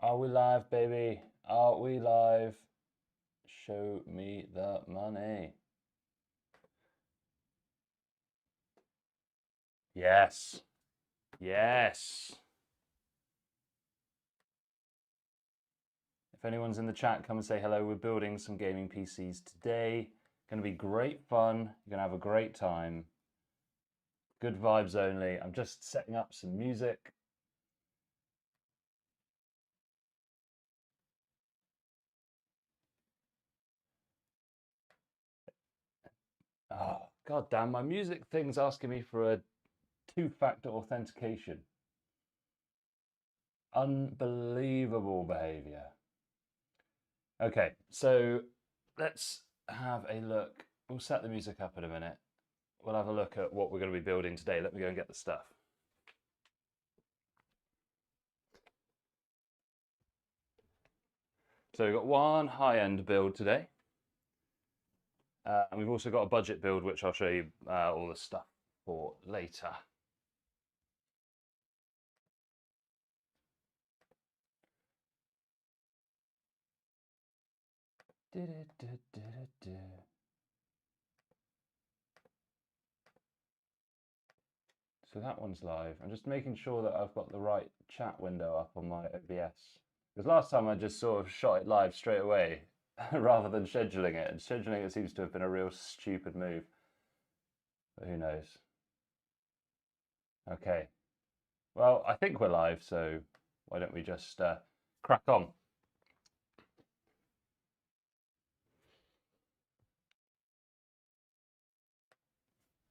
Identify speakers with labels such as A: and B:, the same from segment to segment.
A: Are we live, baby? Are we live? Show me the money. Yes. Yes. If anyone's in the chat, come and say hello. We're building some gaming PCs today. Going to be great fun. You're going to have a great time. Good vibes only. I'm just setting up some music. Oh, god damn, my music thing's asking me for a two-factor authentication. Unbelievable behavior. Okay, so let's have a look. We'll set the music up in a minute. We'll have a look at what we're going to be building today. Let me go and get the stuff. So we've got one high-end build today. And we've also got a budget build, which I'll show you all the stuff for later. So that one's live. I'm just making sure that I've got the right chat window up on my OBS. Because last time I just sort of shot it live straight away rather than scheduling it. And scheduling it seems to have been a real stupid move. But who knows? Okay. Well, I think we're live, so why don't we just crack on?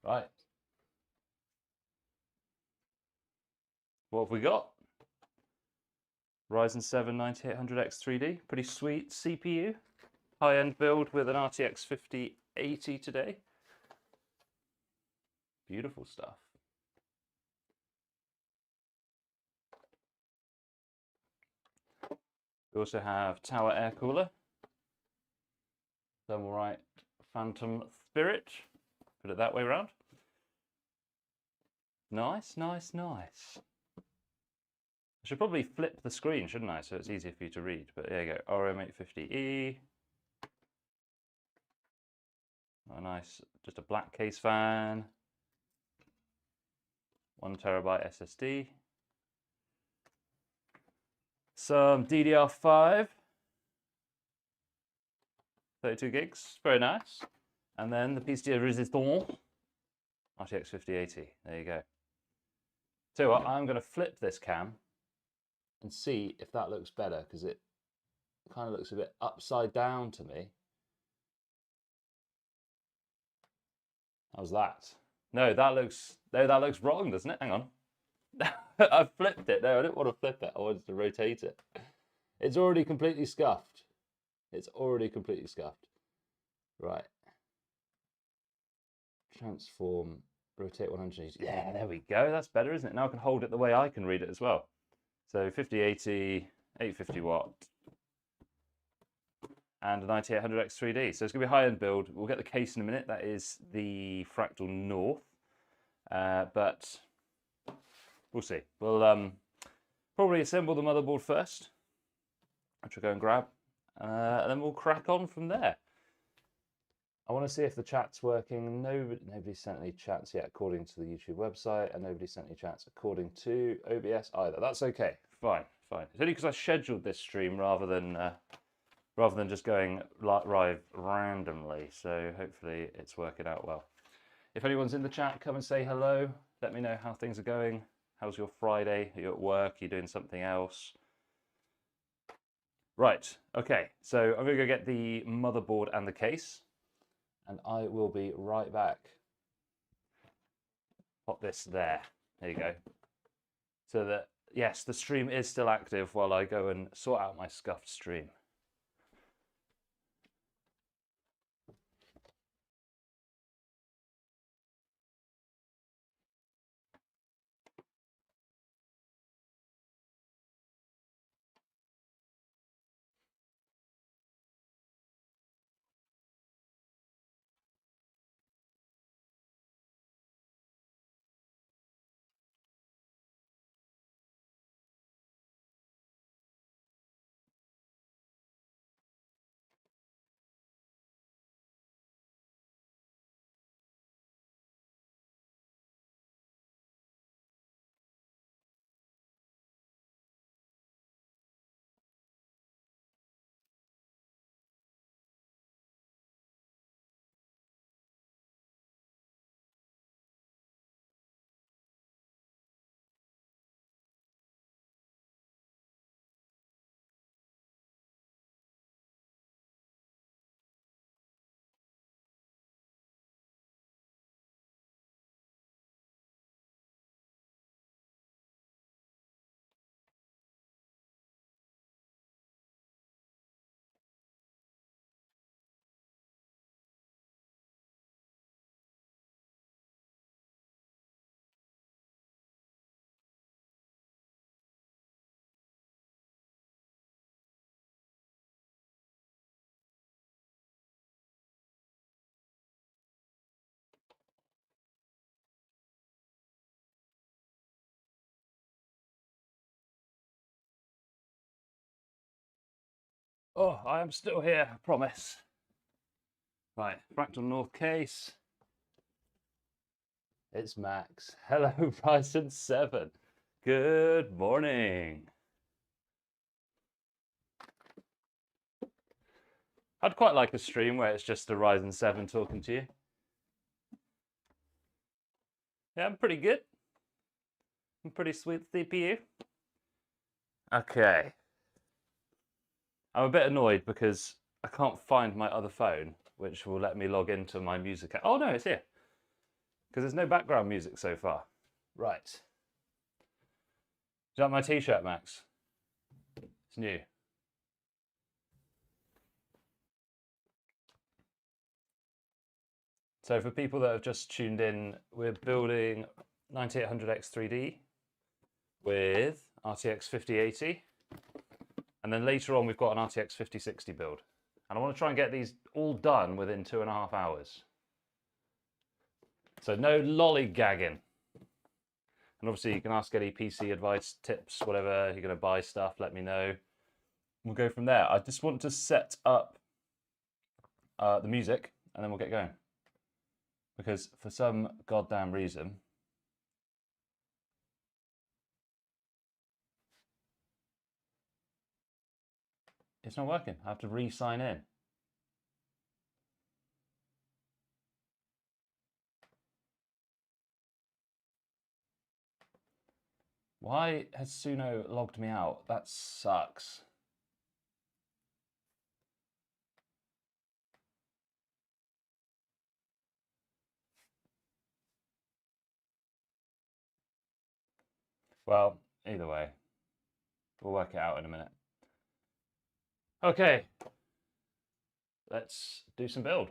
A: Right. What have we got? Ryzen 7 9800X 3D. Pretty sweet CPU. High-end build with an RTX 5080 today. Beautiful stuff. We also have Tower Air Cooler. Thermalright Phantom Spirit. Put it that way around. Nice, nice, nice. I should probably flip the screen, shouldn't I? So it's easier for you to read. But there you go, RM850E. A nice, just a black case fan. 1 terabyte SSD. Some DDR5. 32 gigs, very nice. And then the piece de resistance, RTX 5080. There you go. So I'm going to flip this cam and see if that looks better, because it kind of looks a bit upside down to me. How's that? No, that looks wrong, doesn't it? Hang on. I flipped it. No, I didn't want to flip it. I wanted to rotate it. It's already completely scuffed. It's already completely scuffed. Right. Transform, rotate 180. Yeah, there we go. That's better, isn't it? Now I can hold it the way I can read it as well. So 5080, 850 watt, and a 9800X 3D. So it's going to be a high-end build. We'll get the case in a minute. That is the Fractal North. But we'll see. We'll probably assemble the motherboard first, which we'll go and grab. And then we'll crack on from there. I want to see if the chat's working. Nobody sent any chats yet according to the YouTube website, and nobody sent any chats according to OBS either. That's okay. Fine, fine. It's only because I scheduled this stream rather than just going live randomly. So hopefully it's working out well. If anyone's in the chat, come and say hello. Let me know how things are going. How's your Friday? Are you at work? Are you doing something else? Right, okay. So I'm going to go get the motherboard and the case, and I will be right back. Pop this there. There you go. So that, yes, the stream is still active while I go and sort out my scuffed stream. Oh, I am still here, I promise. Right, Fractal North case. It's Max. Hello, Ryzen 7. Good morning. I'd quite like a stream where it's just a Ryzen 7 talking to you. Yeah, I'm pretty good. I'm pretty sweet CPU. Okay. I'm a bit annoyed because I can't find my other phone, which will let me log into my music. Oh no, it's here. Because there's no background music so far. Right. Is that my t-shirt, Max? It's new. So for people that have just tuned in, we're building 9800X3D with RTX 5080. And then later on, we've got an RTX 5060 build. And I want to try and get these all done within 2.5 hours. So no lollygagging. And obviously you can ask any PC advice, tips, whatever. You're going to buy stuff, let me know. We'll go from there. I just want to set up the music and then we'll get going. Because for some goddamn reason, it's not working. I have to re-sign in. Why has Suno logged me out? That sucks. Well, either way, we'll work it out in a minute. Okay, let's do some build.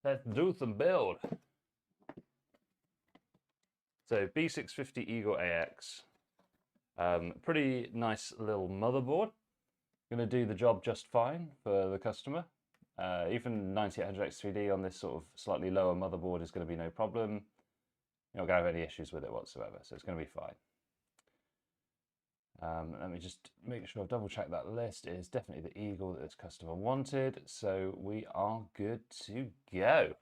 A: Let's do some build. So B650 Eagle AX, pretty nice little motherboard. Going to do the job just fine for the customer. Even 9800X3D on this sort of slightly lower motherboard is going to be no problem. You're not going to have any issues with it whatsoever, so it's going to be fine. Let me just make sure I've double checked that list. It is definitely the Eagle that this customer wanted, so we are good to go.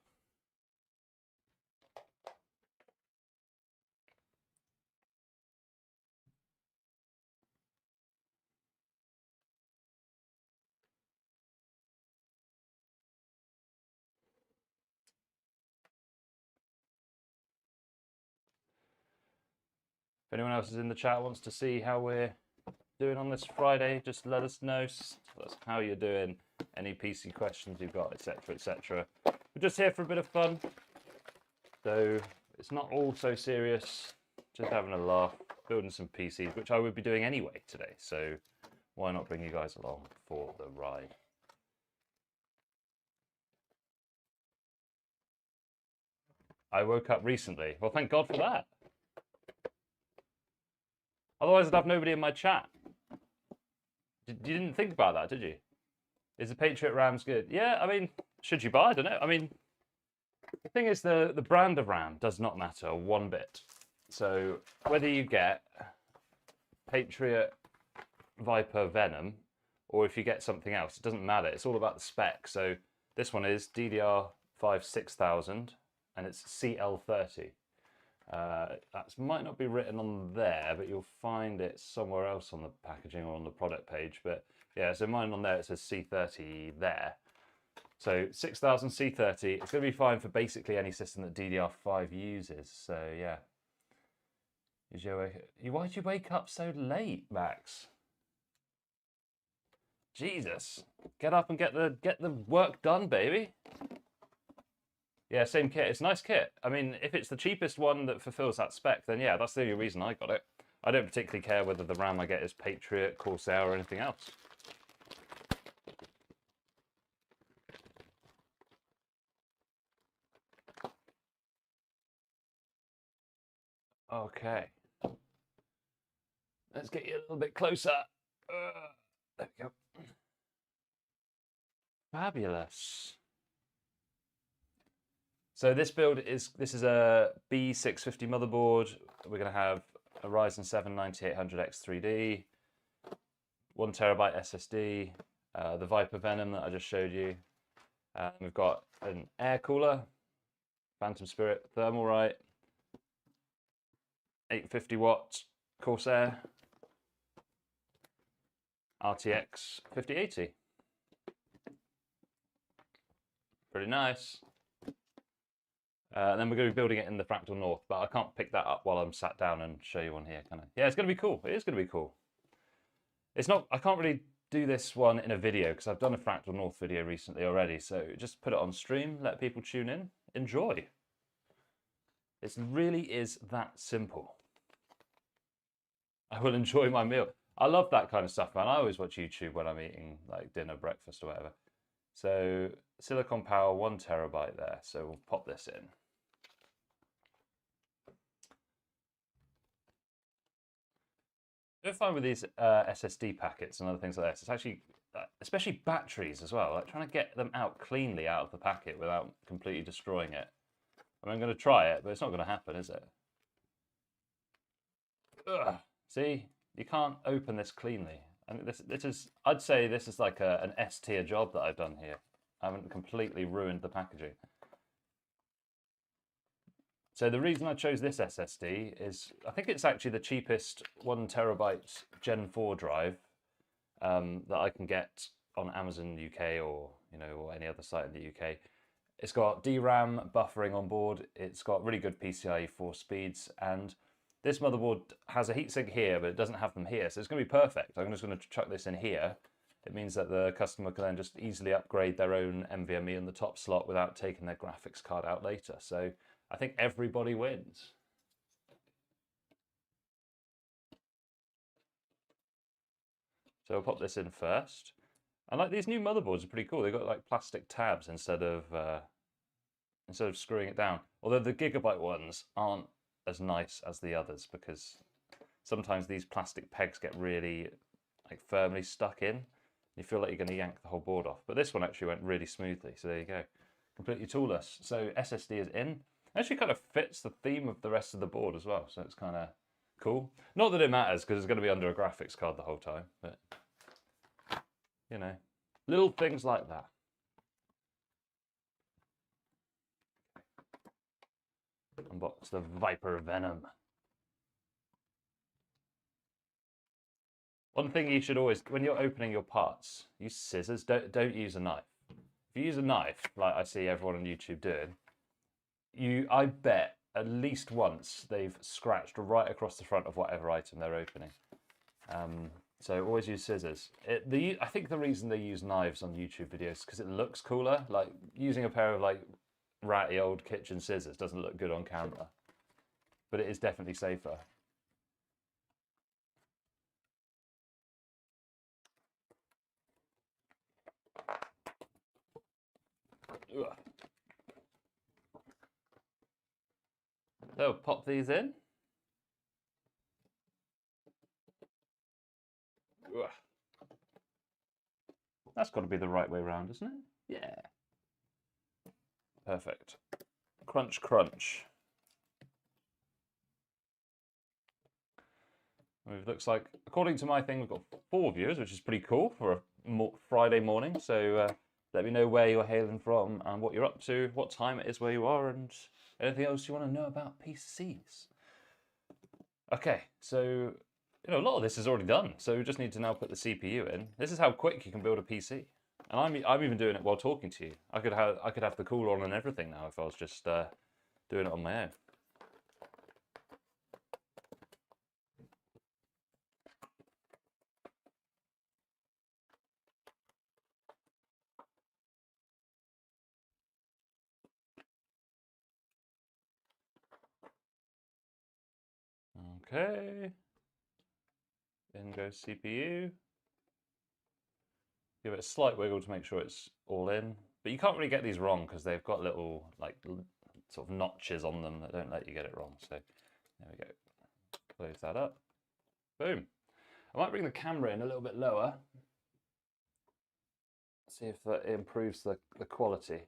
A: If anyone else is in the chat wants to see how we're doing on this Friday, just let us know. Tell us how you're doing, any PC questions you've got, etc, etc. We're just here for a bit of fun, so it's not all so serious, just having a laugh, building some PCs, which I would be doing anyway today, so why not bring you guys along for the ride? I woke up recently. Well, thank God for that. Otherwise, I'd have nobody in my chat. You didn't think about that, did you? Is the Patriot RAMs good? Yeah, I mean, should you buy? I don't know. I mean, the thing is, the brand of RAM does not matter one bit. So whether you get Patriot, Viper, Venom, or if you get something else, it doesn't matter. It's all about the spec. So this one is DDR5 6000, and it's CL30. That might not be written on there, but you'll find it somewhere else on the packaging or on the product page. But yeah, so mine on there, it says C30 there. So 6000 C30, it's going to be fine for basically any system that DDR5 uses. So yeah. Why'd you wake up so late, Max? Jesus, get up and get the work done, baby. Yeah, same kit. It's a nice kit. I mean, if it's the cheapest one that fulfills that spec, then yeah, that's the only reason I got it. I don't particularly care whether the RAM I get is Patriot, Corsair, or anything else. Okay. Let's get you a little bit closer. There we go. Fabulous. So this build is a B650 motherboard. We're going to have a Ryzen 7 9800X3D 1 terabyte SSD, the Viper Venom that I just showed you. We've got an air cooler, Phantom Spirit Thermalright, 850 watt Corsair, RTX 5080. Pretty nice. Then we're going to be building it in the Fractal North, but I can't pick that up while I'm sat down and show you on here, can I? Yeah, it's going to be cool. It is going to be cool. It's not, I can't really do this one in a video because I've done a Fractal North video recently already, so just put it on stream, let people tune in, enjoy. It really is that simple. I will enjoy my meal. I love that kind of stuff, man. I always watch YouTube when I'm eating like dinner, breakfast or whatever. So Silicon Power 1 terabyte there. So we'll pop this in. What I find with these SSD packets and other things like this, it's actually, especially batteries as well, like trying to get them out cleanly out of the packet without completely destroying it. I mean, I'm going to try it, but it's not going to happen, is it? Ugh. See, you can't open this cleanly. And this is, I'd say this is like an S tier job that I've done here. I haven't completely ruined the packaging. So the reason I chose this SSD is, I think it's actually the cheapest 1 terabyte Gen 4 drive that I can get on Amazon UK or or any other site in the UK. It's got DRAM buffering on board. It's got really good PCIe 4 speeds, and this motherboard has a heatsink here, but it doesn't have them here, so it's going to be perfect. I'm just going to chuck this in here. It means that the customer can then just easily upgrade their own NVMe in the top slot without taking their graphics card out later. So I think everybody wins. So I'll pop this in first. And like these new motherboards are pretty cool. They've got like plastic tabs instead of screwing it down. Although the Gigabyte ones aren't as nice as the others because sometimes these plastic pegs get really like firmly stuck in. You feel like you're going to yank the whole board off. But this one actually went really smoothly. So there you go. Completely toolless. So SSD is in. It actually kind of fits the theme of the rest of the board as well. So it's kind of cool. Not that it matters because it's going to be under a graphics card the whole time. But little things like that. Unbox the Viper Venom. One thing you should always, when you're opening your parts, use scissors. Don't use a knife. If you use a knife, like I see everyone on YouTube doing, I bet at least once they've scratched right across the front of whatever item they're opening. So always use scissors. I think the reason they use knives on YouTube videos is because it looks cooler. Like using a pair of like ratty old kitchen scissors doesn't look good on camera, but it is definitely safer. Ugh. So pop these in. Ugh. That's got to be the right way around, isn't it? Yeah. Perfect. Crunch, crunch. It looks like, according to my thing, we've got 4 viewers, which is pretty cool for a Friday morning. So let me know where you're hailing from and what you're up to, what time it is where you are, and anything else you want to know about PCs. Okay, so a lot of this is already done. So we just need to now put the CPU in. This is how quick you can build a PC. And I'm even doing it while talking to you. I could have the cooler on and everything now if I was just doing it on my own. Okay. In goes CPU. Give it a slight wiggle to make sure it's all in. But you can't really get these wrong because they've got little like sort of notches on them that don't let you get it wrong. So there we go. Close that up. Boom. I might bring the camera in a little bit lower. See if that improves the quality.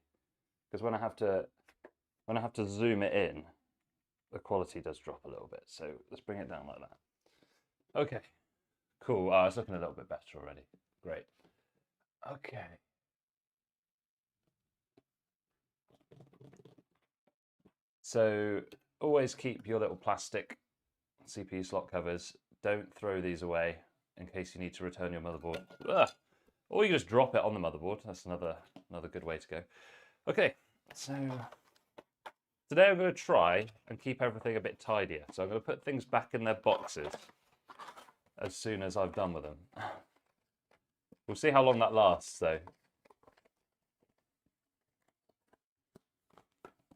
A: Because when I have to zoom it in, the quality does drop a little bit. So let's bring it down like that. Okay. Cool. Oh, it's looking a little bit better already. Great. Okay. So always keep your little plastic CPU slot covers. Don't throw these away in case you need to return your motherboard. Ugh. Or you just drop it on the motherboard. That's another good way to go. Okay, so today I'm going to try and keep everything a bit tidier. So I'm going to put things back in their boxes as soon as I've done with them. We'll see how long that lasts, though.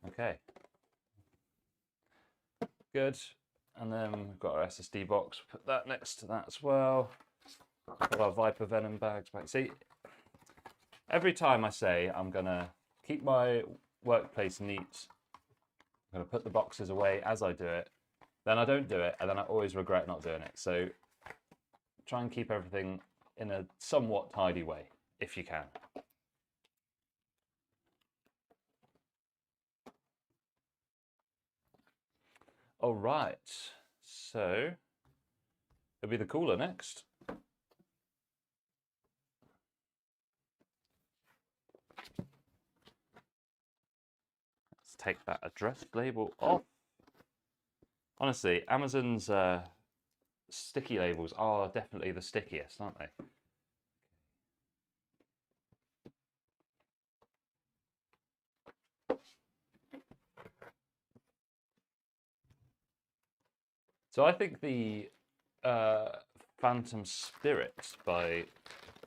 A: Okay. Good. And then we've got our SSD box. Put that next to that as well. Got our Viper Venom bags back. See, every time I say I'm going to keep my workplace neat, I'm going to put the boxes away as I do it, then I don't do it, and then I always regret not doing it. So try and keep everything in a somewhat tidy way, if you can. All right, so it'll be the cooler next. Let's take that address label off. Honestly, Amazon's sticky labels are definitely the stickiest, aren't they? So I think the Phantom Spirit by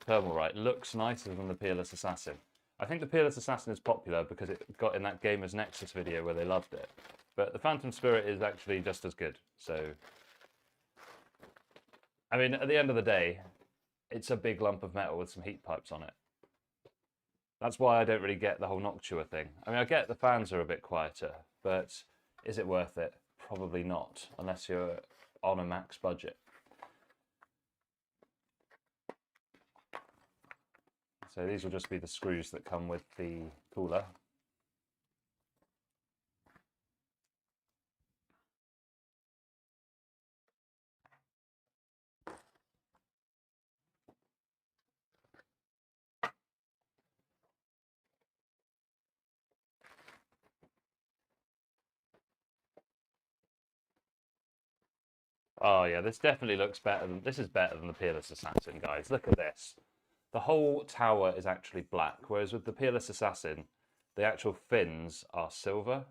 A: Thermalright looks nicer than the Peerless Assassin. I think the Peerless Assassin is popular because it got in that Gamers Nexus video where they loved it. But the Phantom Spirit is actually just as good. So, I mean, at the end of the day, it's a big lump of metal with some heat pipes on it. That's why I don't really get the whole Noctua thing. I mean, I get the fans are a bit quieter, but is it worth it? Probably not, unless you're on a max budget. So these will just be the screws that come with the cooler. Oh yeah, this definitely looks better than, this is better than the Peerless Assassin, guys. Look at this. The whole tower is actually black, whereas with the Peerless Assassin, the actual fins are silver.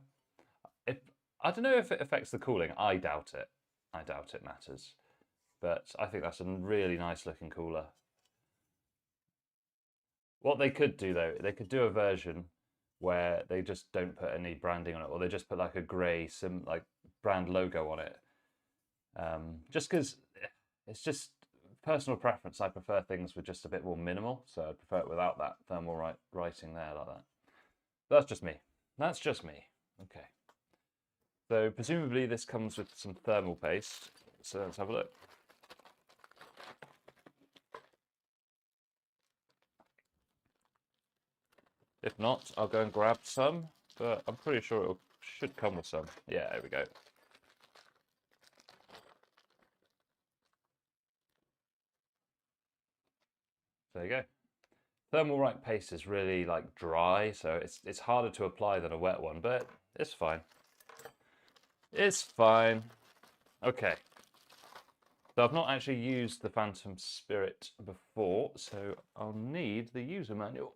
A: I don't know if it affects the cooling. I doubt it. I doubt it matters. But I think that's a really nice looking cooler. What they could do though, they could do a version where they just don't put any branding on it, or they just put like a grey like brand logo on it. Just because it's just personal preference. I prefer things with just a bit more minimal, so I prefer it without that thermal writing there like that. That's just me. That's just me. Okay. So presumably this comes with some thermal paste. So let's have a look. If not, I'll go and grab some, but I'm pretty sure it should come with some. Yeah, there we go. There you go. Thermalright paste is really like dry, so it's harder to apply than a wet one, but it's fine. It's fine. Okay. So I've not actually used the Phantom Spirit before, so I'll need the user manual.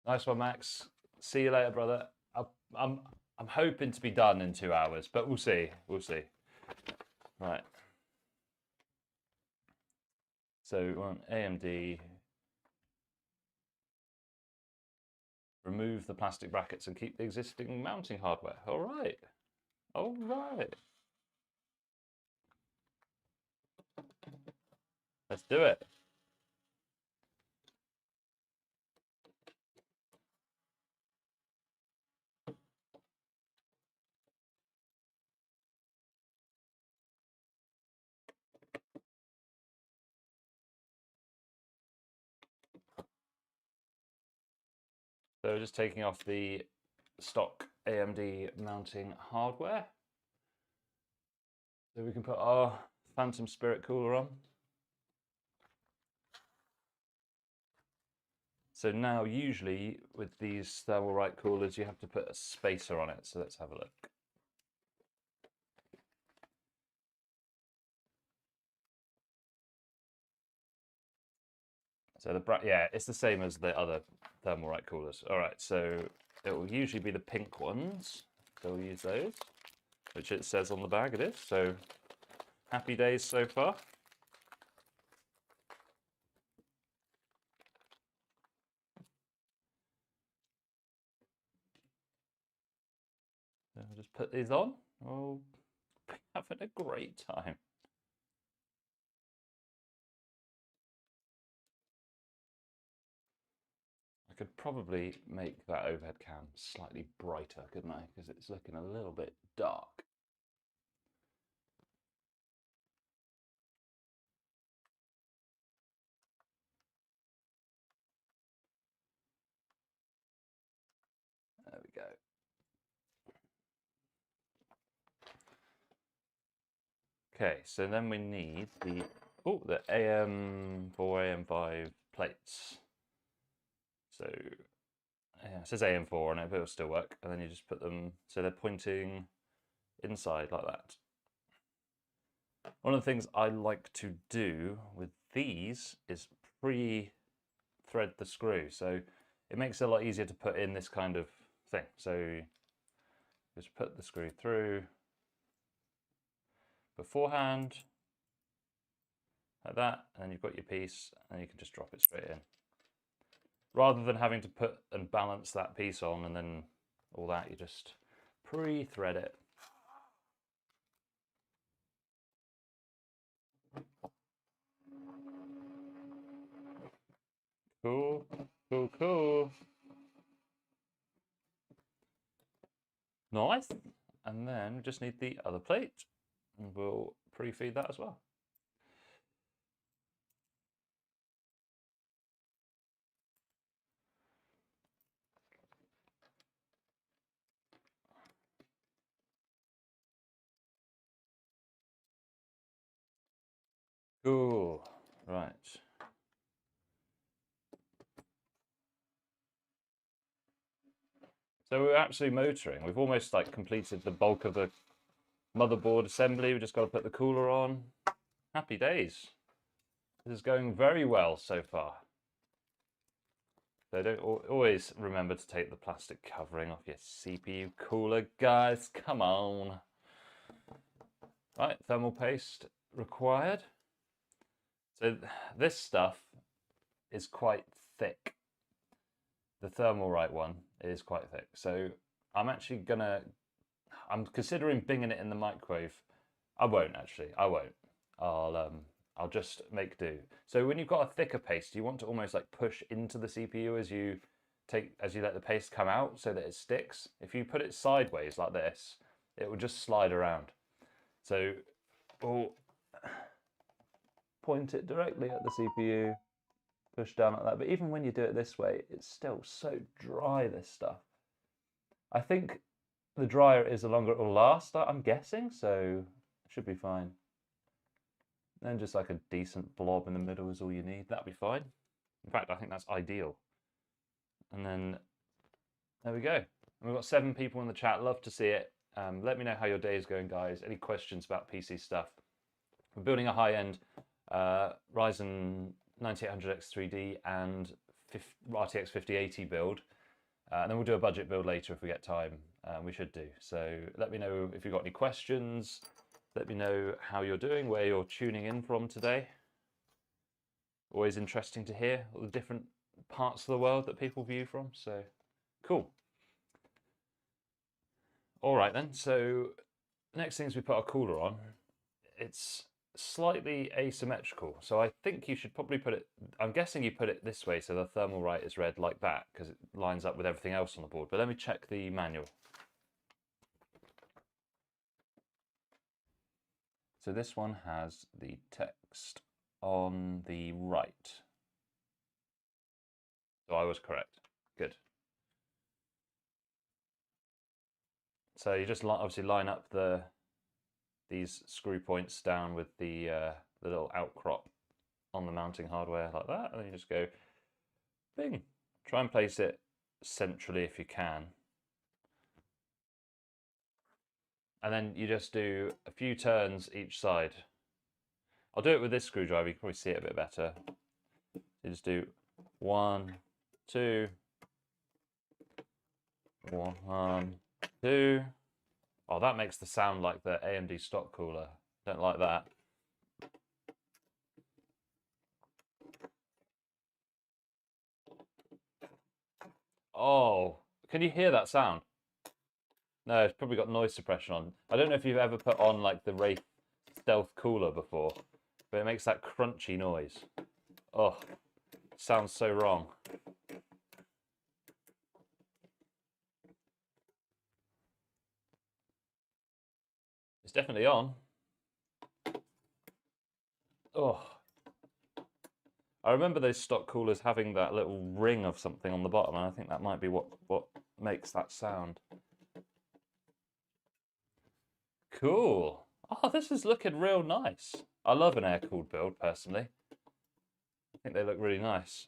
A: Nice one, Max. See you later, brother. I'm hoping to be done in 2 hours, but we'll see. We'll see. Right. So we want AMD. Remove the plastic brackets and keep the existing mounting hardware. All right. All right. Let's do it. So just taking off the stock AMD mounting hardware. So we can put our Phantom Spirit cooler on. So now usually with these Thermalright coolers you have to put a spacer on it, so let's have a look. So yeah, it's the same as the other Thermalright coolers. All right, so it will usually be the pink ones. So we'll use those, which it says on the bag it is. So happy days so far. So I'll just put these on. We'll be having a great time. I could probably make that overhead cam slightly brighter, couldn't I? Because it's looking a little bit dark. There we go. Okay, so then we need the AM4, AM5 plates. So yeah, it says AM4 on it, but it'll still work. And then you just put them so they're pointing inside like that. One of the things I like to do with these is pre-thread the screw. So it makes it a lot easier to put in this kind of thing. So just put the screw through beforehand, like that, and then you've got your piece, and you can just drop it straight in. Rather than having to put and balance that piece on and then all that, you just pre-thread it. Cool, cool, cool. Nice. And then we just need the other plate, and we'll pre-feed that as well. Cool. Right. So we're actually motoring. We've almost like completed the bulk of the motherboard assembly. We just got to put the cooler on. Happy days. This is going very well so far. So don't always remember to take the plastic covering off your CPU cooler, guys. Come on. Right, thermal paste required. So this stuff is quite thick. The Thermalright one is quite thick. So I'm considering binging it in the microwave. I won't actually. I won't. I'll just make do. So when you've got a thicker paste, you want to almost like push into the CPU as you let the paste come out so that it sticks. If you put it sideways like this, it will just slide around. So we'll point it directly at the CPU, push down like that. But even when you do it this way, it's still so dry, this stuff. I think the drier it is, the longer it will last, I'm guessing, so it should be fine. Then just like a decent blob in the middle is all you need. That'll be fine. In fact, I think that's ideal. And then there we go. And we've got 7 people in the chat. Love to see it. Let me know how your day is going, guys. Any questions about PC stuff? We're building a high-end Ryzen 9800X3D and RTX 5080 build. And then we'll do a budget build later if we get time. We should do. So let me know if you've got any questions. Let me know how you're doing, where you're tuning in from today. Always interesting to hear all the different parts of the world that people view from. So cool. All right then. So next thing is we put our cooler on. It's slightly asymmetrical. So I think you should probably put it, I'm guessing you put it this way so the Thermalright is read like that because it lines up with everything else on the board. But let me check the manual. So this one has the text on the right. So I was correct. Good. So you just obviously line up the these screw points down with the little outcrop on the mounting hardware like that, and then you just go bing. Try and place it centrally if you can. And then you just do a few turns each side. I'll do it with this screwdriver, you can probably see it a bit better. You just do 1, 2, 1, 2. Oh, that makes the sound like the AMD stock cooler. Don't like that. Oh, can you hear that sound? No, it's probably got noise suppression on. I don't know if you've ever put on like the Wraith Stealth cooler before, but it makes that crunchy noise. Oh, sounds so wrong. It's definitely on. Oh, I remember those stock coolers having that little ring of something on the bottom, and I think that might be what makes that sound. Cool. Oh, this is looking real nice. I love an air-cooled build, personally. I think they look really nice.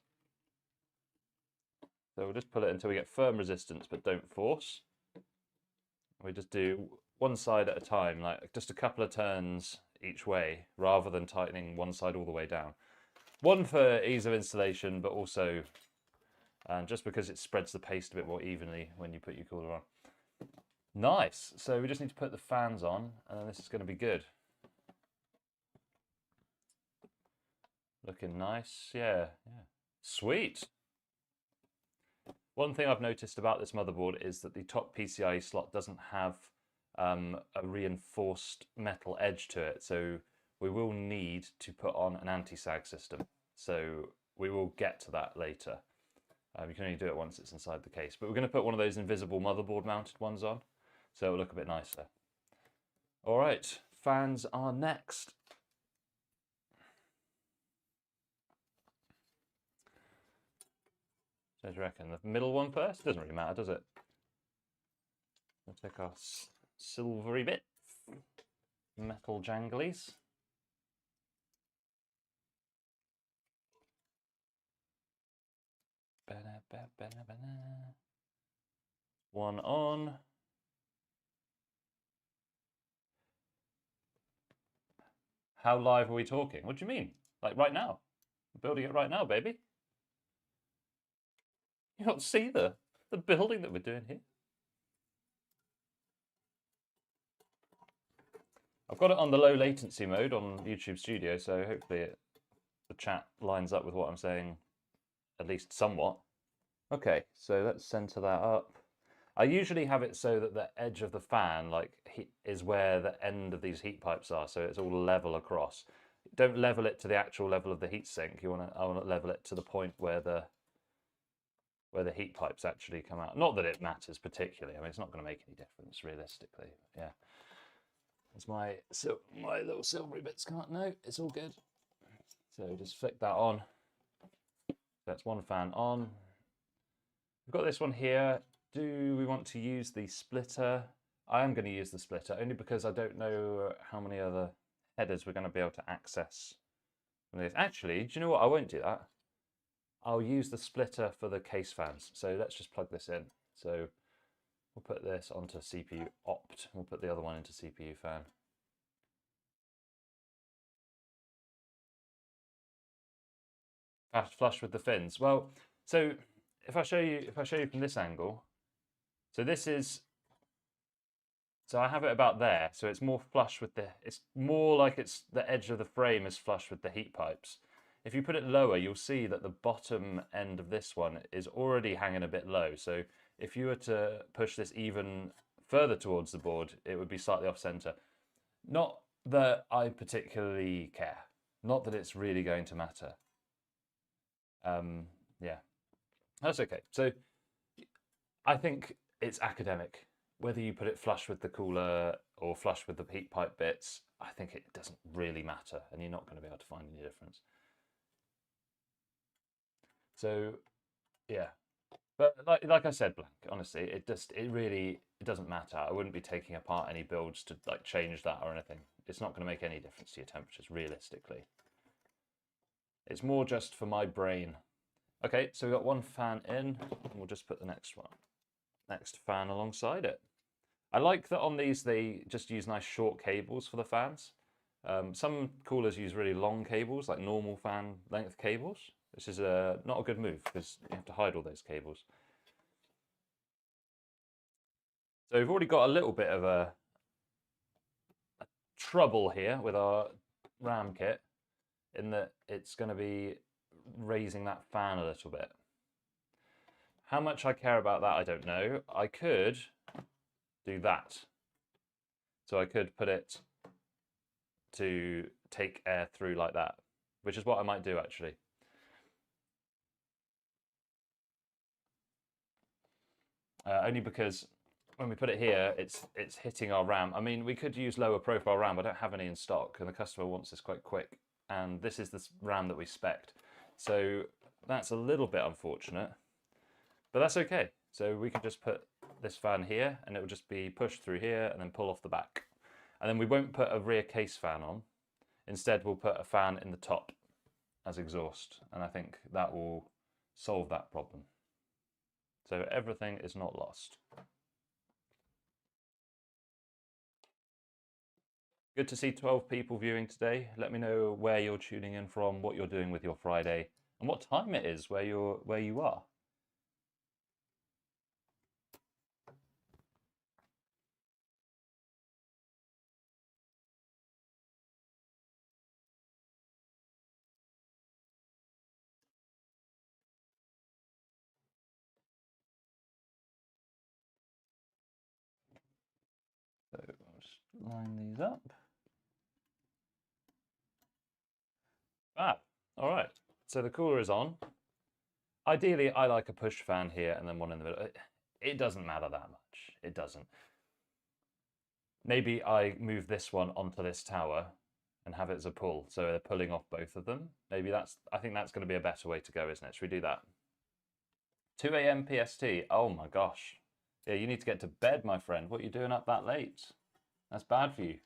A: So we'll just pull it until we get firm resistance, but don't force. We just do one side at a time, like just a couple of turns each way, rather than tightening one side all the way down. One for ease of installation, but also just because it spreads the paste a bit more evenly when you put your cooler on. Nice. So we just need to put the fans on, and then this is going to be good. Looking nice. Yeah. Sweet. One thing I've noticed about this motherboard is that the top PCIe slot doesn't have a reinforced metal edge to it, so we will need to put on an anti-sag system. So we will get to that later. You can only do it once it's inside the case, but we're going to put one of those invisible motherboard mounted ones on, so it'll look a bit nicer. All right, fans are next. So do you reckon the middle one first? Doesn't really matter, does it? We'll take our silvery bit, metal janglies. One on. How live are we talking? What do you mean? Like right now? I'm building it right now, baby. You don't see the building that we're doing here? I've got it on the low latency mode on YouTube Studio, so hopefully the chat lines up with what I'm saying, at least somewhat. Okay, so let's center that up. I usually have it so that the edge of the fan is where the end of these heat pipes are, so it's all level across. Don't level it to the actual level of the heatsink. I want to level it to the point where the heat pipes actually come out. Not that it matters particularly. I mean, it's not going to make any difference realistically. Yeah. As my little silvery bits come out. No, it's all good. So just flick that on. That's one fan on. We've got this one here. Do we want to use the splitter? I am going to use the splitter only because I don't know how many other headers we're going to be able to access from this. Actually, do you know what? I won't do that. I'll use the splitter for the case fans. So let's just plug this in. So we'll put this onto CPU opt. We'll put the other one into CPU fan. Flush with the fins. Well, so if I show you from this angle, so this is, so I have it about there. So it's more flush with it's more like it's the edge of the frame is flush with the heat pipes. If you put it lower, you'll see that the bottom end of this one is already hanging a bit low. So if you were to push this even further towards the board, it would be slightly off center. Not that I particularly care. Not that it's really going to matter. Yeah, that's okay. So I think it's academic. Whether you put it flush with the cooler or flush with the heat pipe bits, I think it doesn't really matter, and you're not going to be able to find any difference. So, yeah, But like I said, Blank, honestly, it doesn't matter. I wouldn't be taking apart any builds to like change that or anything. It's not going to make any difference to your temperatures realistically. It's more just for my brain. Okay, so we've got one fan in, and we'll just put the next fan alongside it. I like that on these they just use nice short cables for the fans. Some coolers use really long cables, like normal fan length cables. This is not a good move because you have to hide all those cables. So we've already got a little bit of a trouble here with our RAM kit in that it's going to be raising that fan a little bit. How much I care about that, I don't know. I could do that. So I could put it to take air through like that, which is what I might do actually. Only because when we put it here, it's hitting our RAM. I mean, we could use lower profile RAM. I don't have any in stock, and the customer wants this quite quick. And this is the RAM that we spec'd. So that's a little bit unfortunate, but that's okay. So we can just put this fan here, and it will just be pushed through here and then pull off the back. And then we won't put a rear case fan on. Instead, we'll put a fan in the top as exhaust, and I think that will solve that problem. So everything is not lost. Good to see 12 people viewing today. Let me know where you're tuning in from, what you're doing with your Friday, and what time it is where you are. So I'll just line these up. All right. So the cooler is on. Ideally, I like a push fan here and then one in the middle. It doesn't matter that much. It doesn't. Maybe I move this one onto this tower and have it as a pull, so they're pulling off both of them. Maybe I think that's going to be a better way to go, isn't it? Should we do that? 2 a.m. PST. Oh my gosh. Yeah, you need to get to bed, my friend. What are you doing up that late? That's bad for you.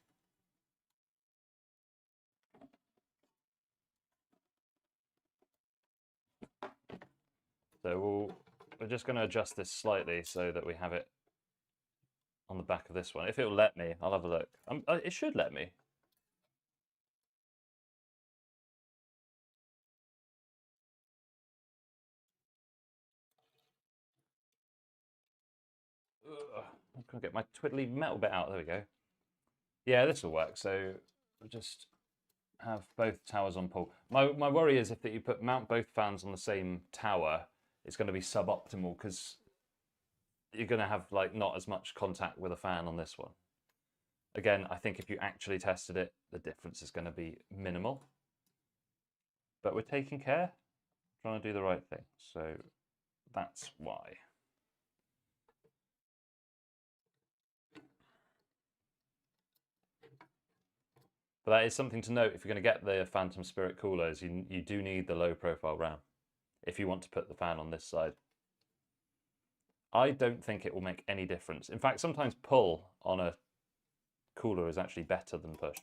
A: So we're just going to adjust this slightly so that we have it on the back of this one. If it will let me, I'll have a look. It should let me. Ugh, I can't get my twiddly metal bit out. There we go. Yeah, this will work. So we'll just have both towers on pull. My worry is if you mount both fans on the same tower, it's going to be suboptimal because you're going to have like not as much contact with a fan on this one. Again, I think if you actually tested it, the difference is going to be minimal. But we're taking care, trying to do the right thing. So that's why. But that is something to note if you're going to get the Phantom Spirit coolers, you do need the low profile RAM if you want to put the fan on this side. I don't think it will make any difference. In fact, sometimes pull on a cooler is actually better than push.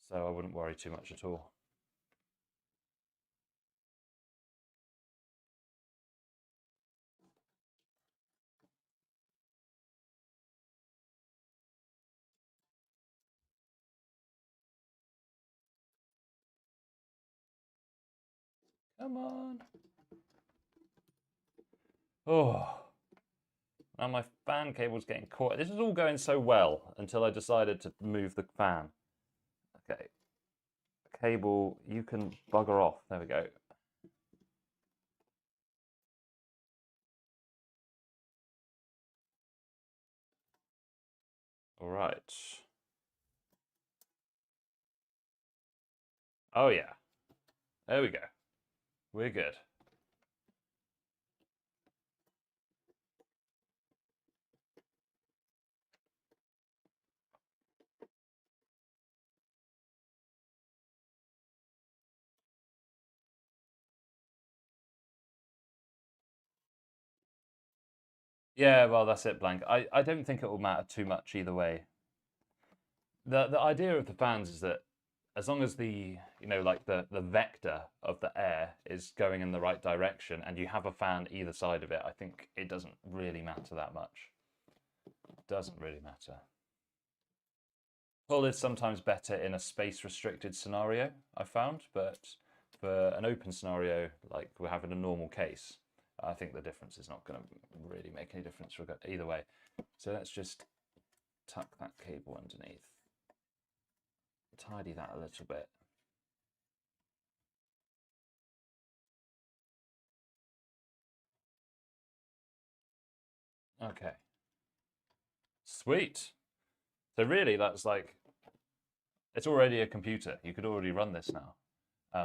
A: So I wouldn't worry too much at all. Come on. Oh. Now my fan cable's getting caught. This is all going so well until I decided to move the fan. Okay. Cable, you can bugger off. There we go. All right. Oh yeah. There we go. We're good. Yeah, well, that's it, Blank. I don't think it will matter too much either way. The idea of the fans is that as long as the, like the vector of the air is going in the right direction and you have a fan either side of it, I think it doesn't really matter that much. It doesn't really matter. Pull is sometimes better in a space-restricted scenario, I found, but for an open scenario, like we're having a normal case, I think the difference is not going to really make any difference either way. So let's just tuck that cable underneath. Tidy that a little bit. Okay. Sweet. So really, that's like, it's already a computer. You could already run this now.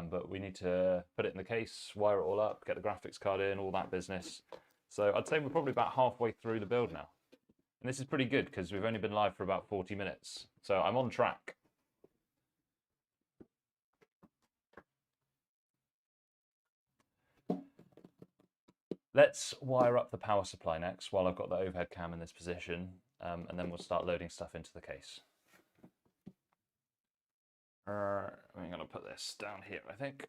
A: But we need to put it in the case, wire it all up, get the graphics card in, all that business. So I'd say we're probably about halfway through the build now. And this is pretty good because we've only been live for about 40 minutes. So I'm on track. Let's wire up the power supply next while I've got the overhead cam in this position. And then we'll start loading stuff into the case. I'm going to put this down here, I think.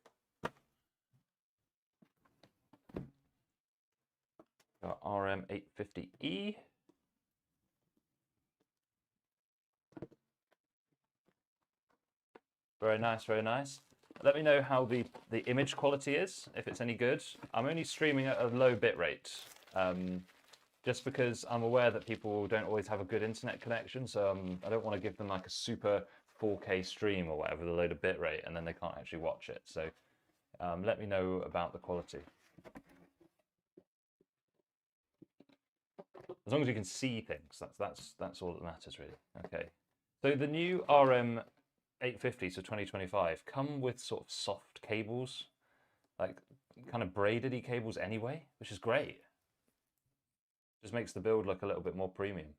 A: Got RM850E. Very nice, very nice. Let me know how the image quality is, if it's any good. I'm only streaming at a low bit rate, just because I'm aware that people don't always have a good internet connection, so I don't want to give them like a super 4K stream or whatever, the load of bit rate, and then they can't actually watch it. So let me know about the quality. As long as you can see things, that's all that matters really. Okay. So the new RM850, so 2025, come with sort of soft cables, like kind of braided-y cables anyway, which is great. Just makes the build look a little bit more premium.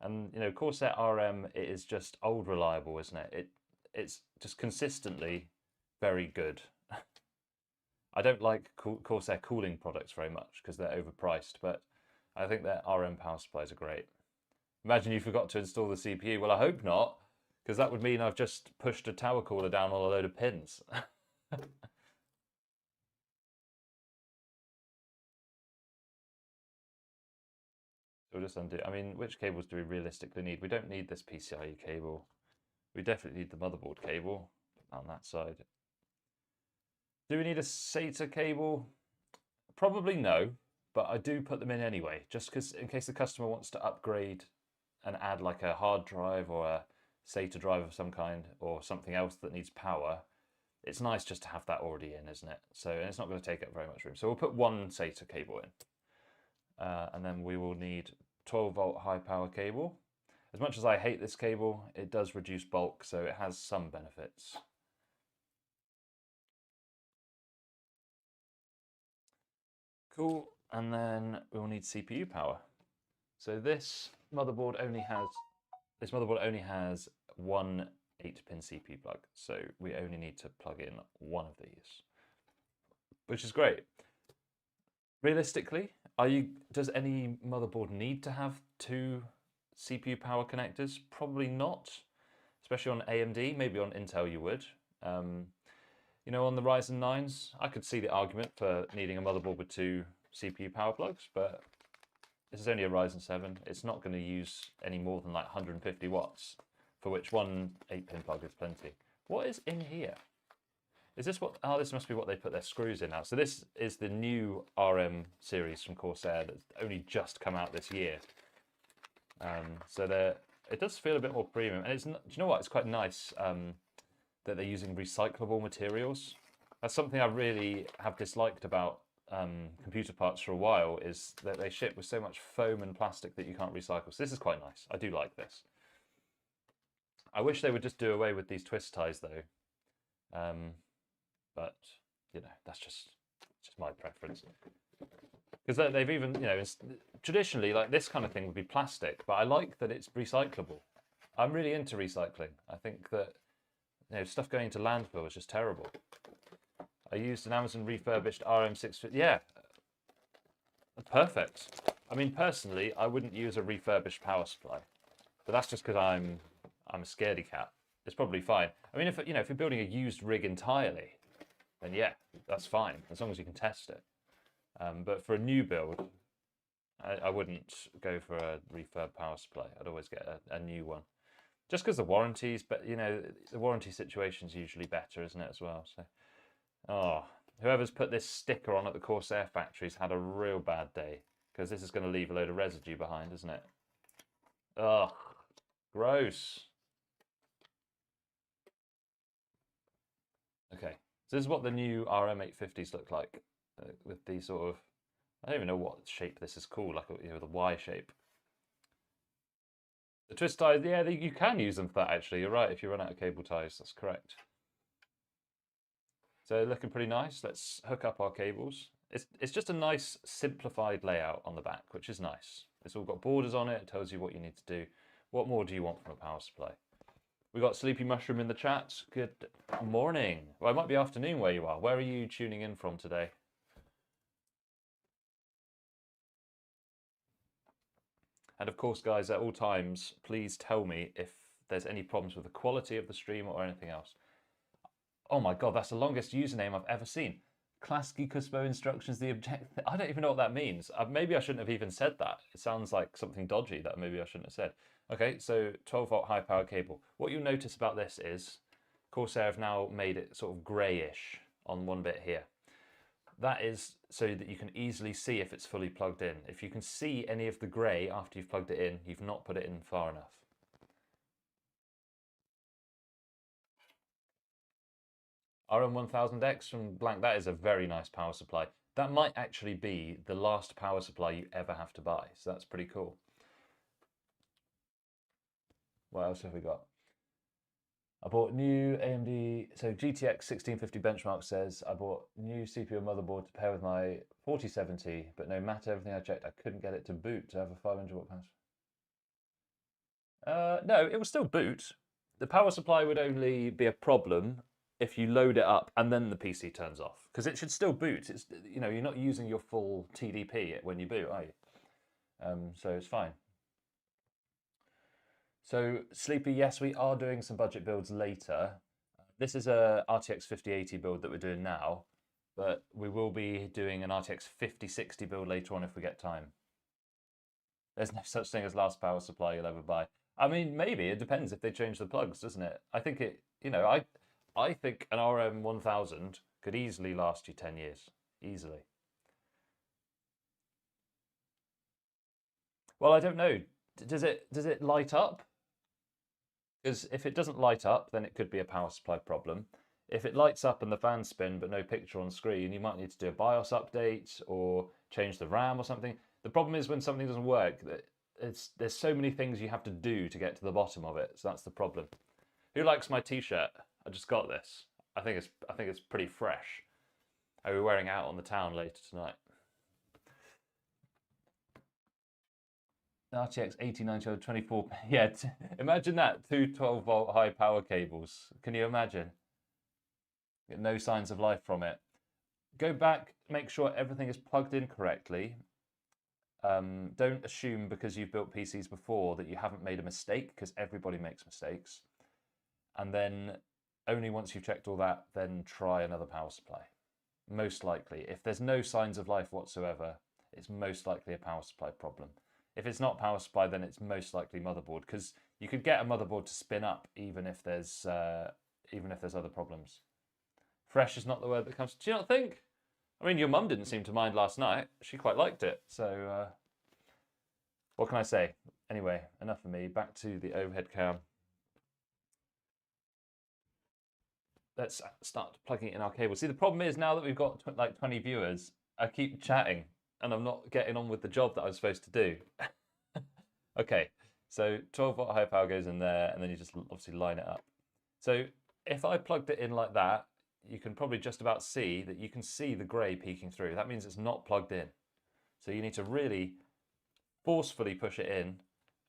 A: And Corsair RM, it is just old reliable, isn't it? It's just consistently very good. I don't like Corsair cooling products very much because they're overpriced, but I think their RM power supplies are great. Imagine you forgot to install the CPU. Well, I hope not, because that would mean I've just pushed a tower cooler down on a load of pins. So we'll just undo. I mean, which cables do we realistically need? We don't need this PCIe cable. We definitely need the motherboard cable on that side. Do we need a SATA cable? Probably no, but I do put them in anyway, just because in case the customer wants to upgrade and add like a hard drive or a SATA drive of some kind or something else that needs power, it's nice just to have that already in, isn't it? So it's not going to take up very much room. So we'll put one SATA cable in. And then we will need 12-volt high power cable. As much as I hate this cable, it does reduce bulk, so it has some benefits. Cool, and then we'll need CPU power. So this motherboard only has one 8-pin CPU plug, so we only need to plug in one of these, which is great. Realistically, does any motherboard need to have two CPU power connectors? Probably not, especially on AMD. Maybe on Intel you would. On the Ryzen 9s, I could see the argument for needing a motherboard with two CPU power plugs, but this is only a Ryzen 7. It's not going to use any more than like 150 watts, for which one 8-pin plug is plenty. What is in here? Is this what? Oh, this must be what they put their screws in now. So this is the new RM series from Corsair that's only just come out this year. So it does feel a bit more premium, and do you know what? It's quite nice that they're using recyclable materials. That's something I really have disliked about computer parts for a while, is that they ship with so much foam and plastic that you can't recycle. So this is quite nice. I do like this. I wish they would just do away with these twist ties though. But that's just my preference. Because they've even, traditionally, like this kind of thing would be plastic, but I like that it's recyclable. I'm really into recycling. I think that stuff going into landfill is just terrible. I used an Amazon refurbished RM650. Yeah, perfect. I mean, personally, I wouldn't use a refurbished power supply, but that's just because I'm a scaredy cat. It's probably fine. I mean, if you're building a used rig entirely, then yeah, that's fine as long as you can test it. But for a new build, I wouldn't go for a refurb power supply. I'd always get a new one, just because the warranties. But the warranty situation's usually better, isn't it, as well? So, oh, whoever's put this sticker on at the Corsair factory's had a real bad day, because this is going to leave a load of residue behind, isn't it? Ugh, gross. Okay, so this is what the new RM850s look like, with these sort of, I don't even know what shape this is called, like the Y shape. The twist ties, yeah, you can use them for that actually. You're right, if you run out of cable ties, that's correct. So looking pretty nice. Let's hook up our cables. It's just a nice simplified layout on the back, which is nice. It's all got borders on it. It tells you what you need to do. What more do you want from a power supply? We got Sleepy Mushroom in the chat. Good morning. Well, it might be afternoon where you are. Where are you tuning in from today? And of course, guys, at all times, please tell me if there's any problems with the quality of the stream or anything else. Oh my God, that's the longest username I've ever seen. Klasky Cuspo instructions, the object. I don't even know what that means. Maybe I shouldn't have even said that. It sounds like something dodgy that maybe I shouldn't have said. Okay, so 12-volt high power cable. What you'll notice about this is Corsair have now made it sort of greyish on one bit here. That is so that you can easily see if it's fully plugged in. If you can see any of the grey after you've plugged it in, you've not put it in far enough. RM1000X from Blank, that is a very nice power supply. That might actually be the last power supply you ever have to buy, so that's pretty cool. What else have we got? I bought new AMD, so GTX 1650 benchmark says I bought new CPU and motherboard to pair with my 4070, but no matter everything I checked, I couldn't get it to boot to have a 500 watt power. No, it will still boot. The power supply would only be a problem if you load it up and then the PC turns off, because it should still boot. It's you're not using your full TDP when you boot, are you? So it's fine. So Sleepy, yes, we are doing some budget builds later. This is a RTX 5080 build that we're doing now, but we will be doing an RTX 5060 build later on if we get time. There's no such thing as last power supply you'll ever buy. I mean, maybe it depends if they change the plugs, doesn't it? I think I think an RM1000 could easily last you 10 years, easily. Well, I don't know. Does it light up? Because if it doesn't light up, then it could be a power supply problem. If it lights up and the fans spin but no picture on screen, you might need to do a BIOS update or change the RAM or something. The problem is when something doesn't work, there's so many things you have to do to get to the bottom of it. So that's the problem. Who likes my t-shirt? I just got this. I think it's pretty fresh. Are we wearing it out on the town later tonight? RTX 8090 24. Yeah, imagine that. Two 12-volt high power cables. Can you imagine? Get no signs of life from it. Go back, make sure everything is plugged in correctly. Don't assume because you've built PCs before that you haven't made a mistake, because everybody makes mistakes. And then only once you've checked all that, then try another power supply. Most likely. If there's no signs of life whatsoever, it's most likely a power supply problem. If it's not power supply, then it's most likely motherboard, because you could get a motherboard to spin up even if there's other problems. Fresh is not the word that comes. Do you not think? I mean, your mum didn't seem to mind last night. She quite liked it. So what can I say? Anyway, enough of me. Back to the overhead cam. Let's start plugging in our cable. See, the problem is now that we've got like 20 viewers, I keep chatting and I'm not getting on with the job that I was supposed to do. Okay, so 12-volt high power goes in there, and then you just obviously line it up. So if I plugged it in like that, you can probably just about see that you can see the grey peeking through. That means it's not plugged in. So you need to really forcefully push it in,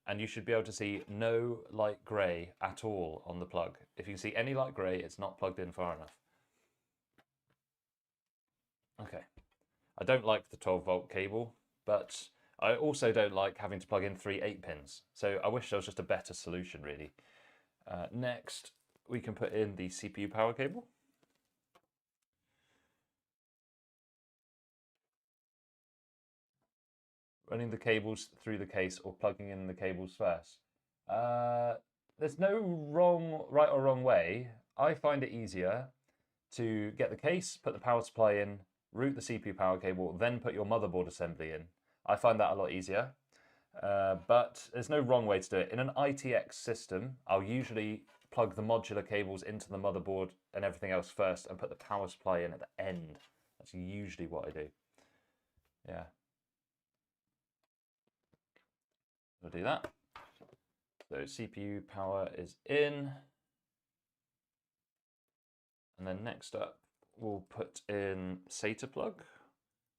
A: and you should be able to see no light grey at all on the plug. If you see any light grey, it's not plugged in far enough. Okay. I don't like the 12-volt cable, but I also don't like having to plug in 3 8-pins. So I wish there was just a better solution, really. Next, we can put in the CPU power cable. Running the cables through the case or plugging in the cables first. There's no right or wrong way. I find it easier to get the case, put the power supply in, route the CPU power cable, then put your motherboard assembly in. I find that a lot easier, but there's no wrong way to do it. In an ITX system, I'll usually plug the modular cables into the motherboard and everything else first and put the power supply in at the end. That's usually what I do. Yeah. We'll do that. So CPU power is in. And then next up, we'll put in SATA plug.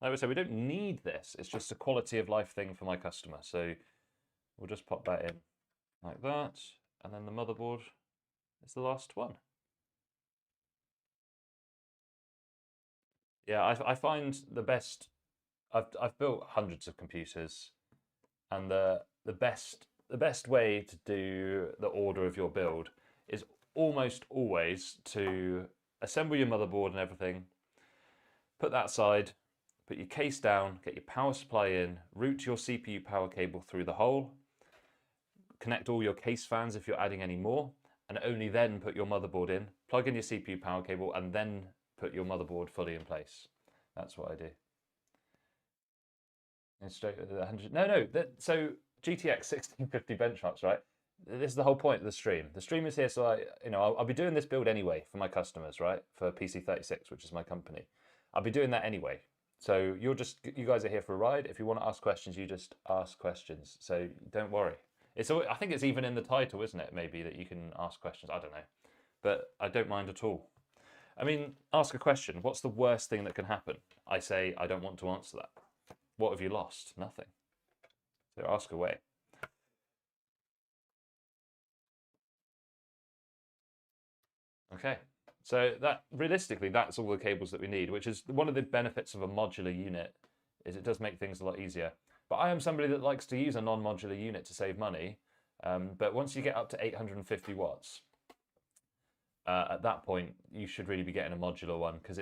A: Like I said, we don't need this. It's just a quality of life thing for my customer. So we'll just pop that in like that. And then the motherboard is the last one. Yeah, I find the best, I've built hundreds of computers, and the best way to do the order of your build is almost always to assemble your motherboard and everything, put that aside, put your case down, get your power supply in, route your CPU power cable through the hole, connect all your case fans if you're adding any more, and only then put your motherboard in, plug in your CPU power cable, and then put your motherboard fully in place. That's what I do. And straight with the 100. No. So GTX 1650 benchmarks, right? This is the whole point of the stream. The stream is here so I'll be doing this build anyway for my customers, right? For PC36, which is my company. I'll be doing that anyway. So you guys are here for a ride. If you want to ask questions, you just ask questions. So don't worry. I think it's even in the title, isn't it? Maybe that you can ask questions. I don't know, but I don't mind at all. I mean, ask a question. What's the worst thing that can happen? I say I don't want to answer that. What have you lost? Nothing. So ask away. Okay, so realistically, that's all the cables that we need, which is one of the benefits of a modular unit, is it does make things a lot easier. But I am somebody that likes to use a non-modular unit to save money. But once you get up to 850 watts, at that point, you should really be getting a modular one, because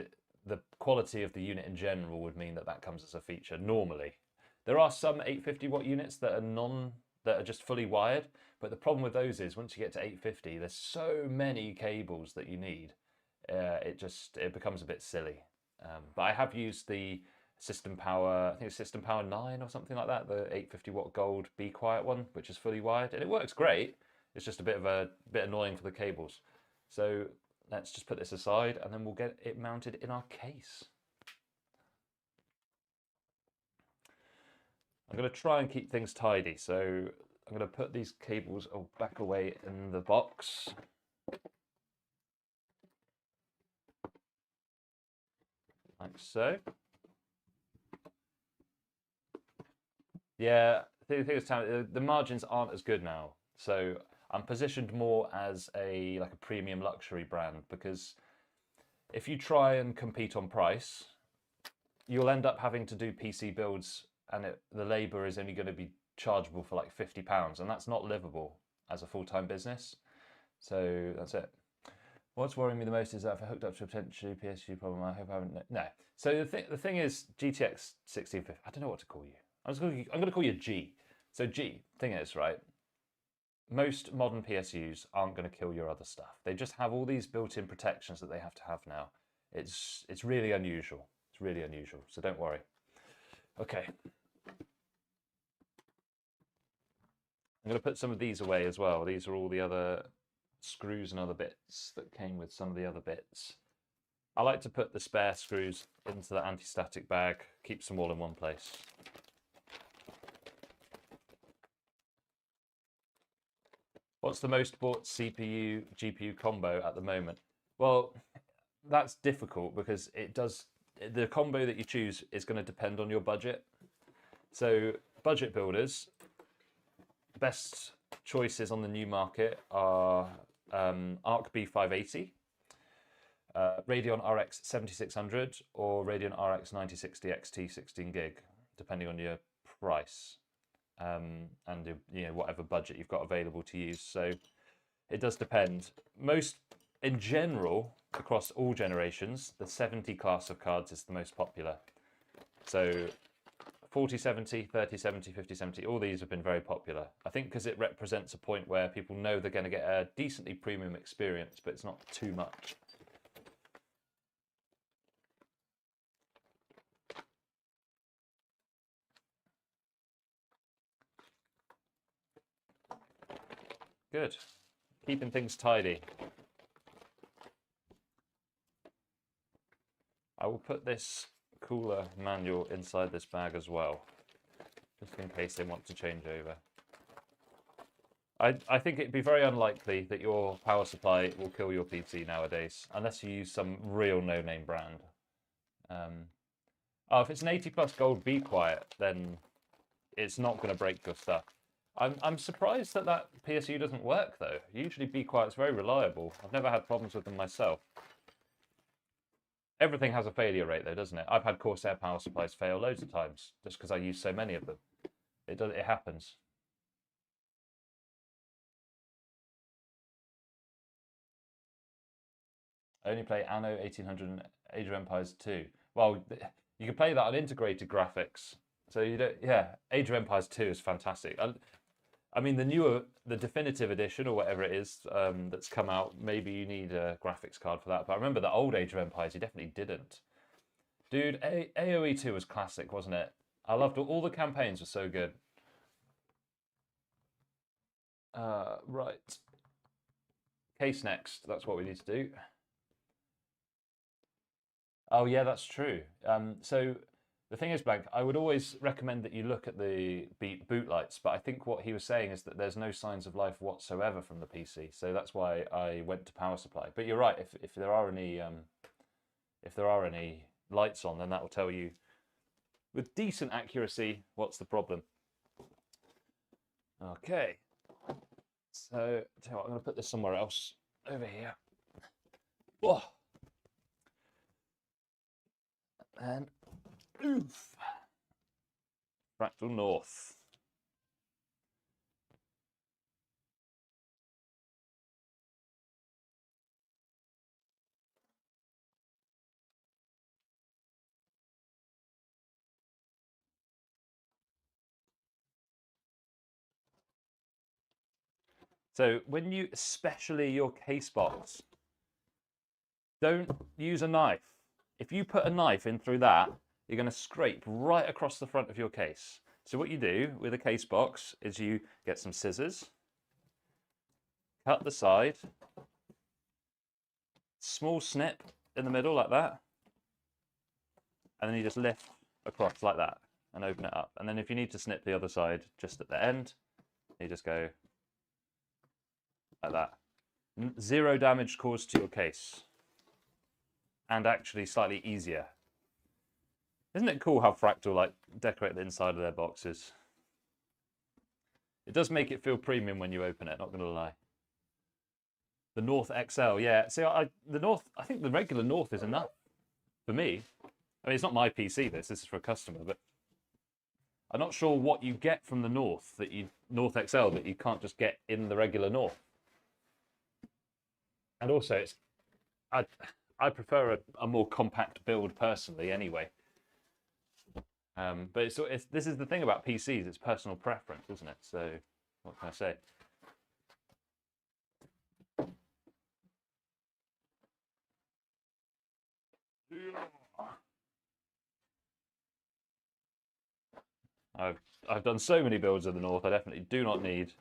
A: the quality of the unit in general would mean that comes as a feature normally. There are some 850 watt units that are just fully wired, but the problem with those is once you get to 850, there's so many cables that you need. It becomes a bit silly. But I have used the System Power, I think it's System Power 9 or something like that, the 850 watt gold Be Quiet one, which is fully wired, and it works great. It's just a bit annoying for the cables. So let's just put this aside, and then we'll get it mounted in our case. I'm going to try and keep things tidy, so I'm going to put these cables back away in the box. Like so. Yeah, the thing is, the margins aren't as good now, so I'm positioned more as like a premium luxury brand, because if you try and compete on price, you'll end up having to do PC builds, and the labour is only going to be chargeable for like £50, and that's not livable as a full-time business. So that's it. What's worrying me the most is that if I hooked up to a potentially PSU problem, I hope I haven't. No. So the thing is, GTX 1650. I don't know what to call you. I'm going to call you G. So G. Thing is, right? Most modern PSUs aren't going to kill your other stuff. They just have all these built-in protections that they have to have now. It's really unusual. It's really unusual. So don't worry. Okay. I'm going to put some of these away as well. These are all the other screws and other bits that came with some of the other bits. I like to put the spare screws into the anti-static bag, keeps them all in one place. What's the most bought CPU, GPU combo at the moment? Well, that's difficult because the combo that you choose is going to depend on your budget. So budget builders, best choices on the new market are Arc B580, Radeon RX 7600, or Radeon RX 9060 XT 16 gig, depending on your price and you know, whatever budget you've got available to use. So it does depend. Most, in general, across all generations, the 70 class of cards is the most popular. So 4070, 3070, 5070, all these have been very popular. I think because it represents a point where people know they're going to get a decently premium experience, but it's not too much. Good. Keeping things tidy. I will put this cooler manual inside this bag as well, just in case they want to change over. I think it'd be very unlikely that your power supply will kill your PC nowadays, unless you use some real no-name brand. Oh, if it's an 80 plus gold, be quiet, then it's not going to break your stuff. I'm surprised that that PSU doesn't work though. Usually Be Quiet's very reliable. I've never had problems with them myself. Everything has a failure rate though, doesn't it? I've had Corsair power supplies fail loads of times just because I use so many of them. It happens. I only play Anno 1800 and Age of Empires 2. Well, you can play that on integrated graphics. So you don't, yeah, Age of Empires 2 is fantastic. I mean, the definitive edition or whatever it is that's come out, maybe you need a graphics card for that. But I remember the old Age of Empires, you definitely didn't. Dude, AoE 2 was classic, wasn't it? I loved all the campaigns were so good. Right. Case next, that's what we need to do. Oh yeah, that's true. So the thing is, Blank, I would always recommend that you look at the boot lights, but I think what he was saying is that there's no signs of life whatsoever from the PC, so that's why I went to power supply. But you're right, if there are any lights on, then that will tell you with decent accuracy what's the problem. Okay, so tell you what, I'm going to put this somewhere else over here. Oh. And oof. Fractal North. So when you, especially your case box, don't use a knife. If you put a knife in through that, you're going to scrape right across the front of your case. So what you do with a case box is you get some scissors, cut the side, small snip in the middle like that, and then you just lift across like that and open it up. And then if you need to snip the other side just at the end, you just go like that. Zero damage caused to your case. And actually slightly easier. Isn't it cool how Fractal like decorate the inside of their boxes? It does make it feel premium when you open it, not gonna lie. The North XL, yeah. See, the North, I think the regular North is enough for me. I mean, it's not my PC, this is for a customer, but I'm not sure what you get from the North North XL that you can't just get in the regular North. And also, I prefer a more compact build personally, anyway. But this is the thing about PCs; it's personal preference, isn't it? So, what can I say? I've done so many builds of the North. I definitely do not need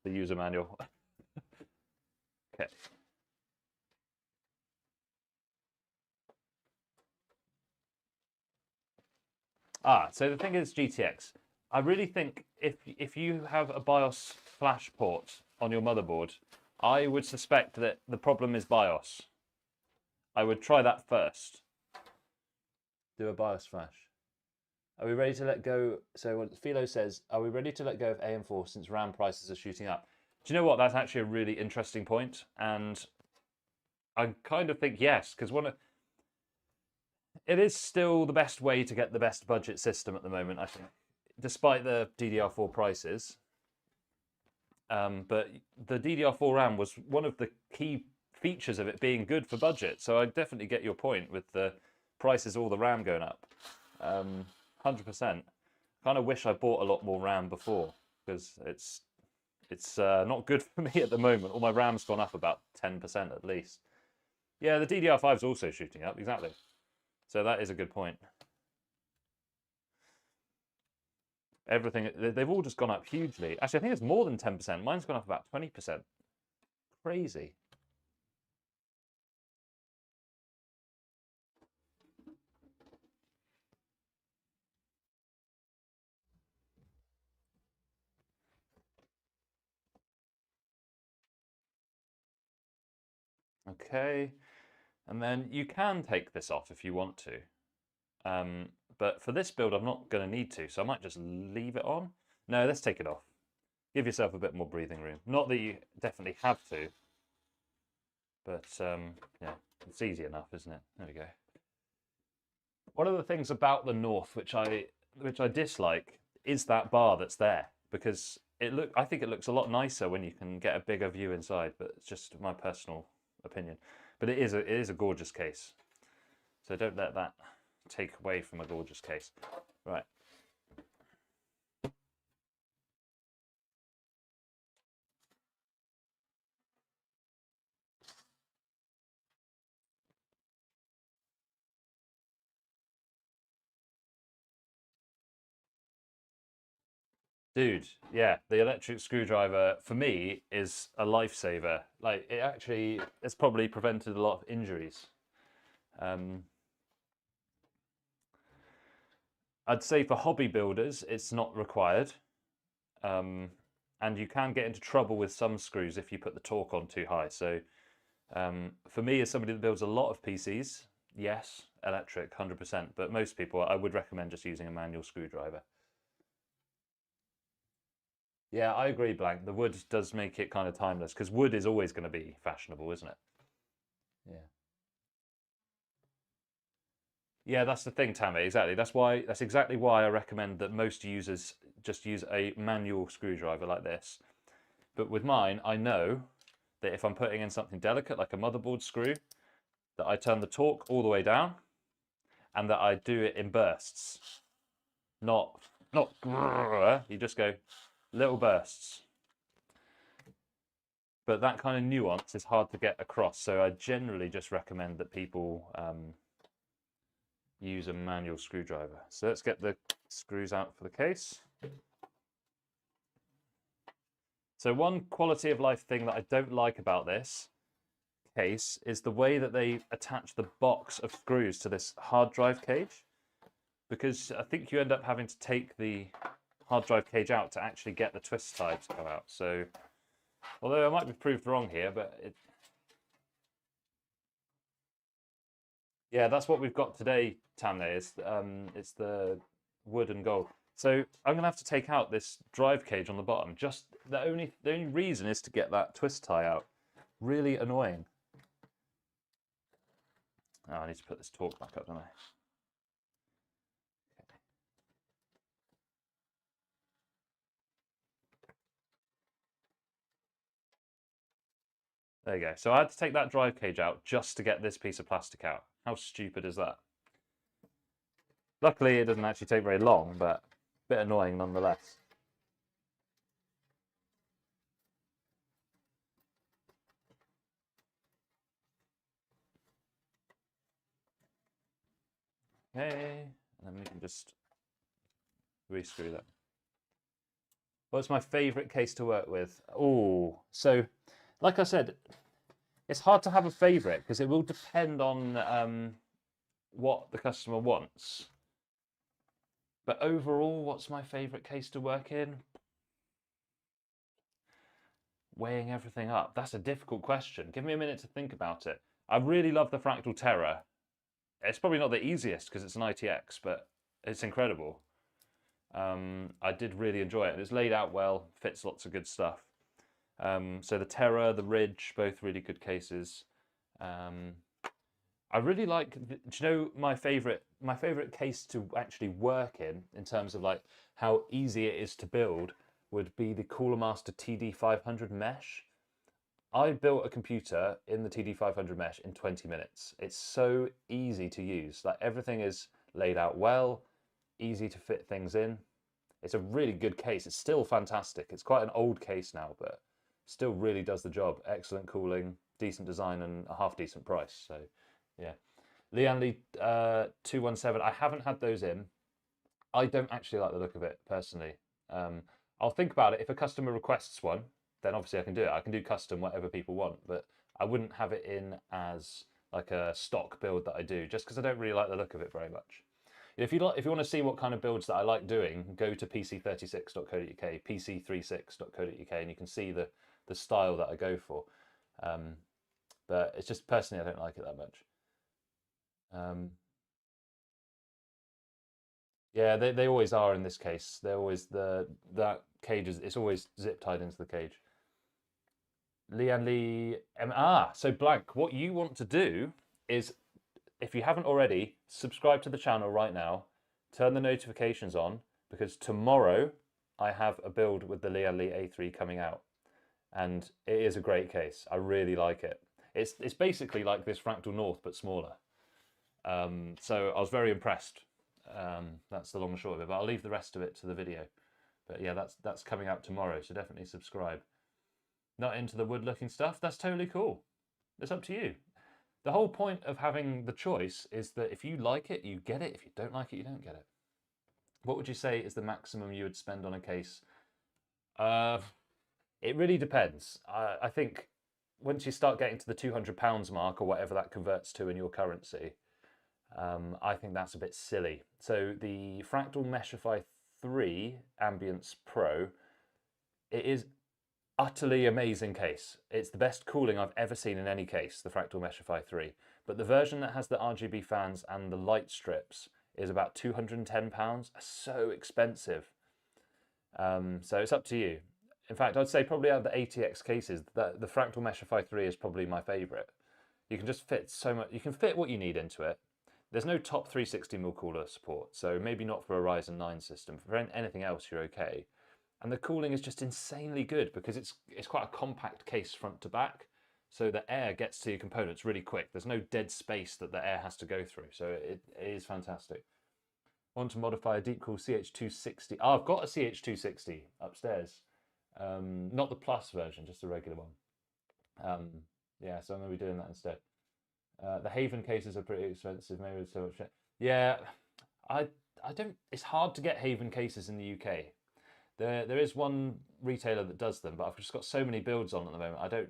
A: the user manual. Okay. So the thing is GTX. I really think if you have a BIOS flash port on your motherboard, I would suspect that the problem is BIOS. I would try that first. Do a BIOS flash. Are we ready to let go? So what Philo says, are we ready to let go of AM4 since RAM prices are shooting up? Do you know what? That's actually a really interesting point, and I kind of think yes, because it is still the best way to get the best budget system at the moment, I think. despite the DDR4 prices. But the DDR4 RAM was one of the key features of it being good for budget. So I definitely get your point with the prices, all the RAM going up. 100%. Kind of wish I bought a lot more RAM before, because it's not good for me at the moment. All my RAM's gone up about 10% at least. Yeah, the DDR5 is also shooting up, exactly. So that is a good point. Everything, they've all just gone up hugely. Actually, I think it's more than 10%. Mine's gone up about 20%. Crazy. Okay, and then you can take this off if you want to. But for this build, I'm not going to need to, so I might just leave it on. No, let's take it off. Give yourself a bit more breathing room. Not that you definitely have to, but yeah, it's easy enough, isn't it? There we go. One of the things about the North, which I dislike, is that bar that's there, because I think it looks a lot nicer when you can get a bigger view inside. But it's just my personal opinion. But it is a gorgeous case, so don't let that take away from a gorgeous case. Right. Dude, yeah, the electric screwdriver for me is a lifesaver. Like, it's probably prevented a lot of injuries. I'd say for hobby builders, it's not required. And you can get into trouble with some screws if you put the torque on too high. So for me, as somebody that builds a lot of PCs, yes, electric, 100%. But most people, I would recommend just using a manual screwdriver. Yeah, I agree, Blank. The wood does make it kind of timeless, because wood is always going to be fashionable, isn't it? Yeah. Yeah, that's the thing, Tammy. Exactly. That's exactly why I recommend that most users just use a manual screwdriver like this. But with mine, I know that if I'm putting in something delicate like a motherboard screw, that I turn the torque all the way down, and that I do it in bursts. Not you just go little bursts. But that kind of nuance is hard to get across, so I generally just recommend that people use a manual screwdriver. So let's get the screws out for the case. So one quality of life thing that I don't like about this case is the way that they attach the box of screws to this hard drive cage, because I think you end up having to take the hard drive cage out to actually get the twist tie to come out. So although I might be proved wrong here, but yeah, that's what we've got today, Tamne. It's the wood and gold. So I'm gonna have to take out this drive cage on the bottom. Just the only reason is to get that twist tie out. Really annoying. Oh, I need to put this torque back up, don't I? There you go. So I had to take that drive cage out just to get this piece of plastic out. How stupid is that? Luckily, it doesn't actually take very long, but a bit annoying nonetheless. Okay, and then we can just rescrew that. What's my favorite case to work with? Oh, so like I said, it's hard to have a favorite because it will depend on what the customer wants. But overall, what's my favorite case to work in? Weighing everything up. That's a difficult question. Give me a minute to think about it. I really love the Fractal Terror. It's probably not the easiest because it's an ITX, but it's incredible. I did really enjoy it. It's laid out well, fits lots of good stuff. So the Terror, the Ridge, both really good cases. I really like, do you know my favorite my favorite case to actually work in terms of like how easy it is to build, would be the Cooler Master TD500 mesh. I built a computer in the TD500 mesh in 20 minutes. It's so easy to use. Like everything is laid out well, easy to fit things in. It's a really good case. It's still fantastic. It's quite an old case now, but still really does the job. Excellent cooling, decent design, and a half decent price. So yeah. Lianli 217, I haven't had those in. I don't actually like the look of it personally. I'll think about it. If a customer requests one, then obviously I can do it. I can do custom whatever people want, but I wouldn't have it in as like a stock build that I do, just because I don't really like the look of it very much. If you want to see what kind of builds that I like doing, go to pc36.co.uk, pc36.co.uk, and you can see the style that I go for. But it's just personally I don't like it that much. Yeah, they always are in this case. They're always that cage it's always zip tied into the cage. Lian Lee, so Blank, what you want to do is, if you haven't already, subscribe to the channel right now, turn the notifications on, because tomorrow I have a build with the Lian Lee A3 coming out, and it is a great case. I really like it. It's basically like this Fractal North but smaller. So I was very impressed. That's the long and short of it, but I'll leave the rest of it to the video. But yeah, that's coming out tomorrow, so definitely subscribe. Not into the wood looking stuff? That's totally cool. It's up to you. The whole point of having the choice is that if you like it, you get it. If you don't like it, you don't get it. What would you say is the maximum you would spend on a case? It really depends. I think once you start getting to the £200 mark, or whatever that converts to in your currency, I think that's a bit silly. So the Fractal Meshify 3 Ambience Pro, it is utterly amazing case. It's the best cooling I've ever seen in any case, the Fractal Meshify 3. But the version that has the RGB fans and the light strips is about £210. So expensive. So it's up to you. In fact, I'd say probably out of the ATX cases, the Fractal Meshify 3 is probably my favourite. You can just fit so much. You can fit what you need into it. There's no top 360mm cooler support, so maybe not for a Ryzen 9 system. For anything else, you're okay. And the cooling is just insanely good because it's quite a compact case front to back, so the air gets to your components really quick. There's no dead space that the air has to go through, so it is fantastic. Want to modify a Deepcool CH260? Oh, I've got a CH260 upstairs. Not the Plus version, just the regular one. Yeah, so I'm going to be doing that instead. The Haven cases are pretty expensive, maybe with so much. Yeah, I don't. It's hard to get Haven cases in the UK. There is one retailer that does them, but I've just got so many builds on at the moment. I don't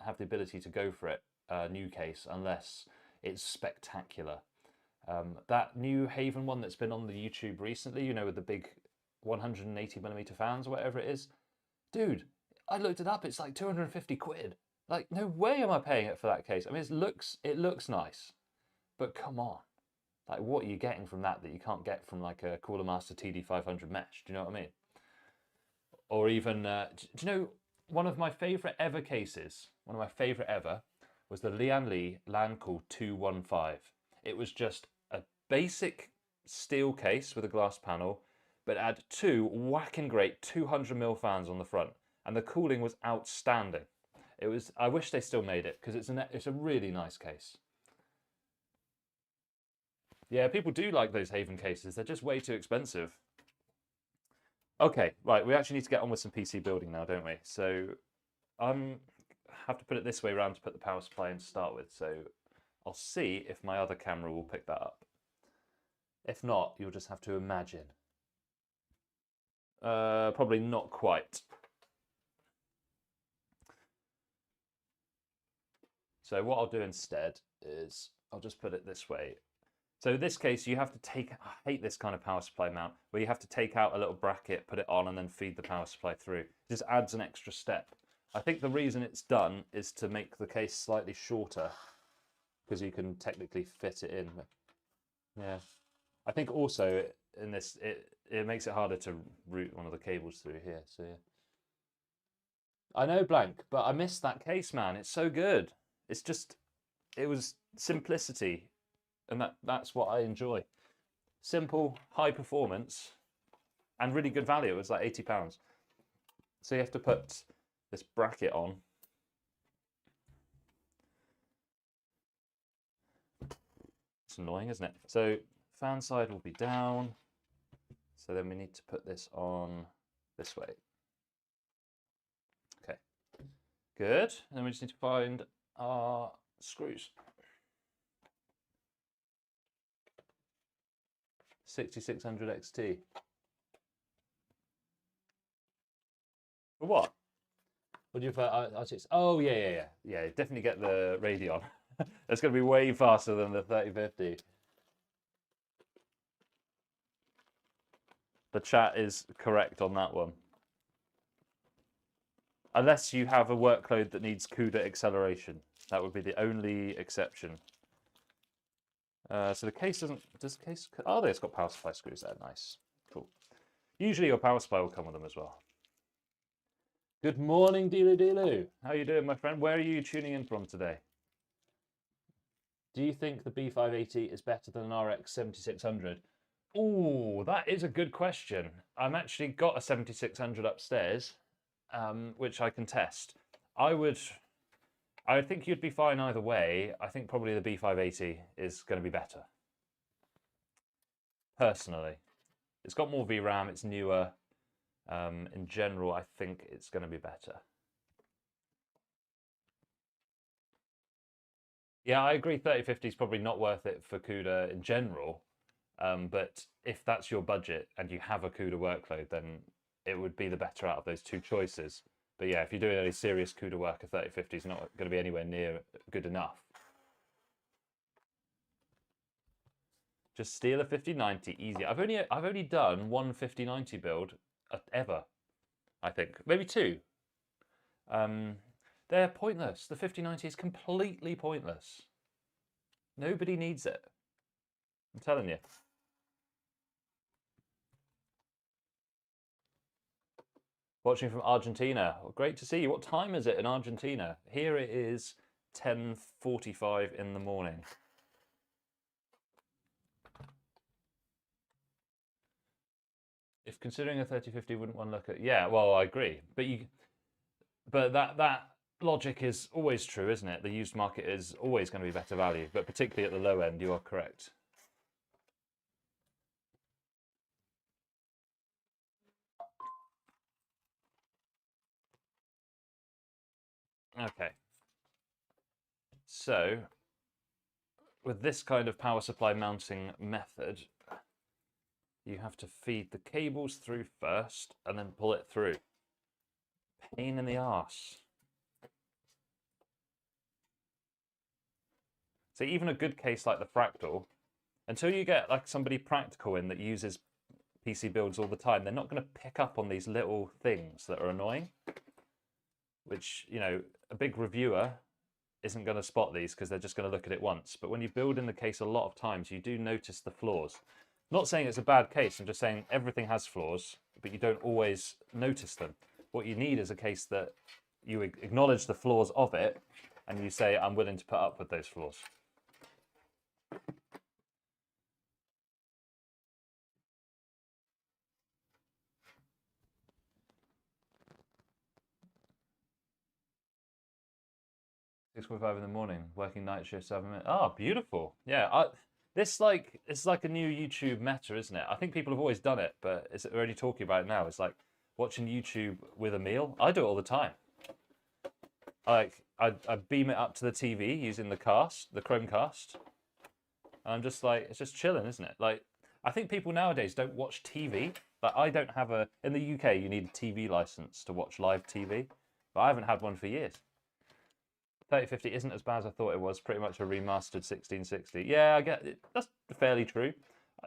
A: have the ability to go for it, new case, unless it's spectacular. That new Haven one that's been on the YouTube recently, you know, with the big 180mm fans or whatever it is, dude, I looked it up. It's like 250 quid. Like, no way am I paying it for that case. I mean, it looks nice, but come on. Like, what are you getting from that you can't get from like a Cooler Master TD500 mesh? Do you know what I mean? Or even, do you know, one of my favourite ever cases, one of my favourite ever, was the Lian Li Landcool 215. It was just a basic steel case with a glass panel, but it had two whacking great 200mm fans on the front, and the cooling was outstanding. It was. I wish they still made it because it's a really nice case. Yeah, people do like those Haven cases. They're just way too expensive. Okay, right. We actually need to get on with some PC building now, don't we? So I have to put it this way around to put the power supply in to start with. So I'll see if my other camera will pick that up. If not, you'll just have to imagine. Probably not quite. So what I'll do instead is I'll just put it this way. So in this case, you have to take, I hate this kind of power supply mount, where you have to take out a little bracket, put it on, and then feed the power supply through. It just adds an extra step. I think the reason it's done is to make the case slightly shorter, because you can technically fit it in. Yeah. I think also in this, it makes it harder to route one of the cables through here, so yeah. I know, Blank, but I missed that case, man. It's so good. It's just, it was simplicity. and that's what I enjoy. Simple, high performance, and really good value. It was like £80. So you have to put this bracket on. It's annoying, isn't it? So fan side will be down. So then we need to put this on this way. Okay, good. And then we just need to find our screws. 6600 XT. For what? What do you prefer? Oh, yeah. Definitely get the Radeon. It's going to be way faster than the 3050. The chat is correct on that one. Unless you have a workload that needs CUDA acceleration. That would be the only exception. So the case doesn't... Does the case... Oh, it's got power supply screws there. Nice. Cool. Usually your power supply will come with them as well. Good morning, Deelu. How are you doing, my friend? Where are you tuning in from today? Do you think the B580 is better than an RX 7600? Oh, that is a good question. I've actually got a 7600 upstairs, which I can test. I think you'd be fine either way. I think probably the B580 is going to be better. Personally. It's got more VRAM, it's newer. In general, I think it's going to be better. Yeah, I agree 3050 is probably not worth it for CUDA in general. But if that's your budget and you have a CUDA workload, then it would be the better out of those two choices. But yeah, if you're doing any serious CUDA work, a 3050 is not going to be anywhere near good enough. Just steal a 5090, easy. I've only done one 5090 build ever, I think. Maybe two. They're pointless. The 5090 is completely pointless. Nobody needs it. I'm telling you. Watching from Argentina. Well, great to see you. What time is it in Argentina? Here it is 10:45 in the morning. If considering a 3050, wouldn't one look at... Yeah, well, I agree. But that logic is always true, isn't it? The used market is always going to be better value, but particularly at the low end, you are correct. Okay. So, with this kind of power supply mounting method, you have to feed the cables through first and then pull it through. Pain in the arse. So even a good case like the Fractal, until you get like somebody practical in that uses PC builds all the time, they're not going to pick up on these little things that are annoying. Which, you know, a big reviewer isn't going to spot these because they're just going to look at it once. But when you build in the case a lot of times, you do notice the flaws. I'm not saying it's a bad case, I'm just saying everything has flaws, but you don't always notice them. What you need is a case that you acknowledge the flaws of it and you say, I'm willing to put up with those flaws. $6.45 in the morning, working night shift 7 minutes. Oh, beautiful. Yeah, it's like a new YouTube meta, isn't it? I think people have always done it, but we're only talking about it now. It's like watching YouTube with a meal. I do it all the time. I beam it up to the TV using the Chromecast. And I'm just like, it's just chilling, isn't it? Like, I think people nowadays don't watch TV. Like, I don't have in the UK, you need a TV license to watch live TV, but I haven't had one for years. 3050 isn't as bad as I thought it was. Pretty much a remastered 1660. Yeah, I get it. That's fairly true.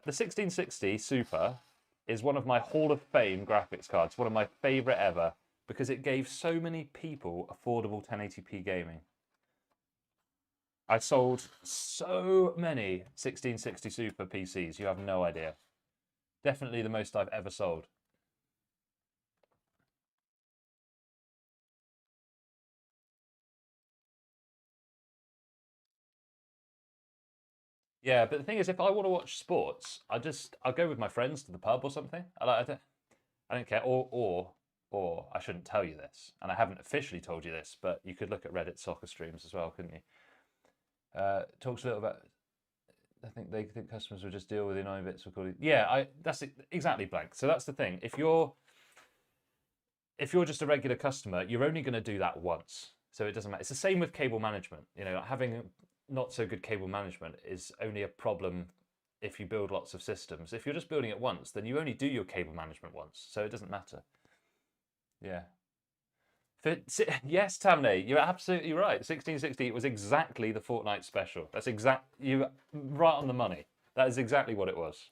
A: The 1660 Super is one of my Hall of Fame graphics cards. One of my favourite ever because it gave so many people affordable 1080p gaming. I sold so many 1660 Super PCs. You have no idea. Definitely the most I've ever sold. Yeah, but the thing is, if I want to watch sports, I'll go with my friends to the pub or something. I don't care. Or I shouldn't tell you this, and I haven't officially told you this, but you could look at Reddit soccer streams as well, couldn't you? Talks a little about. I think they think customers will just deal with the 9 bits recording. Yeah, that's exactly blank. So that's the thing. If you're just a regular customer, you're only going to do that once. So it doesn't matter. It's the same with cable management. You know, having not so good cable management is only a problem if you build lots of systems. If you're just building it once, then you only do your cable management once. So it doesn't matter. Yeah. Yes, Tamne, you're absolutely right. 1660 was exactly the Fortnite special. That's you right on the money. That is exactly what it was.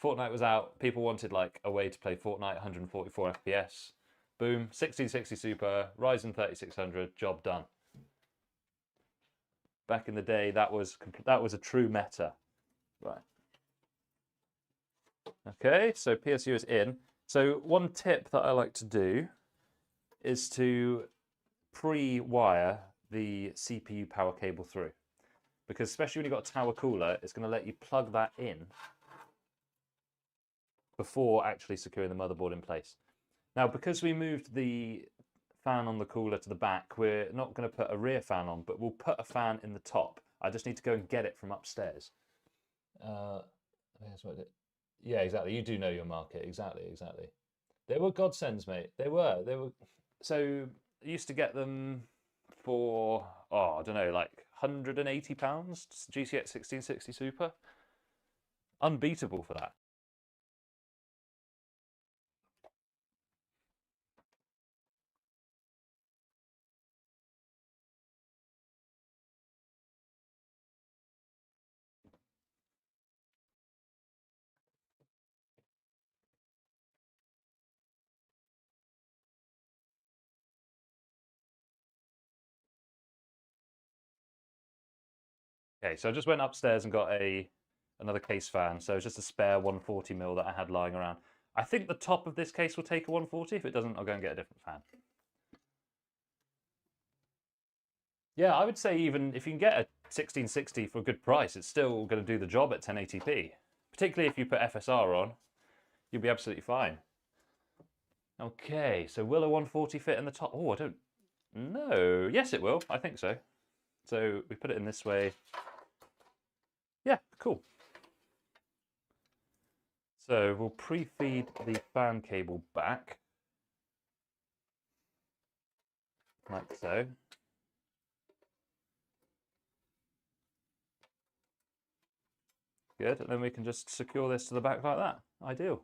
A: Fortnite was out. People wanted like a way to play Fortnite 144 FPS. Boom, 1660 Super, Ryzen 3600, job done. Back in the day, that was a true meta. Right. Okay, so PSU is in. So one tip that I like to do is to pre-wire the CPU power cable through, because especially when you've got a tower cooler, it's going to let you plug that in before actually securing the motherboard in place. Now, because we moved the fan on the cooler to the back, we're not going to put a rear fan on, but we'll put a fan in the top. I just need to go and get it from upstairs. Yeah, exactly. You do know your market. Exactly. They were godsends, mate. They were. So I used to get them for, I don't know, like £180, GCX 1660 Super. Unbeatable for that. Okay, so I just went upstairs and got another case fan. So it's just a spare 140mm that I had lying around. I think the top of this case will take a 140. If it doesn't, I'll go and get a different fan. Yeah, I would say even if you can get a 1660 for a good price, it's still going to do the job at 1080p. Particularly if you put FSR on, you'll be absolutely fine. Okay, so will a 140 fit in the top? Oh, I don't know. Yes, it will. I think so. So we put it in this way. Yeah, cool. So we'll pre-feed the fan cable back, like so. Good, and then we can just secure this to the back like that. Ideal.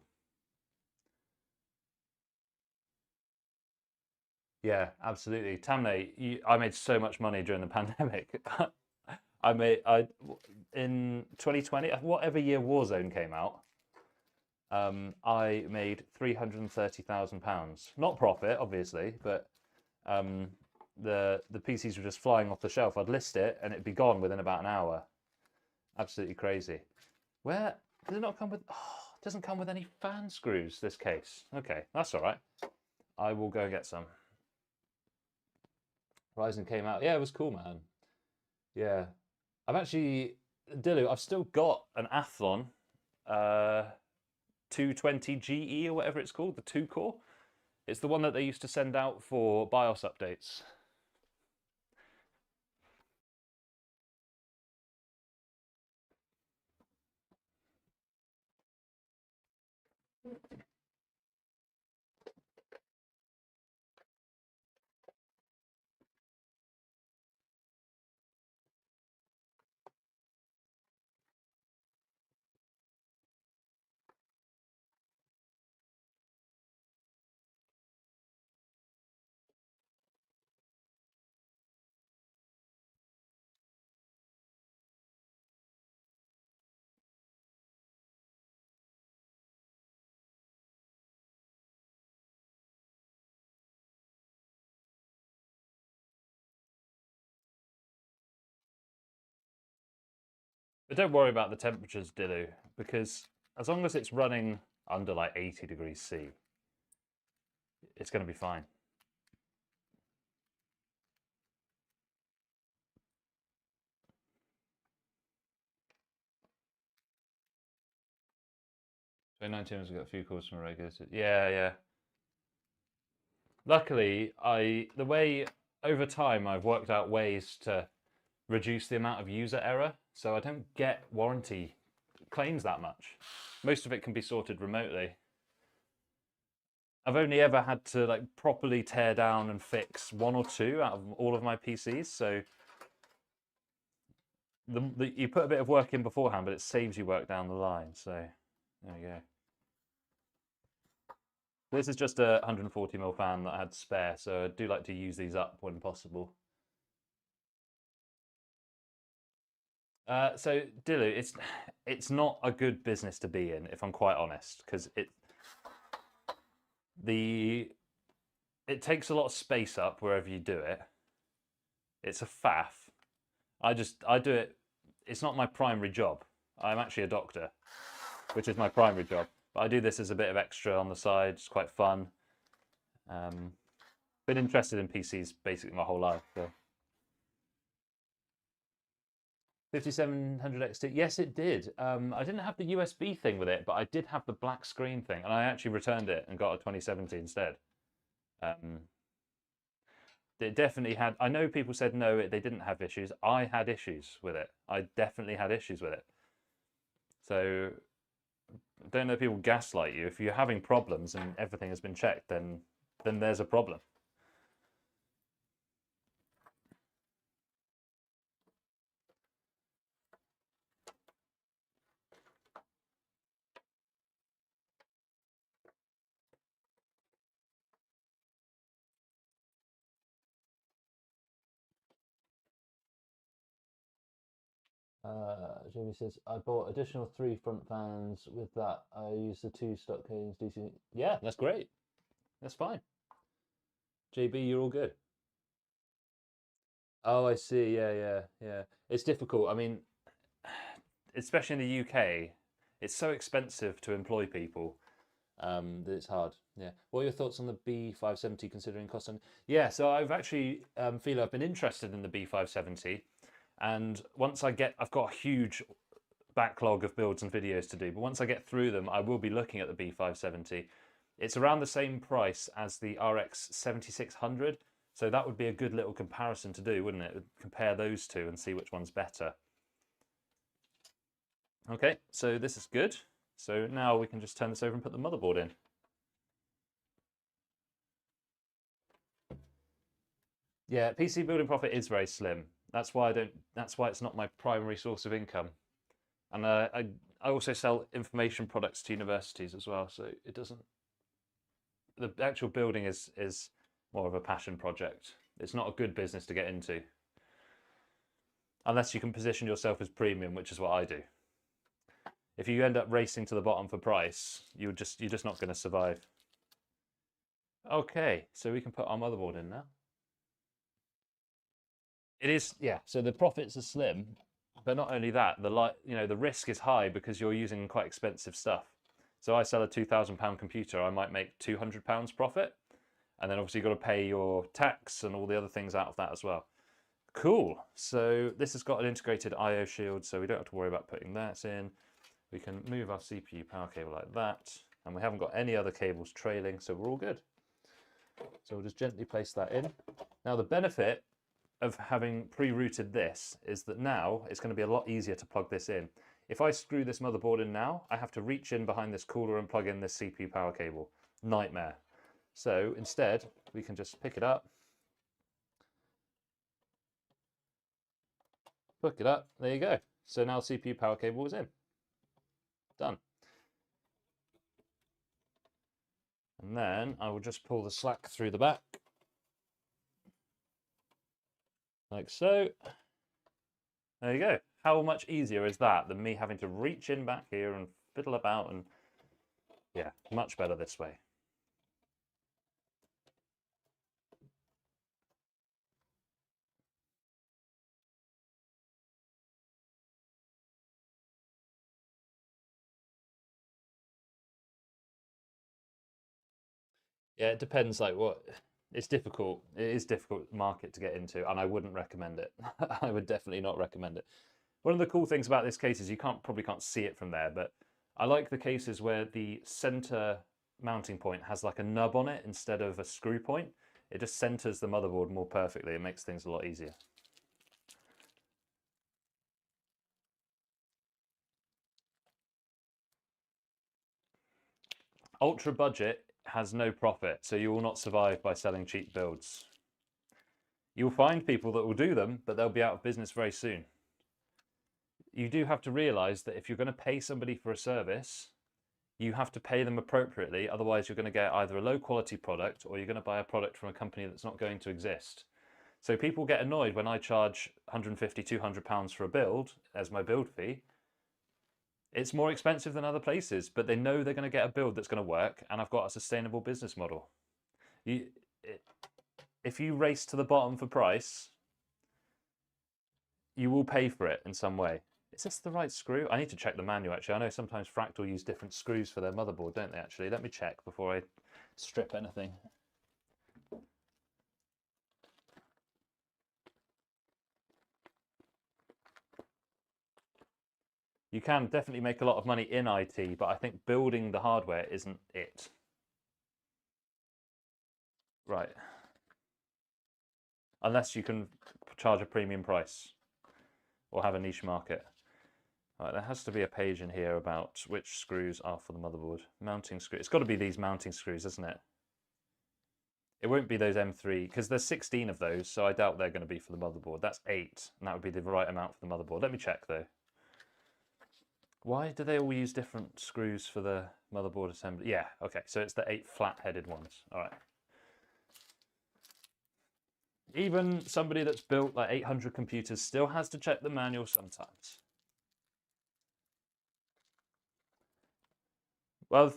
A: Yeah, absolutely. Tamne, I made so much money during the pandemic. In 2020, whatever year Warzone came out, I made £330,000. Not profit, obviously, but the PCs were just flying off the shelf. I'd list it and it'd be gone within about an hour. Absolutely crazy. Where does it not come with? Oh, it doesn't come with any fan screws. This case. Okay, that's all right. I will go get some. Ryzen came out. Yeah, it was cool, man. Yeah, I've actually, Dilu, I've still got an Athlon 220 GE or whatever it's called, the 2-core. It's the one that they used to send out for BIOS updates. But don't worry about the temperatures, Dilu, because as long as it's running under like 80 degrees C, it's going to be fine. So 19 has got a few calls from regulars. Yeah, yeah. Luckily, the way over time I've worked out ways to reduce the amount of user error, so I don't get warranty claims that much. Most of it can be sorted remotely. I've only ever had to like properly tear down and fix 1 or 2 out of all of my PCs, so you put a bit of work in beforehand, but it saves you work down the line. So there you go. This is just a 140mm fan that I had spare, so I do like to use these up when possible. So Dilu, it's not a good business to be in, if I'm quite honest, because it takes a lot of space up wherever you do it. It's a faff. I do it. It's not my primary job. I'm actually a doctor, which is my primary job. But I do this as a bit of extra on the side. It's quite fun. Been interested in PCs basically my whole life. So. 5700 XT. Yes, it did. I didn't have the USB thing with it, but I did have the black screen thing, and I actually returned it and got a 2070 instead. It definitely had. I know people said no, they didn't have issues. I had issues with it. I definitely had issues with it. So don't let people gaslight you. If you're having problems and everything has been checked, then there's a problem. Jamie says, I bought additional 3 front fans. With that, I used the 2 stock cables DC. Yeah, that's great. That's fine. JB, you're all good. Oh, I see. Yeah. It's difficult. I mean, especially in the UK, it's so expensive to employ people that it's hard. Yeah. What are your thoughts on the B570 considering cost? Yeah, so I've actually feel I've been interested in the B570. And once I've got a huge backlog of builds and videos to do, but once I get through them, I will be looking at the B570. It's around the same price as the RX 7600, so that would be a good little comparison to do, wouldn't it? Compare those two and see which one's better. Okay, so this is good. So now we can just turn this over and put the motherboard in. Yeah, PC building profit is very slim. That's why it's not my primary source of income. And I also sell information products to universities as well, so it doesn't. The actual building is more of a passion project. It's not a good business to get into, unless you can position yourself as premium, which is what I do. If you end up racing to the bottom for price, you're just not going to survive. Okay, so we can put our motherboard in now. It is, yeah. So the profits are slim, but not only that, the risk is high because you're using quite expensive stuff. So I sell a £2,000 computer, I might make £200 profit, and then obviously you've got to pay your tax and all the other things out of that as well. Cool. So this has got an integrated I/O shield, so we don't have to worry about putting that in. We can move our CPU power cable like that, and we haven't got any other cables trailing, so we're all good. So we'll just gently place that in. Now the benefit of having pre-routed this is that now it's going to be a lot easier to plug this in. If I screw this motherboard in now, I have to reach in behind this cooler and plug in this CPU power cable. Nightmare. So instead, we can just pick it up, hook it up, there you go. So now CPU power cable is in. Done. And then I will just pull the slack through the back. Like so. There you go. How much easier is that than me having to reach in back here and fiddle about? And yeah, much better this way. Yeah, it depends. Like what, it's difficult. It is difficult market to get into, and I wouldn't recommend it. I would definitely not recommend it. One of the cool things about this case is you probably can't see it from there, but I like the cases where the center mounting point has like a nub on it instead of a screw point. It just centers the motherboard more perfectly. It makes things a lot easier. Ultra budget has no profit, so you will not survive by selling cheap builds. You'll find people that will do them, but they'll be out of business very soon. You do have to realize that if you're going to pay somebody for a service, you have to pay them appropriately. Otherwise, you're going to get either a low quality product or you're going to buy a product from a company that's not going to exist. So people get annoyed when I charge 150, 200 pounds for a build as my build fee. It's more expensive than other places, but they know they're going to get a build that's going to work, and I've got a sustainable business model. If you race to the bottom for price, you will pay for it in some way. Is this the right screw? I need to check the manual, actually. I know sometimes Fractal use different screws for their motherboard, don't they, actually? Let me check before I strip anything. You can definitely make a lot of money in IT, but I think building the hardware isn't it. Right. Unless you can charge a premium price or have a niche market. Right, there has to be a page in here about which screws are for the motherboard. Mounting screw. It's got to be these mounting screws, isn't it? It won't be those M3, because there's 16 of those, so I doubt they're going to be for the motherboard. That's 8, and that would be the right amount for the motherboard. Let me check, though. Why do they all use different screws for the motherboard assembly? Yeah, okay, so it's the 8 flat-headed ones. All right. Even somebody that's built like 800 computers still has to check the manual sometimes. Well,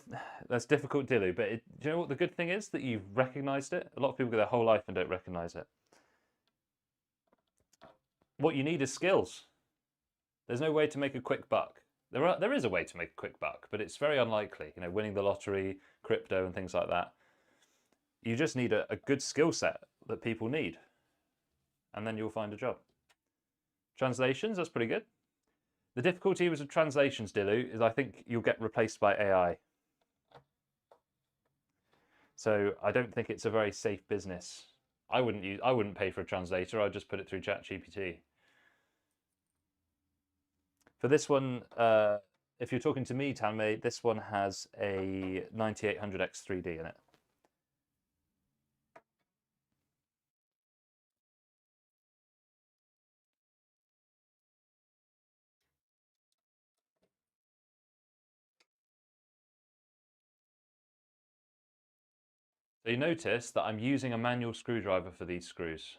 A: that's difficult, Dillu, but do you know what the good thing is? That you've recognised it. A lot of people go their whole life and don't recognise it. What you need is skills. There's no way to make a quick buck. There is a way to make a quick buck, but it's very unlikely. You know, winning the lottery, crypto, and things like that. You just need a good skill set that people need, and then you'll find a job. Translations, that's pretty good. The difficulty with translations, Dillu, is I think you'll get replaced by AI. So I don't think it's a very safe business. I wouldn't pay for a translator. I'd just put it through ChatGPT. For this one, if you're talking to me, Tanmay, this one has a 9800X 3D in it. So you notice that I'm using a manual screwdriver for these screws.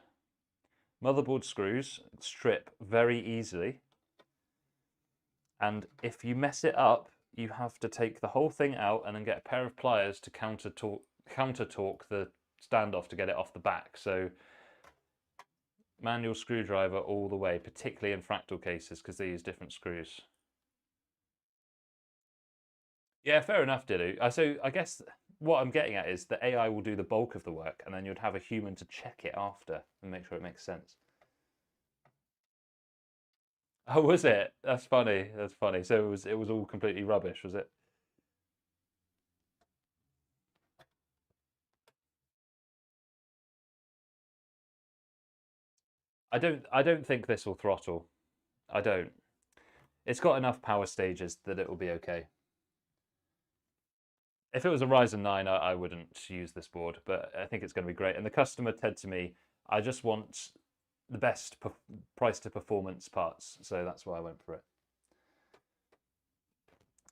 A: Motherboard screws strip very easily. And if you mess it up, you have to take the whole thing out and then get a pair of pliers to counter torque the standoff to get it off the back. So manual screwdriver all the way, particularly in Fractal cases because they use different screws. Yeah, fair enough, Dillu. So I guess what I'm getting at is that AI will do the bulk of the work, and then you'd have a human to check it after and make sure it makes sense. Oh, was it? That's funny. That's funny. So it was all completely rubbish, was it? I don't think this will throttle. I don't. It's got enough power stages that it will be okay. If it was a Ryzen 9, I wouldn't use this board, but I think it's going to be great. And the customer said to me, I just want the best price to performance parts, so that's why I went for it.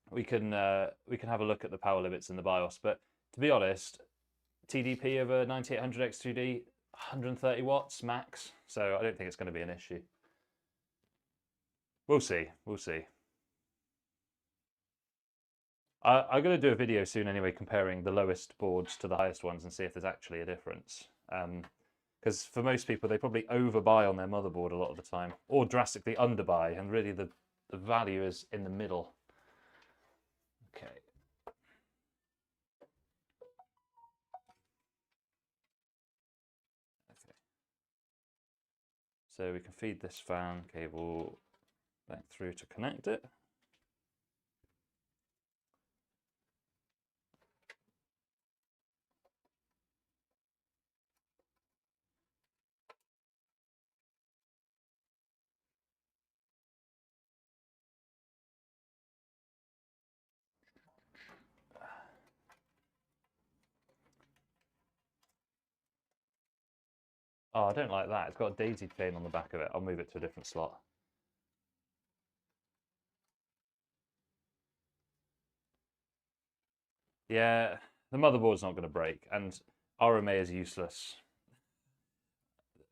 A: We can have a look at the power limits in the BIOS, but to be honest, TDP of a 9800X2D, 130 watts max, so I don't think it's going to be an issue. We'll see. We'll see. I'm going to do a video soon anyway, comparing the lowest boards to the highest ones and see if there's actually a difference. Because for most people, they probably overbuy on their motherboard a lot of the time, or drastically underbuy, and really the value is in the middle. Okay. Okay. So we can feed this fan cable back through to connect it. Oh, I don't like that. It's got a daisy chain on the back of it. I'll move it to a different slot. Yeah, the motherboard's not going to break, and RMA is useless.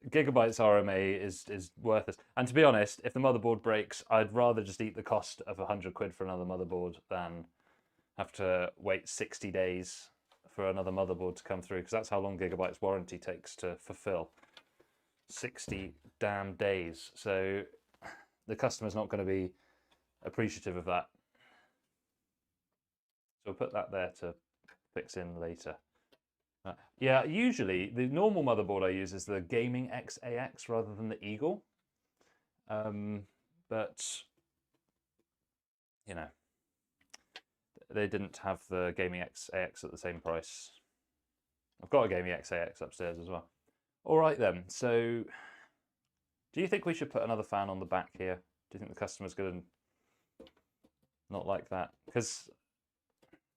A: Gigabyte's RMA is worthless. And to be honest, if the motherboard breaks, I'd rather just eat the cost of 100 quid for another motherboard than have to wait 60 days for another motherboard to come through, because that's how long Gigabyte's warranty takes to fulfill. 60 damn days. So the customer's not going to be appreciative of that. So we'll put that there to fix in later. Yeah, usually the normal motherboard I use is the Gaming XAX rather than the Eagle. But, you know, they didn't have the Gaming XAX at the same price. I've got a Gaming XAX upstairs as well. All right then, so do you think we should put another fan on the back here? Do you think the customer's going to not like that? Because,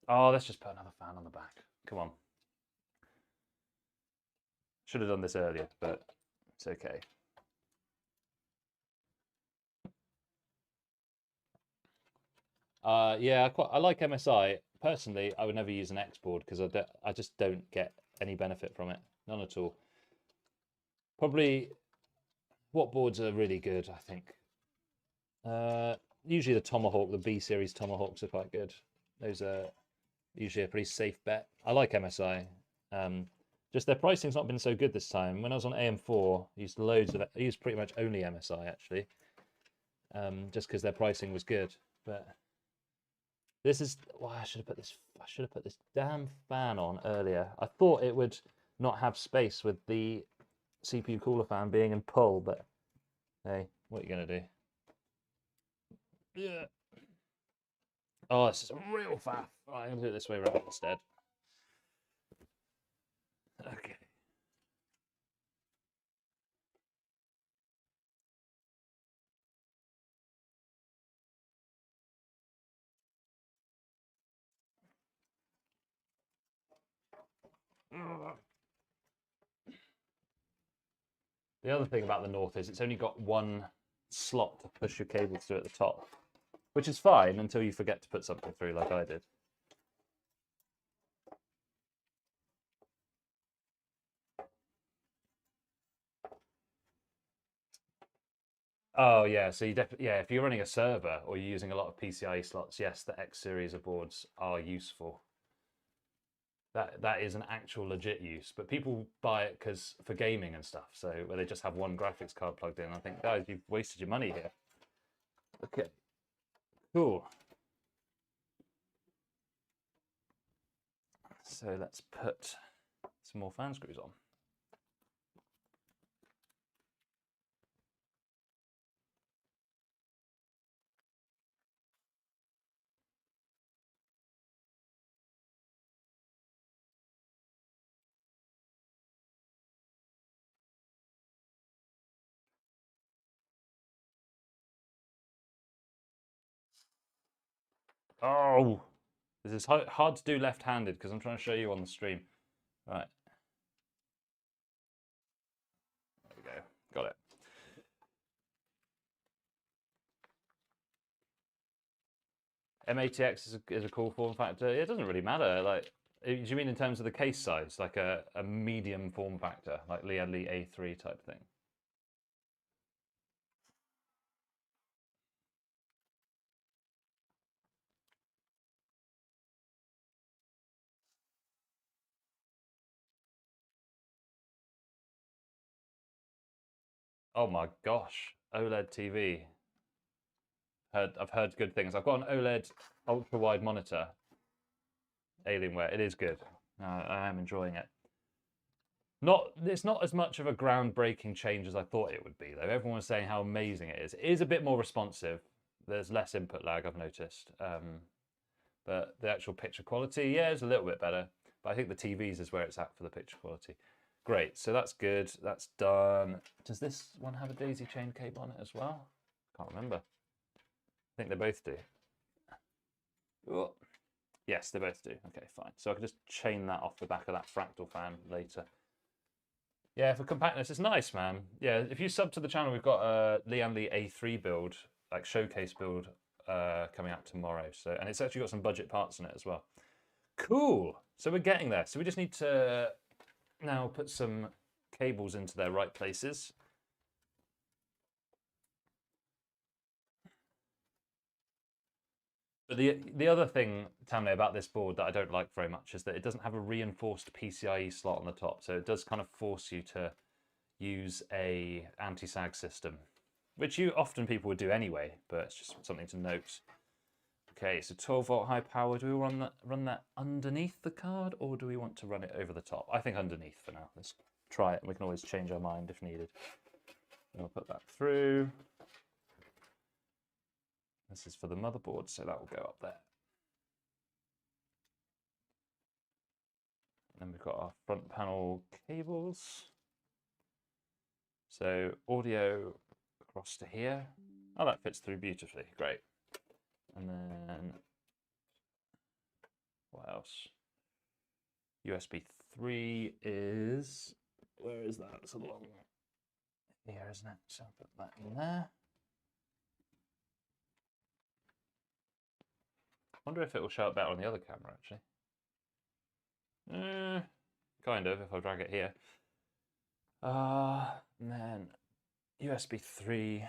A: oh, let's just put another fan on the back. Come on. Should have done this earlier, but it's okay. Yeah, I like MSI. Personally, I would never use an X board because I just don't get any benefit from it. None at all. Probably, what boards are really good, I think? Usually the Tomahawk, the B series Tomahawks are quite good. Those are usually a pretty safe bet. I like MSI. Just their pricing's not been so good this time. When I was on AM4, I used I used pretty much only MSI actually, just because their pricing was good. But this is why I should have put this. I should have put this damn fan on earlier. I thought it would not have space with the CPU cooler fan being in pull, but hey, what are you gonna do? Yeah. Oh, this is a real faff. Right, I'm gonna do it this way around instead. Okay. The other thing about the North is it's only got one slot to push your cable through at the top, which is fine until you forget to put something through like I did. Oh yeah, so you definitely, yeah, if you're running a server or you're using a lot of PCIe slots, yes, the X series of boards are useful. That is an actual legit use, but people buy it because for gaming and stuff. So where they just have one graphics card plugged in, I think, guys, you've wasted your money here. Okay, cool. So let's put some more fan screws on. Oh, this is hard to do left-handed because I'm trying to show you on the stream. Right. There we go. Got it. MATX is a cool form factor. It doesn't really matter. Like, do you mean in terms of the case size, like a medium form factor, like Liadli A3 type thing? Oh my gosh, OLED TV. I've heard good things. I've got an OLED ultra wide monitor, Alienware. It is good. I am enjoying it. It's not as much of a groundbreaking change as I thought it would be, though. Everyone was saying how amazing it is. It is a bit more responsive. There's less input lag, I've noticed. But the actual picture quality, yeah, is a little bit better. But I think the TVs is where it's at for the picture quality. Great, so that's good. That's done. Does this one have a daisy chain cable on it as well? Can't remember. I think they both do. Oh. Yes, they both do. Okay, fine. So I can just chain that off the back of that fractal fan later. Yeah, for compactness, it's nice, man. Yeah, if you sub to the channel, we've got a Lian Li A3 build, like showcase build, coming out tomorrow. So, and it's actually got some budget parts in it as well. Cool. So we're getting there. So we just need to now put some cables into their right places. But the other thing, Tamle, about this board that I don't like very much is that it doesn't have a reinforced PCIe slot on the top. So it does kind of force you to use a anti-sag system, which often people would do anyway, but it's just something to note. Okay, so 12-volt high power. Do we run that underneath the card, or do we want to run it over the top? I think underneath for now. Let's try it, and we can always change our mind if needed. I'll put that through. This is for the motherboard, so that will go up there. And then we've got our front panel cables. So audio across to here. Oh, that fits through beautifully. Great. And then what else? USB 3 is, where is that? It's along here, isn't it? So I'll put that in there. I wonder if it will show up better on the other camera, actually. Kind of, if I drag it here. And then USB 3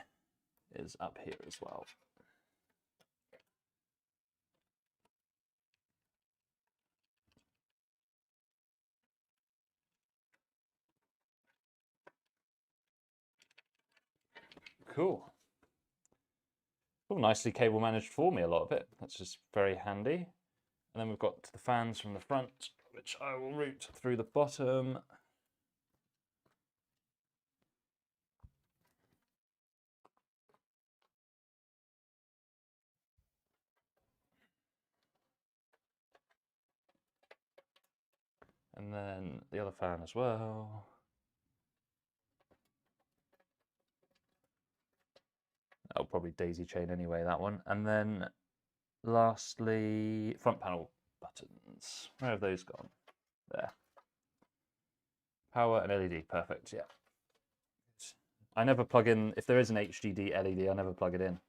A: is up here as well. Cool. Oh, nicely cable managed for me, a lot of it. That's just very handy. And then we've got the fans from the front, which I will route through the bottom. And then the other fan as well. I'll probably daisy chain anyway, that one. And then lastly, front panel buttons. Where have those gone? There. Power and LED, perfect, yeah. I never plug in, if there is an HDD LED, I never plug it in.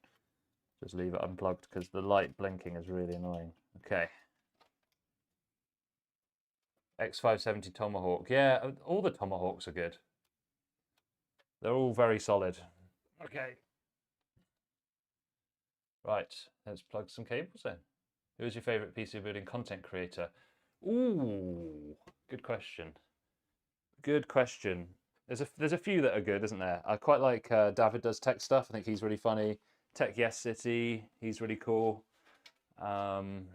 A: Just leave it unplugged because the light blinking is really annoying. Okay. X570 Tomahawk. Yeah, all the Tomahawks are good. They're all very solid. Okay. Right, let's plug some cables in. Who is your favorite PC building content creator? Ooh, good question. Good question. There's a few that are good, isn't there? I quite like David Does Tech Stuff. I think he's really funny. Tech Yes City, he's really cool. And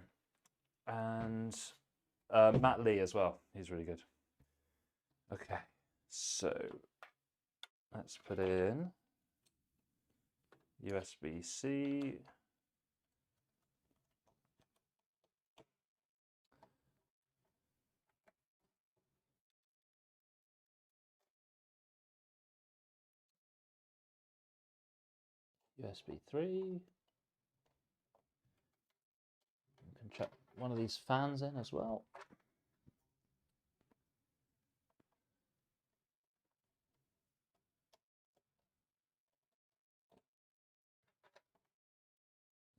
A: Matt Lee as well. He's really good. Okay, so let's put in USB-C. USB 3. You can chuck one of these fans in as well.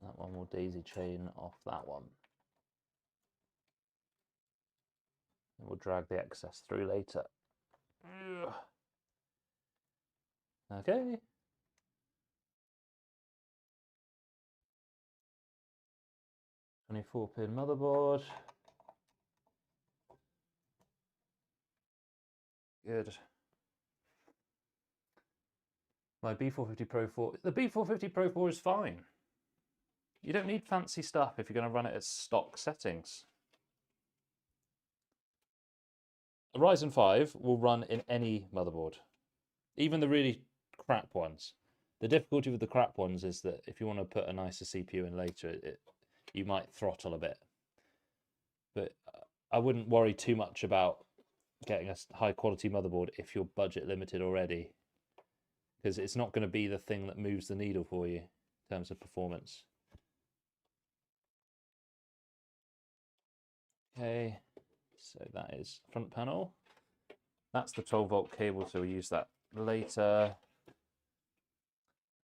A: That one will daisy chain off that one. And we'll drag the excess through later. Okay. .24-pin motherboard. Good. My B450 Pro 4. The B450 Pro 4 is fine. You don't need fancy stuff if you're going to run it at stock settings. A Ryzen 5 will run in any motherboard, even the really crap ones. The difficulty with the crap ones is that if you want to put a nicer CPU in later, you might throttle a bit. But I wouldn't worry too much about getting a high quality motherboard if you're budget limited already, because it's not going to be the thing that moves the needle for you in terms of performance. Okay, so that is front panel. That's the 12-volt cable, so we'll use that later.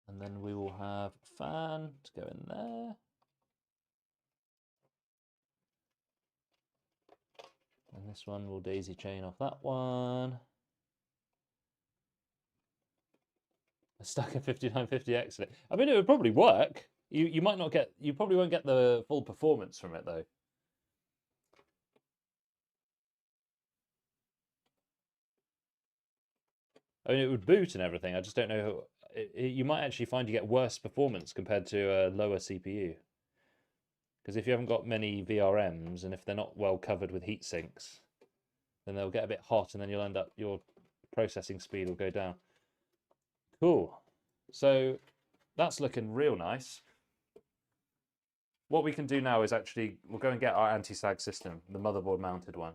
A: And then we will have a fan to go in there. And this one will daisy chain off that one. I stuck a 5950X in it. I mean, it would probably work. You might not get, you probably won't get the full performance from it though. I mean, it would boot and everything. I just don't know. You might actually find you get worse performance compared to a lower CPU. Because if you haven't got many VRMs and if they're not well covered with heat sinks, then they'll get a bit hot and then you'll end up, your processing speed will go down. Cool. So that's looking real nice. What we can do now is actually, we'll go and get our anti-sag system, the motherboard mounted one.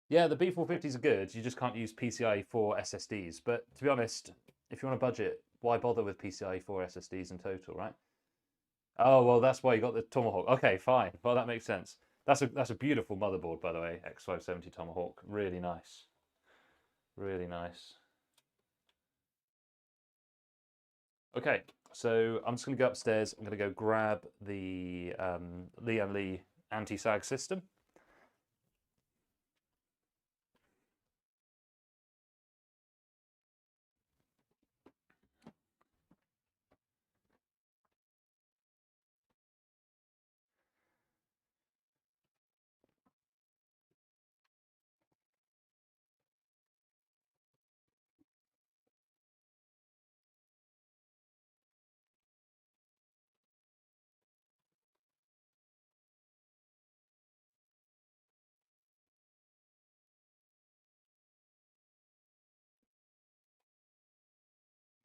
A: Yeah, the B450s are good. You just can't use PCIe 4 SSDs. But to be honest, if you want a budget, why bother with PCIe 4 SSDs in total, right? Oh, well, that's why you got the Tomahawk. Okay, fine. Well, that makes sense. That's a beautiful motherboard, by the way, X570 Tomahawk. Really nice. Really nice. Okay, so I'm just going to go upstairs. I'm going to go grab the Lee anti-sag system.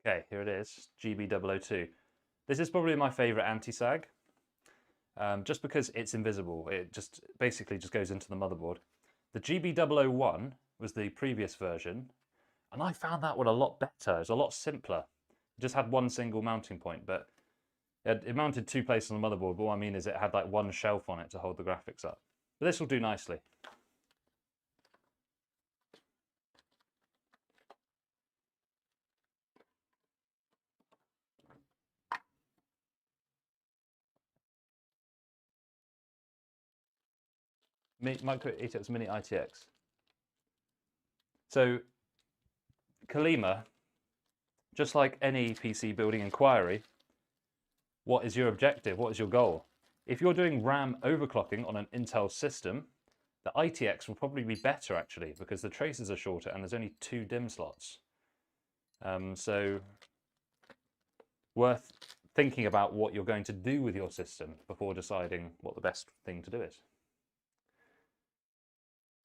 A: Okay, here it is, GB002. This is probably my favorite anti-sag, just because it's invisible. It just basically just goes into the motherboard. The GB001 was the previous version, and I found that one a lot better. It was a lot simpler. It just had one single mounting point, but it mounted two places on the motherboard. But what I mean is it had like one shelf on it to hold the graphics up. But this will do nicely. Micro ATX Mini ITX. So Kalima, just like any PC building inquiry, what is your objective? What is your goal? If you're doing RAM overclocking on an Intel system, the ITX will probably be better actually because the traces are shorter and there's only 2 DIMM slots. So worth thinking about what you're going to do with your system before deciding what the best thing to do is.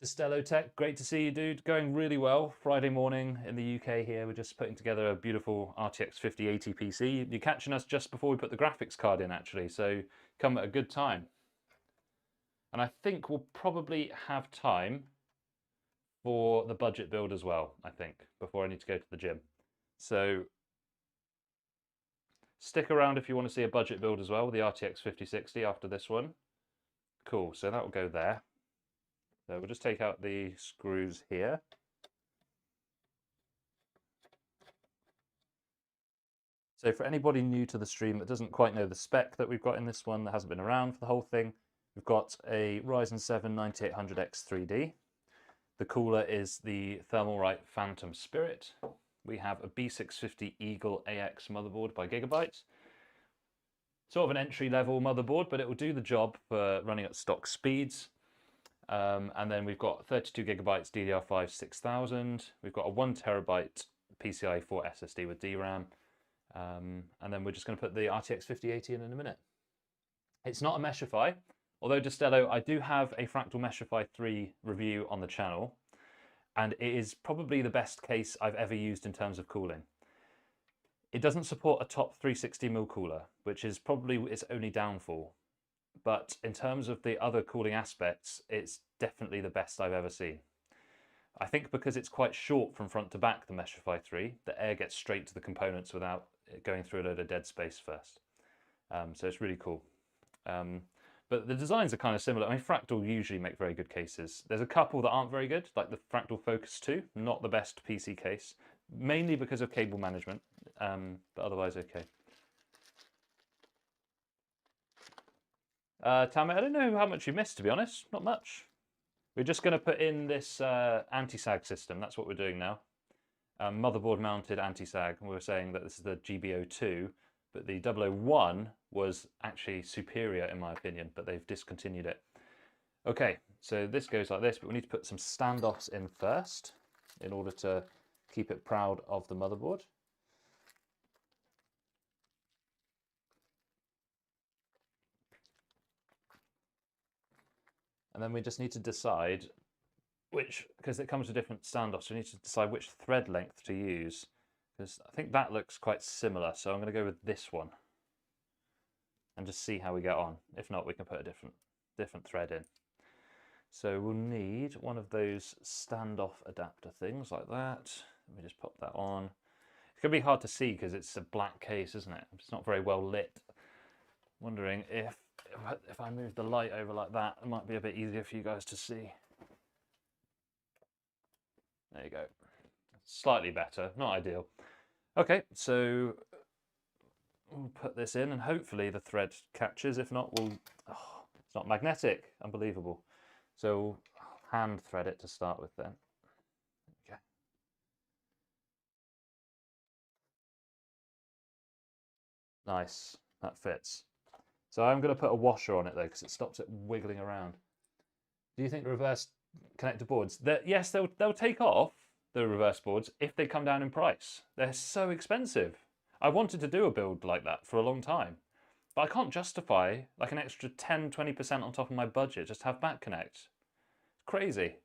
A: Destello Tech, great to see you, dude. Going really well. Friday morning in the UK here. We're just putting together a beautiful RTX 5080 PC. You're catching us just before we put the graphics card in, actually, so come at a good time. And I think we'll probably have time for the budget build as well, I think, before I need to go to the gym. So stick around if you want to see a budget build as well with the RTX 5060 after this one. Cool, so that will go there. So we'll just take out the screws here. So for anybody new to the stream that doesn't quite know the spec that we've got in this one, that hasn't been around for the whole thing, we've got a Ryzen 7 9800X 3D. The cooler is the Thermalright Phantom Spirit. We have a B650 Eagle AX motherboard by Gigabyte. Sort of an entry-level motherboard, but it will do the job for running at stock speeds. And then we've got 32 gigabytes DDR5 6000. We've got a 1 terabyte PCIe 4 SSD with DRAM. And then we're just going to put the RTX 5080 in a minute. It's not a Meshify, although Destello, I do have a Fractal Meshify 3 review on the channel, and it is probably the best case I've ever used in terms of cooling. It doesn't support a top 360mm cooler, which is probably its only downfall. But in terms of the other cooling aspects, it's definitely the best I've ever seen. I think because it's quite short from front to back, the Meshify 3, the air gets straight to the components without it going through a load of dead space first. So it's really cool. But But the designs are kind of similar. I mean, Fractal usually make very good cases. There's a couple that aren't very good, like the Fractal Focus 2, not the best PC case, mainly because of cable management, but otherwise okay. Tammy, I don't know how much you missed, to be honest. Not much. We're just going to put in this anti-sag system. That's what we're doing now. Motherboard mounted anti-sag. We were saying that this is the GB02, but the 001 was actually superior in my opinion, but they've discontinued it. Okay, so this goes like this, but we need to put some standoffs in first in order to keep it proud of the motherboard. And then we just need to decide which, because it comes with different standoffs, we need to decide which thread length to use, because I think that looks quite similar. So I'm going to go with this one and just see how we get on. If not, we can put a different thread in. So we'll need one of those standoff adapter things like that. Let me just pop that on. It's going to be hard to see because it's a black case, isn't it? It's not very well lit. Wondering if I move the light over like that, it might be a bit easier for you guys to see. There you go. Slightly better, not ideal. Okay, so we'll put this in and hopefully the thread catches. If not, we'll... Oh, it's not magnetic. Unbelievable. So we'll hand thread it to start with then. Okay. Nice, that fits. So I'm going to put a washer on it though, because it stops it wiggling around. Do you think the reverse connector boards, yes, they'll take off, the reverse boards, if they come down in price. They're so expensive. I wanted to do a build like that for a long time, but I can't justify like an extra 10-20% on top of my budget just to have back connect. It's crazy.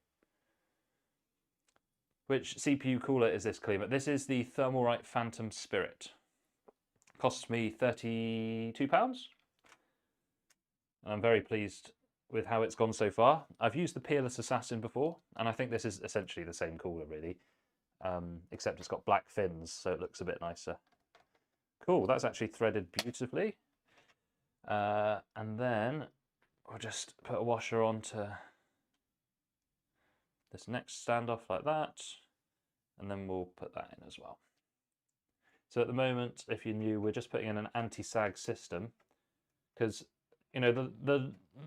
A: Which CPU cooler is this, Cleaver? This is the Thermalright Phantom Spirit. Costs me £32. And I'm very pleased with how it's gone so far. I've used the Peerless Assassin before, and I think this is essentially the same cooler, really. Except it's got black fins, so it looks a bit nicer. Cool, that's actually threaded beautifully. And then we'll just put a washer onto this next standoff like that, and then we'll put that in as well. So at the moment, if you're new, we're just putting in an anti-sag system, because you know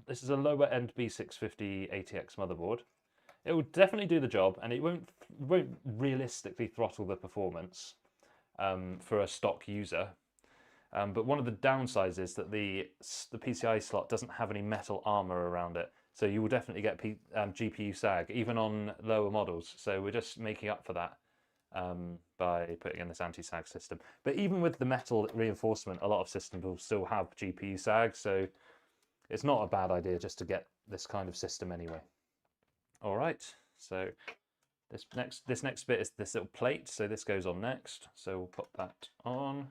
A: this is a lower end B650 ATX motherboard. It will definitely do the job, and it won't realistically throttle the performance for a stock user. But one of the downsides is that the PCI slot doesn't have any metal armor around it, so you will definitely get GPU sag even on lower models. So we're just making up for that by putting in this anti-sag system. But even with the metal reinforcement, a lot of systems will still have GPU sag, so it's not a bad idea just to get this kind of system anyway. All right, so this next bit is this little plate, so this goes on next. So we'll put that on.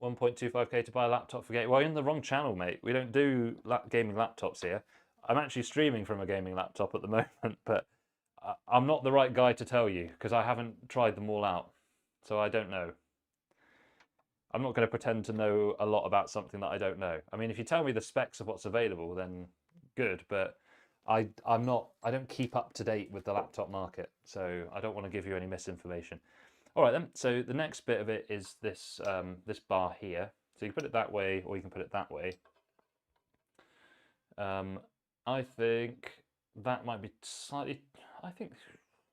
A: $1.25K to buy a laptop for gaming. Well, you're in the wrong channel, mate. We don't do gaming laptops here. I'm actually streaming from a gaming laptop at the moment, but I'm not the right guy to tell you because I haven't tried them all out, so I don't know. I'm not going to pretend to know a lot about something that I don't know. I mean, if you tell me the specs of what's available, then good, but I don't keep up to date with the laptop market, so I don't want to give you any misinformation. All right then, so the next bit of it is this this bar here. So you can put it that way or you can put it that way. I think that might be slightly,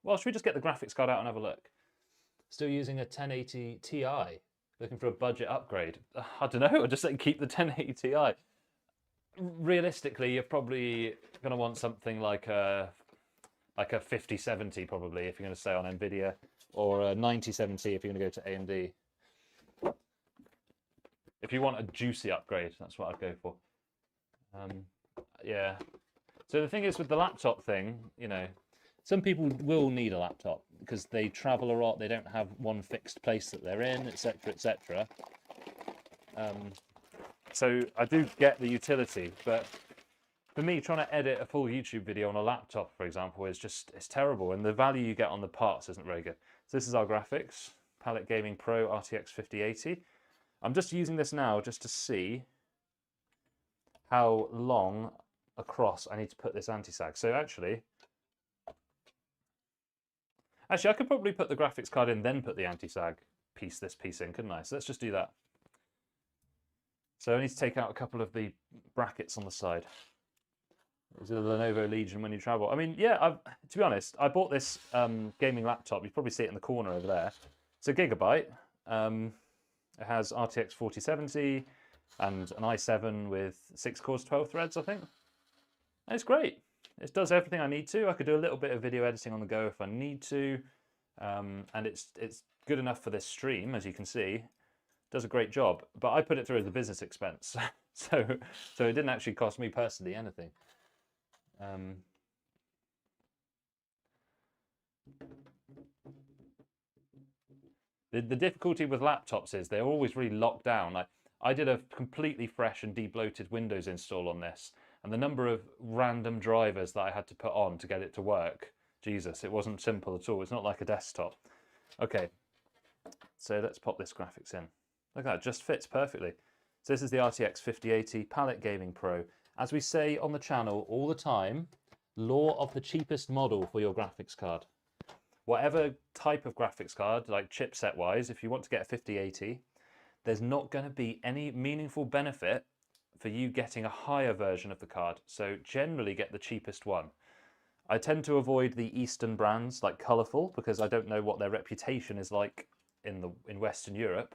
A: well, should we just get the graphics card out and have a look? Still using a 1080 Ti, looking for a budget upgrade. I don't know, I'll just say keep the 1080 Ti. Realistically, you're probably going to want something like a 5070 probably if you're going to stay on NVIDIA, or a 9070 if you're going to go to AMD. If you want a juicy upgrade, that's what I'd go for. Yeah. So the thing is with the laptop thing, you know, some people will need a laptop because they travel a lot, they don't have one fixed place that they're in, etc., etc. So I do get the utility, but for me, trying to edit a full YouTube video on a laptop, for example, is just, it's terrible, and the value you get on the parts isn't very good. So this is our graphics Palette Gaming Pro RTX 5080. I'm just using this now just to see how long across I need to put this anti-sag. So actually, I could probably put the graphics card in, then put the anti-sag this piece in, couldn't I? So let's just do that. So I need to take out a couple of the brackets on the side. Is it a Lenovo Legion when you travel? I mean, yeah, to be honest, I bought this gaming laptop. You probably see it in the corner over there. It's a Gigabyte. It has RTX 4070 and an i7 with 6 cores, 12 threads, I think. And it's great. It does everything I need to. I could do a little bit of video editing on the go if I need to. And it's good enough for this stream, as you can see. It does a great job. But I put it through as a business expense. so it didn't actually cost me personally anything. The difficulty with laptops is they're always really locked down. Like, I did a completely fresh and debloated Windows install on this, and the number of random drivers that I had to put on to get it to work, Jesus, it wasn't simple at all. It's not like a desktop. Okay, so let's pop this graphics in. Look at that, just fits perfectly. So this is the RTX 5080 Palette Gaming Pro. As we say on the channel all the time, law of the cheapest model for your graphics card. Whatever type of graphics card, like chipset wise, if you want to get a 5080, there's not going to be any meaningful benefit for you getting a higher version of the card. So generally get the cheapest one. I tend to avoid the Eastern brands like Colourful because I don't know what their reputation is like in Western Europe.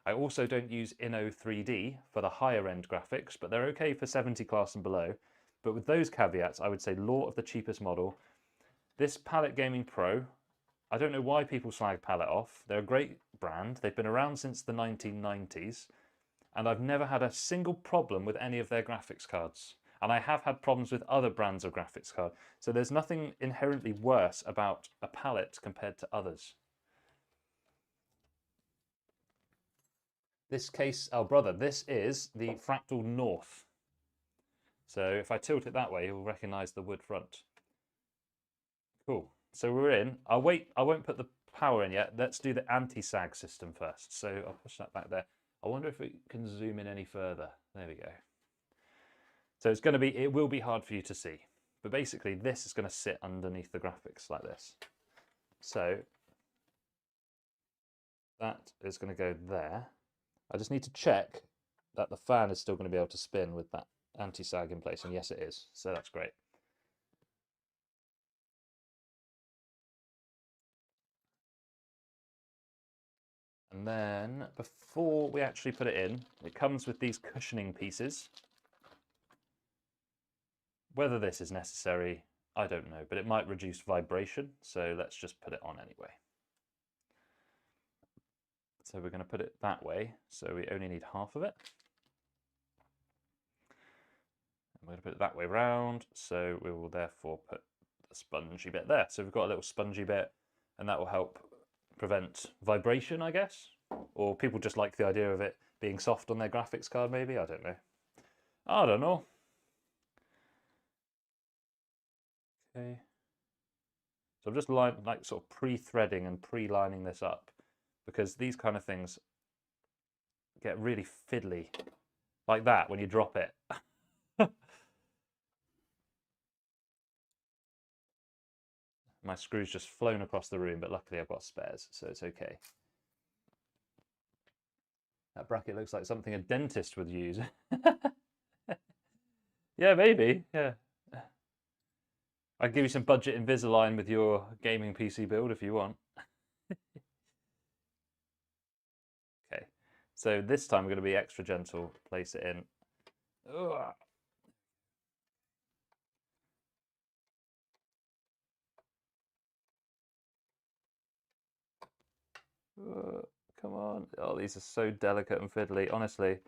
A: I also don't use Inno3D for the higher end graphics, but they're okay for 70 class and below. But with those caveats, I would say law of the cheapest model. This Palette Gaming Pro, I don't know why people slag Palette off. They're a great brand. They've been around since the 1990s, and I've never had a single problem with any of their graphics cards. And I have had problems with other brands of graphics card. So there's nothing inherently worse about a Palette compared to others. This case, oh brother, this is the Fractal North. So if I tilt it that way, you'll recognize the wood front. Cool. So we're in. I won't put the power in yet. Let's do the anti-sag system first. So I'll push that back there. I wonder if we can zoom in any further. There we go. So it will be hard for you to see. But basically this is going to sit underneath the graphics like this. So that is going to go there. I just need to check that the fan is still going to be able to spin with that anti-sag in place. And yes, it is. So that's great. And then before we actually put it in, it comes with these cushioning pieces. Whether this is necessary, I don't know, but it might reduce vibration. So let's just put it on anyway. So we're going to put it that way. So we only need half of it. And we're going to put it that way round. So we will therefore put the spongy bit there. So we've got a little spongy bit, and that will help prevent vibration, I guess. Or people just like the idea of it being soft on their graphics card, maybe. I don't know. I don't know. Okay. So I'm just like sort of pre-threading and pre-lining this up, because these kind of things get really fiddly, like that when you drop it. My screw's just flown across the room, but luckily I've got spares, so it's okay. That bracket looks like something a dentist would use. Yeah, maybe, yeah. I'll give you some budget Invisalign with your gaming PC build if you want. Okay, so this time we're going to be extra gentle, place it in. Ugh. Come on. Oh, these are so delicate and fiddly, honestly.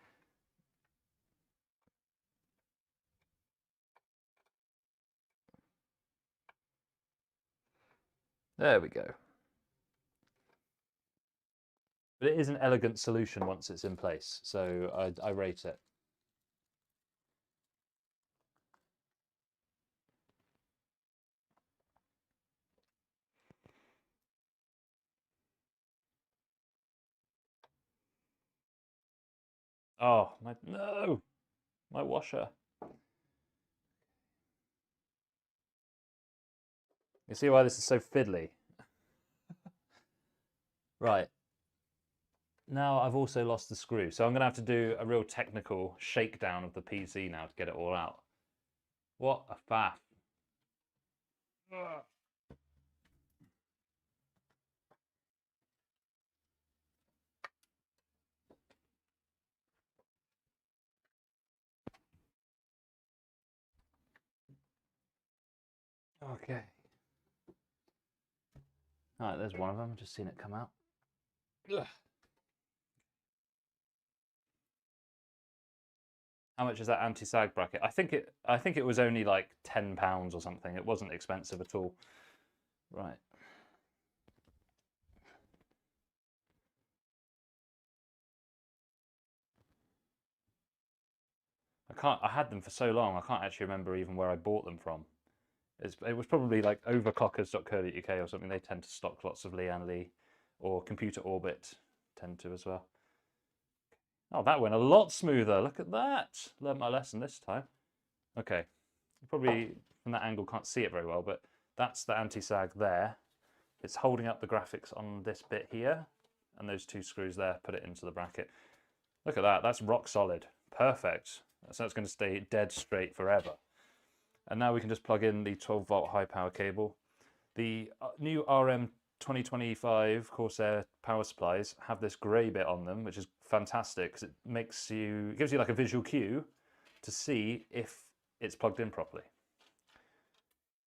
A: There we go. But it is an elegant solution once it's in place, so I rate it. Oh, no, my washer. You see why this is so fiddly? Right. Now I've also lost the screw, so I'm going to have to do a real technical shakedown of the PC now to get it all out. What a faff. Okay. All right, there's one of them. Just seen it come out. Ugh. How much is that anti-sag bracket? I think it was only like £10 or something. It wasn't expensive at all. Right. I had them for so long, I can't actually remember even where I bought them from. It was probably like overclockers.co.uk or something. They tend to stock lots of Lian Li, or Computer Orbit tend to as well. Oh, that went a lot smoother. Look at that. Learned my lesson this time. Okay, you probably from that angle can't see it very well, but that's the anti-sag there. It's holding up the graphics on this bit here, and those two screws there put it into the bracket. Look at that. That's rock solid. Perfect. So it's going to stay dead straight forever. And now we can just plug in the 12-volt high power cable. The new RM 2025 Corsair power supplies have this grey bit on them, which is fantastic because it gives you like a visual cue to see if it's plugged in properly.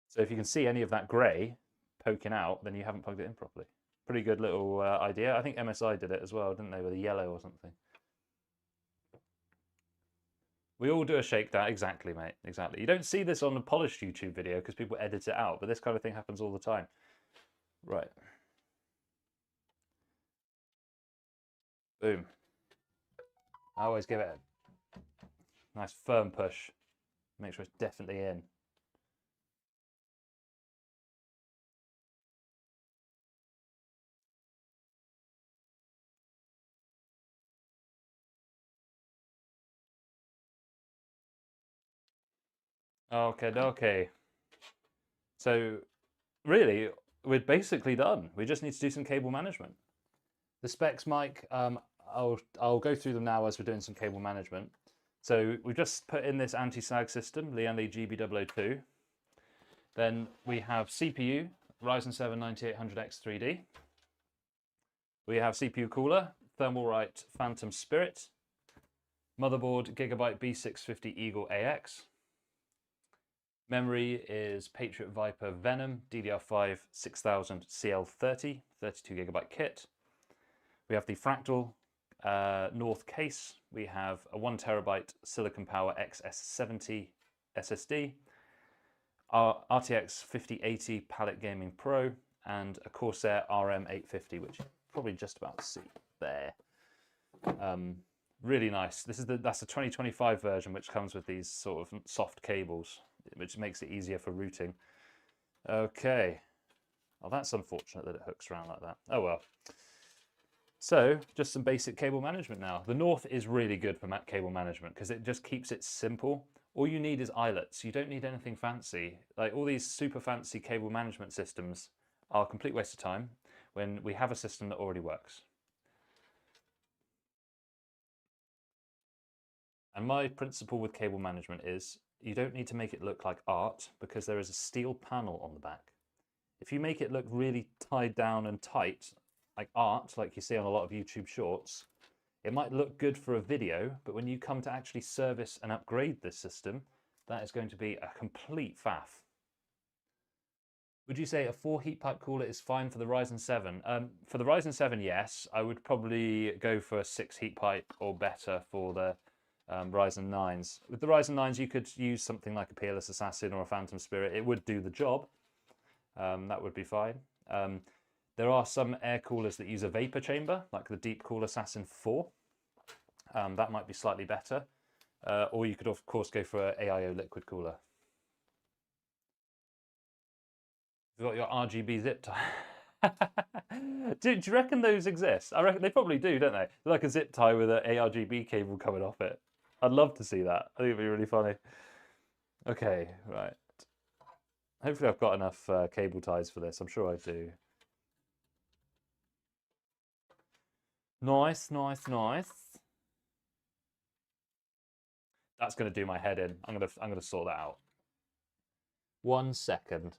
A: So if you can see any of that grey poking out, then you haven't plugged it in properly. Pretty good little idea. I think MSI did it as well, didn't they, with a yellow or something? We all do a shakedown. Exactly, mate. Exactly. You don't see this on a polished YouTube video because people edit it out, but this kind of thing happens all the time. Right. Boom. I always give it a nice firm push. Make sure it's definitely in. Okay. So really, we're basically done. We just need to do some cable management. The specs, Mike, I'll go through them now as we're doing some cable management. So we've just put in this anti-sag system, Lian Li GB002. Then we have CPU, Ryzen 7 9800X3D. We have CPU cooler, Thermalright Phantom Spirit. Motherboard, Gigabyte B650 Eagle AX. Memory is Patriot Viper Venom DDR5 6000 CL30, 32GB kit. We have the Fractal North case. We have a 1TB Silicon Power XS70 SSD, our RTX 5080 Palette Gaming Pro, and a Corsair RM850, which you probably just about see there. Really nice. That's the 2025 version, which comes with these sort of soft cables, which makes it easier for routing. Okay. Well, that's unfortunate that it hooks around like that. Oh well. So, just some basic cable management now. The North is really good for cable management because it just keeps it simple. All you need is eyelets. You don't need anything fancy. Like all these super fancy cable management systems are a complete waste of time when we have a system that already works. And my principle with cable management is you don't need to make it look like art because there is a steel panel on the back. If you make it look really tied down and tight, like art, like you see on a lot of YouTube shorts, it might look good for a video, but when you come to actually service and upgrade this system, that is going to be a complete faff. Would you say a 4 heat pipe cooler is fine for the Ryzen 7? For the Ryzen 7, yes. I would probably go for a 6 heat pipe or better for the Ryzen 9s. With the Ryzen 9s, you could use something like a Peerless Assassin or a Phantom Spirit. It would do the job. That would be fine. There are some air coolers that use a vapor chamber, like the Deep Cool Assassin 4. That might be slightly better. Or you could, of course, go for an AIO liquid cooler. You've got your RGB zip tie. Do you reckon those exist? I reckon they probably do, don't they? They're like a zip tie with an ARGB cable coming off it. I'd love to see that. I think it'd be really funny. Okay, right. Hopefully I've got enough cable ties for this. I'm sure I do. Nice, nice, nice. That's going to do my head in. I'm going to sort that out. 1 second.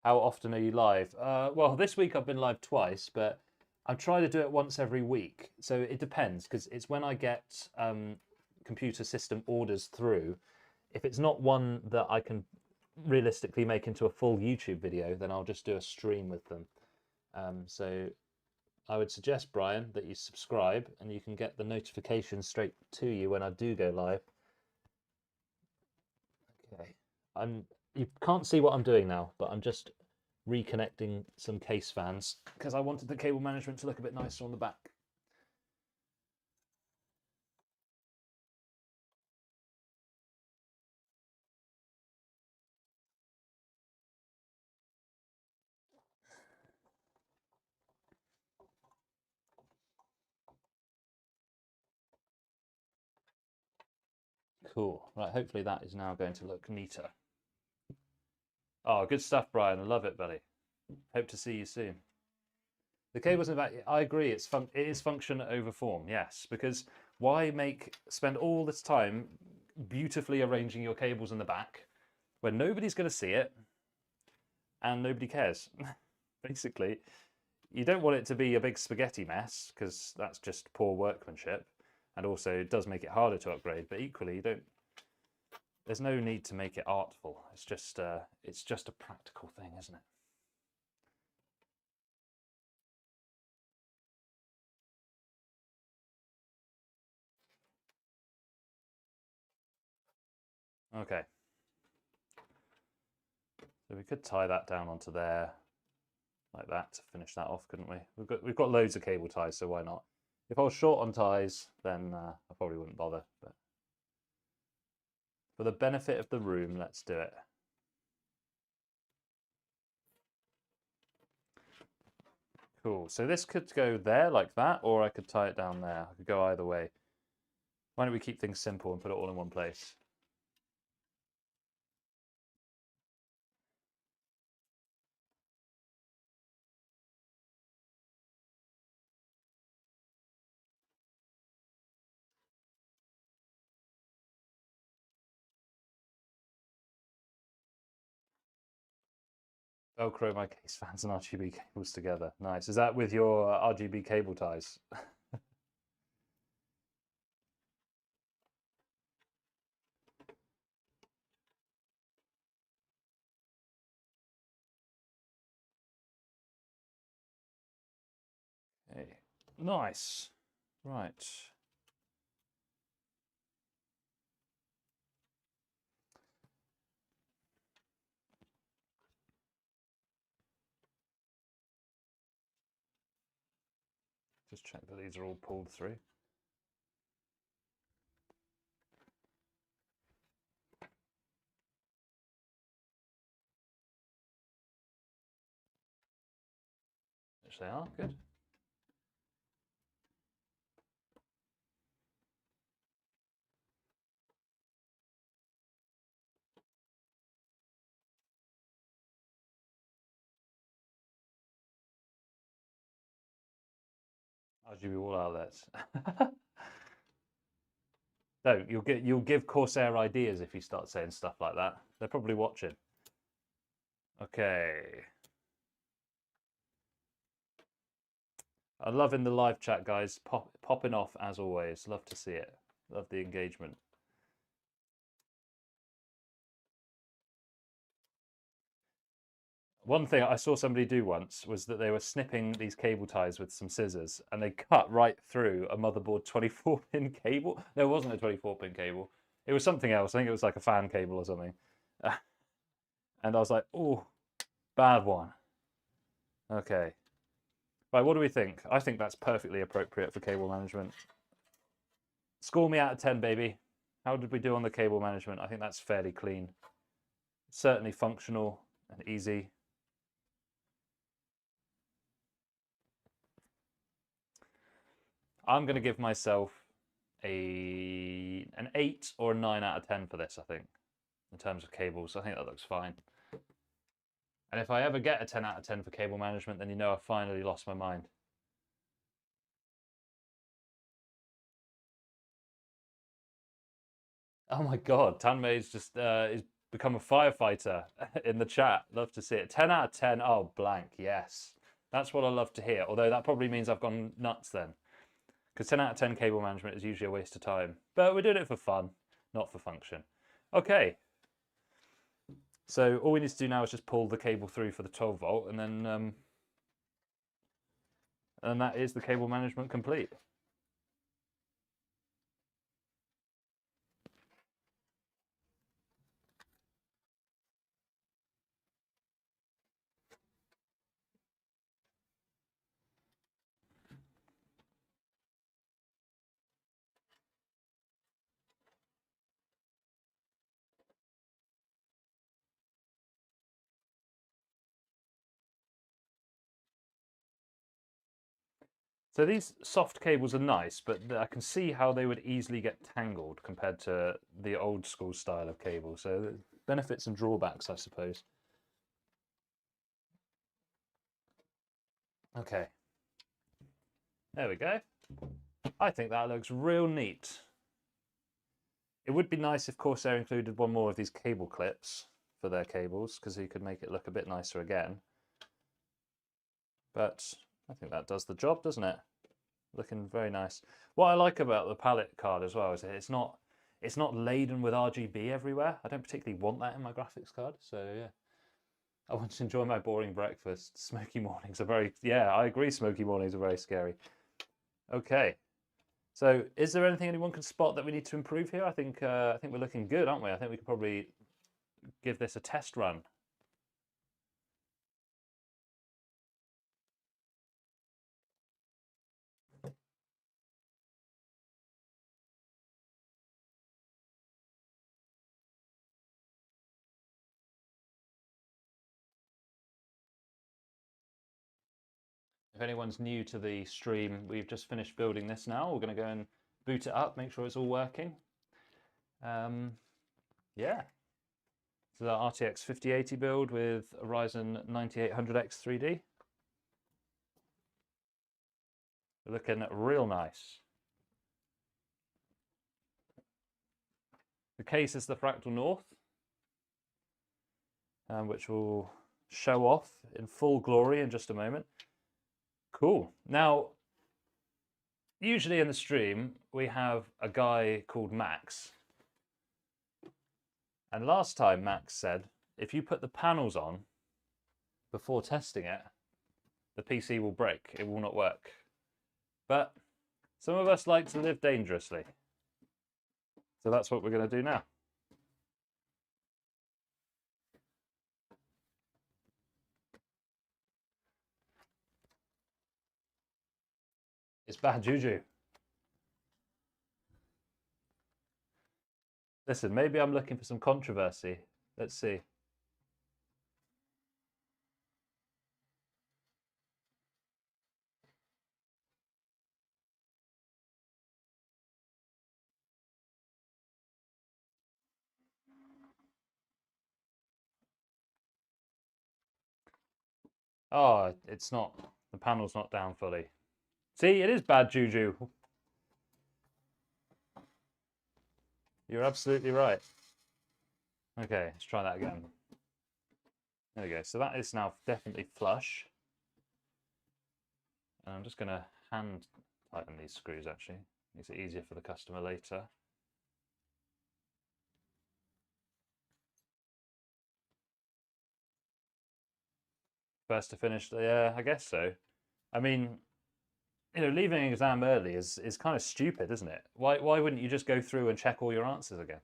A: How often are you live? Well, this week I've been live twice, but I'm trying to do it once every week. So it depends, because it's when I get computer system orders through. If it's not one that I can realistically make into a full YouTube video, then I'll just do a stream with them. So I would suggest, Brian, that you subscribe and you can get the notifications straight to you when I do go live. Okay, you can't see what I'm doing now, but I'm just reconnecting some case fans because I wanted the cable management to look a bit nicer on the back. Cool. Right, hopefully that is now going to look neater. Oh, good stuff, Brian. I love it, buddy. Hope to see you soon. The cables, in fact, I agree. It is function over form, yes. Because why spend all this time beautifully arranging your cables in the back when nobody's going to see it and nobody cares? Basically, you don't want it to be a big spaghetti mess because that's just poor workmanship, and also it does make it harder to upgrade. But equally, there's no need to make it artful. It's just a practical thing, isn't it? Okay. So we could tie that down onto there like that to finish that off, couldn't we? We've got loads of cable ties, so why not? If I was short on ties, then I probably wouldn't bother. But for the benefit of the room, let's do it. Cool. So this could go there like that, or I could tie it down there. I could go either way. Why don't we keep things simple and put it all in one place? Velcro my case fans and RGB cables together. Nice. Is that with your RGB cable ties? Okay. Nice. Right. Just check that these are all pulled through. Which they are. Good. RGB wall outlets. No, you'll give Corsair ideas if you start saying stuff like that. They're probably watching. Okay. I'm loving the live chat, guys. Popping off as always. Love to see it. Love the engagement. One thing I saw somebody do once was that they were snipping these cable ties with some scissors and they cut right through a motherboard 24-pin cable. No, it wasn't a 24-pin cable. It was something else. I think it was like a fan cable or something. And I was like, oh, bad one. Okay. Right, what do we think? I think that's perfectly appropriate for cable management. Score me out of 10, baby. How did we do on the cable management? I think that's fairly clean. Certainly functional and easy. I'm going to give myself an 8 or a 9 out of 10 for this, I think, in terms of cables. I think that looks fine. And if I ever get a 10 out of 10 for cable management, then you know I've finally lost my mind. Oh my God, Tanmei's just is become a firefighter in the chat. Love to see it. 10 out of 10. Oh, blank. Yes. That's what I love to hear. Although that probably means I've gone nuts then. Because 10 out of 10 cable management is usually a waste of time. But we're doing it for fun, not for function. Okay. So all we need to do now is just pull the cable through for the 12 volt, and then and that is the cable management complete. So these soft cables are nice, but I can see how they would easily get tangled compared to the old school style of cable. So benefits and drawbacks, I suppose. Okay. There we go. I think that looks real neat. It would be nice if Corsair included one more of these cable clips for their cables, because you could make it look a bit nicer again. But I think that does the job, doesn't it? Looking very nice. What I like about the palette card as well is that it's not laden with RGB everywhere. I don't particularly want that in my graphics card, so yeah. I want to enjoy my boring breakfast. Smoky mornings are very, yeah, I agree, smoky mornings are very scary. Okay. So is there anything anyone can spot that we need to improve here? I think we're looking good, aren't we? I think we could probably give this a test run. If anyone's new to the stream, we've just finished building this now. We're going to go and boot it up, make sure it's all working. Yeah. So the RTX 5080 build with a Ryzen 9800X 3D. Looking real nice. The case is the Fractal North, which will show off in full glory in just a moment. Cool. Now, usually in the stream, we have a guy called Max. And last time Max said, if you put the panels on before testing it, the PC will break. It will not work. But some of us like to live dangerously. So that's what we're going to do now. It's bad juju. Listen, maybe I'm looking for some controversy. Let's see. Oh, it's not. The panel's not down fully. See, it is bad juju. You're absolutely right. Okay, let's try that again. There we go. So that is now definitely flush. And I'm just going to hand tighten these screws actually. Makes it easier for the customer later. First to finish, yeah, I guess so. I mean, you know, leaving an exam early is kind of stupid, isn't it? Why wouldn't you just go through and check all your answers again?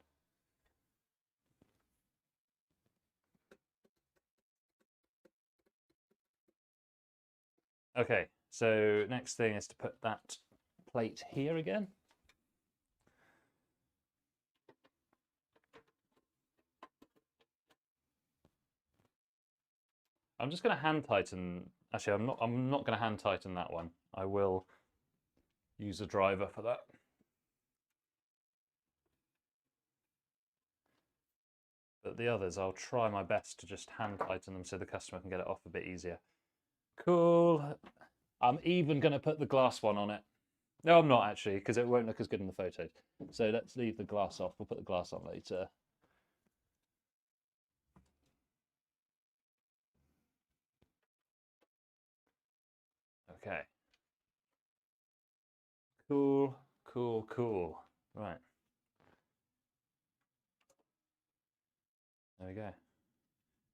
A: Okay, so next thing is to put that plate here again. I'm just going to hand tighten. Actually, I'm not going to hand tighten that one. I will use a driver for that. But the others, I'll try my best to just hand tighten them so the customer can get it off a bit easier. Cool. I'm even going to put the glass one on it. No, I'm not actually, because it won't look as good in the photos. So let's leave the glass off. We'll put the glass on later. Okay. Cool, cool, cool. Right. There we go.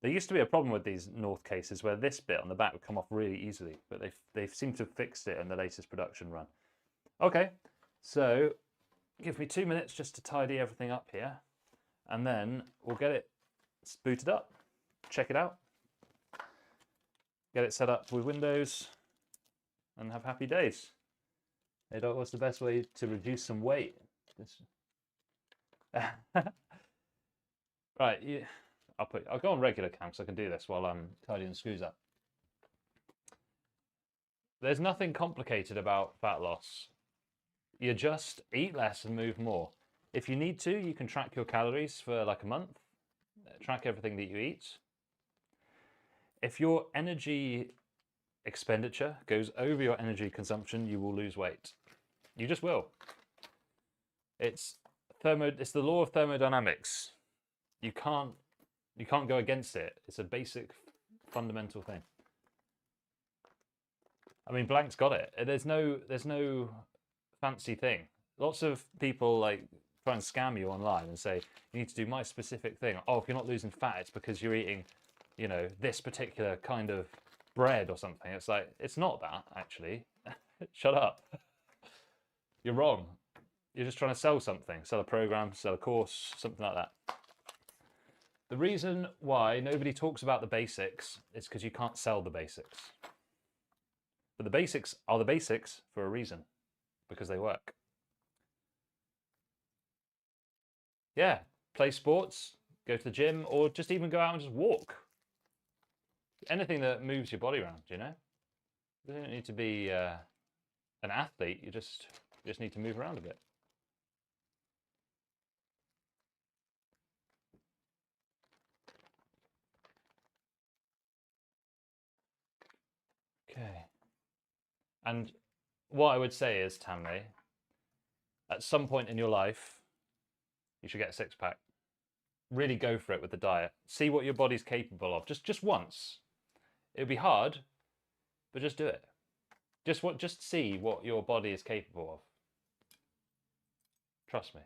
A: There used to be a problem with these North cases where this bit on the back would come off really easily, but they've seemed to have fixed it in the latest production run. Okay, so give me 2 minutes just to tidy everything up here, and then we'll get it booted up, check it out, get it set up with Windows, and have happy days. Hey, Doc, what's the best way to reduce some weight? Right, yeah. I'll go on regular cam so I can do this while I'm tidying the screws up. There's nothing complicated about fat loss. You just eat less and move more. If you need to, you can track your calories for like a month, track everything that you eat. If your energy expenditure goes over your energy consumption, you will lose weight. You just will. It's the law of thermodynamics. You can't go against it. It's a basic fundamental thing. I mean, Blank's got it. There's no fancy thing. Lots of people like try and scam you online and say you need to do my specific thing. Oh, if you're not losing fat, it's because you're eating, you know, this particular kind of bread or something. It's like, it's not that actually. Shut up. You're wrong. You're just trying to sell something, sell a program, sell a course, something like that. The reason why nobody talks about the basics is because you can't sell the basics. But the basics are the basics for a reason, because they work. Yeah, play sports, go to the gym, or just even go out and just walk. Anything that moves your body around, you know? You don't need to be an athlete, you just need to move around a bit. Okay. And what I would say is, Tammy, at some point in your life, you should get a six-pack. Really go for it with the diet. See what your body's capable of. Just once. It'll be hard, but just do it. Just see what your body is capable of. Trust me.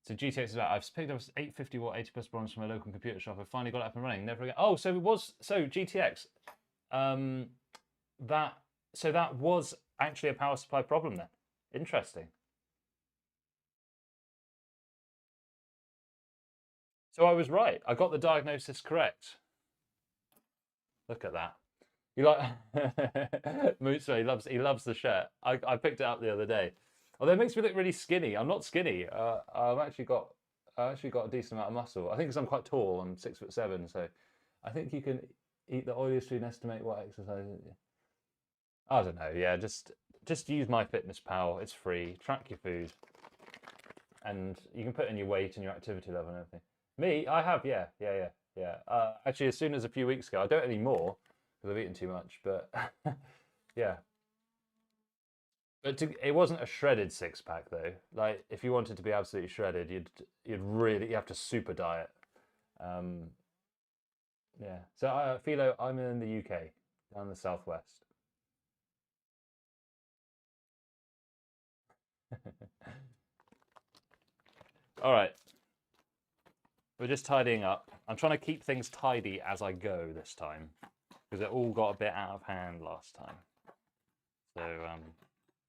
A: So GTX is out. I've picked up 850 watt 80 plus bronze from a local computer shop. I finally got it up and running. Never again. Oh, so GTX. That was actually a power supply problem then. Interesting. So I was right. I got the diagnosis correct. Look at that. You like Musa, he loves the shirt. I picked it up the other day. Although it makes me look really skinny. I'm not skinny. I've actually got a decent amount of muscle. I think because I'm quite tall. I'm 6'7", so I think you can eat the oiliest food and estimate what exercise. I don't know. Yeah, just use MyFitnessPal. It's free. Track your food, and you can put in your weight and your activity level and everything. Me, I have. Yeah. Actually, as soon as a few weeks ago, I don't anymore because I've eaten too much. But yeah. But it wasn't a shredded six-pack though. Like if you wanted to be absolutely shredded, you have to super diet. Yeah. So Philo, I'm in the UK, down the southwest. All right. We're just tidying up. I'm trying to keep things tidy as I go this time because it all got a bit out of hand last time. So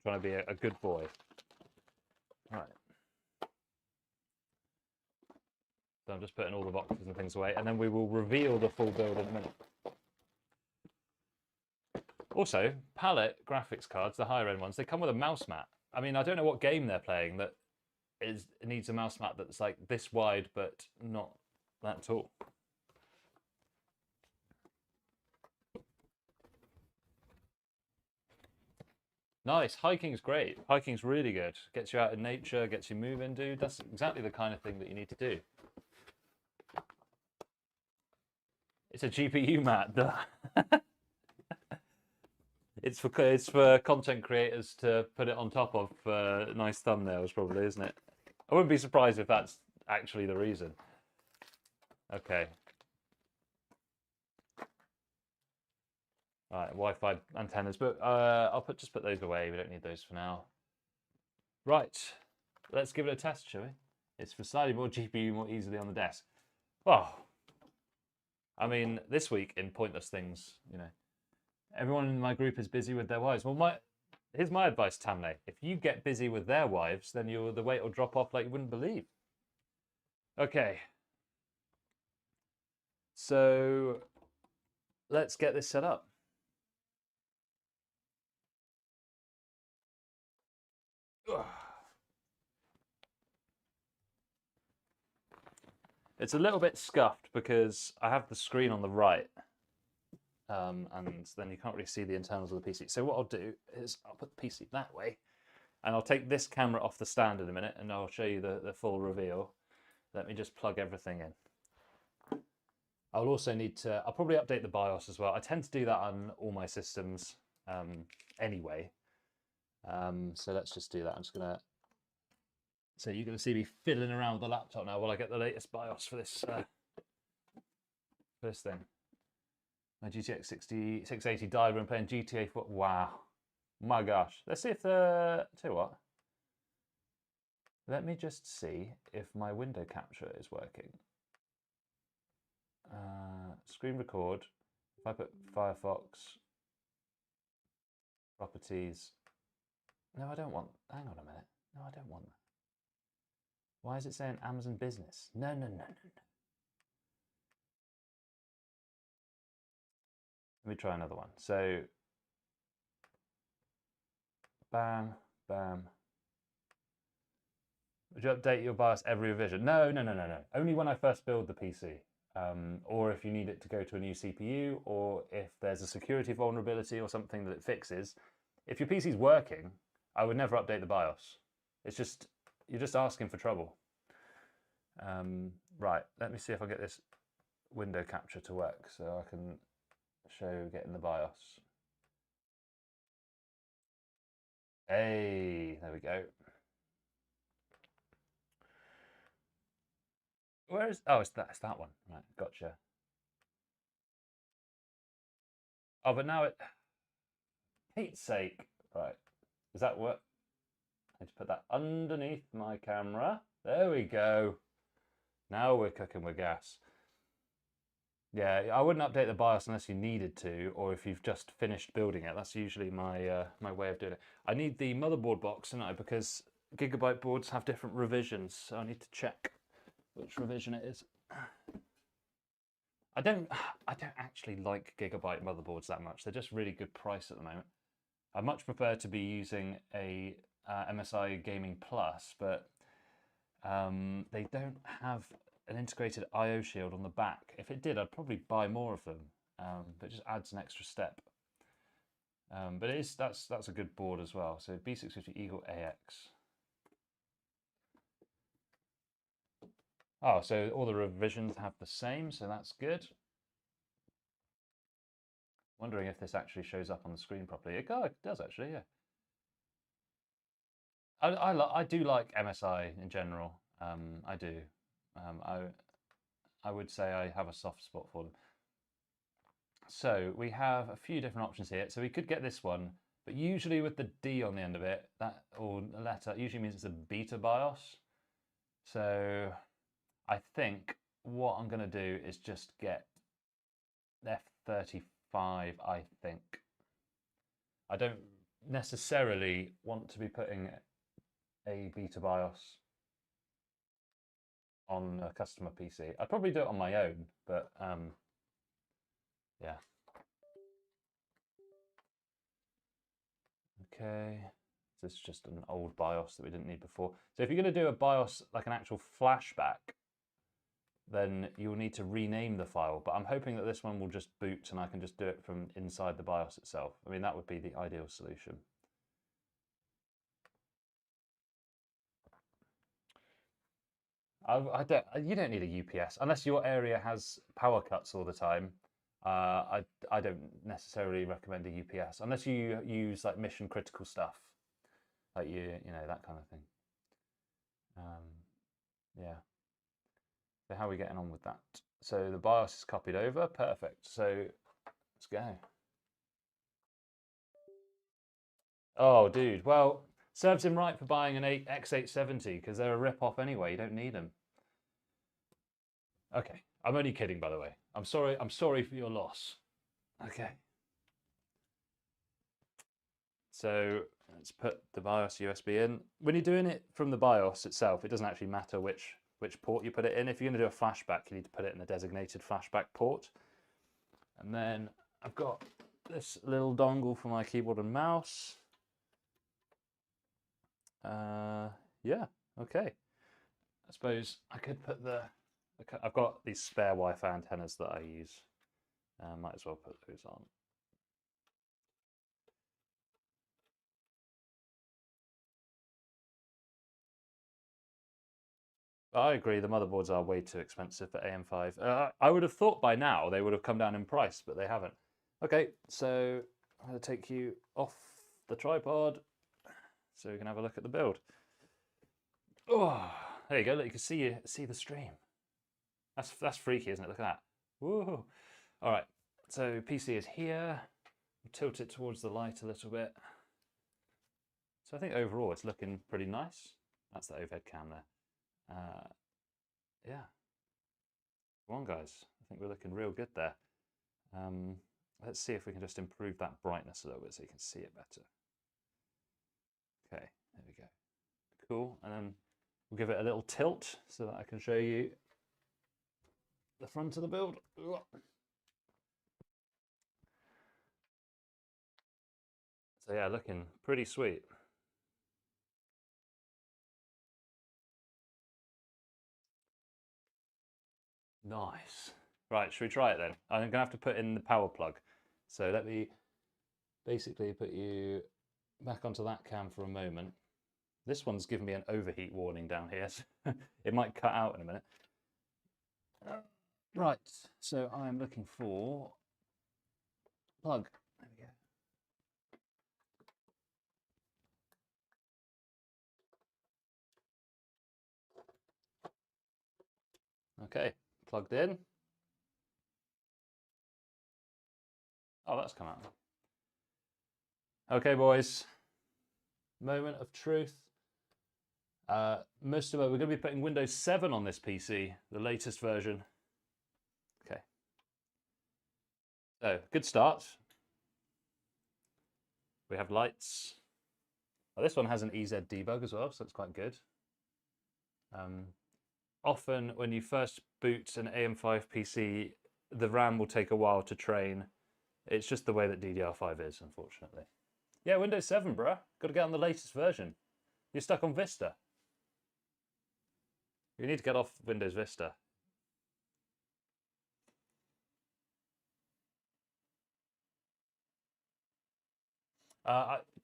A: trying to be a good boy. All right. So I'm just putting all the boxes and things away, and then we will reveal the full build in a minute. Also, palette graphics cards, the higher end ones, they come with a mouse mat. I mean, I don't know what game they're playing that needs a mouse mat that's like this wide but not that tall. Nice. Hiking's great. Hiking's really good. Gets you out in nature, gets you moving, dude. That's exactly the kind of thing that you need to do. It's a GPU mat. It's for content creators to put it on top of nice thumbnails, probably, isn't it? I wouldn't be surprised if that's actually the reason. Okay. Right, Wi-Fi antennas, but I'll just put those away. We don't need those for now. Right, let's give it a test, shall we? It's for slightly more GPU more easily on the desk. Well, I mean, this week in pointless things, you know, everyone in my group is busy with their wives. Well, here's my advice, Tamle. If you get busy with their wives, then the weight will drop off like you wouldn't believe. Okay. So let's get this set up. It's a little bit scuffed because I have the screen on the right, and then you can't really see the internals of the PC. So what I'll do is I'll put the PC that way, and I'll take this camera off the stand in a minute, and I'll show you the full reveal. Let me just plug everything in. I'll also need to, I'll probably update the BIOS as well. I tend to do that on all my systems anyway. So let's just do that. I'm just gonna, so you're gonna see me fiddling around with the laptop now while I get the latest BIOS for this thing. My GTX 680 died when playing GTA 4. Wow, my gosh. Let's see if tell you what. Let me just see if my window capture is working. Screen record. If I put Firefox properties. No, I don't want. Hang on a minute. No, I don't want that. Why is it saying Amazon Business? No. Let me try another one. So, bam. Would you update your BIOS every revision? No. Only when I first build the PC. Or if you need it to go to a new CPU, or if there's a security vulnerability or something that it fixes. If your PC's working, I would never update the BIOS. It's just, you're just asking for trouble. Right, let me see if I get this window capture to work so I can show getting the BIOS. Hey, there we go. Where is, oh, it's that one. Right, gotcha. Oh, but now Pete's sake. Right, does that work? I just put that underneath my camera. There we go. Now we're cooking with gas. Yeah, I wouldn't update the BIOS unless you needed to, or if you've just finished building it. That's usually my my way of doing it. I need the motherboard box, don't I? Because Gigabyte boards have different revisions, so I need to check which revision it is. I don't actually like Gigabyte motherboards that much. They're just really good price at the moment. I much prefer to be using a MSI Gaming Plus, but they don't have an integrated I/O shield on the back. If it did, I'd probably buy more of them, but it just adds an extra step. But that's a good board as well. So B650 Eagle AX. Oh, so all the revisions have the same, so that's good. Wondering if this actually shows up on the screen properly. It does actually, yeah. I do like MSI in general. I do. I would say I have a soft spot for them. So we have a few different options here. So we could get this one, but usually with the D on the end of it, that or letter usually means it's a beta BIOS. So I think what I'm going to do is just get F35, I think. I don't necessarily want to be putting a beta BIOS on a customer PC. I'd probably do it on my own, but yeah. Okay, this is just an old BIOS that we didn't need before. So if you're going to do a BIOS like an actual flashback, then you'll need to rename the file. But I'm hoping that this one will just boot and I can just do it from inside the BIOS itself. I mean, that would be the ideal solution. You don't need a UPS unless your area has power cuts all the time. I don't necessarily recommend a UPS unless you use like mission critical stuff, like you know that kind of thing. Yeah. So how are we getting on with that? So the BIOS is copied over, perfect. So let's go. Oh, dude. Well, serves him right for buying an X870 because they're a rip-off anyway. You don't need them. Okay, I'm only kidding, by the way. I'm sorry. I'm sorry for your loss. Okay. So let's put the BIOS USB in. When you're doing it from the BIOS itself, it doesn't actually matter which port you put it in. If you're going to do a flashback, you need to put it in the designated flashback port. And then I've got this little dongle for my keyboard and mouse. Yeah, okay. I suppose I could put I've got these spare Wi-Fi antennas that I use. Might as well put those on. But I agree, the motherboards are way too expensive for AM5. I would have thought by now they would have come down in price, but they haven't. Okay, so I'm going to take you off the tripod so you can have a look at the build. Oh, there you go. Look, you can see the stream. That's freaky, isn't it? Look at that. Woo! All right, so PC is here. We'll tilt it towards the light a little bit. So I think overall it's looking pretty nice. That's the overhead cam there. Yeah. Come on, guys. I think we're looking real good there. Let's see if we can just improve that brightness a little bit so you can see it better. Okay, there we go. Cool. And then we'll give it a little tilt so that I can show you the front of the build. So yeah, looking pretty sweet. Nice. Right, should we try it then? I'm gonna have to put in the power plug. So let me basically put you back onto that cam for a moment. This one's giving me an overheat warning down here. So it might cut out in a minute. Right, so I'm looking for plug. There we go. Okay, plugged in. Oh, that's come out. Okay, boys. Moment of truth. Most of it, we're going to be putting Windows 7 on this PC, the latest version. Okay. So, good start. We have lights. Oh, this one has an EZ debug as well, so that's quite good. Often, when you first boot an AM5 PC, the RAM will take a while to train. It's just the way that DDR5 is, unfortunately. Yeah, Windows 7, bruh. Got to get on the latest version. You're stuck on Vista. You need to get off Windows Vista.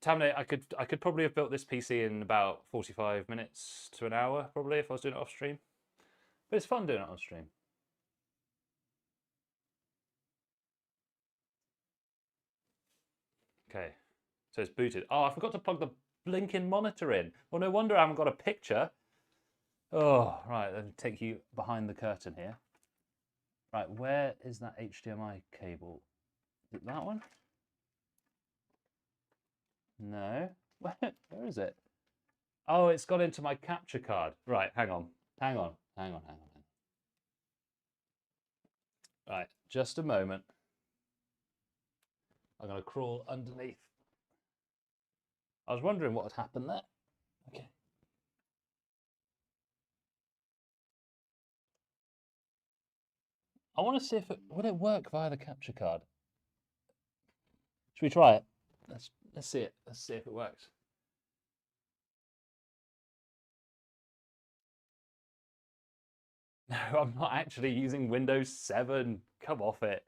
A: Tamne, I could probably have built this PC in about 45 minutes to an hour, probably, if I was doing it off stream. But it's fun doing it on stream. Okay, so it's booted. Oh, I forgot to plug the blinking monitor in. Well, no wonder I haven't got a picture. Oh, right, let me take you behind the curtain here. Right, where is that HDMI cable? Is it that one? No. Where is it? Oh, it's got into my capture card. Right, hang on. Right, just a moment. I'm going to crawl underneath. I was wondering what had happened there. Okay. I want to see if would it work via the capture card. Should we try it? Let's see it. Let's see if it works. No, I'm not actually using Windows 7. Come off it.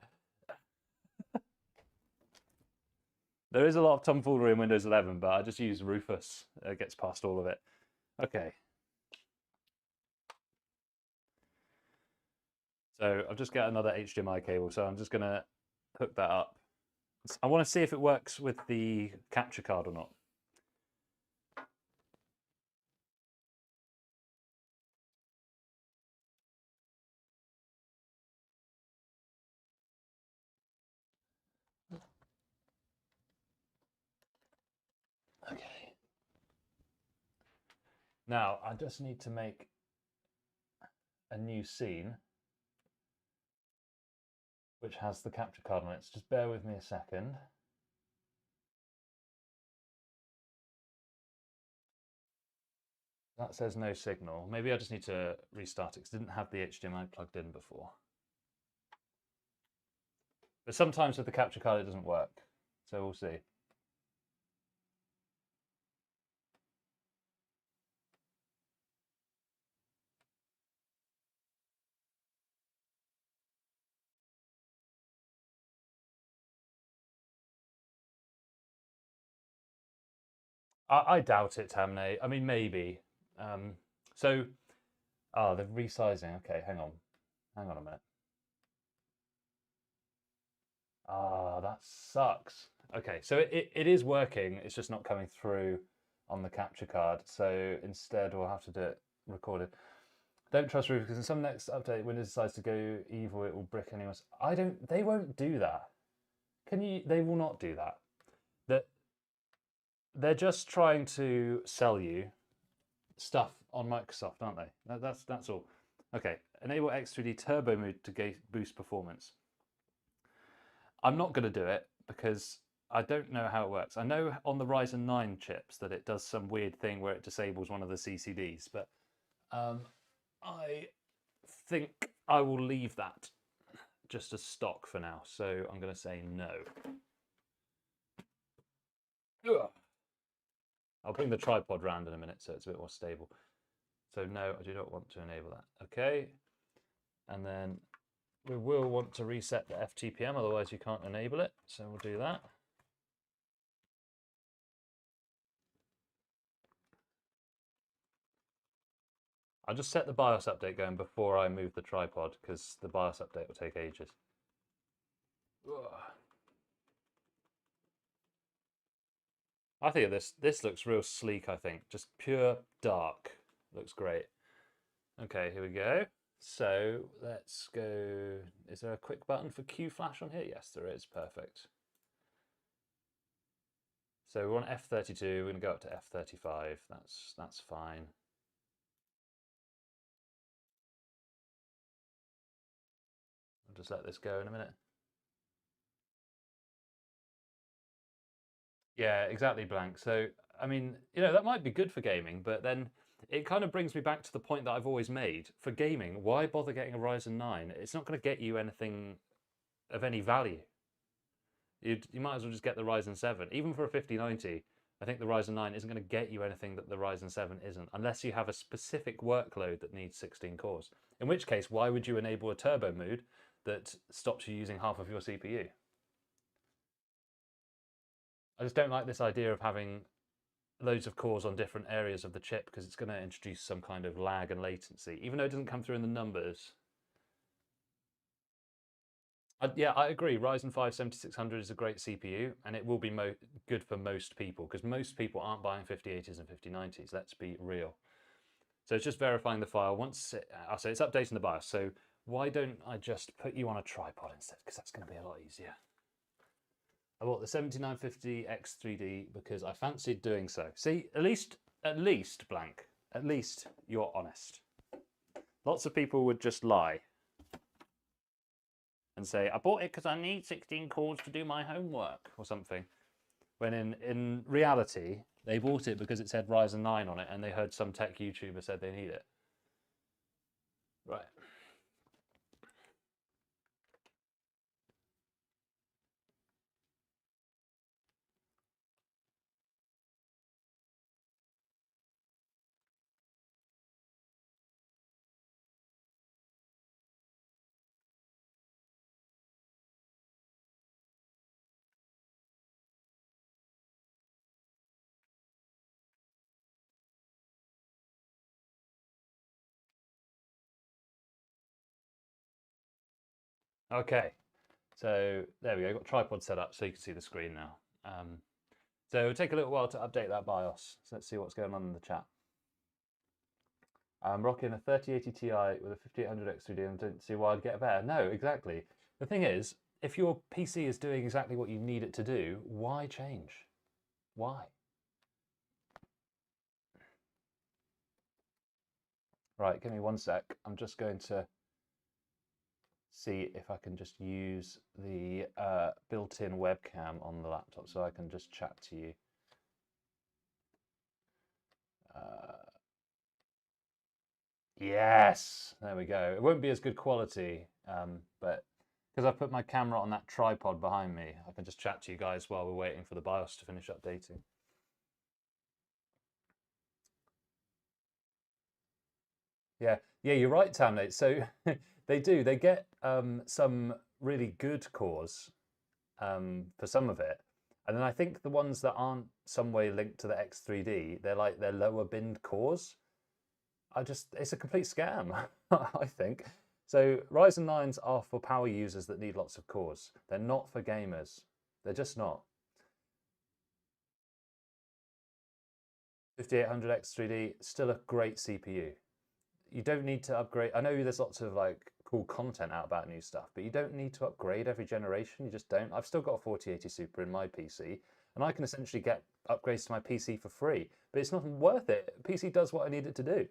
A: There is a lot of tomfoolery in Windows 11, but I just use Rufus. It gets past all of it. Okay. So I've just got another HDMI cable, so I'm just going to hook that up. I want to see if it works with the capture card or not. Okay. Now I just need to make a new scene which has the capture card on it. So just bear with me a second. That says no signal. Maybe I just need to restart it because I didn't have the HDMI plugged in before. But sometimes with the capture card it doesn't work. So we'll see. I doubt it, Tamne. I mean, maybe. So, the resizing. Okay, hang on a minute. That sucks. Okay, so it is working. It's just not coming through on the capture card. So instead, we'll have to do it recorded. Don't trust Ruby because in some next update, Windows decides to go evil, it will brick anyone. I don't. They won't do that. Can you? They will not do that. That they're just trying to sell you stuff on Microsoft, aren't they? That's all. Okay, enable X3D Turbo Mode to boost performance. I'm not going to do it because I don't know how it works. I know on the Ryzen 9 chips that it does some weird thing where it disables one of the CCDs, but I think I will leave that just as stock for now. So I'm going to say no. I'll bring the tripod round in a minute so it's a bit more stable. So no, I do not want to enable that. Okay. And then we will want to reset the FTPM, otherwise you can't enable it. So we'll do that. I'll just set the BIOS update going before I move the tripod because the BIOS update will take ages. I think this looks real sleek, I think. Just pure dark. Looks great. Okay, here we go. So let's go. Is there a quick button for Q flash on here? Yes, there is. Perfect. So we're on F32. We're going to go up to F35. That's fine. I'll just let this go in a minute. Yeah, exactly, Blank. So, I mean, that might be good for gaming, but then it kind of brings me back to the point that I've always made. For gaming, why bother getting a Ryzen 9? It's not going to get you anything of any value. You might as well just get the Ryzen 7. Even for a 5090, I think the Ryzen 9 isn't going to get you anything that the Ryzen 7 isn't, unless you have a specific workload that needs 16 cores. In which case, why would you enable a turbo mode that stops you using half of your CPU? I just don't like this idea of having loads of cores on different areas of the chip because it's going to introduce some kind of lag and latency, even though it doesn't come through in the numbers. Yeah, I agree. Ryzen 5 7600 is a great CPU, and it will be good for most people because most people aren't buying 5080s and 5090s. Let's be real. So it's just verifying the file. So it's updating the BIOS. So why don't I just put you on a tripod instead? Because that's going to be a lot easier. I bought the 7950 X3D because I fancied doing so. See, at least, Blank, at least you're honest. Lots of people would just lie and say, I bought it because I need 16 cores to do my homework or something. When in reality, they bought it because it said Ryzen 9 on it and they heard some tech YouTuber said they need it. Right. Okay, so there we go. Got tripod set up so you can see the screen now. So it'll take a little while to update that BIOS. So let's see what's going on in the chat. I'm rocking a 3080 Ti with a 5800 X3D and don't see why I'd get better. No, exactly. The thing is, if your PC is doing exactly what you need it to do, why change? Why? Right, give me one sec. I'm just going to see if I can just use the built-in webcam on the laptop so I can just chat to you. Yes, there we go. It won't be as good quality, but because I've put my camera on that tripod behind me, I can just chat to you guys while we're waiting for the BIOS to finish updating. Yeah, you're right, Tamnate. So they do. They get some really good cores for some of it, and then I think the ones that aren't some way linked to the X3D, they're lower binned cores. It's a complete scam, I think. So Ryzen 9s are for power users that need lots of cores. They're not for gamers. They're just not. 5800 X3D, still a great CPU. You don't need to upgrade. I know there's lots of like cool content out about new stuff, but you don't need to upgrade every generation. You just don't. I've still got a 4080 Super in my PC, and I can essentially get upgrades to my PC for free, but it's not worth it. PC does what I need it to do.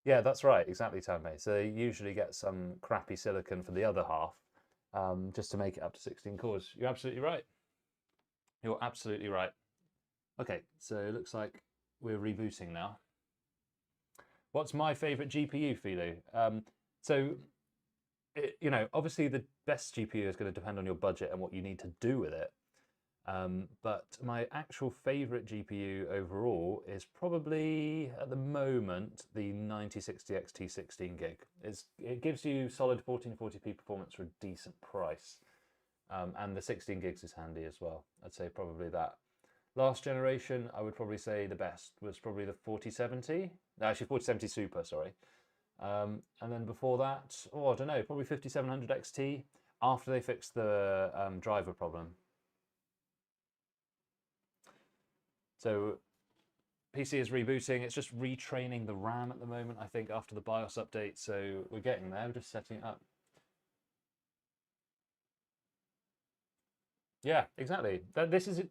A: Yeah, that's right, exactly, Tanmay. So they usually get some crappy silicon for the other half, just to make it up to 16 cores. You're absolutely right. You're absolutely right. Okay, so it looks like we're rebooting now. What's my favorite GPU, Philo? Obviously the best GPU is going to depend on your budget and what you need to do with it. But my actual favorite GPU overall is probably, at the moment, the 9060 XT 16 gig. It gives you solid 1440p performance for a decent price. And the 16 gigs is handy as well. I'd say probably that. Last generation, I would probably say the best was probably the 4070. No, actually 4070 Super, sorry. And then before that, I don't know, probably 5700 XT after they fixed the driver problem. So PC is rebooting. It's just retraining the RAM at the moment, I think, after the BIOS update. So we're getting there. We're just setting it up. Yeah, exactly.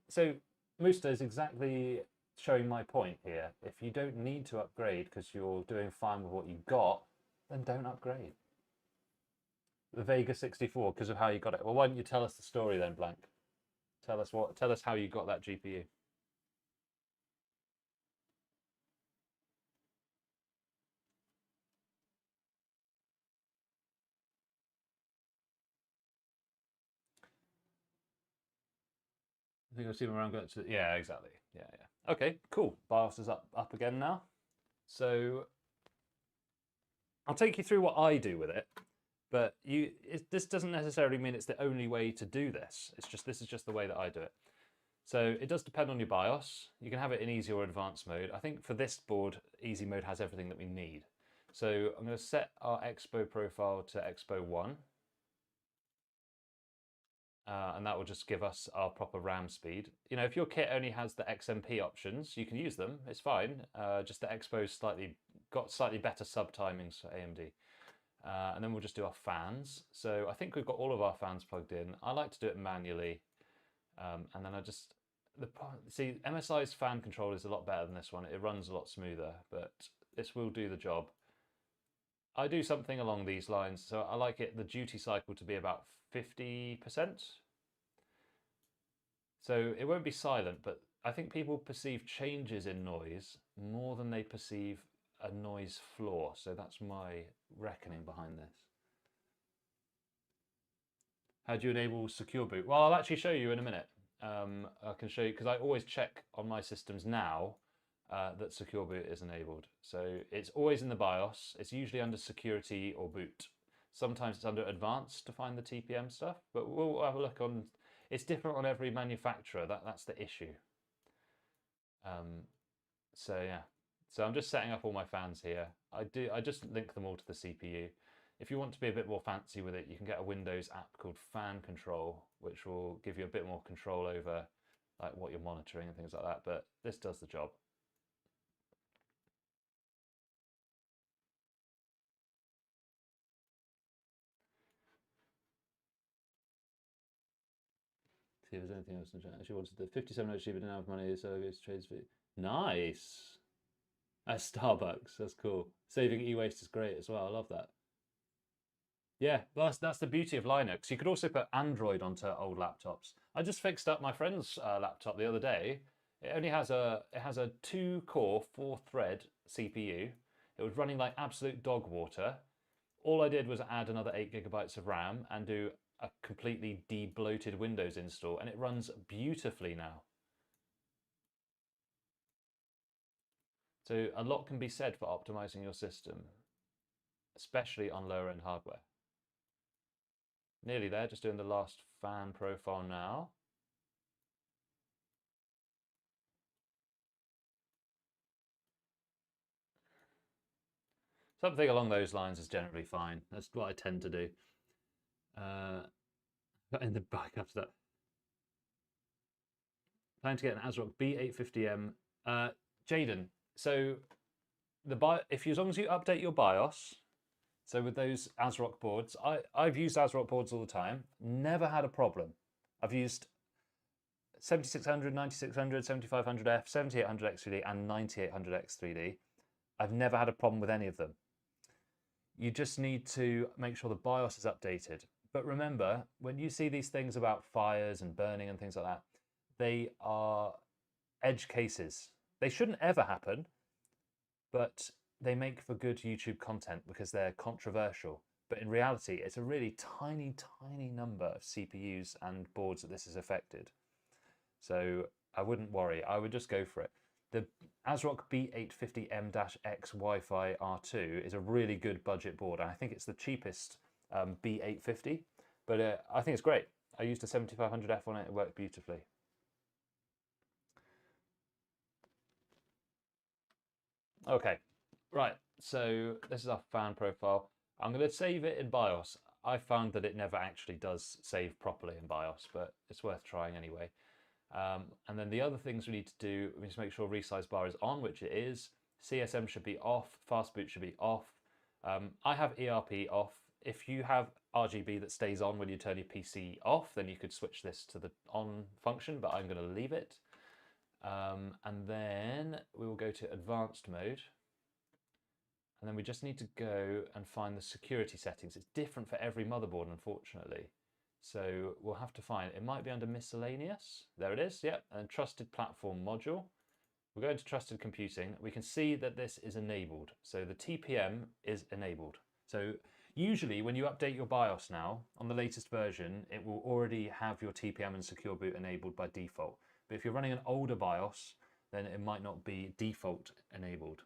A: So Mooster is exactly showing my point here. If you don't need to upgrade because you're doing fine with what you've got, then don't upgrade. The Vega 64, because of how you got it. Well, why don't you tell us the story then, Blank? Tell us how you got that GPU. I think I've seen around going to, yeah, exactly. Yeah. Okay, cool. BIOS is up again now. So I'll take you through what I do with it, but this doesn't necessarily mean it's the only way to do this. This is just the way that I do it. So it does depend on your BIOS. You can have it in easy or advanced mode. I think for this board, easy mode has everything that we need. So I'm going to set our Expo profile to Expo 1. And that will just give us our proper RAM speed. If your kit only has the XMP options, you can use them. It's fine. Just the Expo's got slightly better sub timings for AMD. And then we'll just do our fans. So I think we've got all of our fans plugged in. I like to do it manually. And then see, MSI's fan control is a lot better than this one. It runs a lot smoother, but this will do the job. I do something along these lines. So I like the duty cycle to be about 50%. So it won't be silent, but I think people perceive changes in noise more than they perceive a noise floor. So that's my reckoning behind this. How do you enable secure boot? Well, I'll actually show you in a minute. I can show you, because I always check on my systems now that secure boot is enabled. So it's always in the BIOS. It's usually under security or boot. Sometimes it's under advanced to find the TPM stuff, but we'll have a look on. It's different on every manufacturer. That's the issue. So yeah. So I'm just setting up all my fans here. I just link them all to the CPU. If you want to be a bit more fancy with it, you can get a Windows app called Fan Control, which will give you a bit more control over like what you're monitoring and things like that. But this does the job. See if there's anything else in the chat. She wanted the 57 HG, but didn't have money, so I goes to trades. Nice. That's Starbucks. That's cool. Saving e-waste is great as well. I love that. Yeah, well, that's the beauty of Linux. You could also put Android onto old laptops. I just fixed up my friend's laptop the other day. It only has a 2-core, 4-thread CPU. It was running like absolute dog water. All I did was add another 8 gigabytes of RAM and do a completely de-bloated Windows install, and it runs beautifully now. So a lot can be said for optimizing your system, especially on lower end hardware. Nearly there, just doing the last fan profile now. Something along those lines is generally fine. That's what I tend to do. In the back after that. Plan to get an ASRock B850M. Jaden, so if as long as you update your BIOS, so with those ASRock boards, I've used ASRock boards all the time, never had a problem. I've used 7600, 9600, 7500F, 7800X3D, and 9800X3D. I've never had a problem with any of them. You just need to make sure the BIOS is updated. But remember, when you see these things about fires and burning and things like that, they are edge cases. They shouldn't ever happen, but they make for good YouTube content because they're controversial. But in reality, it's a really tiny, tiny number of CPUs and boards that this has affected. So I wouldn't worry. I would just go for it. The ASRock B850M-X Wi-Fi R2 is a really good budget board. I think it's the cheapest B850, but I think it's great. I used a 7500F on it. It worked beautifully. Okay, right. So this is our fan profile. I'm going to save it in BIOS. I found that it never actually does save properly in BIOS, but it's worth trying anyway. And then the other things we need to do, we need to make sure resize bar is on, which it is. CSM should be off. Fast boot should be off. I have ERP off. If you have RGB that stays on when you turn your PC off, then you could switch this to the on function, but I'm going to leave it. And then we will go to advanced mode. And then we just need to go and find the security settings. It's different for every motherboard, unfortunately. So we'll have to find, it might be under miscellaneous. There it is, yep, and trusted platform module. We're going to trusted computing. We can see that this is enabled. So the TPM is enabled. So usually when you update your BIOS now, on the latest version, it will already have your TPM and secure boot enabled by default. But if you're running an older BIOS, then it might not be default enabled.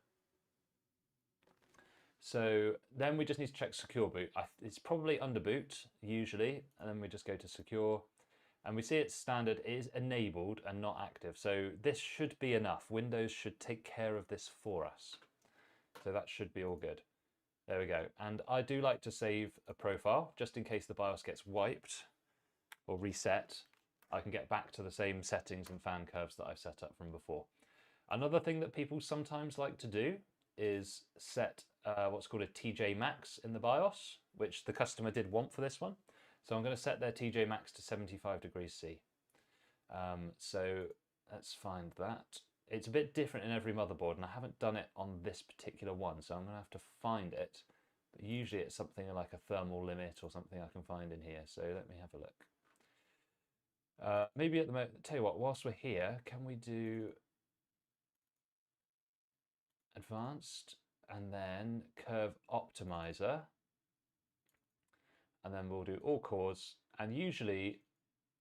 A: So then we just need to check secure boot. It's probably under boot usually, and then we just go to secure, and we see it's standard is enabled and not active. So this should be enough. Windows should take care of this for us. So that should be all good. There we go. And I do like to save a profile just in case the BIOS gets wiped or reset. I can get back to the same settings and fan curves that I've set up from before. Another thing that people sometimes like to do is set what's called a TJ Max in the BIOS, which the customer did want for this one. So I'm going to set their TJ Max to 75 degrees C. So let's find that. It's a bit different in every motherboard, and I haven't done it on this particular one, so I'm going to have to find it. But usually it's something like a thermal limit or something I can find in here. So let me have a look. Maybe at the moment, tell you what, whilst we're here, can we do advanced and then curve optimizer, and then we'll do all cores, and usually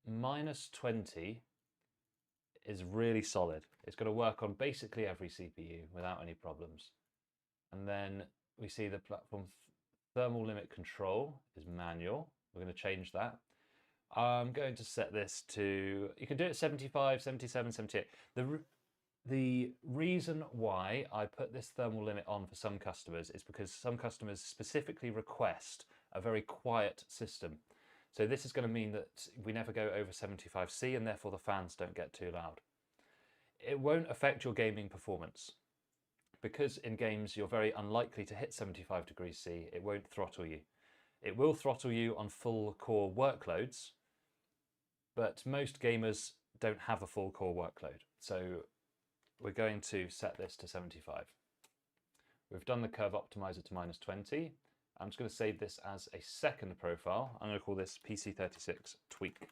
A: -20 is really solid. It's going to work on basically every CPU without any problems. And then we see the platform thermal limit control is manual. We're going to change that. I'm going to set this to, you can do it 75, 77, 78. The reason why I put this thermal limit on for some customers is because some customers specifically request a very quiet system. So this is going to mean that we never go over 75C and therefore the fans don't get too loud. It won't affect your gaming performance. Because in games you're very unlikely to hit 75 degrees C, it won't throttle you. It will throttle you on full core workloads, but most gamers don't have a full core workload. So we're going to set this to 75. We've done the curve optimizer to -20. I'm just going to save this as a second profile. I'm going to call this PC36 tweak.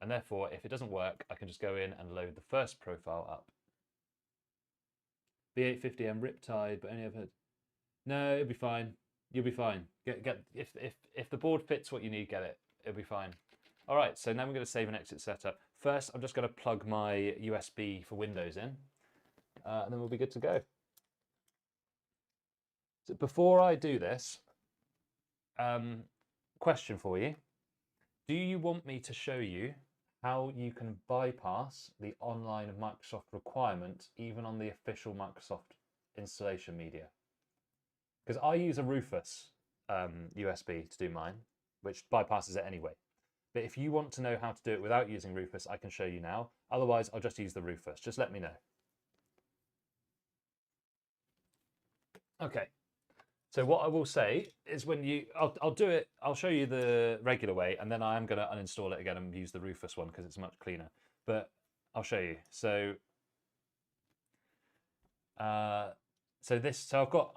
A: And therefore, if it doesn't work, I can just go in and load the first profile up. B850M Riptide, but only ever. No, it'll be fine. You'll be fine. If the board fits what you need, get it. It'll be fine. All right, so now we're going to save and exit setup. First, I'm just going to plug my USB for Windows in, and then we'll be good to go. So before I do this, question for you. Do you want me to show you how you can bypass the online Microsoft requirement even on the official Microsoft installation media? Because I use a Rufus USB to do mine, which bypasses it anyway. But if you want to know how to do it without using Rufus, I can show you now. Otherwise, I'll just use the Rufus. Just let me know. Okay. So what I will say is when you, I'll do it, I'll show you the regular way, and then I am going to uninstall it again and use the Rufus one because it's much cleaner. But I'll show you. So, so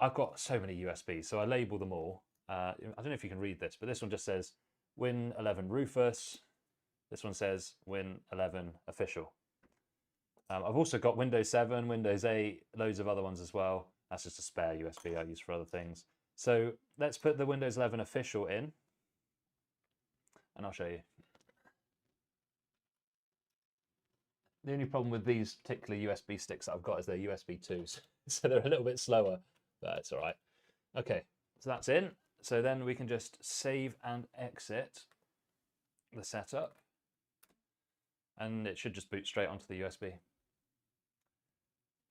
A: I've got so many USBs. So I label them all. I don't know if you can read this, but this one just says Win 11 Rufus. This one says Win 11 Official. I've also got Windows 7, Windows 8, loads of other ones as well. That's just a spare USB I use for other things. So let's put the Windows 11 Official in, and I'll show you. The only problem with these particular USB sticks that I've got is they're USB 2s, so they're a little bit slower, but it's all right. Okay, so that's in. So then we can just save and exit the setup, and it should just boot straight onto the USB.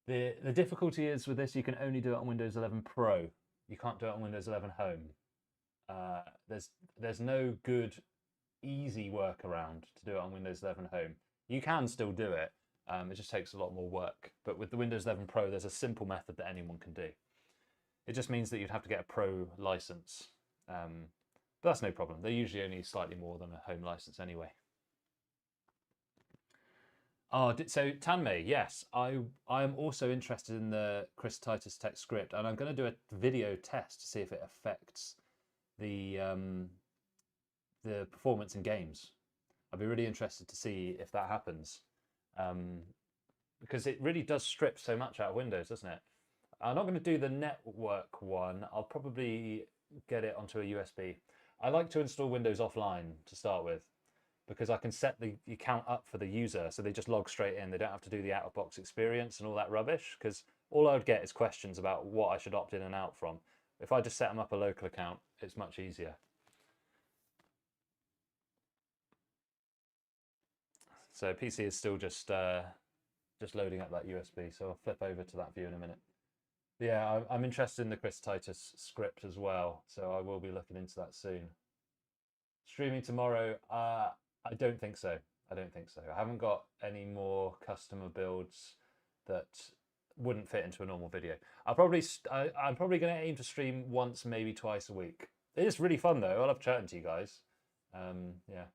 A: The difficulty is with this, you can only do it on Windows 11 Pro. You can't do it on Windows 11 Home. There's no good, easy workaround to do it on Windows 11 Home. You can still do it, it just takes a lot more work. But with the Windows 11 Pro, there's a simple method that anyone can do. It just means that you'd have to get a Pro license. But that's no problem. They're usually only slightly more than a home license anyway. Oh, so Tanmay, yes, I am also interested in the Chris Titus Tech script, and I'm going to do a video test to see if it affects the performance in games. I'd be really interested to see if that happens, because it really does strip so much out of Windows, doesn't it? I'm not going to do the network one. I'll probably get it onto a USB. I like to install Windows offline to start with, because I can set the account up for the user so they just log straight in. They don't have to do the out-of-box experience and all that rubbish, because all I would get is questions about what I should opt in and out from. If I just set them up a local account, it's much easier. So PC is still just loading up that USB, so I'll flip over to that view in a minute. Yeah, I'm interested in the Chris Titus script as well, so I will be looking into that soon. Streaming tomorrow, I don't think so. I don't think so. I haven't got any more customer builds that wouldn't fit into a normal video. I'm probably going to aim to stream once, maybe twice a week. It is really fun though. I love chatting to you guys. Yeah.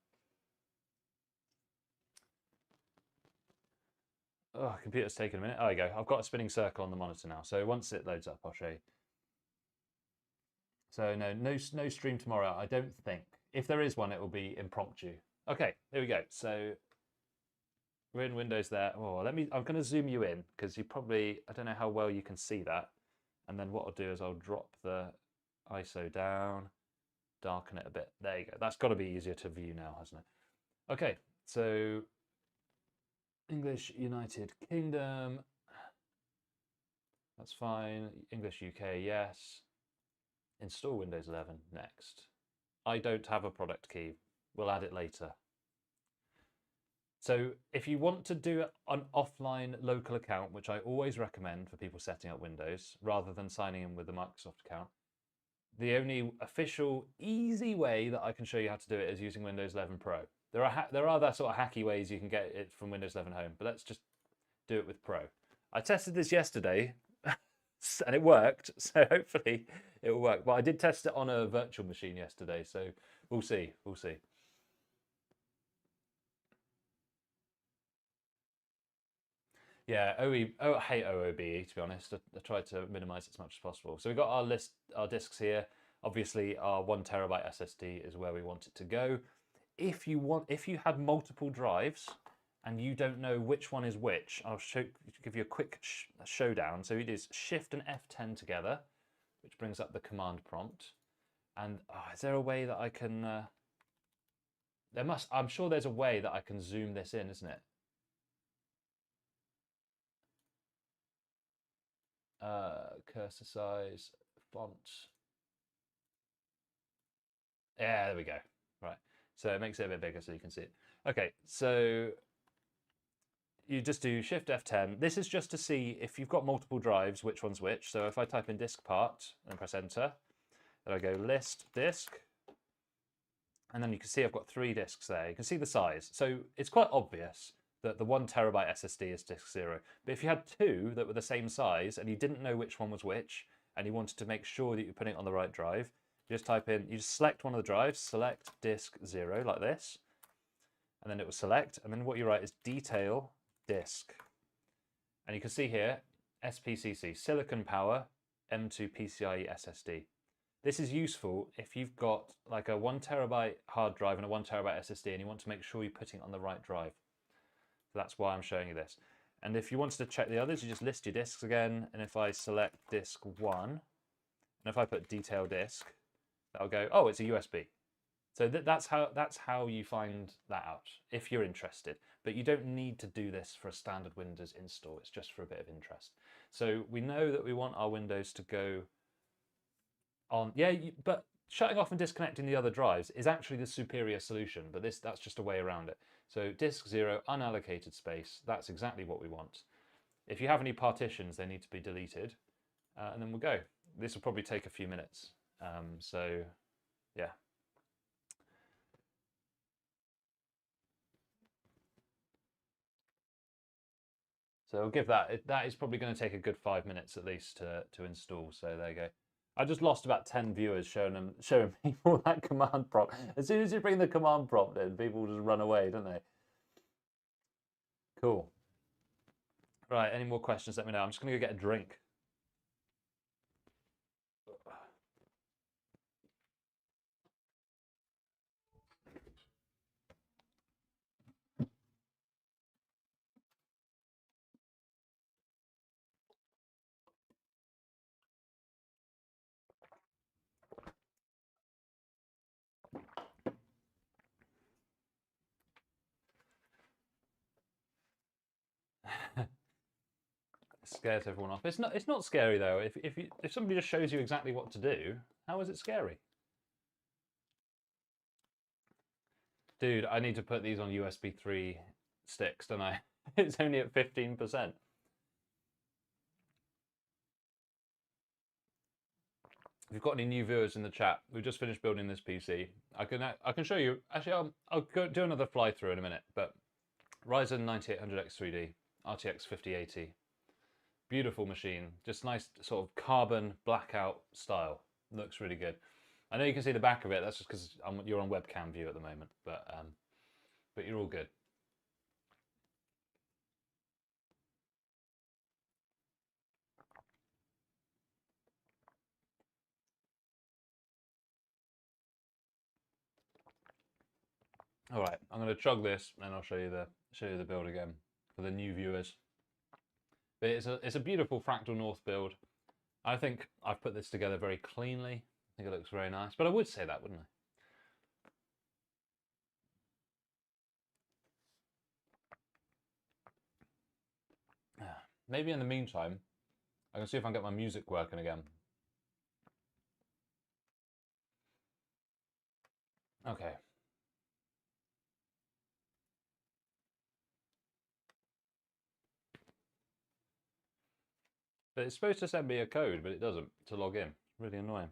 A: Oh, computer's taking a minute. Oh, there you go. I've got a spinning circle on the monitor now. So once it loads up, I'll show you. So no stream tomorrow, I don't think. If there is one, it will be impromptu. Okay, here we go. So we're in Windows there. Oh, I'm going to zoom you in because I don't know how well you can see that. And then what I'll do is I'll drop the ISO down, darken it a bit. There you go. That's got to be easier to view now, hasn't it? Okay, so English United Kingdom. That's fine. English UK, yes. Install Windows 11 next. I don't have a product key. We'll add it later. So if you want to do an offline local account, which I always recommend for people setting up Windows, rather than signing in with the Microsoft account, the only official easy way that I can show you how to do it is using Windows 11 Pro. There are other sort of hacky ways you can get it from Windows 11 Home, but let's just do it with Pro. I tested this yesterday and it worked, so hopefully it will work. But I did test it on a virtual machine yesterday, so we'll see. We'll see. Yeah, I hate OOBE to be honest. I try to minimize it as much as possible. So we've got our disks here. Obviously, our 1 TB SSD is where we want it to go. If you had multiple drives and you don't know which one is which, I'll give you a quick showdown. So we do Shift and F10 together, which brings up the command prompt. And is there a way that I can? I'm sure there's a way that I can zoom this in, isn't it? Cursor size, font. Yeah, there we go. Right. So it makes it a bit bigger so you can see it. Okay, so you just do Shift F10. This is just to see if you've got multiple drives, which one's which. So if I type in disk part and press enter, then I go list disk. And then you can see I've got 3 disks there. You can see the size. So it's quite obvious that the 1 TB SSD is disk 0. But if you had 2 that were the same size and you didn't know which one was which, and you wanted to make sure that you're putting it on the right drive, you just select one of the drives, select disk 0 like this, and then it will select, and then what you write is detail disk. And you can see here, SPCC, Silicon Power M2 PCIe SSD. This is useful if you've got like a 1 TB hard drive and a 1 TB SSD and you want to make sure you're putting it on the right drive. So that's why I'm showing you this. And if you wanted to check the others, you just list your disks again. And if I select disk 1, and if I put detail disk, that'll go, oh, it's a USB. So that's how you find that out if you're interested. But you don't need to do this for a standard Windows install. It's just for a bit of interest. So we know that we want our Windows to go on. Yeah, but shutting off and disconnecting the other drives is actually the superior solution. But that's just a way around it. So disk 0, unallocated space. That's exactly what we want. If you have any partitions, they need to be deleted. And then we'll go. This will probably take a few minutes. So yeah. So I'll give that is probably going to take a good 5 minutes at least to install. So there you go. I just lost about 10 viewers showing people that command prompt. As soon as you bring the command prompt in, people just run away, don't they? Cool. Right, any more questions, let me know. I'm just going to go get a drink. Scares everyone off. It's not scary though. If somebody just shows you exactly what to do, how is it scary? Dude, I need to put these on USB 3 sticks, don't I? It's only at 15%. If you've got any new viewers in the chat, we've just finished building this PC. I can show you. Actually, I'll go do another fly through in a minute. But Ryzen 9800X 3D, RTX 5080, beautiful machine. Just nice sort of carbon blackout style. Looks really good. I know you can see the back of it. That's just because you're on webcam view at the moment. But you're all good. All right, I'm going to chug this and I'll show you the build again for the new viewers. But it's a beautiful Fractal North build. I think I've put this together very cleanly. I think it looks very nice. But I would say that, wouldn't I? Maybe in the meantime, I can see if I can get my music working again. Okay. But it's supposed to send me a code, but it doesn't to log in. Really annoying.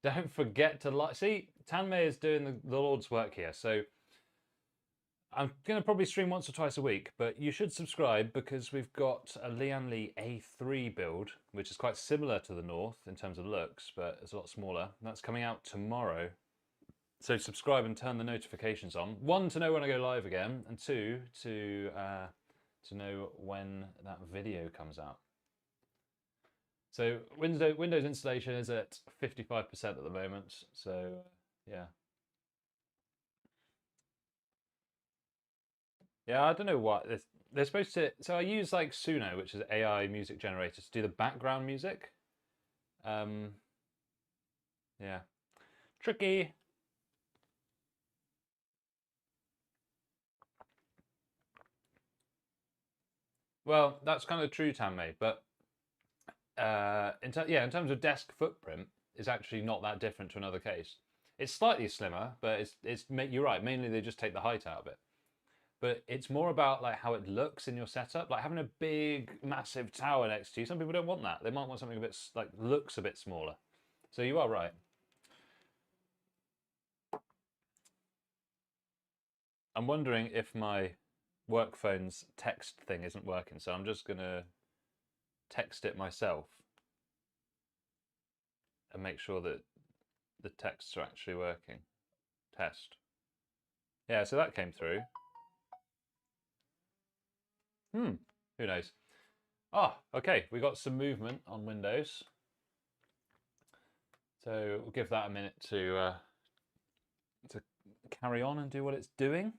A: Don't forget to like. See, Tanmay is doing the Lord's work here. So I'm going to probably stream once or twice a week, but you should subscribe because we've got a Lian Li A3 build, which is quite similar to the North in terms of looks, but it's a lot smaller. That's coming out tomorrow. So subscribe and turn the notifications on. One, to know when I go live again, and two, to know when that video comes out. So Windows installation is at 55% at the moment. So yeah. Yeah, I don't know what they're supposed to. So I use like Suno, which is AI music generator, to do the background music. Yeah, tricky. Well, that's kind of true, Tanmay, but in terms of desk footprint, it's actually not that different to another case. It's slightly slimmer, but you're right. Mainly they just take the height out of it. But it's more about like how it looks in your setup. Like having a big, massive tower next to you. Some people don't want that. They might want something a bit like looks a bit smaller. So you are right. I'm wondering if my work phone's text thing isn't working, so I'm just gonna text it myself and make sure that the texts are actually working. Test. Yeah, so that came through. Who knows? Okay, we got some movement on Windows. So we'll give that a minute to carry on and do what it's doing.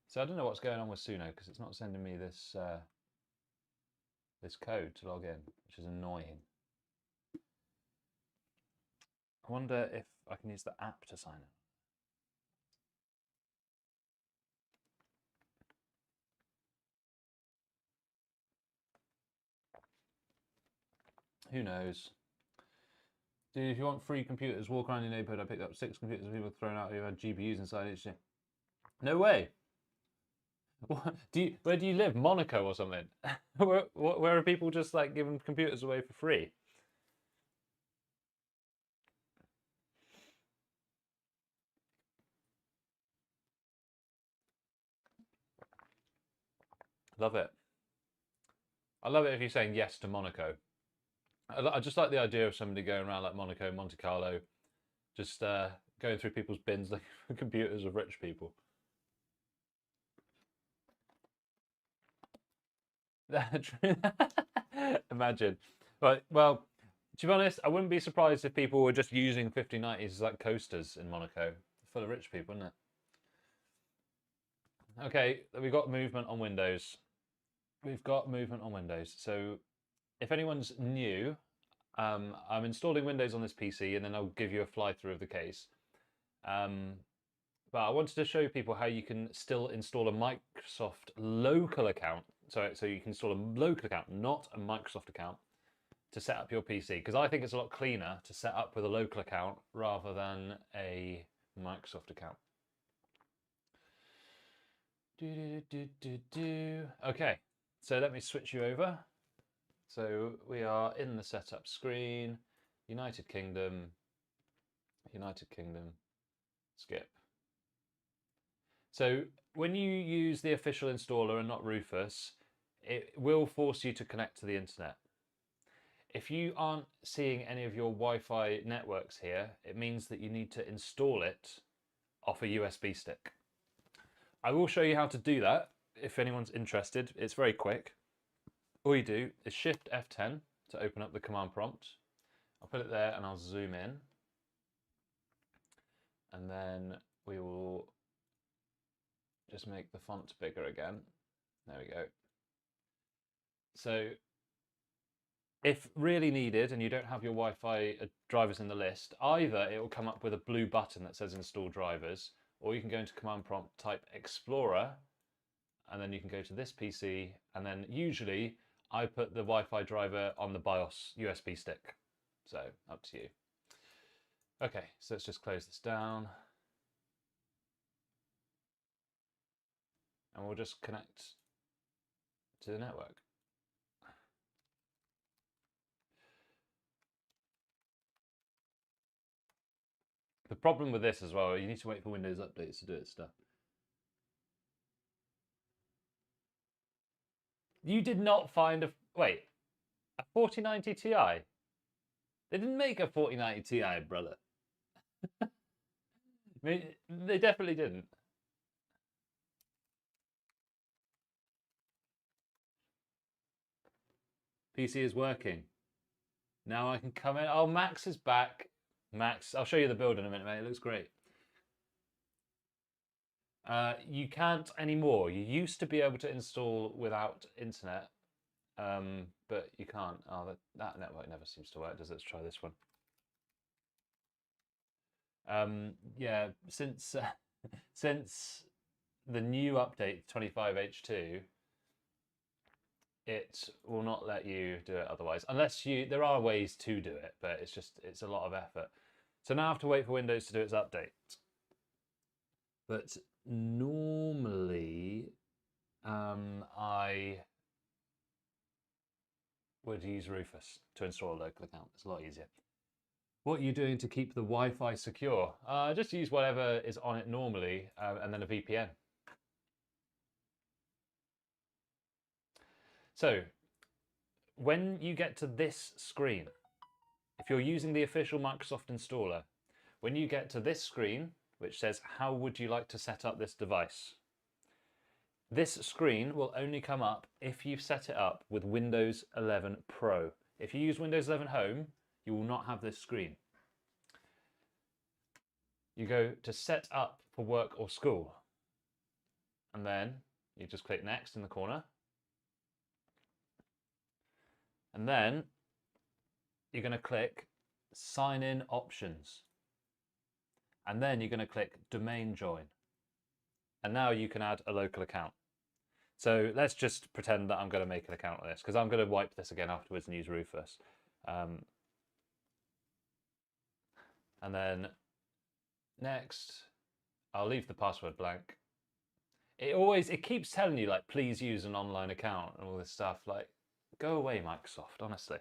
A: So I don't know what's going on with Suno because it's not sending me this this code to log in, which is annoying. I wonder if I can use the app to sign in. Who knows? Dude, if you want free computers, walk around your neighborhood. I picked up 6 computers and people thrown out who had GPUs inside each. No way. Where do you live? Monaco or something? where are people just like giving computers away for free? Love it. I love it if you're saying yes to Monaco. I just like the idea of somebody going around like Monaco, Monte Carlo, just going through people's bins looking for computers of rich people. Imagine. Right, well, to be honest, I wouldn't be surprised if people were just using 5090s as like coasters in Monaco. Full of rich people, isn't it? Okay, we've got movement on Windows. We've got movement on Windows. So if anyone's new, I'm installing Windows on this PC and then I'll give you a fly through of the case. But I wanted to show people how you can still install a Microsoft local account. So you can install a local account, not a Microsoft account, to set up your PC. Because I think it's a lot cleaner to set up with a local account rather than a Microsoft account. Okay, so let me switch you over. So we are in the setup screen, United Kingdom, skip. So when you use the official installer and not Rufus, it will force you to connect to the internet. If you aren't seeing any of your Wi-Fi networks here, it means that you need to install it off a USB stick. I will show you how to do that if anyone's interested. It's very quick. All you do is Shift F10 to open up the command prompt. I'll put it there and I'll zoom in. And then we will just make the font bigger again. There we go. So if really needed and you don't have your Wi-Fi drivers in the list, either it will come up with a blue button that says install drivers,
B: or you can go into command prompt, type Explorer, and then you can go to this PC, and then usually I put the Wi-Fi driver on the BIOS USB stick. So up to you. Okay, so let's just close this down. And we'll just connect to the network. The problem with this as well, you need to wait for Windows updates to do its stuff. You did not find a 4090 Ti? They didn't make a 4090 Ti, brother. I mean, they definitely didn't. PC is working. Now I can come in. Oh, Max is back. Max, I'll show you the build in a minute, mate. It looks great. You can't anymore. You used to be able to install without internet, but you can't. Oh, that network never seems to work, does it? Let's try this one. Yeah, since the new update 25H2, it will not let you do it otherwise, unless there are ways to do it, but it's a lot of effort. So now I have to wait for Windows to do its update. But normally I would use Rufus to install a local account. It's a lot easier. What are you doing to keep the Wi-Fi secure? Just use whatever is on it normally, and then a VPN. So when you get to this screen, if you're using the official Microsoft installer, when you get to this screen, which says, how would you like to set up this device? This screen will only come up if you've set it up with Windows 11 Pro. If you use Windows 11 Home, you will not have this screen. You go to set up for work or school, and then you just click next in the corner. And then you're going to click sign in options. And then you're going to click domain join. And now you can add a local account. So let's just pretend that I'm going to make an account on this, because I'm going to wipe this again afterwards and use Rufus. And then next, I'll leave the password blank. It keeps telling you, like, please use an online account and all this stuff. Like, go away, Microsoft, honestly.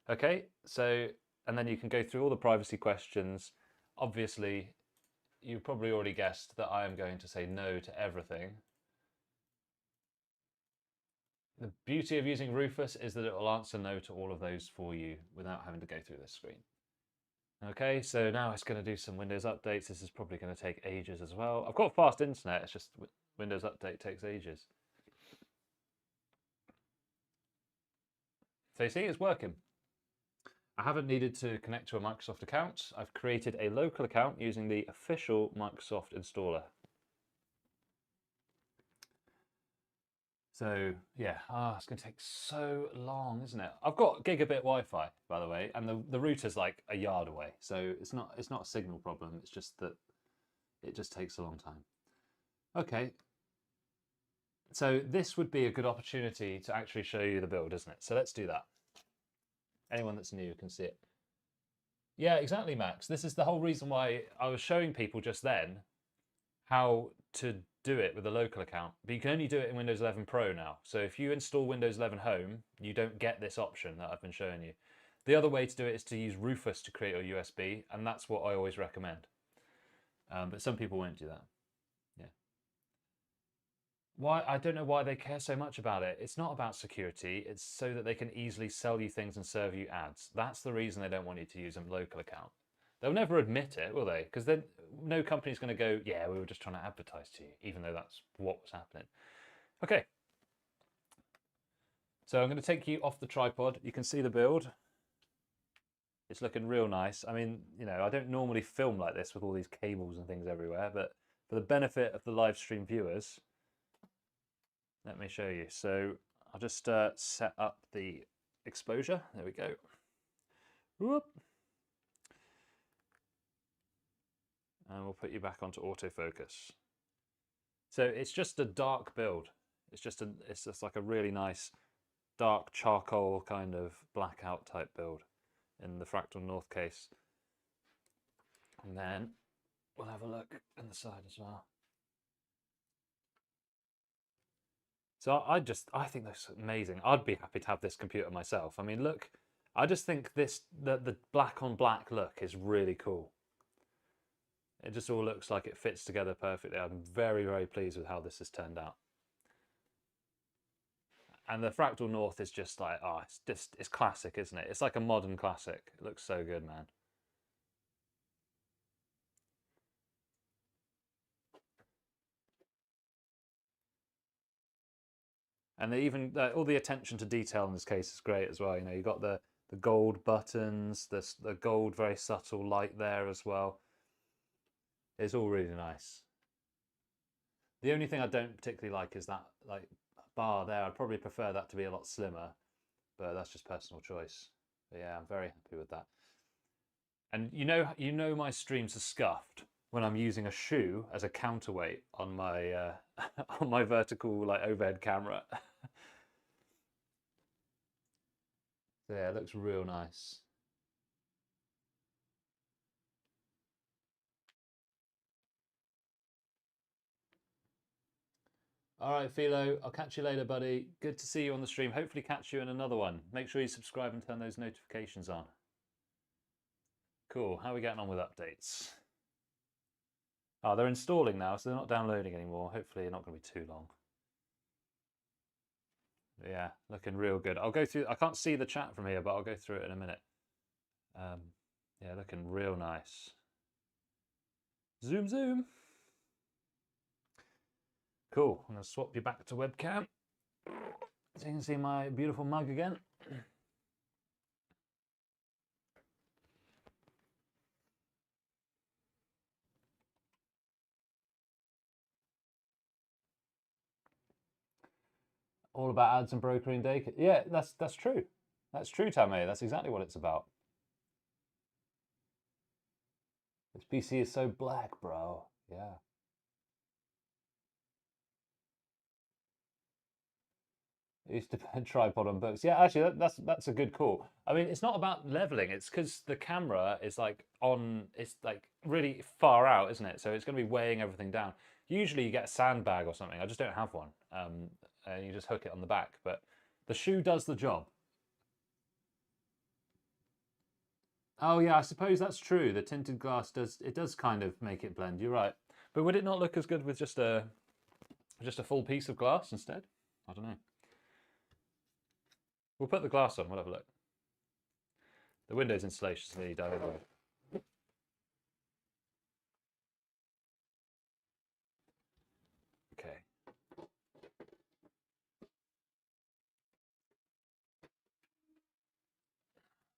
B: Okay, so, and then you can go through all the privacy questions. Obviously, you've probably already guessed that I am going to say no to everything. The beauty of using Rufus is that it will answer no to all of those for you without having to go through this screen. Okay, so now it's going to do some Windows updates. This is probably going to take ages as well. I've got fast internet, it's just Windows update takes ages. So you see, it's working. I haven't needed to connect to a Microsoft account. I've created a local account using the official Microsoft installer. So yeah, it's going to take so long, isn't it? I've got gigabit Wi-Fi, by the way, and the router's like a yard away. So it's not a signal problem. It's just that it just takes a long time. Okay. So this would be a good opportunity to actually show you the build, isn't it? So let's do that. Anyone that's new can see it. Yeah, exactly, Max. This is the whole reason why I was showing people just then how to do it with a local account. But you can only do it in Windows 11 Pro now. So if you install Windows 11 Home, you don't get this option that I've been showing you. The other way to do it is to use Rufus to create a USB, and that's what I always recommend. But some people won't do that. Yeah. Why? I don't know why they care so much about it. It's not about security. It's so that they can easily sell you things and serve you ads. That's the reason they don't want you to use a local account. They'll never admit it, will they? Because then no company's going to go, yeah, we were just trying to advertise to you, even though that's what was happening. Okay. So I'm going to take you off the tripod. You can see the build. It's looking real nice. I mean, you know, I don't normally film like this with all these cables and things everywhere, but for the benefit of the live stream viewers, let me show you. So I'll just set up the exposure. There we go. Whoop.
A: And we'll put you back onto autofocus. So it's just a dark build. It's just like a really nice dark charcoal kind of blackout type build in the Fractal North case. And then we'll have a look on the side as well. So I think that's amazing. I'd be happy to have this computer myself. I mean, look, I just think the black on black look is really cool. It just all looks like it fits together perfectly. I'm very, very pleased with how this has turned out. And the Fractal North is just like, oh, it's classic, isn't it? It's like a modern classic. It looks so good, man. And they even all the attention to detail in this case is great as well. You know, you got the gold buttons, the gold very subtle light there as well. It's all really nice. The only thing I don't particularly like is that like bar there. I'd probably prefer that to be a lot slimmer, but that's just personal choice. But yeah, I'm very happy with that. And you know my streams are scuffed when I'm using a shoe as a counterweight on my on my vertical like overhead camera. So yeah, it looks real nice. All right, Philo, I'll catch you later, buddy. Good to see you on the stream. Hopefully catch you in another one. Make sure you subscribe and turn those notifications on. Cool, how are we getting on with updates? Oh, they're installing now, so they're not downloading anymore. Hopefully they're not going to be too long. Yeah, looking real good. I'll go through, I can't see the chat from here, but I'll go through it in a minute. Yeah, looking real nice. Zoom, zoom. Cool, I'm going to swap you back to webcam so you can see my beautiful mug again. All about ads and brokering data. Yeah, that's true. That's true, Tammy. That's exactly what it's about. This PC is so black, bro. Yeah. I used to put a tripod on books. Yeah, actually, that's a good call. I mean, it's not about leveling. It's because the camera is like it's like really far out, isn't it? So it's going to be weighing everything down. Usually you get a sandbag or something. I just don't have one. And you just hook it on the back. But the shoe does the job. Oh yeah, I suppose that's true. The tinted glass does kind of make it blend. You're right. But would it not look as good with just a full piece of glass instead? I don't know. We'll put the glass on. We'll have a look. The Windows installation is nearly done anyway. Okay.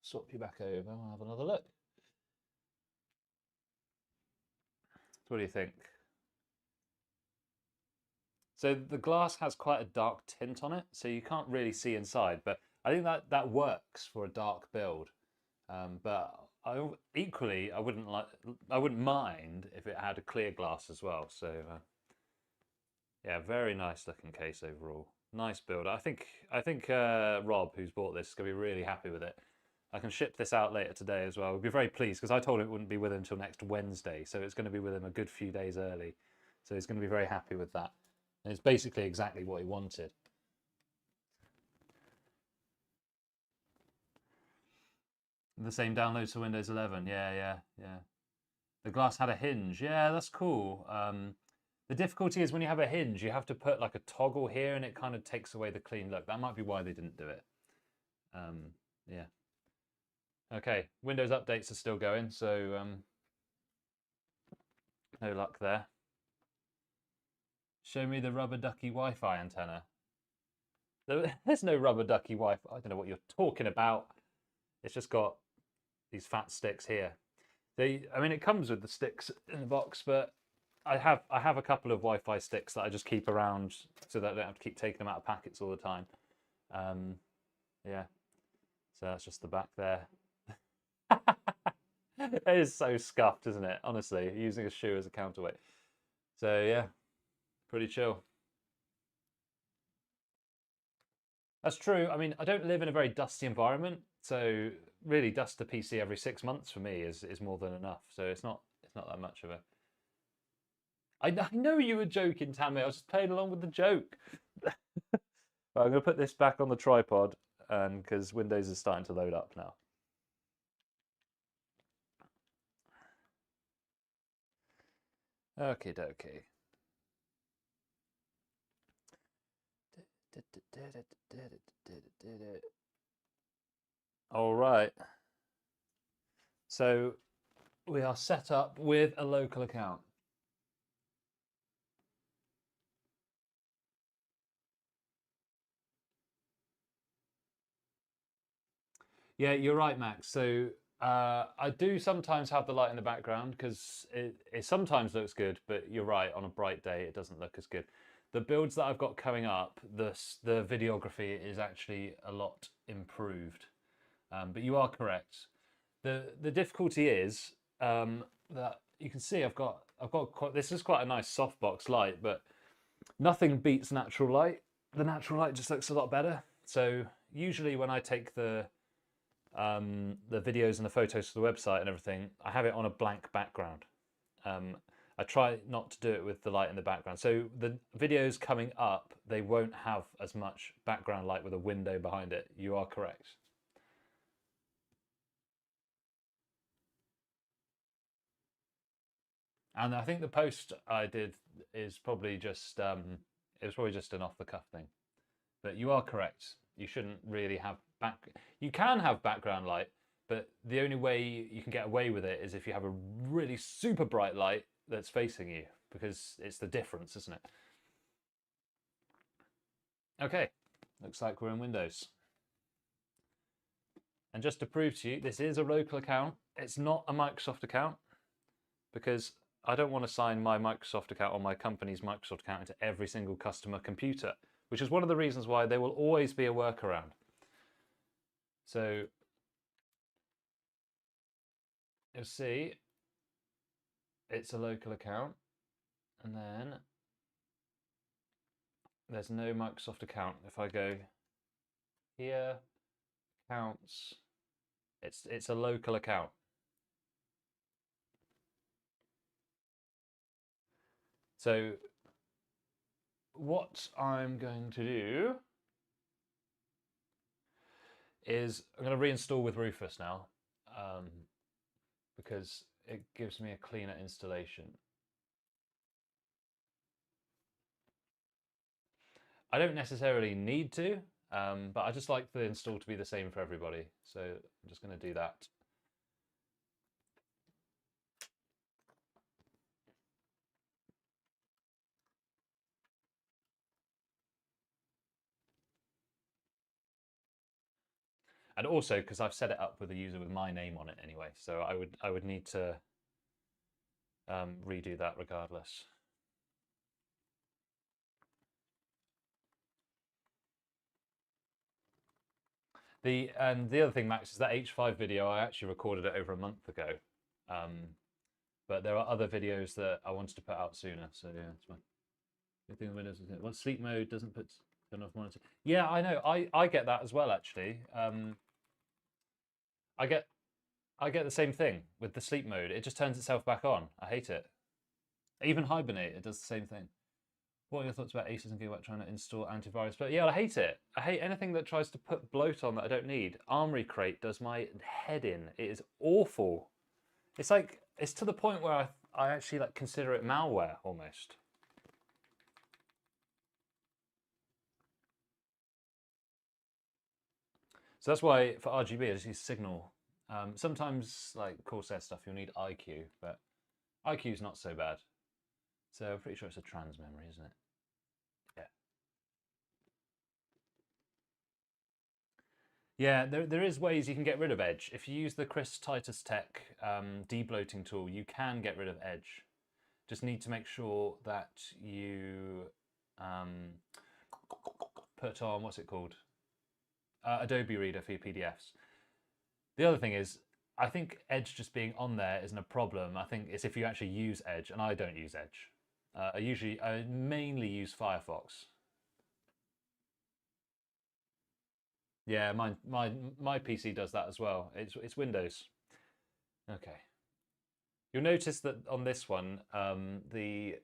A: Swap you back over. We'll have another look. So what do you think? So the glass has quite a dark tint on it, so you can't really see inside. But I think that works for a dark build. But equally, I wouldn't mind if it had a clear glass as well. So yeah, very nice looking case overall. Nice build. I think Rob, who's bought this, is gonna be really happy with it. I can ship this out later today as well. We'll be very pleased because I told him it wouldn't be with him until next Wednesday, so it's going to be with him a good few days early. So he's going to be very happy with that. And it's basically exactly what he wanted. The same downloads for Windows 11. Yeah. The glass had a hinge. Yeah, that's cool. The difficulty is when you have a hinge, you have to put like a toggle here and it kind of takes away the clean look. That might be why they didn't do it. Yeah. Okay, Windows updates are still going, so no luck there. Show me the rubber ducky Wi-Fi antenna. There's no rubber ducky Wi-Fi. I don't know what you're talking about. It's just got these fat sticks here. I mean, it comes with the sticks in the box, but I have a couple of Wi-Fi sticks that I just keep around so that I don't have to keep taking them out of packets all the time. Yeah, so that's just the back there.
B: It is so scuffed, isn't it? Honestly, using a shoe as a counterweight. So yeah, pretty chill. That's true. I mean, I don't live in a very dusty environment, so really dust a PC every 6 months for me is more than enough. So it's not that much of a. I know you were joking, Tammy. I was just playing along with the joke. Right, I'm going to put this back on the tripod, and because Windows is starting to load up now. Okay, dokie. All right. So we are set up with a local account. Yeah, you're right, Max. So I do sometimes have the light in the background because it sometimes looks good, but you're right, on a bright day it doesn't look as good. The builds that I've got coming up, the videography is actually a lot improved. But you are correct. The difficulty is that you can see I've got quite, this is quite a nice softbox light, but nothing beats natural light. The natural light just looks a lot better. So usually when I take the videos and the photos for the website and everything, I have it on a blank background. I try not to do it with the light in the background. So the videos coming up, they won't have as much background light with a window behind it. You are correct. And I think the post I did is probably just it was probably just an off the cuff thing. But you are correct. You shouldn't really have you can have background light, but the only way you can get away with it is if you have a really super bright light that's facing you, because it's the difference, isn't it? Okay, looks like we're in Windows. And just to prove to you, this is a local account. It's not a Microsoft account, because I don't want to sign my Microsoft account or my company's Microsoft account into every single customer computer, which is one of the reasons why there will always be a workaround. So you'll see it's a local account, and then there's no Microsoft account. If I go here, accounts, it's a local account. So what I'm going to do is I'm going to reinstall with Rufus now, because it gives me a cleaner installation. I don't necessarily need to, but I just like the install to be the same for everybody. So I'm just going to do that. And also because I've set it up with a user with my name on it anyway, so I would need to redo that regardless. And the other thing, Max, is that H5 video I actually recorded it over a month ago, but there are other videos that I wanted to put out sooner. So yeah, it's fine. Good thing Windows is it. Well, sleep mode doesn't turn off monitor. Yeah, I know. I get that as well actually. I get the same thing with the sleep mode. It just turns itself back on. I hate it. Even Hibernate, it does the same thing. What are your thoughts about Asus and Gigabyte trying to install antivirus? But yeah, I hate it. I hate anything that tries to put bloat on that I don't need. Armory Crate does my head in. It is awful. It's like, it's to the point where I actually like consider it malware almost. So that's why for RGB I just use Signal. Sometimes like Corsair stuff you'll need IQ, but IQ's not so bad. So I'm pretty sure it's a trans memory, isn't it? Yeah. Yeah, there is ways you can get rid of edge. If you use the Chris Titus Tech debloating tool, you can get rid of edge. Just need to make sure that you put on, what's it called? Adobe Reader for your PDFs. The other thing is, I think Edge just being on there isn't a problem. I think it's if you actually use Edge, and I don't use Edge. I mainly use Firefox. Yeah, my PC does that as well. It's Windows. Okay. You'll notice that on this one, it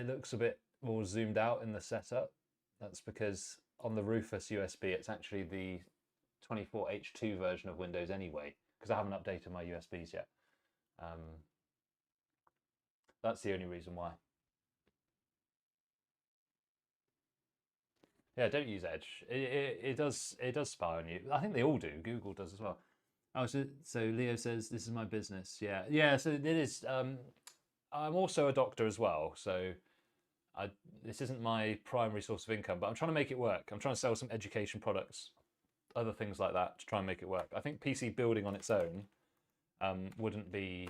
B: looks a bit more zoomed out in the setup. That's because on the Rufus USB, it's actually the 24H2 version of Windows anyway, because I haven't updated my USBs yet. That's the only reason why. Yeah, don't use Edge. It does spy on you. I think they all do. Google does as well. Oh, so Leo says this is my business. Yeah, yeah. So it is. I'm also a doctor as well. So this isn't my primary source of income, but I'm trying to make it work. I'm trying to sell some education products, other things like that, to try and make it work. I think PC building on its own wouldn't be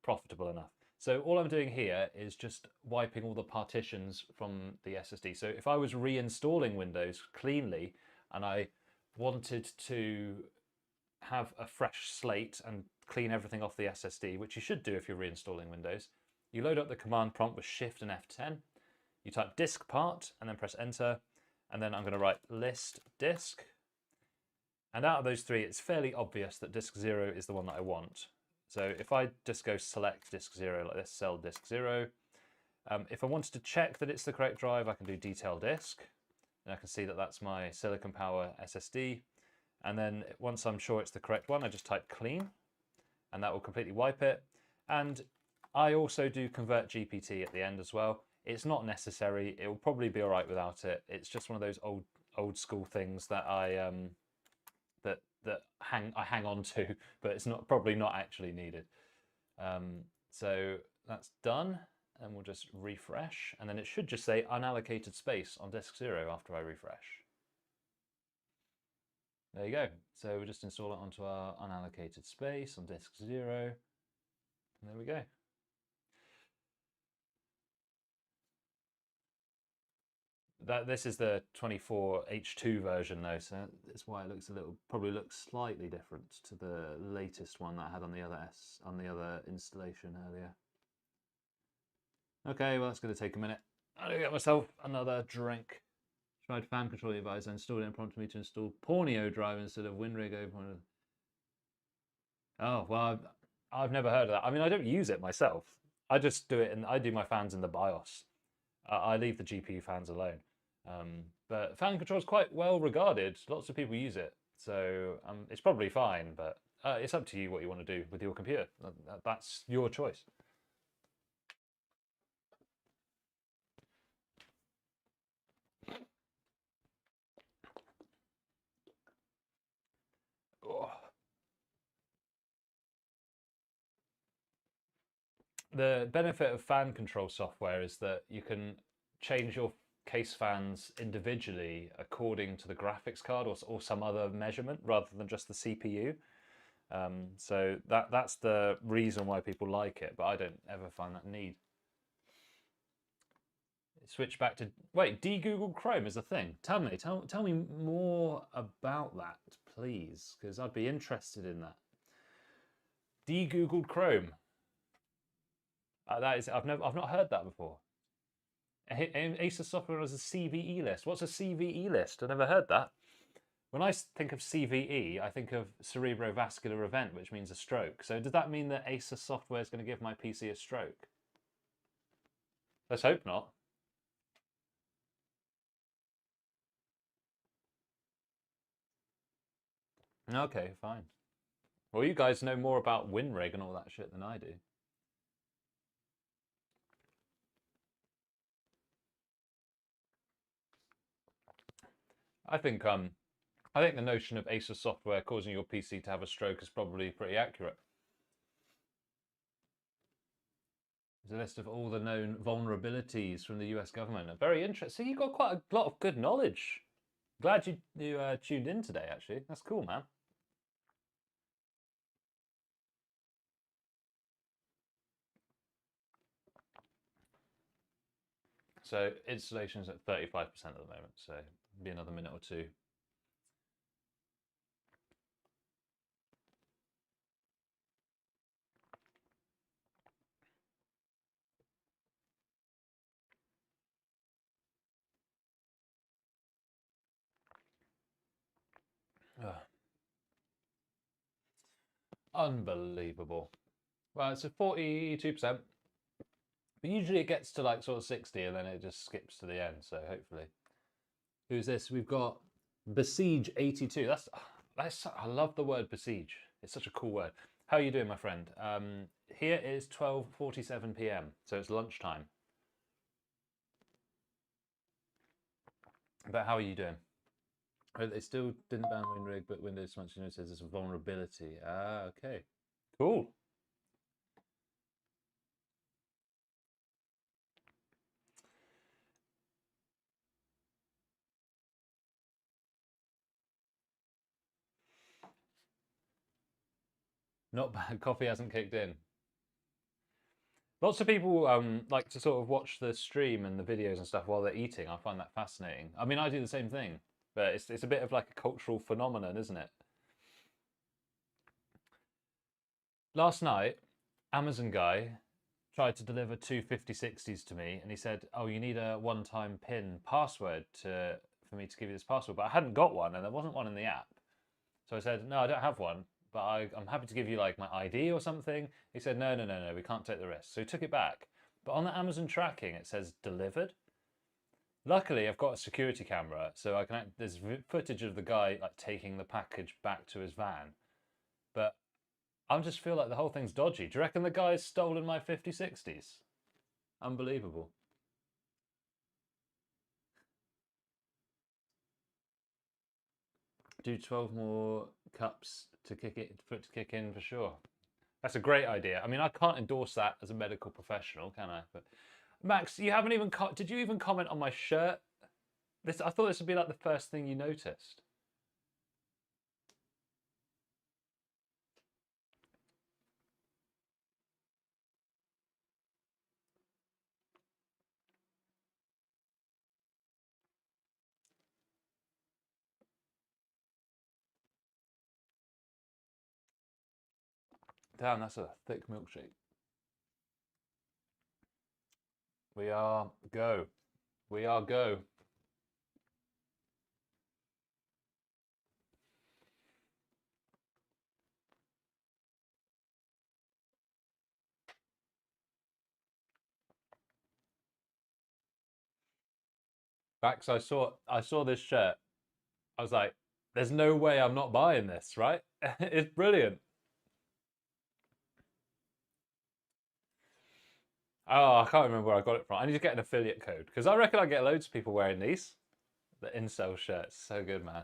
B: profitable enough. So all I'm doing here is just wiping all the partitions from the SSD. So if I was reinstalling Windows cleanly and I wanted to have a fresh slate and clean everything off the SSD, which you should do if you're reinstalling Windows, you load up the command prompt with Shift and F10. You type disk part and then press enter. And then I'm going to write list disk. And out of those three, it's fairly obvious that disk 0 is the one that I want. So if I just go select disk 0 like this, cell disk 0, if I wanted to check that it's the correct drive, I can do detail disk. And I can see that that's my Silicon Power SSD. And then once I'm sure it's the correct one, I just type clean, and that will completely wipe it. And I also do convert GPT at the end as well. It's not necessary. It will probably be all right without it. It's just one of those old school things that I hang on to, but it's probably not actually needed. So that's done, and we'll just refresh, and then it should just say unallocated space on disk 0 after I refresh. There you go. So we'll just install it onto our unallocated space on disk 0, and there we go. This is the 24H2 version though, so that's why it looks probably looks slightly different to the latest one that I had on the other installation earlier. Okay, well that's going to take a minute. I'm going to get myself another drink. Tried fan control advisor, installed it and prompted me to install Porneo drive instead of WinRig open. Oh, well, I've never heard of that. I mean, I don't use it myself. I just do it, and I do my fans in the BIOS. I leave the GPU fans alone. But fan control is quite well regarded. Lots of people use it. So it's probably fine, but it's up to you what you want to do with your computer. That's your choice. Oh. The benefit of fan control software is that you can change your case fans individually according to the graphics card or some other measurement rather than just the CPU. So that's the reason why people like it, but I don't ever find that need. Switch back to, wait, de-Google Chrome is a thing. Tell me more about that, please, because I'd be interested in that. De-Googled Chrome. That is, I've not heard that before. Asus software has a CVE list. What's a CVE list? I've never heard that. When I think of CVE, I think of cerebrovascular event, which means a stroke. So does that mean that Asus software is going to give my PC a stroke? Let's hope not. Okay, fine. Well, you guys know more about WinRig and all that shit than I do. I think the notion of Asus software causing your PC to have a stroke is probably pretty accurate. There's a list of all the known vulnerabilities from the US government. Very interesting. So you've got quite a lot of good knowledge. Glad you tuned in today, actually. That's cool, man. So installation's at 35% at the moment, so be another minute or two. Unbelievable. Well, it's a 42%. But usually it gets to like sort of 60 and then it just skips to the end. So hopefully. Who's this? We've got Besiege 82. That's I love the word besiege. It's such a cool word. How are you doing, my friend? Here is 12:47 p.m. So it's lunchtime. But how are you doing? Oh, they still didn't ban WinRig, but Windows Smart says there's a vulnerability. Ah, okay. Cool. Not bad. Coffee hasn't kicked in. Lots of people like to sort of watch the stream and the videos and stuff while they're eating. I find that fascinating. I mean, I do the same thing, but it's a bit of like a cultural phenomenon, isn't it? Last night, Amazon guy tried to deliver two 5060s to me, and he said, "Oh, you need a one-time PIN password for me to give you this password," but I hadn't got one, and there wasn't one in the app. So I said, "No, I don't have one, but I'm happy to give you like my ID or something." He said, "No, no, no, no, we can't take the risk." So he took it back. But on the Amazon tracking, it says delivered. Luckily, I've got a security camera, so I can. There's footage of the guy like taking the package back to his van. But I just feel like the whole thing's dodgy. Do you reckon the guy's stolen my 5060s? Unbelievable. Do 12 more cups to kick it for it to kick in for sure. That's a great idea. I mean, I can't endorse that as a medical professional, can I? But Max, you haven't even did you even comment on my shirt? I thought this would be like the first thing you noticed. Damn, that's a thick milkshake. We are go. We are go. Max, I saw this shirt. I was like, there's no way I'm not buying this, right? It's brilliant. Oh, I can't remember where I got it from. I need to get an affiliate code because I reckon I get loads of people wearing these. The incel shirts, so good, man.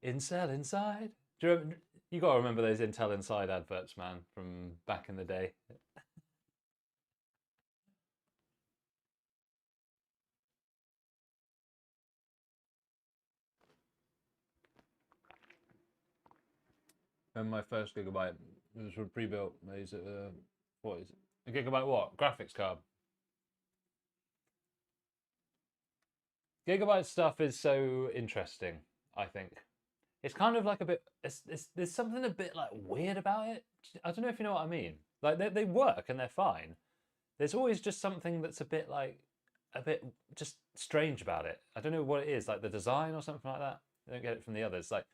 B: Incel Inside. Do you remember, you got to remember those Intel Inside adverts, man, from back in the day. And my first gigabyte was from pre-built. Is it what is it? A gigabyte what? Graphics card. Gigabyte stuff is so interesting. I think it's kind of like a bit. There's something a bit like weird about it. I don't know if you know what I mean. Like they work and they're fine. There's always just something that's a bit just strange about it. I don't know what it is, like the design or something like that. I don't get it from the others. Like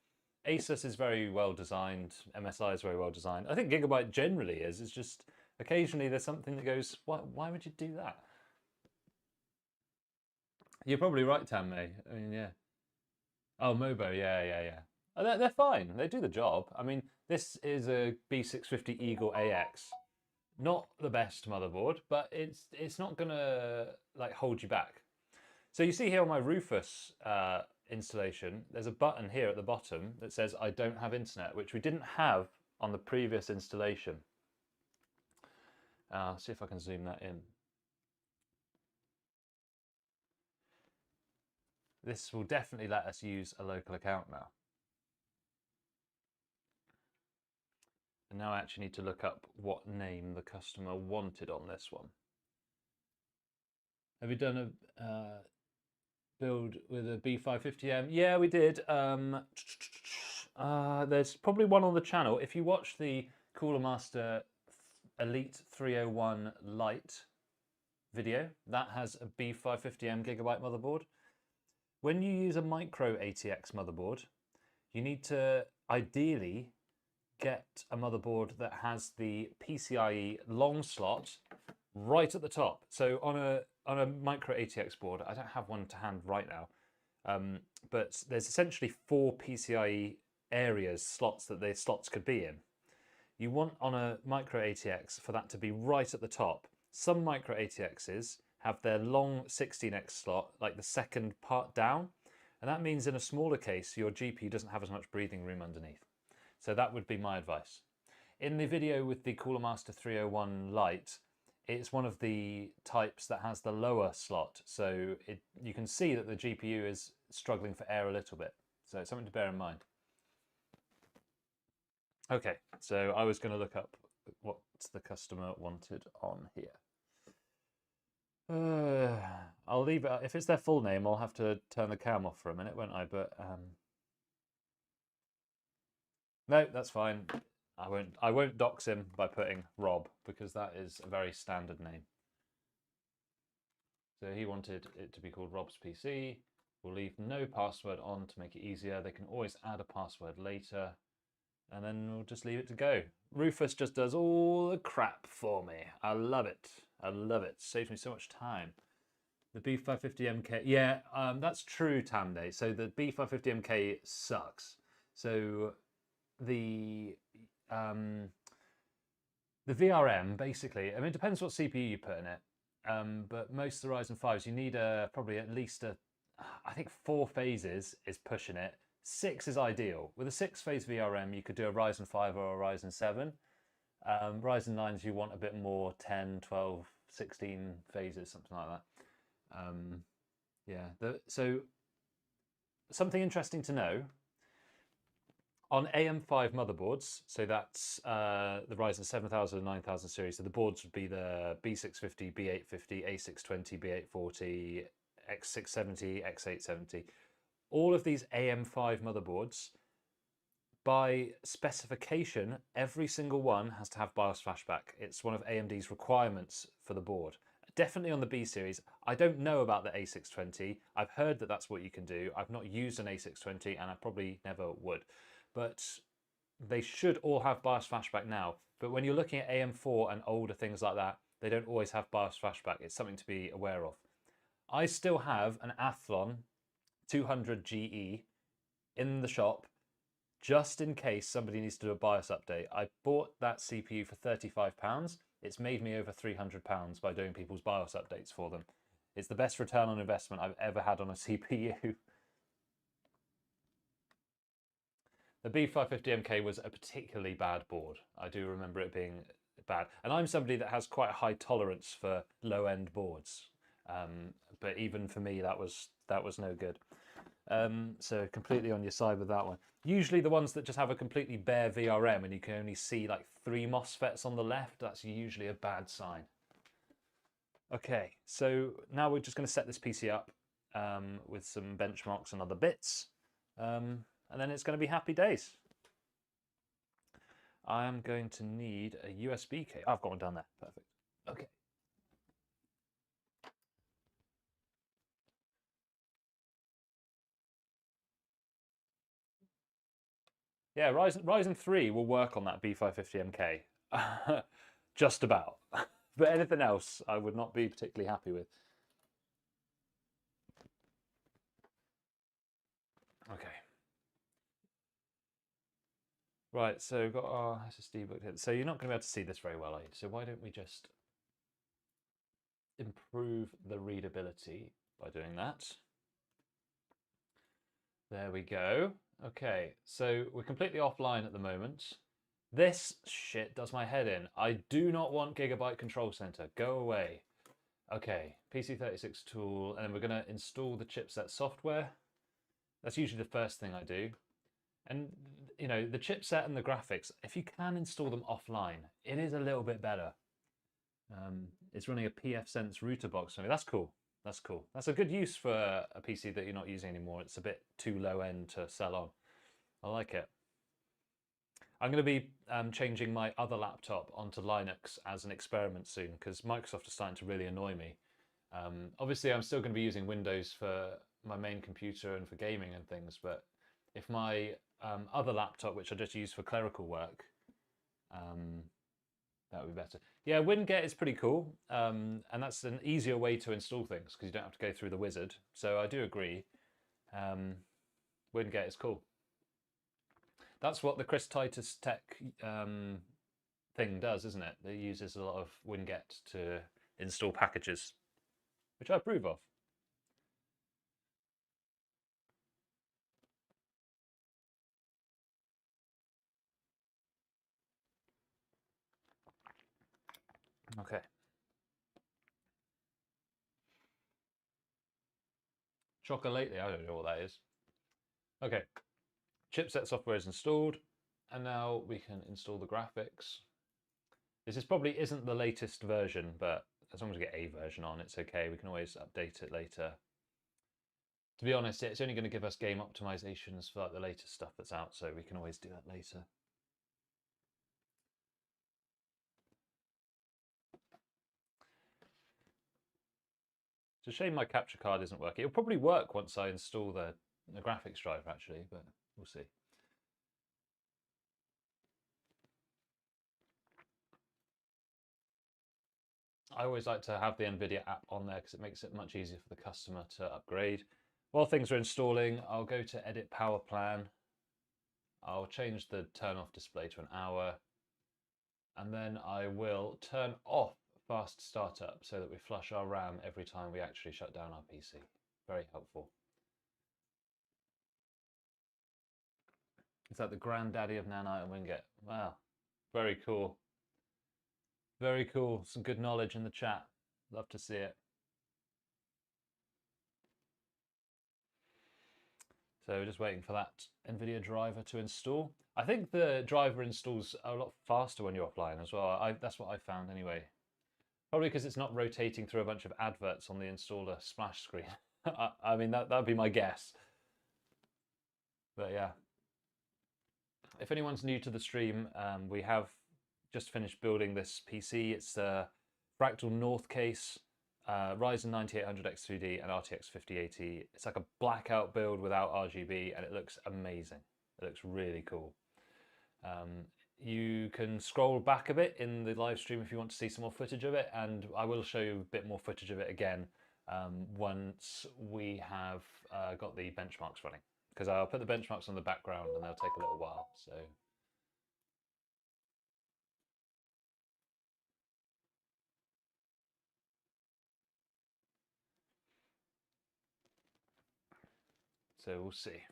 B: Asus is very well designed. MSI is very well designed. I think Gigabyte generally is. It's just occasionally there's something that goes, why would you do that? You're probably right, Tammay. I mean, yeah. Oh, Mobo, yeah. Oh, they're fine. They do the job. I mean, this is a B650 Eagle AX. Not the best motherboard, but it's not gonna like hold you back. So you see here on my Rufus installation, there's a button here at the bottom that says I don't have internet, which we didn't have on the previous installation. See if I can zoom that in. This will definitely let us use a local account now. And now I actually need to look up what name the customer wanted on this one. Have you done a build with a B550M? Yeah, we did. There's probably one on the channel. If you watch the Cooler Master Elite 301 Lite video. That has a B550M Gigabyte motherboard. When you use a micro ATX motherboard, you need to ideally get a motherboard that has the PCIe long slot right at the top. So on a micro ATX board, I don't have one to hand right now, but there's essentially 4 PCIe areas, slots that the slots could be in. You want on a micro ATX for that to be right at the top. Some micro ATXs have their long 16x slot, like the second part down, and that means in a smaller case, your GPU doesn't have as much breathing room underneath. So that would be my advice. In the video with the Cooler Master 301 Lite, it's one of the types that has the lower slot, so you can see that the GPU is struggling for air a little bit. So it's something to bear in mind. Okay, so I was going to look up what the customer wanted on here. I'll leave it. If it's their full name, I'll have to turn the cam off for a minute, won't I? But no, that's fine. I won't dox him by putting Rob, because that is a very standard name. So he wanted it to be called Rob's PC. We'll leave no password on to make it easier. They can always add a password later, and then we'll just leave it to go. Rufus just does all the crap for me. I love it. I love it. Saves me so much time. The B550MK, yeah, that's true, Tamday. So the B550MK sucks. So the VRM, basically, I mean, it depends what CPU you put in it, but most of the Ryzen 5s, you need probably at least I think 4 phases is pushing it. 6 is ideal. With a 6-phase VRM, you could do a Ryzen 5 or a Ryzen 7. Ryzen 9s, you want a bit more, 10, 12, 16 phases, something like that. Yeah, so something interesting to know, on AM5 motherboards, so that's the Ryzen 7000 and 9000 series, so the boards would be the B650, B850, A620, B840, X670, X870. All of these AM5 motherboards, by specification, every single one has to have BIOS flashback. It's one of AMD's requirements for the board. Definitely on the B series. I don't know about the A620. I've heard that that's what you can do. I've not used an A620 and I probably never would. But they should all have BIOS flashback now. But when you're looking at AM4 and older things like that, they don't always have BIOS flashback. It's something to be aware of. I still have an Athlon 200 GE in the shop just in case somebody needs to do a BIOS update. I bought that CPU for £35. It's made me over £300 by doing people's BIOS updates for them. It's the best return on investment I've ever had on a CPU. The B550MK was a particularly bad board. I do remember it being bad. And I'm somebody that has quite a high tolerance for low-end boards. But even for me, that was no good. So completely on your side with that one. Usually the ones that just have a completely bare VRM and you can only see like 3 MOSFETs on the left, that's usually a bad sign. Okay, so now we're just going to set this PC up with some benchmarks and other bits. And then it's going to be happy days. I am going to need a USB cable. I've got one down there. Perfect. Okay. Yeah, Ryzen 3 will work on that B550MK. Just about. But anything else, I would not be particularly happy with. Okay. Right, so we've got our SSD booked in. So you're not going to be able to see this very well, are you? So why don't we just improve the readability by doing that? There we go. Okay, so we're completely offline at the moment. This shit does my head in. I do not want Gigabyte Control Center. Go away. Okay, PC36 tool, and then we're going to install the chipset software. That's usually the first thing I do. And, you know, the chipset and the graphics, if you can install them offline, it is a little bit better. It's running a pfSense router box for me. That's cool. That's cool. That's a good use for a PC that you're not using anymore. It's a bit too low end to sell on. I like it. I'm going to be changing my other laptop onto Linux as an experiment soon because Microsoft is starting to really annoy me. Obviously, I'm still going to be using Windows for my main computer and for gaming and things, but if my other laptop, which I just use for clerical work, that would be better. Yeah, WinGet is pretty cool, and that's an easier way to install things because you don't have to go through the wizard. So I do agree. WinGet is cool. That's what the Chris Titus Tech thing does, isn't it? It uses a lot of WinGet to install packages, which I approve of. Okay. Chocker lately, I don't know what that is. Okay, chipset software is installed, and now we can install the graphics. This probably isn't the latest version, but as long as we get a version on, it's okay. We can always update it later. To be honest, it's only going to give us game optimizations for like the latest stuff that's out, so we can always do that later. It's a shame my capture card isn't working. It'll probably work once I install the graphics driver, actually, but we'll see. I always like to have the NVIDIA app on there because it makes it much easier for the customer to upgrade. While things are installing, I'll go to Edit Power Plan. I'll change the turn off display to an hour, and then I will turn off fast startup so that we flush our RAM every time we actually shut down our PC. Very helpful. Is that the granddaddy of Nanite and Winget? Wow, very cool. Very cool. Some good knowledge in the chat. Love to see it. So we're just waiting for that NVIDIA driver to install. I think the driver installs a lot faster when you're offline as well. That's what I found anyway. Probably because it's not rotating through a bunch of adverts on the installer splash screen. I mean, that would be my guess. But yeah. If anyone's new to the stream, we have just finished building this PC. It's a Fractal North case, Ryzen 9800X3D and RTX 5080. It's like a blackout build without RGB, and it looks amazing. It looks really cool. You can scroll back a bit in the live stream if you want to see some more footage of it, and I will show you a bit more footage of it again once we have got the benchmarks running, because I'll put the benchmarks on the background and they'll take a little while. So we'll see.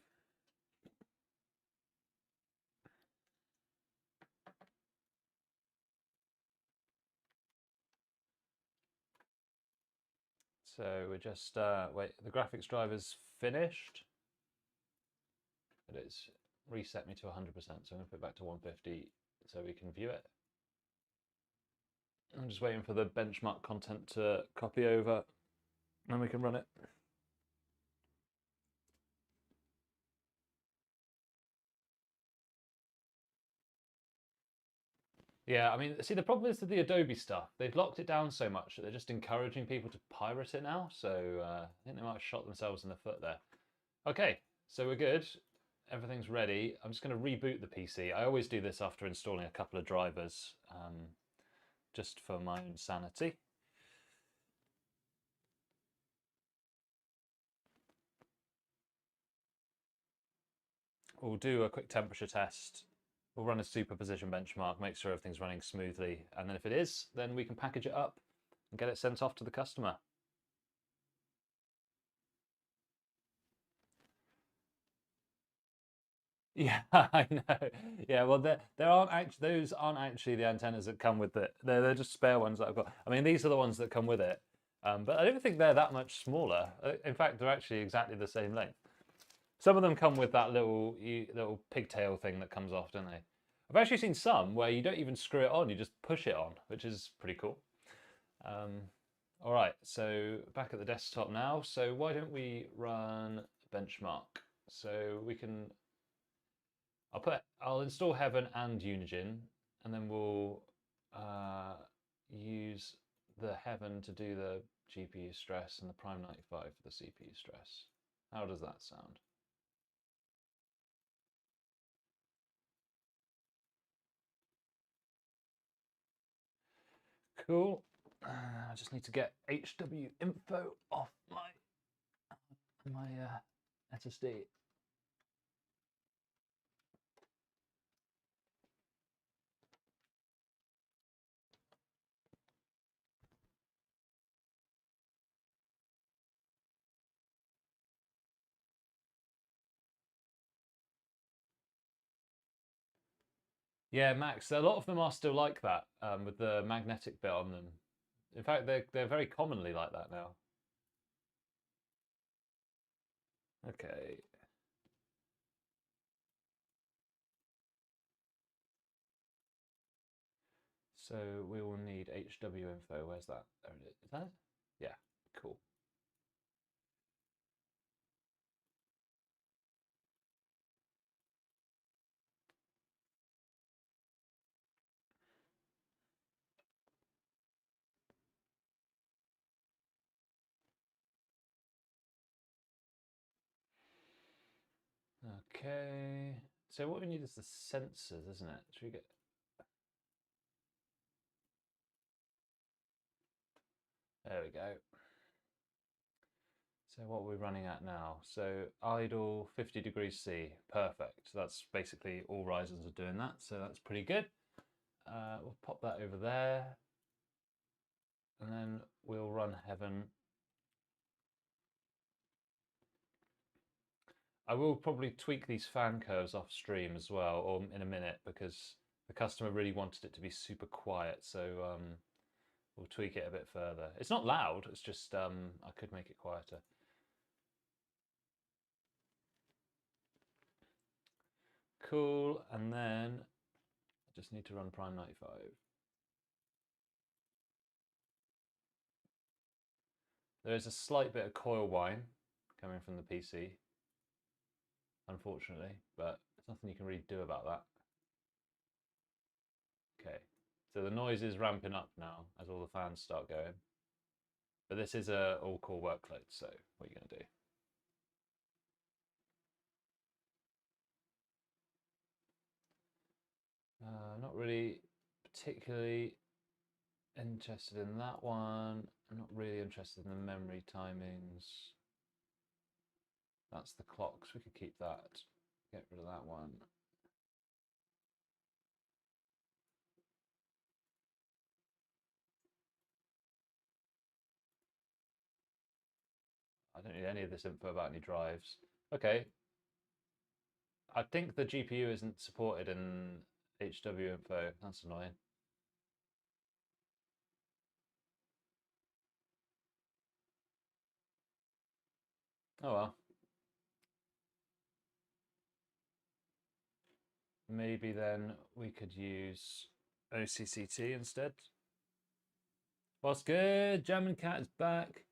B: So we're just, wait, the graphics driver's finished, but it's reset me to 100%, so I'm going to put it back to 150 so we can view it. I'm just waiting for the benchmark content to copy over, and then we can run it. Yeah, I mean, see, the problem is with the Adobe stuff. They've locked it down so much that they're just encouraging people to pirate it now. So I think they might have shot themselves in the foot there. Okay, so we're good. Everything's ready. I'm just going to reboot the PC. I always do this after installing a couple of drivers, just for my own sanity. We'll do a quick temperature test. We'll run a superposition benchmark, make sure everything's running smoothly, and then if it is, then we can package it up and get it sent off to the customer. Yeah, I know. Yeah, well, there aren't actually, those aren't actually the antennas that come with it. They're just spare ones that I've got. I mean, these are the ones that come with it, but I don't think they're that much smaller. In fact, they're actually exactly the same length. Some of them come with that little pigtail thing that comes off, don't they? I've actually seen some where you don't even screw it on, you just push it on, which is pretty cool. All right, so back at the desktop now. So why don't we run benchmark? So we can I'll install Heaven and Unigine, and then we'll use the Heaven to do the GPU stress and the Prime 95 for the CPU stress. How does that sound? Cool. I just need to get HW info off my SSD. Yeah, Max, a lot of them are still like that, with the magnetic bit on them. In fact, they're very commonly like that now. Okay. So we will need HW info. Where's that? There it is. Is that it? Yeah, cool. Okay. So what we need is the sensors, isn't it? Should we get... There we go. So what are we running at now? So idle 50 degrees C, perfect. So that's basically all Ryzens are doing that, so that's pretty good. We'll pop that over there, and then we'll run Heaven. I will probably tweak these fan curves off stream as well, or in a minute, because the customer really wanted it to be super quiet, so we'll tweak it a bit further. It's not loud, it's just I could make it quieter. Cool, and then I just need to run Prime 95. There is a slight bit of coil whine coming from the PC, unfortunately, but there's nothing you can really do about that. Okay, so the noise is ramping up now as all the fans start going. But this is a all-core workload, so what are you going to do? Not really particularly interested in that one. I'm not really interested in the memory timings. That's the clocks. We could keep that. Get rid of that one. I don't need any of this info about any drives. Okay. I think the GPU isn't supported in HW info. That's annoying. Oh well. Maybe then we could use OCCT instead. What's good? German Cat is back.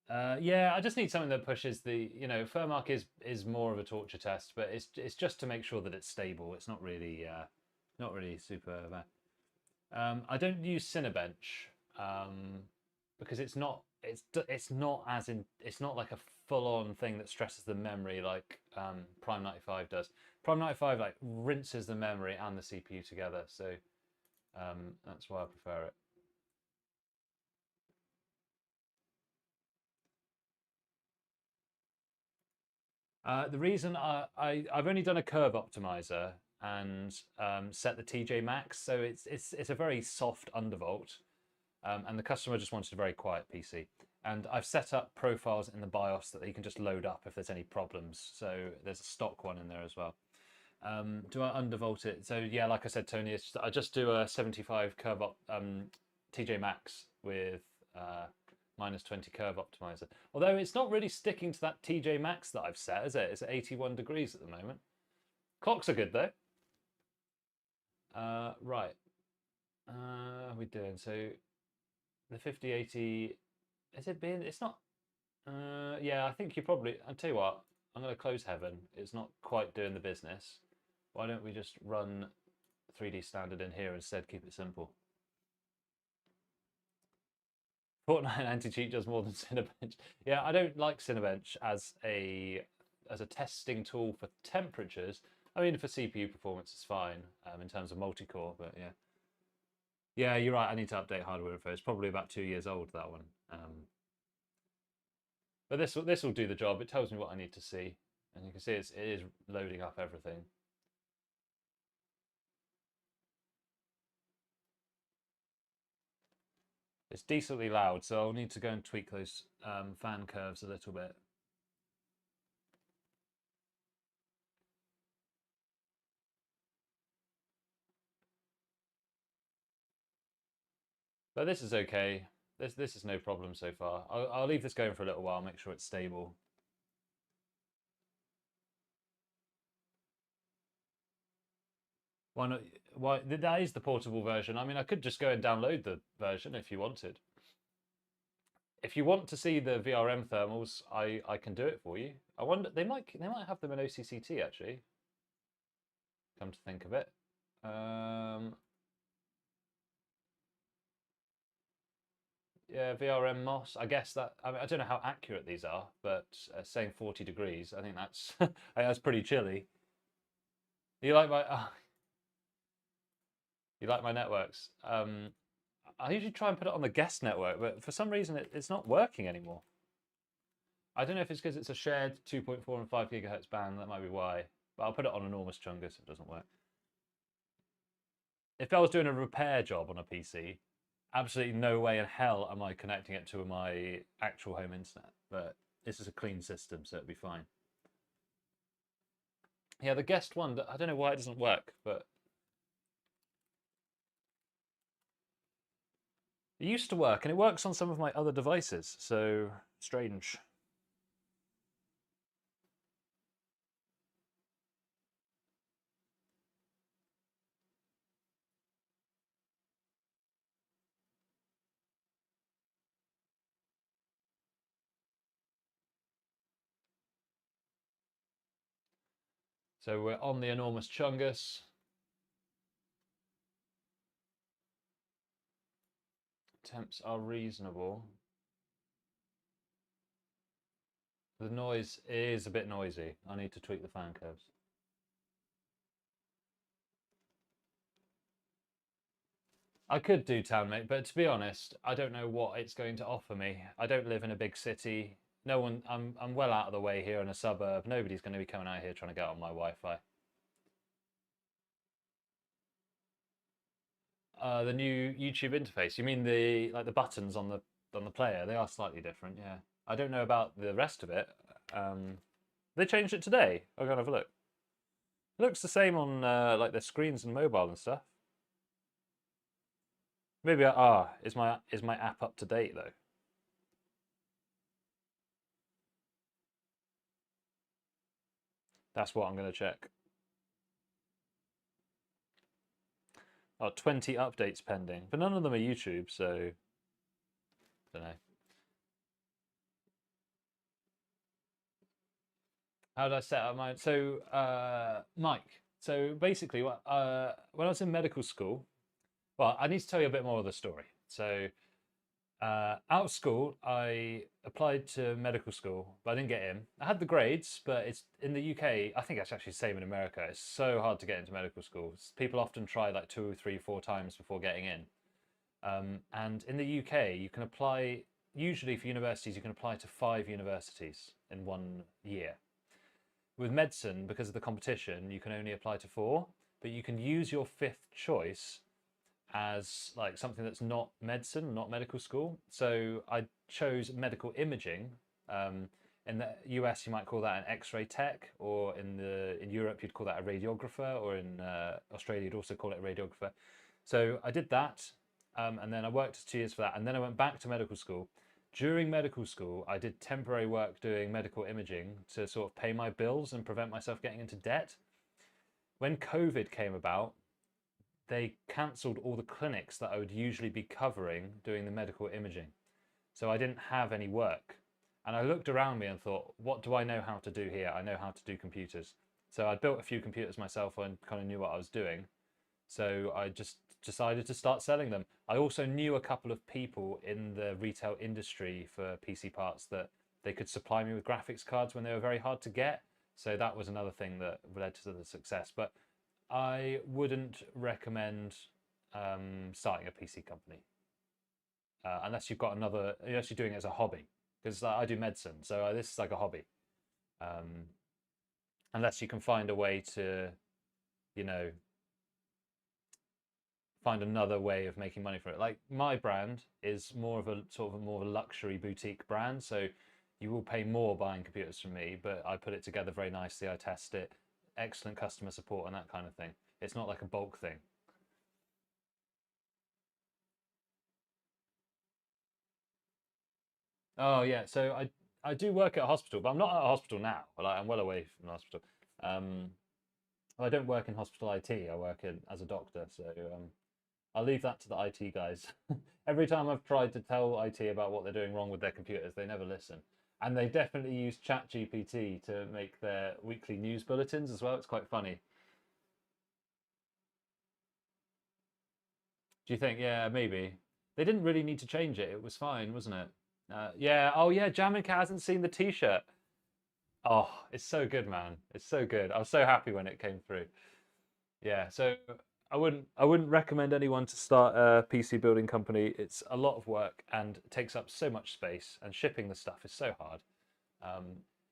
B: Yeah, I just need something that pushes the, Fermark is more of a torture test, but it's just to make sure that it's stable. It's not really super bad. I don't use Cinebench because it's not like a full-on thing that stresses the memory like Prime 95 does. Prime 95 like rinses the memory and the CPU together, so that's why I prefer it. The reason I've only done a curve optimizer and set the TJ max, so it's a very soft undervolt, and the customer just wanted a very quiet PC. And I've set up profiles in the BIOS that you can just load up if there's any problems. So there's a stock one in there as well. Do I undervolt it? So yeah, like I said, Tony, I just do a 75 curve up TJ max with -20 curve optimizer. Although it's not really sticking to that TJ max that I've set, is it? It's at 81 degrees at the moment. Clocks are good though. Right. How are we doing? So the 5080, is it being, it's not, yeah, I think you probably, I'll tell you what, I'm going to close Heaven. It's not quite doing the business. Why don't we just run 3D standard in here instead, keep it simple. Fortnite anti-cheat does more than Cinebench. Yeah, I don't like Cinebench as a testing tool for temperatures. I mean, for CPU performance, it's fine in terms of multi-core, but yeah. Yeah, you're right. I need to update hardware info. It's probably about 2 years old, that one. But this will do the job. It tells me what I need to see, and you can see it is loading up everything. It's decently loud, so I'll need to go and tweak those fan curves a little bit. But this is okay. This is no problem so far. I'll leave this going for a little while, make sure it's stable. Why not? Why that is the portable version. I mean, I could just go and download the version if you wanted. If you want to see the VRM thermals, I can do it for you. I wonder they might have them in OCCT actually. Come to think of it. Yeah, VRM MOS. I guess that. I mean, I don't know how accurate these are, but saying 40 degrees, I think that's I think that's pretty chilly. You like my you like my networks? I usually try and put it on the guest network, but for some reason it's not working anymore. I don't know if it's because it's a shared 2.4 and 5 gigahertz band. That might be why. But I'll put it on enormous chungus if it doesn't work. If I was doing a repair job on a PC, absolutely no way in hell am I connecting it to my actual home internet. But this is a clean system, so it'll be fine. Yeah, the guest one, I don't know why it doesn't work, but it used to work, and it works on some of my other devices, so strange. So we're on the enormous chungus. Temps are reasonable. The noise is a bit noisy. I need to tweak the fan curves. I could do Townmate, but to be honest, I don't know what it's going to offer me. I don't live in a big city. No one. I'm well out of the way here in a suburb. Nobody's going to be coming out here trying to get on my Wi-Fi. The new YouTube interface. You mean the buttons on the player? They are slightly different. Yeah. I don't know about the rest of it. They changed it today. I'll go and have a look. It looks the same on like the screens and mobile and stuff. Maybe is my app up to date though? That's what I'm going to check. Oh, 20 updates pending, but none of them are YouTube, so don't know. How did I set up mine? So, Mike. So basically, when I was in medical school, well, I need to tell you a bit more of the story. So, out of school, I applied to medical school, but I didn't get in. I had the grades, but it's in the UK. I think it's actually the same in America. It's so hard to get into medical school. People often try like 2, 3, 4 times before getting in. And in the UK, you can apply. Usually for universities, you can apply to 5 universities in 1 year. With medicine, because of the competition, you can only apply to 4, but you can use your 5th choice as like something that's not medicine, not medical school. So I chose medical imaging. In the US, you might call that an X-ray tech, or in Europe, you'd call that a radiographer, or in Australia, you'd also call it a radiographer. So I did that, and then I worked 2 years for that, and then I went back to medical school. During medical school, I did temporary work doing medical imaging to sort of pay my bills and prevent myself getting into debt. When COVID came about, they cancelled all the clinics that I would usually be covering doing the medical imaging. So I didn't have any work. And I looked around me and thought, what do I know how to do here? I know how to do computers. So I built a few computers myself and kind of knew what I was doing. So I just decided to start selling them. I also knew a couple of people in the retail industry for PC parts that they could supply me with graphics cards when they were very hard to get. So that was another thing that led to the success. But I wouldn't recommend starting a PC company unless you've got unless you're doing it as a hobby. Because I do medicine, so this is like a hobby. Unless you can find a way to, you know, find another way of making money from it. Like my brand is more of a more of a luxury boutique brand, so you will pay more buying computers from me, but I put it together very nicely. I test it, excellent customer support and that kind of thing. It's not like a bulk thing. Oh yeah, so I do work at a hospital, but I'm not at a hospital now. Like, I'm well away from the hospital. Um, I don't work in hospital IT. I work as a doctor, so I'll leave that to the IT guys. Every time I've tried to tell IT about what they're doing wrong with their computers, they never listen. And they definitely use ChatGPT to make their weekly news bulletins as well. It's quite funny. Do you think? Yeah, maybe. They didn't really need to change it. It was fine, wasn't it? Yeah. Oh, yeah. Jamaica hasn't seen the T-shirt. Oh, it's so good, man. It's so good. I was so happy when it came through. Yeah. So I wouldn't recommend anyone to start a PC building company. It's a lot of work and it takes up so much space, and shipping the stuff is so hard. Um,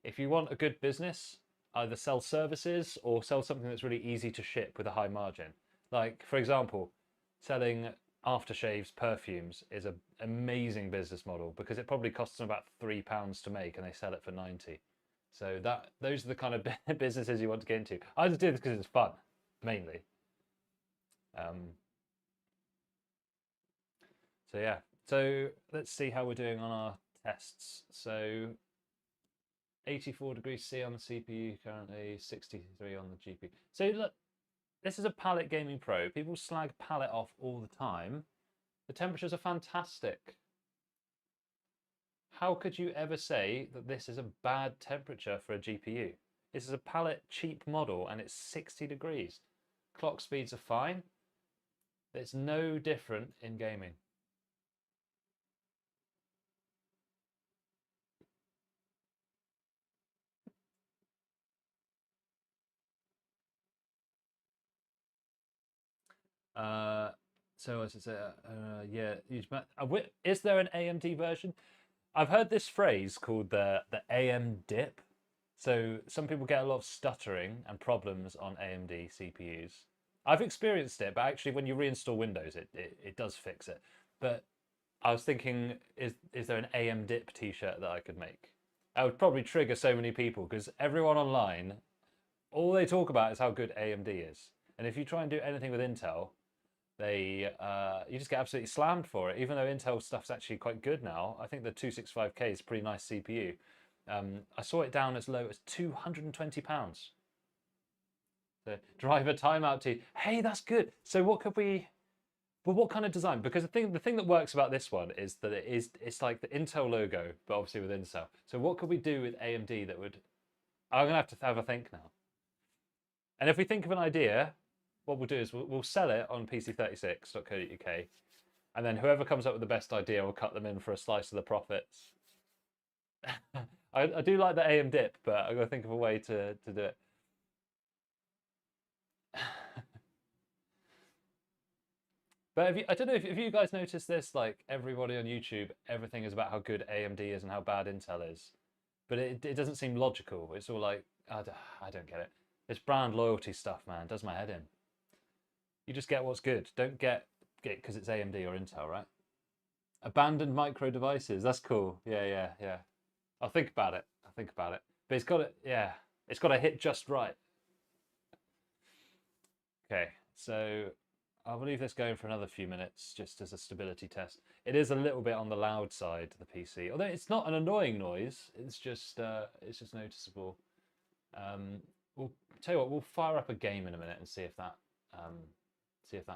B: if you want a good business, either sell services or sell something that's really easy to ship with a high margin. Like, for example, selling aftershaves perfumes is an amazing business model because it probably costs them about £3 to make and they sell it for 90. So those are the kind of businesses you want to get into. I just do this because it's fun, mainly. Um, so yeah, so let's see how we're doing on our tests. So 84 degrees C on the CPU currently, 63 on the GPU. So look, this is a Palette Gaming Pro. People slag Palette off all the time. The temperatures are fantastic. How could you ever say that this is a bad temperature for a GPU? This is a Palette cheap model and it's 60 degrees. Clock speeds are fine. It's no different in gaming. So as I say, yeah, is there an AMD version? I've heard this phrase called the AM dip. So some people get a lot of stuttering and problems on AMD CPUs. I've experienced it, but actually when you reinstall Windows, it does fix it. But I was thinking, is there an AM dip T-shirt that I could make? I would probably trigger so many people because everyone online, all they talk about is how good AMD is. And if you try and do anything with Intel, you just get absolutely slammed for it. Even though Intel stuff's actually quite good now, I think the 265K is a pretty nice CPU. I saw it down as low as £220. The driver timeout T. Hey, that's good. So what could we? Well, what kind of design? Because the thing that works about this one is that it's like the Intel logo, but obviously with Intel. So what could we do with AMD that would? I'm gonna have to have a think now. And if we think of an idea, what we'll do is we'll sell it on pc36.co.uk, and then whoever comes up with the best idea will cut them in for a slice of the profits. I do like the AM dip, but I've got to think of a way to do it. But I don't know if you guys noticed this, like everybody on YouTube, everything is about how good AMD is and how bad Intel is. But it doesn't seem logical. It's all like, I don't get it. This brand loyalty stuff, man, does my head in. You just get what's good. Don't get because it's AMD or Intel, right? Abandoned micro devices. That's cool. Yeah. I'll think about it. I'll think about it. But yeah, it's got to hit just right. Okay, so I'll leave this going for another few minutes just as a stability test. It is a little bit on the loud side, the PC, although it's not an annoying noise. It's just noticeable. We'll tell you what. We'll fire up a game in a minute and see if that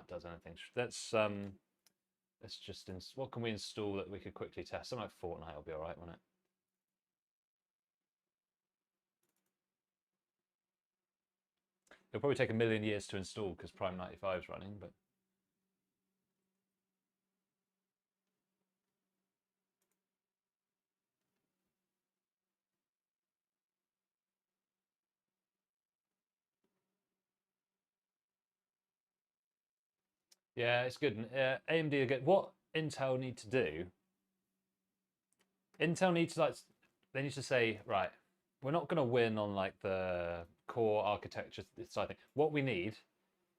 B: does anything. Let's just what can we install that we could quickly test? Something like Fortnite will be all right, won't it? It'll probably take a million years to install because Prime 95 is running, but yeah, it's good. AMD are good. What Intel need to do, Intel needs to they need to say, right, we're not going to win on like the core architecture side thing. What we need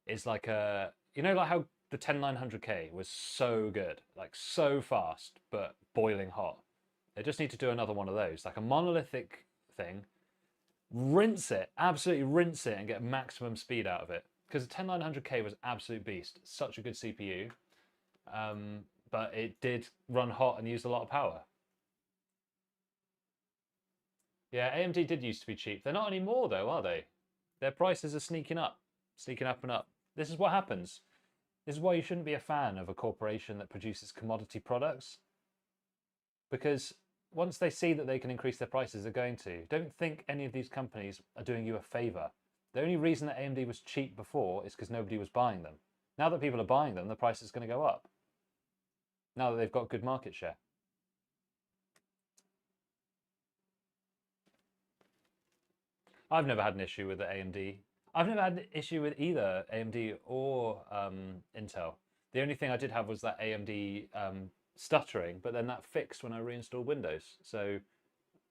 B: is like like how the 10900K was so good, like so fast, but boiling hot. They just need to do another one of those, like a monolithic thing, rinse it, absolutely rinse it and get maximum speed out of it. Because the 10900K was absolute beast, such a good CPU, but it did run hot and used a lot of power. Yeah, AMD did used to be cheap. They're not anymore though, are they? Their prices are sneaking up and up. This is what happens. This is why you shouldn't be a fan of a corporation that produces commodity products. Because once they see that they can increase their prices, they're going to. Don't think any of these companies are doing you a favor. The only reason that AMD was cheap before is because nobody was buying them. Now that people are buying them, the price is going to go up. Now that they've got good market share. I've never had an issue with the AMD. I've never had an issue with either AMD or Intel. The only thing I did have was that AMD stuttering, but then that fixed when I reinstalled Windows. So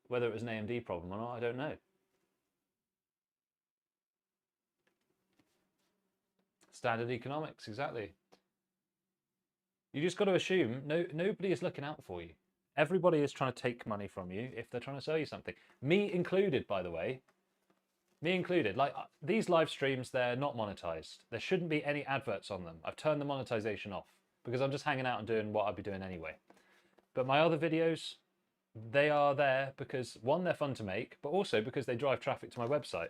B: whether it was an AMD problem or not, I don't know. Standard economics, exactly. You just got to assume nobody is looking out for you. Everybody is trying to take money from you if they're trying to sell you something. Me included, by the way. Me included. Like these live streams, they're not monetized. There shouldn't be any adverts on them. I've turned the monetization off because I'm just hanging out and doing what I'd be doing anyway. But my other videos, they are there because one, they're fun to make, but also because they drive traffic to my website.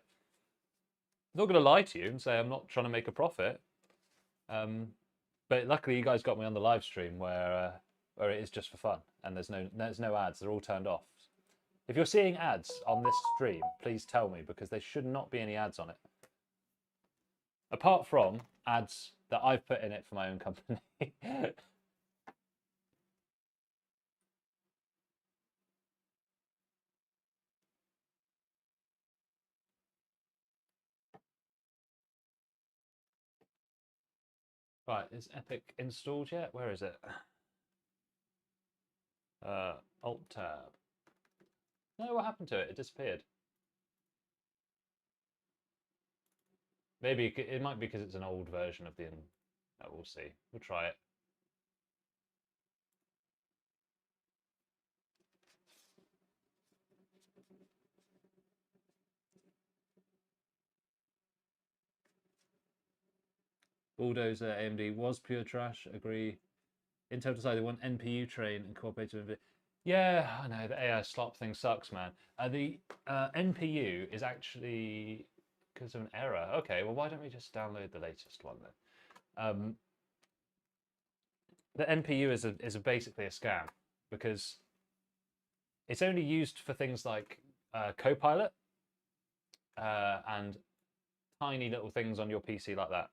B: I'm not going to lie to you and say I'm not trying to make a profit. But luckily you guys got me on the live stream where it is just for fun and there's no ads. They're all turned off. If you're seeing ads on this stream, please tell me because there should not be any ads on it. Apart from ads that I've put in it for my own company. Right, is Epic installed yet? Where is it? Alt tab. No, what happened to it? It disappeared. Maybe it might be because it's an old version of the. Oh, we'll see. We'll try it. Bulldozer AMD was pure trash. Agree. Intel decided they want NPU train incorporated with it. Yeah, I know the AI slop thing sucks, man. The NPU is actually because of an error. Okay, well, why don't we just download the latest one then? The NPU is basically a scam because it's only used for things like Copilot and tiny little things on your PC like that.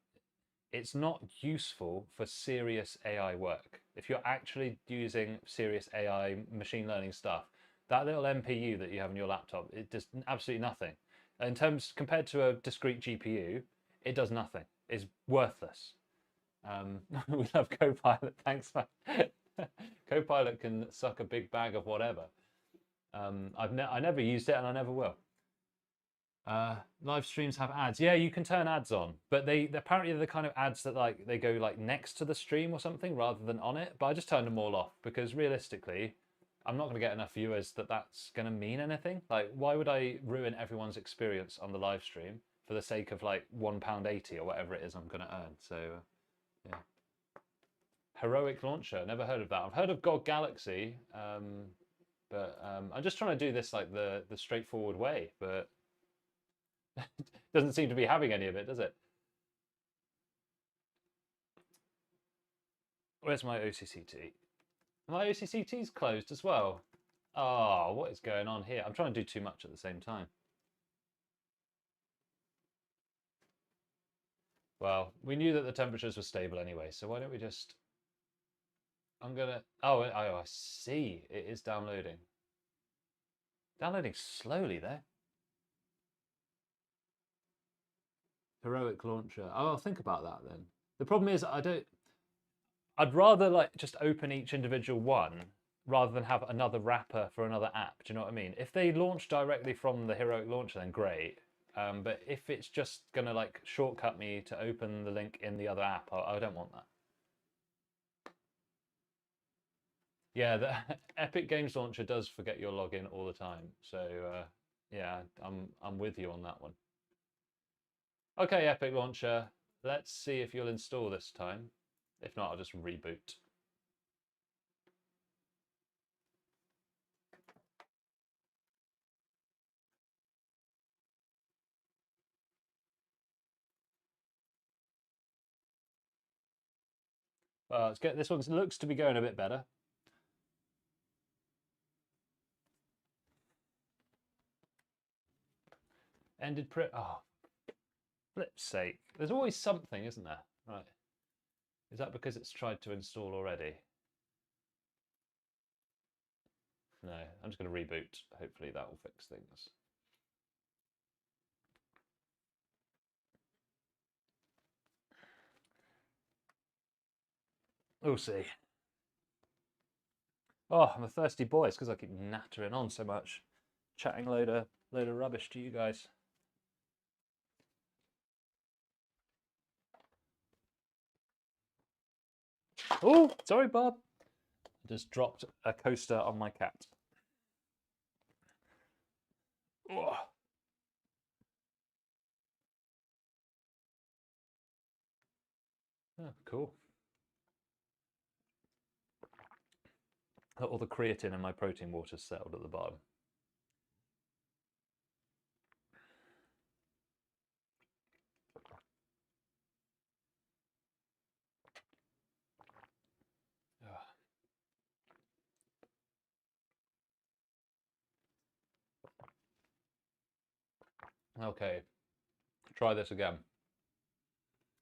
B: It's not useful for serious AI work. If you're actually using serious AI machine learning stuff, that little NPU that you have on your laptop, it does absolutely nothing. In terms compared to a discrete GPU, it does nothing. It's worthless. We love Copilot. Thanks, man. Copilot can suck a big bag of whatever. I never used it and I never will. Live streams have ads. Yeah, you can turn ads on, but they apparently they're the kind of ads that like they go like next to the stream or something rather than on it. But I just turned them all off because realistically, I'm not going to get enough viewers that's going to mean anything. Like, why would I ruin everyone's experience on the live stream for the sake of like £1.80 or whatever it is I'm going to earn? So, yeah. Heroic launcher. Never heard of that. I've heard of God Galaxy, but I'm just trying to do this like the straightforward way, but. Doesn't seem to be having any of it, does it? Where's my OCCT? My OCCT's closed as well. Oh, what is going on here? I'm trying to do too much at the same time. Well, we knew that the temperatures were stable anyway, so why don't we just... I'm gonna... Oh, I see. It is downloading. Downloading slowly there. Heroic launcher. Oh, I'll think about that then. The problem is I'd rather like just open each individual one rather than have another wrapper for another app. Do you know what I mean? If they launch directly from the Heroic launcher, then great. But if it's just gonna like shortcut me to open the link in the other app, I don't want that. Yeah, the Epic Games Launcher does forget your login all the time. So yeah, I'm with you on that one. Okay, Epic Launcher, let's see if you'll install this time. If not, I'll just reboot. Let's get this one. Looks to be going a bit better. Ended print. Oh, flip's sake. There's always something, isn't there? Right. Is that because it's tried to install already? No, I'm just going to reboot. Hopefully that will fix things. We'll see. Oh, I'm a thirsty boy. It's because I keep nattering on so much, chatting load of rubbish to you guys. Oh, sorry, Bob. I just dropped a coaster on my cat. Oh. Oh, cool. All the creatine in my protein water settled at the bottom. Okay, try this again.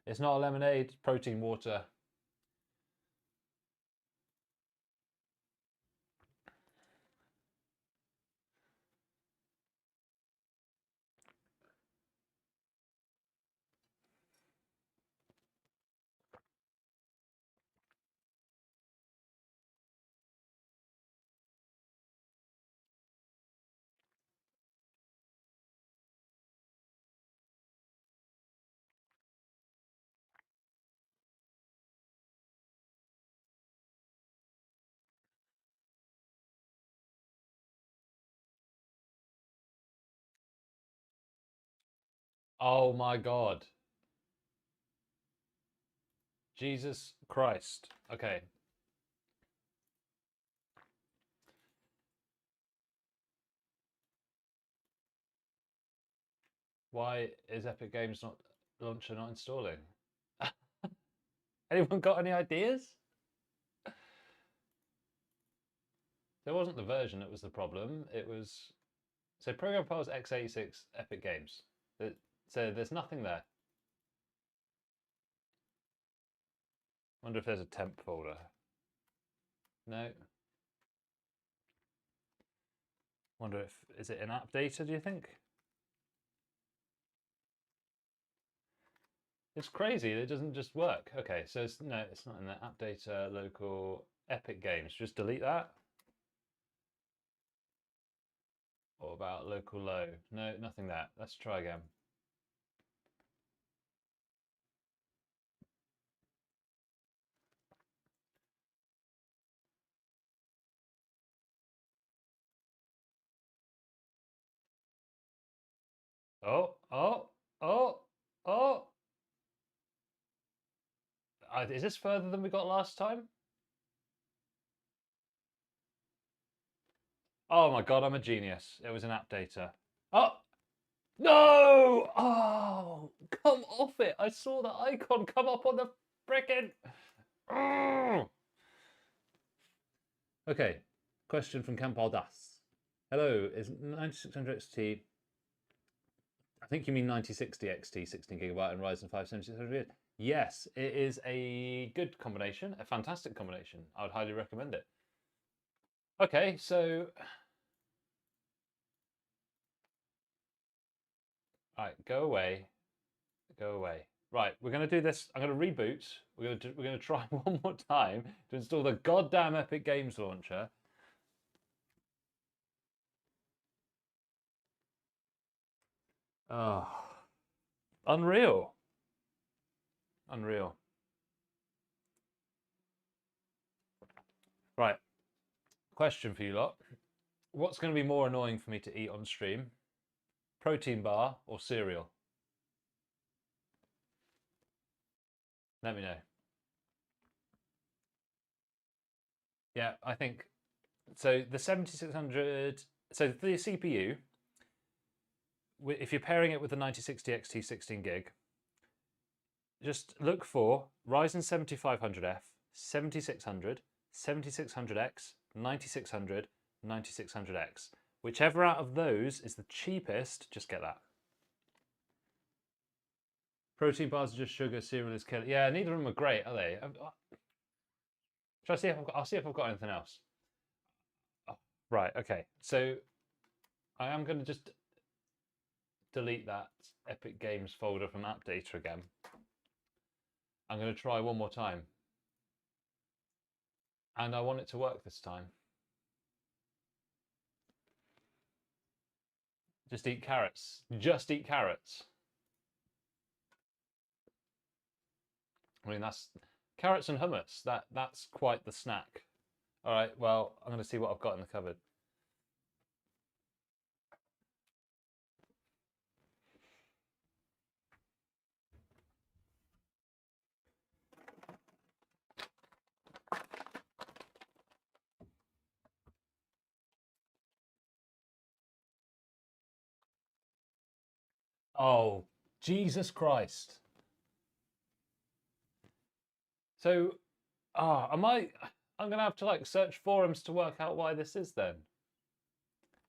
B: It's not a lemonade, it's protein water. Oh my God. Jesus Christ. Okay. Why is Epic Games Launcher not installing? Anyone got any ideas? There wasn't the version that was the problem. It was... So program files x86 Epic Games. So there's nothing there. Wonder if there's a temp folder. No. Wonder if... Is it in app data, do you think? It's crazy. It doesn't just work. Okay, so no, it's not in the app data local Epic Games. Just delete that. Or about local low? No, nothing there. Let's try again. Oh, oh, oh, oh. Is this further than we got last time? Oh my God, I'm a genius. It was an app data. Oh, no! Oh, come off it. I saw the icon come up on the frickin'. Oh. Okay, question from Campal Das. Hello, is 9600 XT I think you mean 9060 XT 16GB and Ryzen 5 7600. Yes, it is a good combination, a fantastic combination. I would highly recommend it. Okay, so all right, go away, go away. Right, we're going to do this. I'm going to reboot. We're going to try one more time to install the goddamn Epic Games Launcher. Oh, unreal. Unreal. Right, question for you lot. What's going to be more annoying for me to eat on stream? Protein bar or cereal? Let me know. Yeah, I think so. The 7600, so the CPU, if you're pairing it with the 9060 XT 16GB, just look for Ryzen 7500F, 7600, 7600X, 9600, 9600X. Whichever out of those is the cheapest, just get that. Protein bars are just sugar, cereal is killer. Yeah, neither of them are great, are they? Shall I see if I'll see if I've got anything else. Oh, right, okay. So I am going to just delete that Epic Games folder from App Data again. I'm going to try one more time. And I want it to work this time. Just eat carrots. Just eat carrots. I mean, that's carrots and hummus. That's quite the snack. All right, well, I'm going to see what I've got in the cupboard. Oh, Jesus Christ. So, I'm going to have to like search forums to work out why this is then.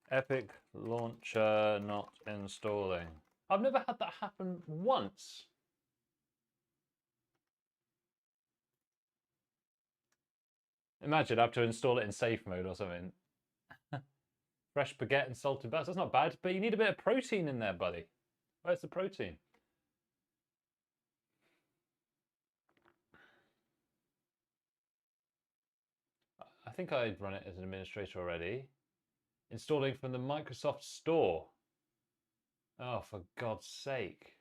B: Epic launcher not installing. I've never had that happen once. Imagine I have to install it in safe mode or something. Fresh baguette and salted butter. That's not bad, but you need a bit of protein in there, buddy. Where's the protein? I think I'd run it as an administrator already. Installing from the Microsoft Store. Oh, for God's sake.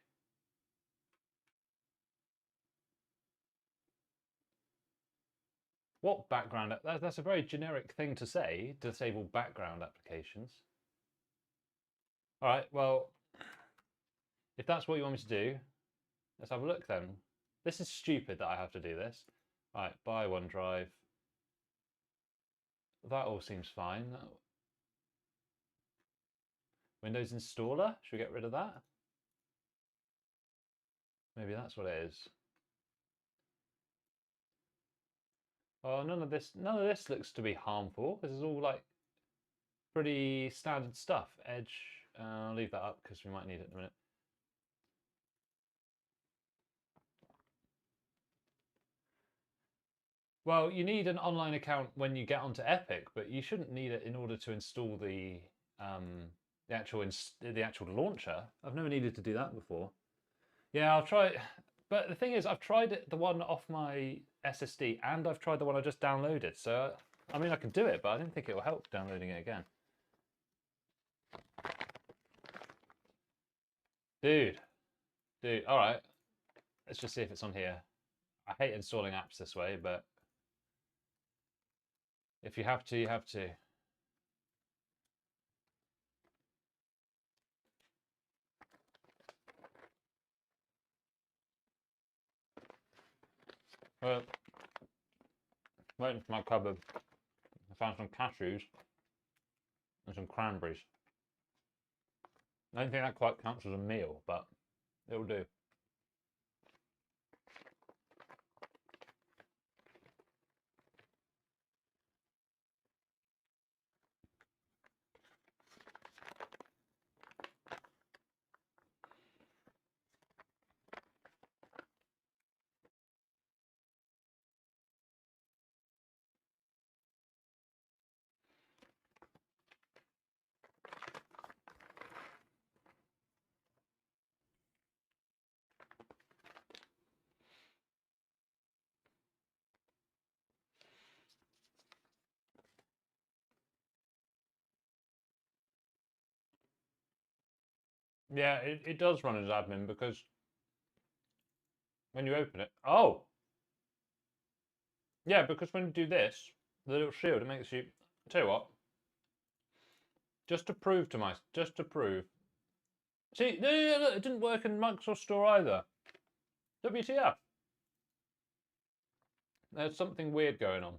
B: What background? That's a very generic thing to say, to disable background applications. All right, well, if that's what you want me to do, let's have a look then. This is stupid that I have to do this. All right, buy OneDrive. That all seems fine. Windows installer, should we get rid of that? Maybe that's what it is. Oh, none of this looks to be harmful. This is all like pretty standard stuff. Edge, I'll leave that up because we might need it in a minute. Well, you need an online account when you get onto Epic, but you shouldn't need it in order to install the actual launcher. I've never needed to do that before. Yeah, I'll try it. But the thing is, I've tried it, the one off my SSD, and I've tried the one I just downloaded. So, I mean, I can do it, but I don't think it will help downloading it again. Dude, all right. Let's just see if it's on here. I hate installing apps this way, but if you have to, you have to. Well, waiting for my cupboard. I found some cashews and some cranberries. I don't think that quite counts as a meal, but it'll do. Yeah, it does run as admin because when you open it, oh, yeah, because when you do this, the little shield, it makes you. Tell you what, just to prove. See, no, look, it didn't work in Microsoft Store either. WTF? There's something weird going on.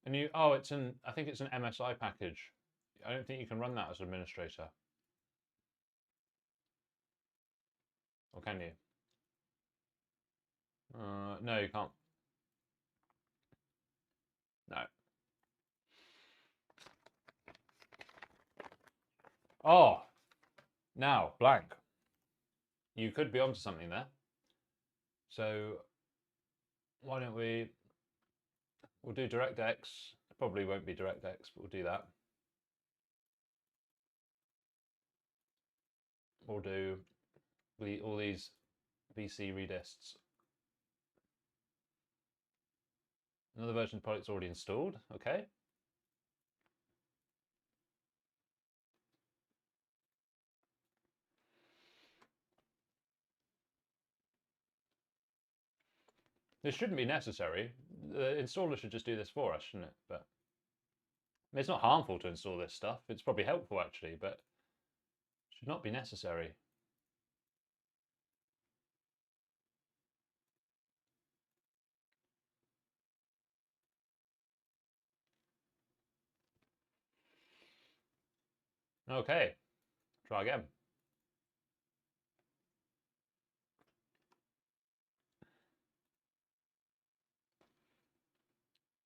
B: And I think it's an MSI package. I don't think you can run that as an administrator. Or can you? No, you can't. No. Oh, now, blank. You could be onto something there. So, why don't we'll do DirectX. It probably won't be DirectX, but we'll do that. We'll do all these VC redists. Another version of the product's already installed. Okay. This shouldn't be necessary. The installer should just do this for us, shouldn't it? But I mean, it's not harmful to install this stuff. It's probably helpful actually, but it should not be necessary. Okay, try again.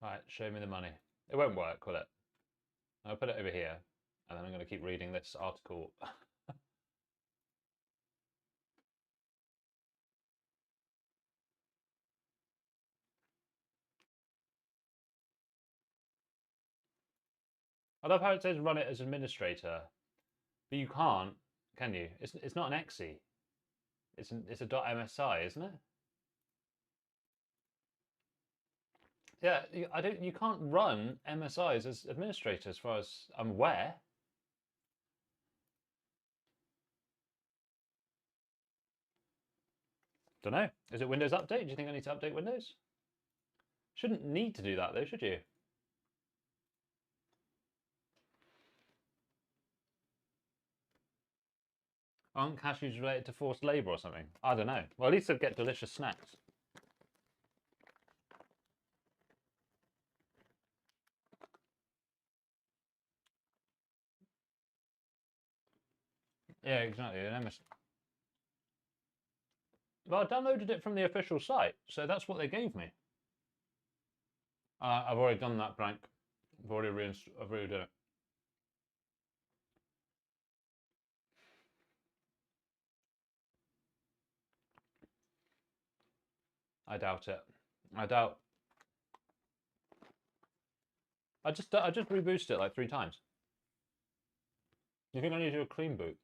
B: Right, show me the money. It won't work, will it? I'll put it over here, and then I'm going to keep reading this article. I love how it says run it as administrator, but you can't, can you? It's not an exe. It's a .msi, isn't it? Yeah, you can't run MSIs as administrator as far as I'm aware. Don't know. Is it Windows Update? Do you think I need to update Windows? Shouldn't need to do that though, should you? Aren't cashews related to forced labour or something? I don't know. Well, at least they'll get delicious snacks. Yeah, exactly. Well, I downloaded it from the official site, so that's what they gave me. I've already done that, Frank. I've already done it. I doubt it. I doubt. I just reboosted it like 3 times. You think I need to do a clean boot?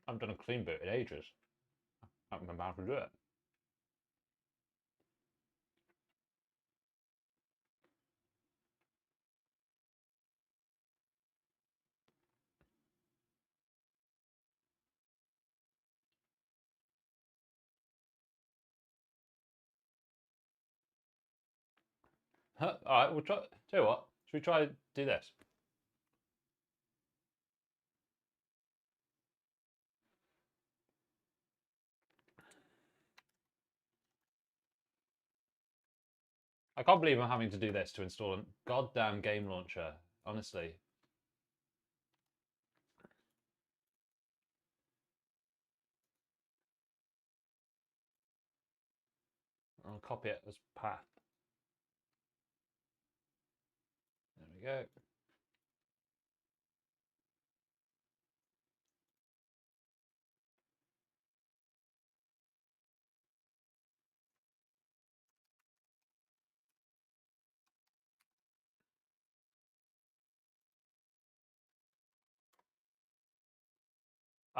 B: I haven't done a clean boot in ages. I haven't been able to do it. All right, we'll try. Tell you what, should we try do this? I can't believe I'm having to do this to install a goddamn game launcher. Honestly. I'll copy it as path. There we go.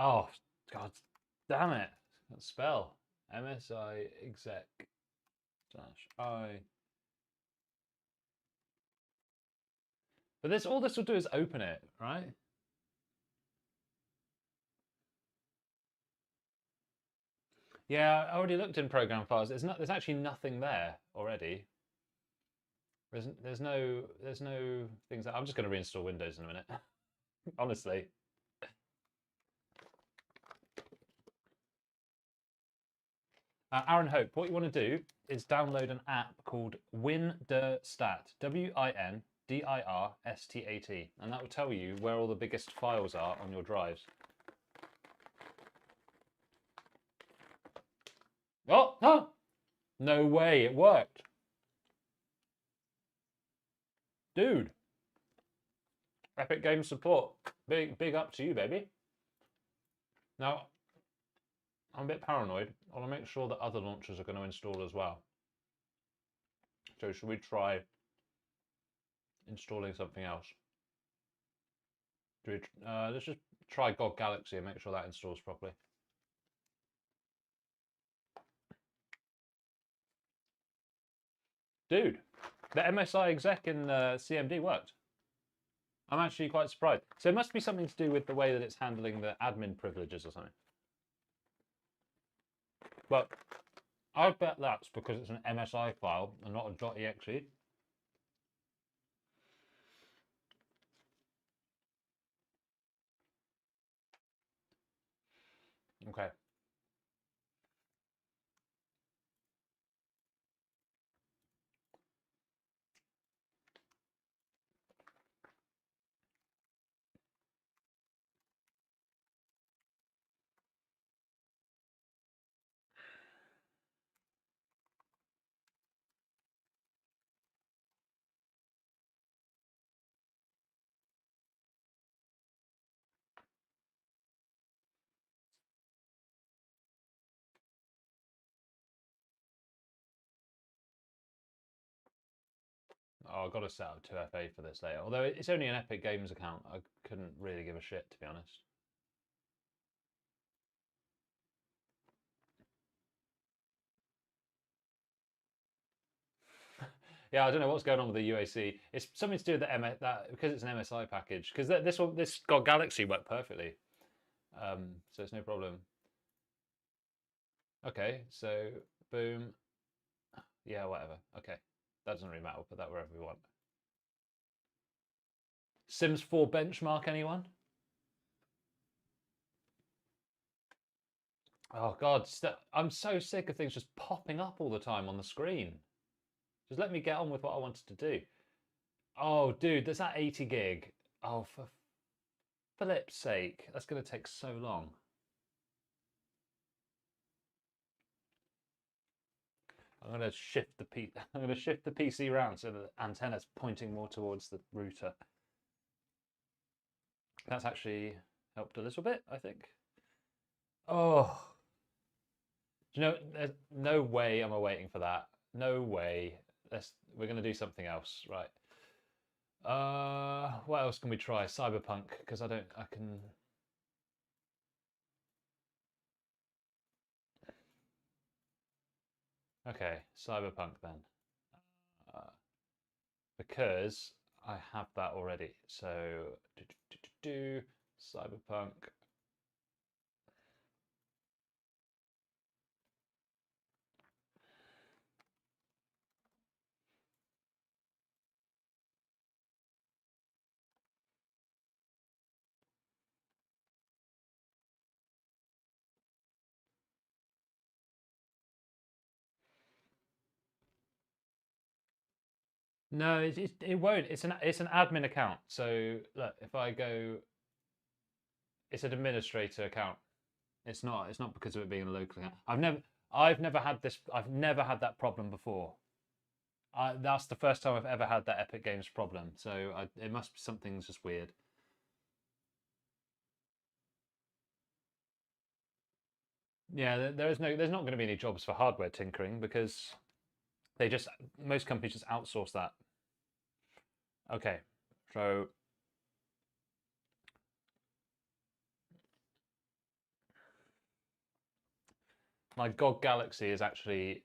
B: Oh, God damn it. That spell. MSI exec -I. But all this will do is open it, right? Yeah, I already looked in program files. There's actually nothing there already. There's no things that I'm just going to reinstall Windows in a minute. Honestly. Aaron Hope, what you want to do is download an app called WinDirStat, WinDirStat, and that will tell you where all the biggest files are on your drives. Oh, no! No way, it worked. Dude. Epic Games support. Big up to you, baby. Now, I'm a bit paranoid. I want to make sure that other launchers are going to install as well. So should we try installing something else? Let's just try GOG Galaxy and make sure that installs properly. Dude, the MSI exec in CMD worked. I'm actually quite surprised. So it must be something to do with the way that it's handling the admin privileges or something. But I bet that's because it's an MSI file and not a .exe. Okay. Oh, I've got to set up 2FA for this later. Although it's only an Epic Games account, I couldn't really give a shit, to be honest. Yeah, I don't know what's going on with the UAC. It's something to do with the because it's an MSI package. Because this GOG Galaxy worked perfectly, so it's no problem. Okay, so boom. Yeah, whatever. Okay, that doesn't really matter. We'll put that wherever we want. Sims 4 benchmark, anyone? Oh God, I'm so sick of things just popping up all the time on the screen. Just let me get on with what I wanted to do. Oh, dude, there's that 80 gig. Oh, for Philip's sake, that's going to take so long. I'm going to shift the PC around so the antenna's pointing more towards the router. That's actually helped a little bit, I think. Oh, do you know? There's no way I'm waiting for that. No way. We're going to do something else, right? What else can we try? Cyberpunk, because I can. Okay, Cyberpunk then. Because I have that already. So, Cyberpunk. No, it won't. It's an admin account. So look, if I go, it's an administrator account. It's not because of it being a local account. I've never had this. I've never had that problem before. That's the first time I've ever had that Epic Games problem. So it must be something's just weird. Yeah, there's not going to be any jobs for hardware tinkering because most companies just outsource that. Okay, so my GOG Galaxy is actually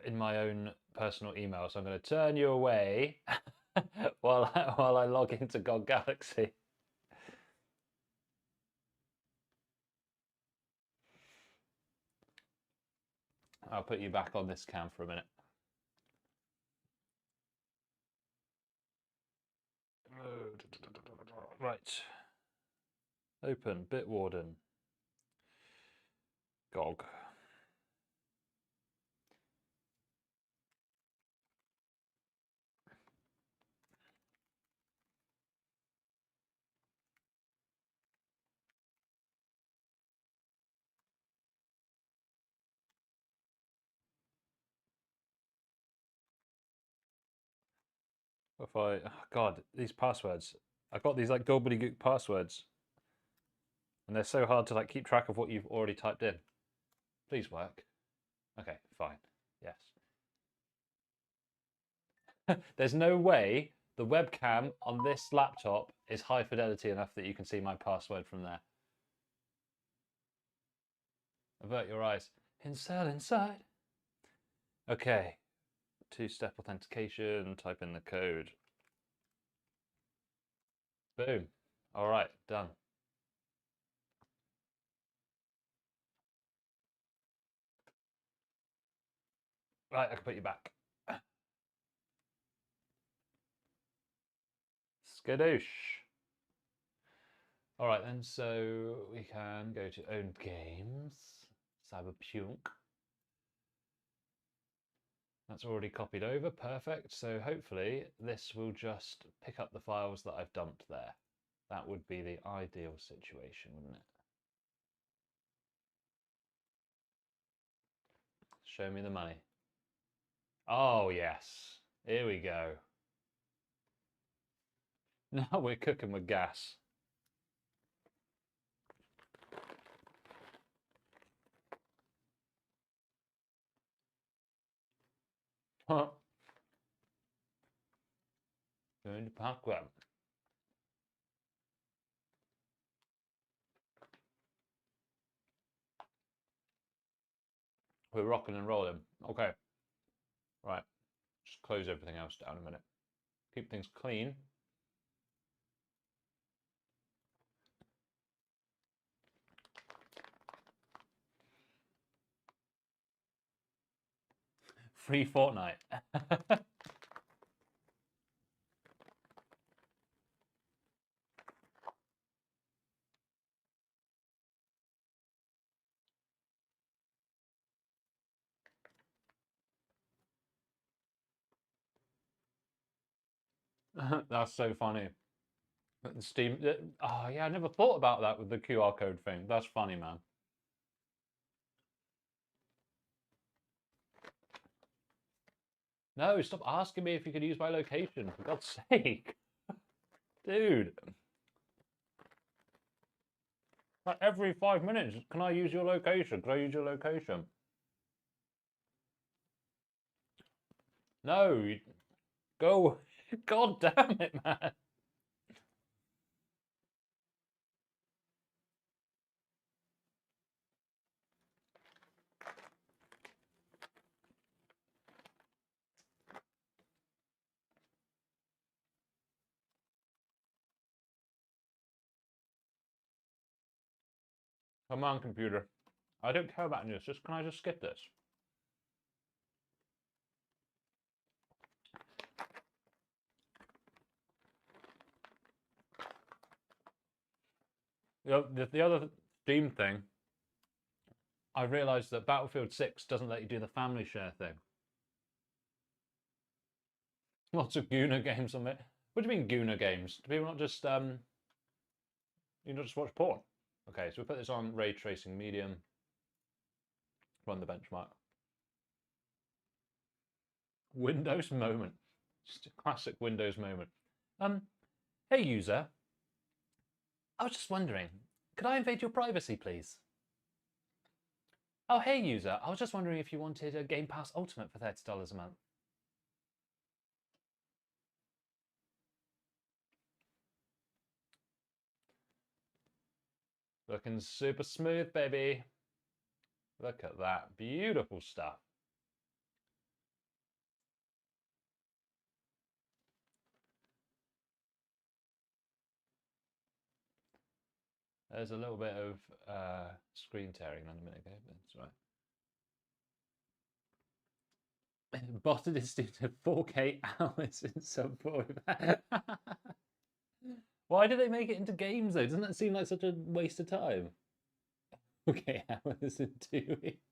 B: in my own personal email, so I'm going to turn you away while I log into GOG Galaxy. I'll put you back on this cam for a minute. Right. Open Bitwarden. GOG. If I, oh God, these passwords. I've got these like gobbledygook passwords. And they're so hard to like keep track of what you've already typed in. Please work. Okay, fine. Yes. There's no way the webcam on this laptop is high fidelity enough that you can see my password from there. Avert your eyes. Incel inside. Okay. Two-step authentication. Type in the code. Boom. All right, done. Right, I can put you back. Skadoosh. All right then, so we can go to owned games, Cyberpunk. That's already copied over, perfect. So hopefully this will just pick up the files that I've dumped there. That would be the ideal situation, wouldn't it? Show me the money. Oh yes, here we go. Now we're cooking with gas. Huh. Going to park. We're rocking and rolling. Okay. Right. Just close everything else down a minute. Keep things clean. Free Fortnite. That's so funny. Steam. Oh yeah, I never thought about that with the QR code thing. That's funny, man. No, stop asking me if you could use my location, for God's sake. Dude. Like every 5 minutes, can I use your location? Can I use your location? No, go. God damn it, man. Come on, computer. I don't care about news. Just can I just skip this? The other Steam thing, I realised that Battlefield 6 doesn't let you do the family share thing. Lots of Guna games on it. What do you mean Guna games? Do people not just you not just watch porn? Okay, so we put this on ray tracing medium. Run the benchmark. Windows moment. Just a classic Windows moment. Hey user. I was just wondering, could I invade your privacy, please? Oh, hey user. I was just wondering if you wanted a Game Pass Ultimate for $30 a month. Looking super smooth, baby. Look at that. Beautiful stuff. There's a little bit of screen tearing on a minute ago, but it's right. Botted is due to 4K hours in sub 4. Why do they make it into games though? Doesn't that seem like such a waste of time? 4K hours in 2 weeks.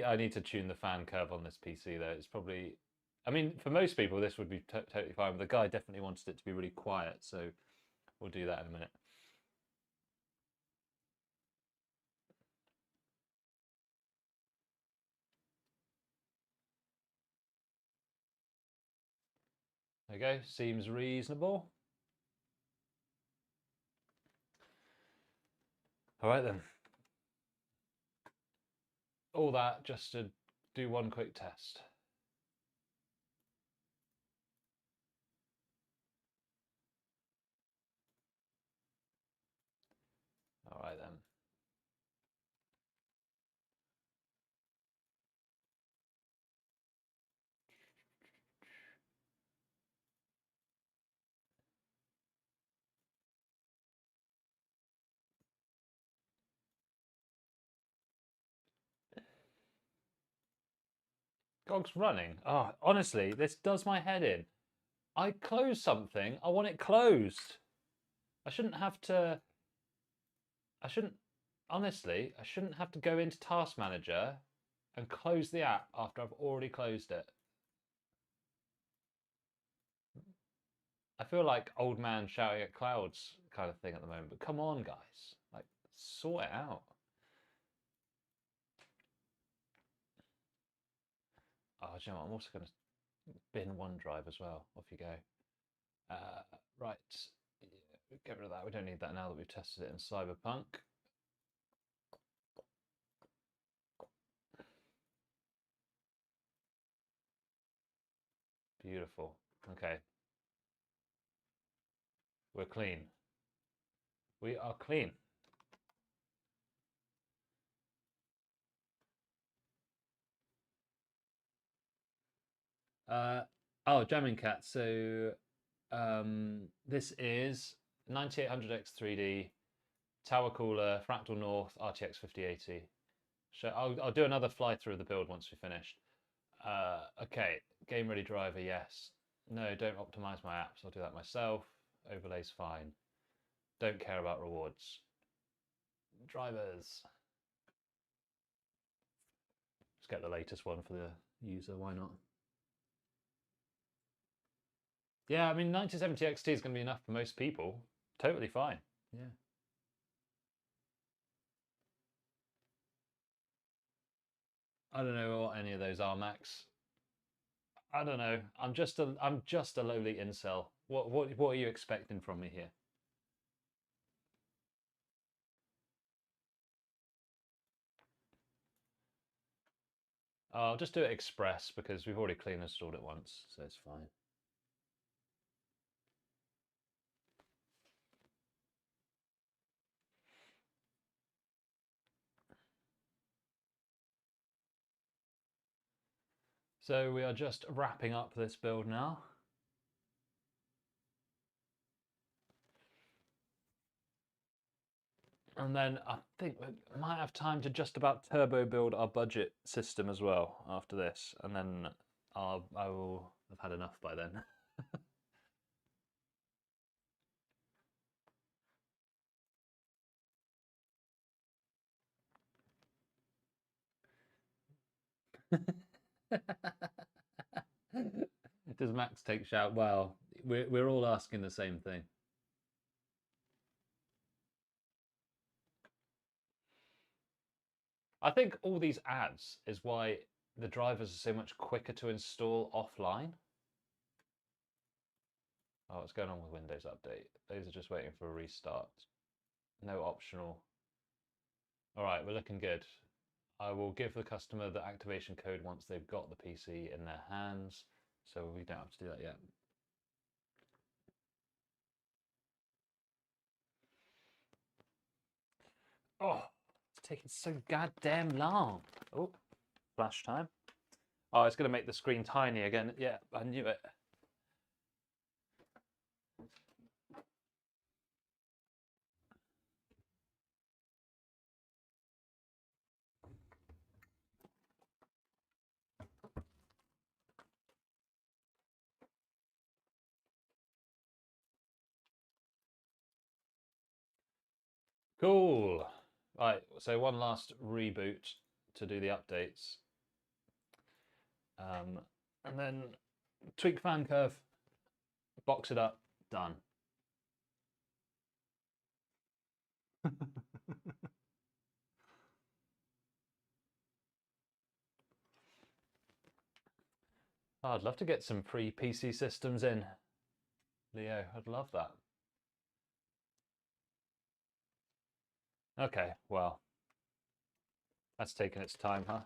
B: I need to tune the fan curve on this PC though. It's probably, I mean, for most people this would be totally fine, but the guy definitely wanted it to be really quiet, so we'll do that in a minute. There you go, seems reasonable. All right then. All that just to do one quick test. All right then. GOG's running. Oh, honestly, this does my head in. I close something, I want it closed. I shouldn't have to, honestly, I shouldn't have to go into Task Manager and close the app after I've already closed it. I feel like old man shouting at clouds kind of thing at the moment, but come on guys, like sort it out. Oh, do you know what? I'm also going to bin OneDrive as well. Off you go. Right, get rid of that. We don't need that now that we've tested it in Cyberpunk. Beautiful. Okay. We're clean. We are clean. Oh, Jamming Cat. So this is 9800X 3D, Tower Cooler, Fractal North, RTX 5080. So I'll do another fly through of the build once we finished. Okay, game ready driver, yes. No, don't optimize my apps. I'll do that myself. Overlay's fine. Don't care about rewards. Drivers. Let's get the latest one for the user, why not? Yeah, I mean, 9070 XT is going to be enough for most people. Totally fine. Yeah. I don't know what any of those are, Max. I don't know. I'm just a lowly incel. What are you expecting from me here? I'll just do it express because we've already clean installed it once, so it's fine. So we are just wrapping up this build now. And then I think we might have time to just about turbo build our budget system as well after this. And then I will have had enough by then. Does Max take shout? Well, we're all asking the same thing. I think all these ads is why the drivers are so much quicker to install offline. Oh, what's going on with Windows Update? Those are just waiting for a restart. No optional. All right, we're looking good. I will give the customer the activation code once they've got the PC in their hands, so we don't have to do that yet. Oh, it's taking so goddamn long. Oh, flash time. Oh, it's going to make the screen tiny again. Yeah, I knew it. Cool. Right, so one last reboot to do the updates. And then tweak fan curve, box it up, done. Oh, I'd love to get some free PC systems in, Leo. I'd love that. Okay, well, that's taken its time, huh?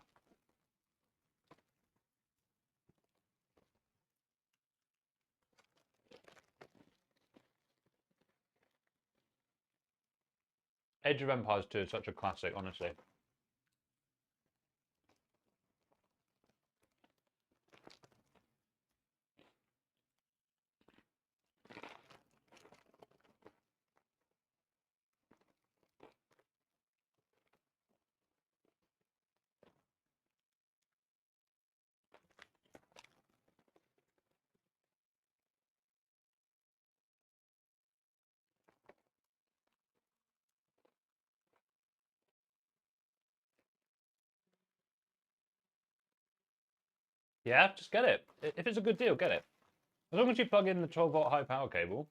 B: Age of Empires 2 is such a classic, honestly. Yeah, just get it. If it's a good deal, get it. As long as you plug in the 12-volt high power cable,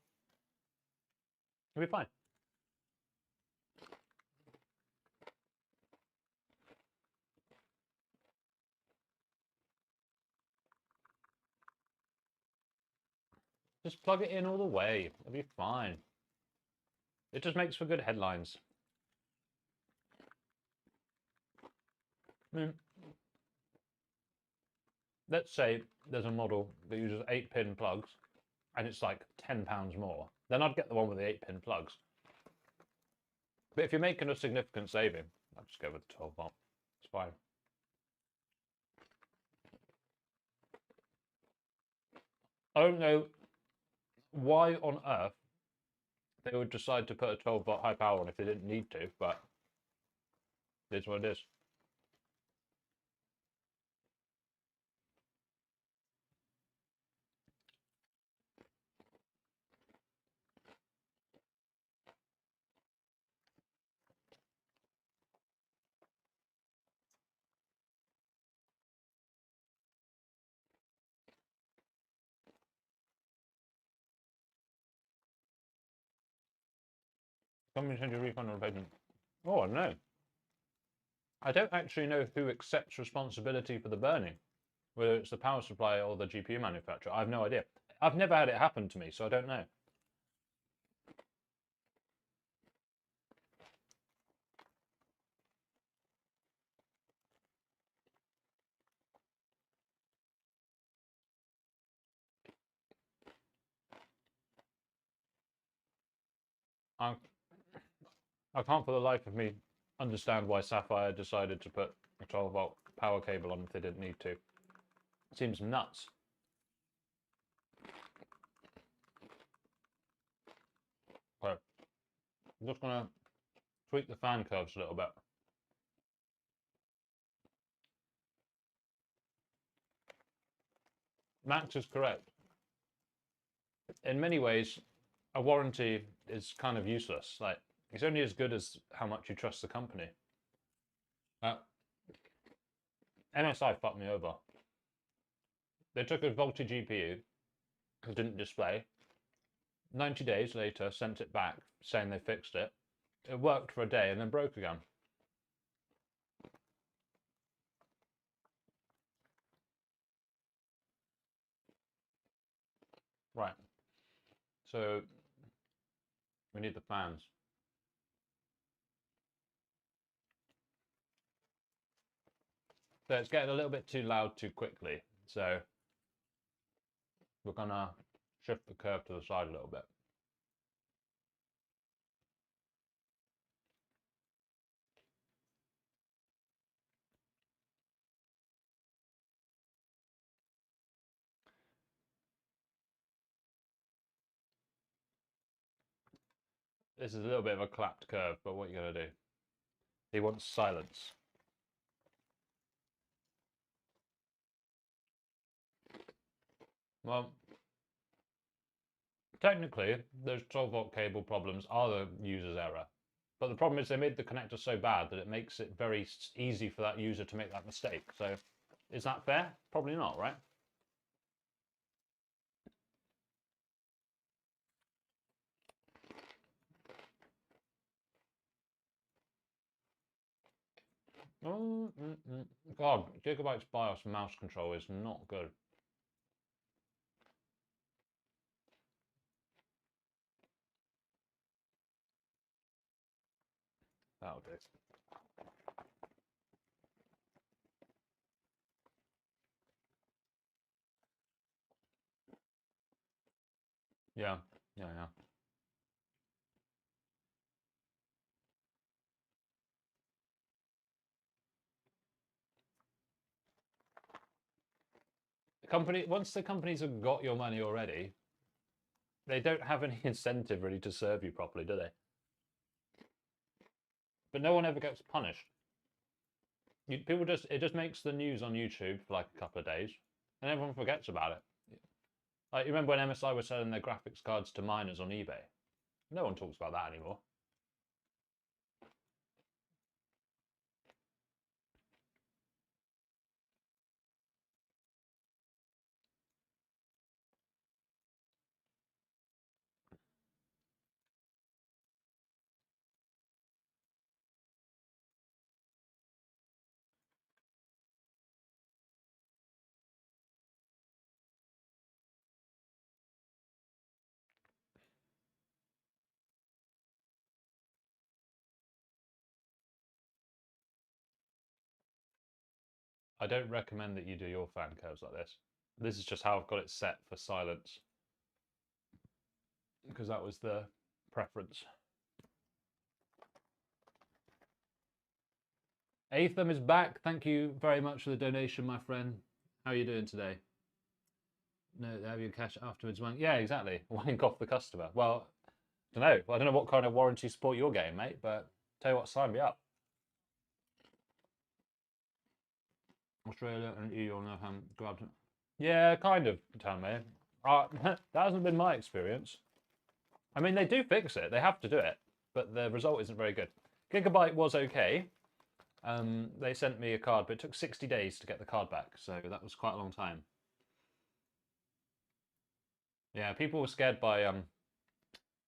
B: you'll be fine. Just plug it in all the way. It'll be fine. It just makes for good headlines. I mean, let's say there's a model that uses 8-pin plugs and it's like £10 more. Then I'd get the one with the 8-pin plugs. But if you're making a significant saving, I'd just go with the 12-volt. It's fine. I don't know why on earth they would decide to put a 12-volt high power on if they didn't need to, but it is what it is. Somebody send you a refund or a payment. Oh, no. I don't actually know who accepts responsibility for the burning, whether it's the power supply or the GPU manufacturer. I have no idea. I've never had it happen to me, so I don't know. I can't for the life of me understand why Sapphire decided to put a 12-volt power cable on if they didn't need to. It seems nuts. Okay, I'm just gonna tweak the fan curves a little bit. Max is correct. In many ways, a warranty is kind of useless. Like, it's only as good as how much you trust the company. MSI fucked me over. They took a faulty GPU, it didn't display. 90 days later, sent it back, saying they fixed it. It worked for a day and then broke again. Right. So we need the fans. So it's getting a little bit too loud too quickly. So we're gonna shift the curve to the side a little bit. This is a little bit of a clapped curve, but what are you gonna do? He wants silence. Well, technically, those 12-volt cable problems are the user's error. But the problem is they made the connector so bad that it makes it very easy for that user to make that mistake. So is that fair? Probably not, right? God, Gigabyte's BIOS mouse control is not good. That'll do. Yeah. Once the companies have got your money already, they don't have any incentive really to serve you properly, do they? But no one ever gets punished. It just makes the news on YouTube for like a couple of days, and everyone forgets about it. Like, you remember when MSI was selling their graphics cards to miners on eBay? No one talks about that anymore. I don't recommend that you do your fan curves like this. This is just how I've got it set for silence, because that was the preference. Atham is back. Thank you very much for the donation, my friend. How are you doing today? No, have your cash afterwards. Yeah, exactly. Wank off the customer. Well, I don't know. I don't know what kind of warranty support you're getting, mate, but tell you what, sign me up. Australia and EU on grabbed it. Yeah, kind of, Tanmay. That hasn't been my experience. I mean, they do fix it. They have to do it, but the result isn't very good. Gigabyte was okay. They sent me a card, but it took 60 days to get the card back, so that was quite a long time. Yeah, people were scared by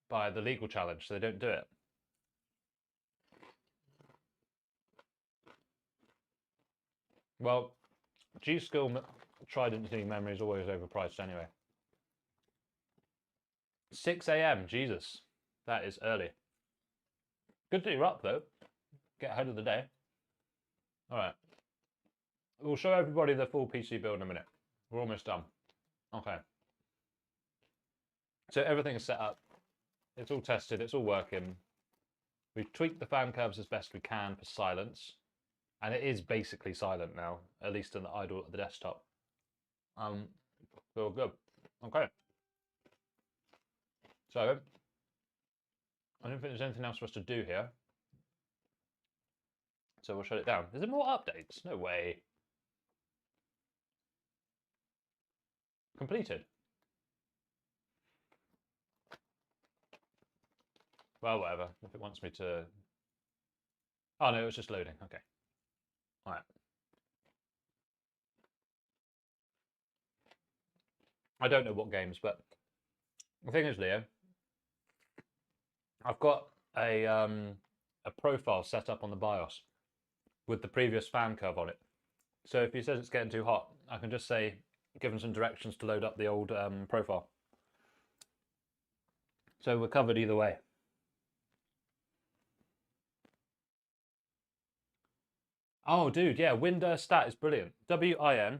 B: the legal challenge, so they don't do it. Well, G-Skill Trident memory is always overpriced anyway. 6 a.m. Jesus, that is early. Good that you're up though. Get ahead of the day. All right. We'll show everybody the full PC build in a minute. We're almost done. Okay. So everything is set up. It's all tested. It's all working. We've tweaked the fan curves as best we can for silence. And it is basically silent now, at least in the idle at the desktop. Feel good. Okay. So, I don't think there's anything else for us to do here. So we'll shut it down. Is there more updates? No way. Completed. Well, whatever. If it wants me to... Oh, no, it was just loading. Okay. All right. I don't know what games, but the thing is, Leo, I've got a profile set up on the BIOS with the previous fan curve on it. So if he says it's getting too hot, I can just say, give him some directions to load up the old profile. So we're covered either way. Oh, dude, yeah, Windirstat is brilliant. Windirstat.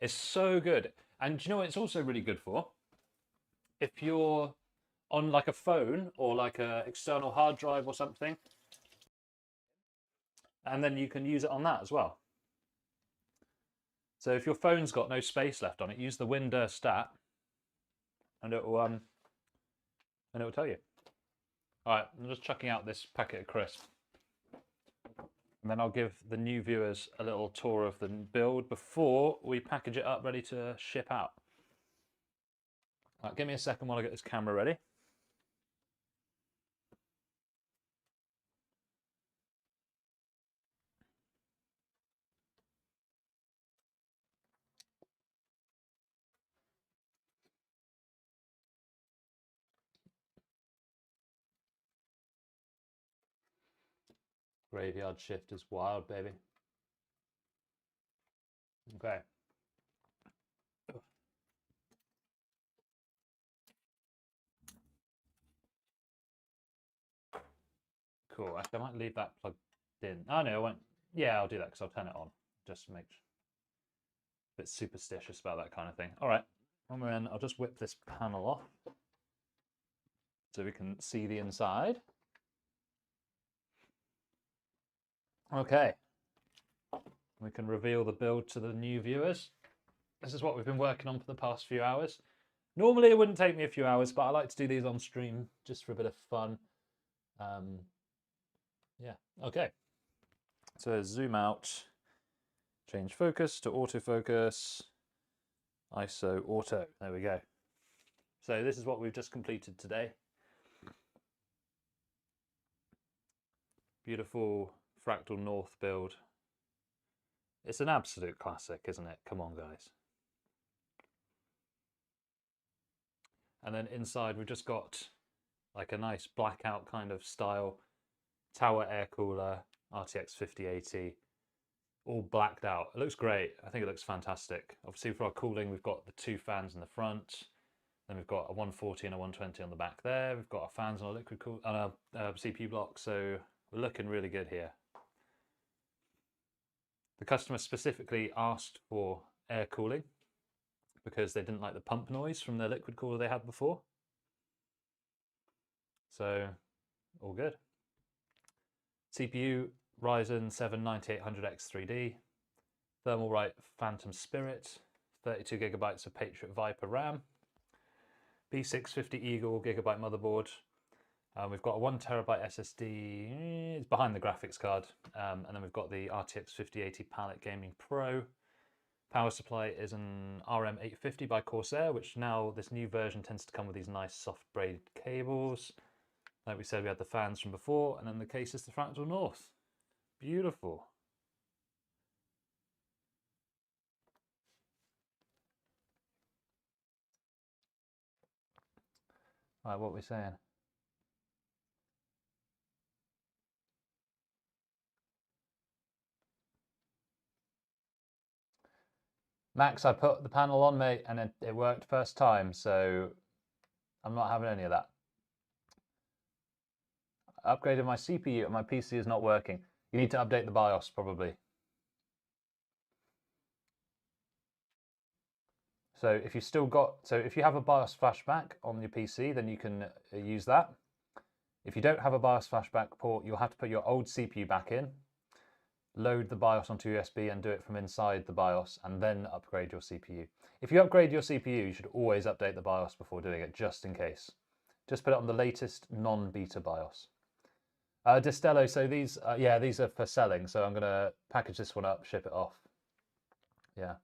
B: It's so good. And do you know what it's also really good for? If you're on like a phone or like an external hard drive or something, and then you can use it on that as well. So if your phone's got no space left on it, use the Windirstat, and it will tell you. All right, I'm just chucking out this packet of crisps. And then I'll give the new viewers a little tour of the build before we package it up ready to ship out. All right, give me a second while I get this camera ready. Graveyard shift is wild, baby. Okay. Cool. Actually, I might leave that plugged in. Oh no, I won't. Yeah, I'll do that because I'll turn it on. Just to make a bit superstitious about that kind of thing. All right. When we're in, I'll just whip this panel off so we can see the inside. Okay. We can reveal the build to the new viewers. This is what we've been working on for the past few hours. Normally it wouldn't take me a few hours, but I like to do these on stream just for a bit of fun. Yeah, okay. So zoom out, change focus to autofocus, ISO auto, there we go. So this is what we've just completed today. Beautiful Fractal North build. It's an absolute classic, isn't it? Come on, guys. And then inside we've just got like a nice blackout kind of style tower air cooler, RTX 5080, all blacked out. It looks great. I think it looks fantastic. Obviously for our cooling, we've got the two fans in the front. Then we've got a 140 and a 120 on the back there. We've got our fans on a liquid cool on a CPU block. So we're looking really good here. The customer specifically asked for air cooling because they didn't like the pump noise from their liquid cooler they had before. So all good. CPU Ryzen 7 9800X 3D, Thermalright Phantom Spirit, 32 gigabytes of Patriot Viper RAM, B650 Eagle gigabyte motherboard. We've got a 1 terabyte SSD, it's behind the graphics card, and then we've got the RTX 5080 Palette Gaming Pro. Power supply is an RM850 by Corsair, which now this new version tends to come with these nice soft braid cables. Like we said, we had the fans from before, and then the case is the Fractal North. Beautiful. Right, what are we saying? Max, I put the panel on, mate, and it worked first time, so I'm not having any of that. I upgraded my CPU and my PC is not working. You need to update the BIOS, probably. So if you have a BIOS flashback on your PC, then you can use that. If you don't have a BIOS flashback port, you'll have to put your old CPU back in, load the BIOS onto USB and do it from inside the BIOS, and then upgrade your CPU. If you upgrade your CPU, you should always update the BIOS before doing it, just in case. Just put it on the latest non-beta BIOS. Destello, so these are for selling, so I'm going to package this one up, ship it off. Yeah.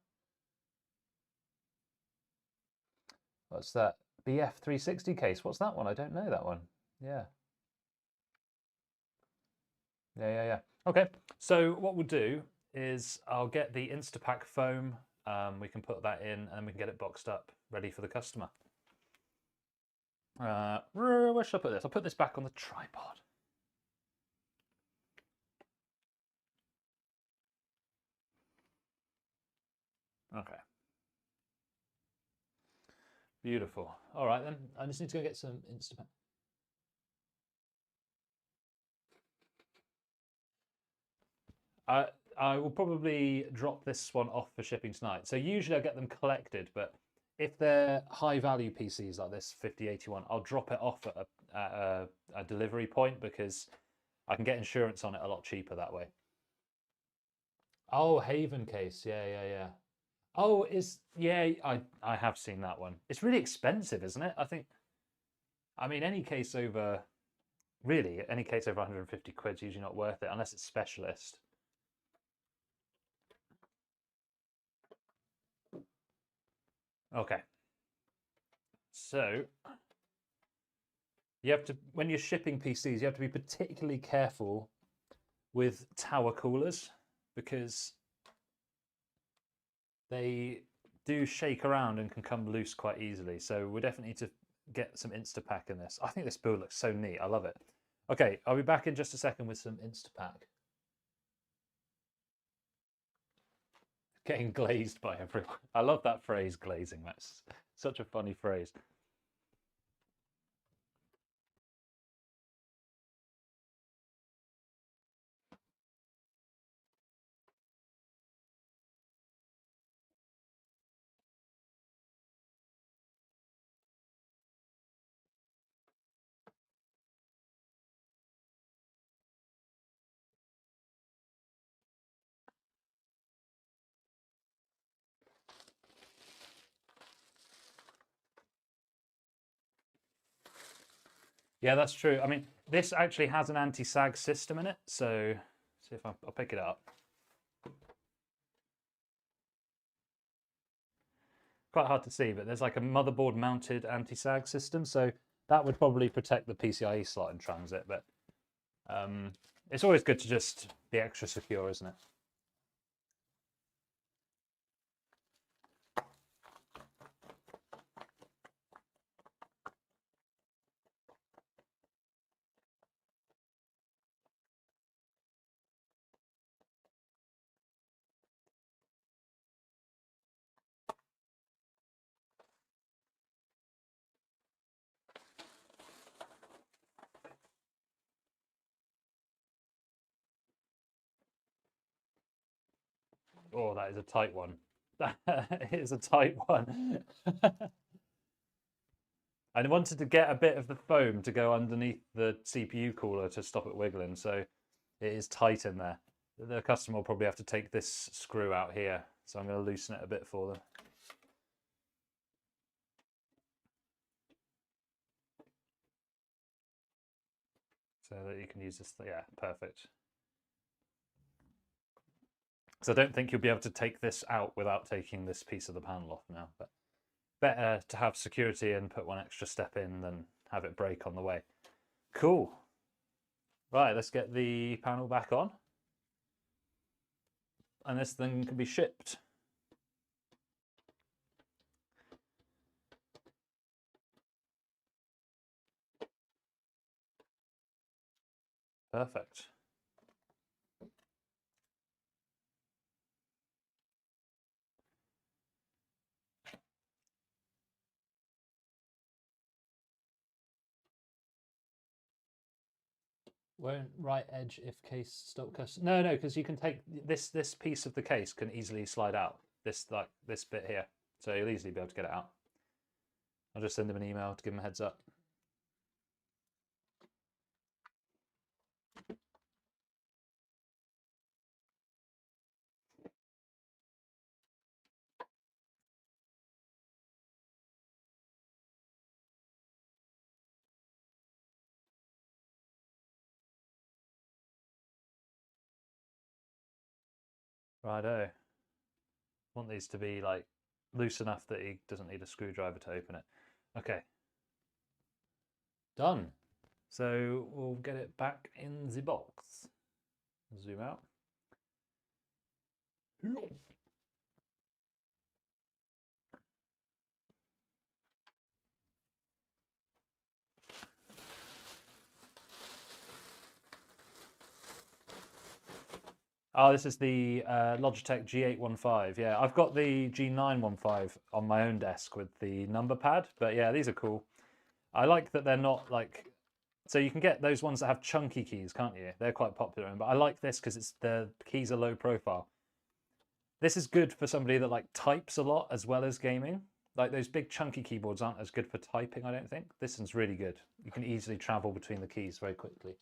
B: What's that? BF360 case. What's that one? I don't know that one. Yeah. Yeah. Okay, so what we'll do is I'll get the Instapack foam. We can put that in and we can get it boxed up, ready for the customer. Where should I put this? I'll put this back on the tripod. Okay. Beautiful. All right then, I just need to go get some Instapack. I will probably drop this one off for shipping tonight. So usually I get them collected, but if they're high value PCs like this 5081, I'll drop it off at a delivery point because I can get insurance on it a lot cheaper that way. Oh, Haven case. Yeah. Oh, I have seen that one. It's really expensive, isn't it? I mean, any case over 150 quid is usually not worth it unless it's specialist. Okay. So you have to, when you're shipping PCs, you have to be particularly careful with tower coolers because they do shake around and can come loose quite easily. So we definitely need to get some Instapack in this. I think this build looks so neat. I love it. Okay, I'll be back in just a second with some Instapack. Getting glazed by everyone. I love that phrase, glazing. That's such a funny phrase. Yeah, that's true. I mean, this actually has an anti-sag system in it, so see if I'll pick it up. Quite hard to see, but there's like a motherboard mounted anti-sag system, so that would probably protect the PCIe slot in transit, but it's always good to just be extra secure, isn't it? Oh, that is a tight one. That is a tight one. I wanted to get a bit of the foam to go underneath the CPU cooler to stop it wiggling, so it is tight in there. The customer will probably have to take this screw out here, so I'm going to loosen it a bit for them. So that you can use this, yeah, perfect. So I don't think you'll be able to take this out without taking this piece of the panel off now, but better to have security and put one extra step in than have it break on the way. Cool. Right, let's get the panel back on. And this thing can be shipped. Perfect. Won't right edge if case stop custom. No, because you can take this piece of the case can easily slide out. This bit here, so you'll easily be able to get it out. I'll just send him an email to give him a heads up. Righto. Want these to be like loose enough that he doesn't need a screwdriver to open it. Okay. Done. So we'll get it back in the box. Zoom out. Oh, this is the Logitech G815. Yeah, I've got the G915 on my own desk with the number pad, but yeah, these are cool. I like that they're not like, so you can get those ones that have chunky keys, can't you? They're quite popular, but I like this because it's the keys are low profile. This is good for somebody that like types a lot as well as gaming. Like those big chunky keyboards aren't as good for typing, I don't think. This one's really good. You can easily travel between the keys very quickly.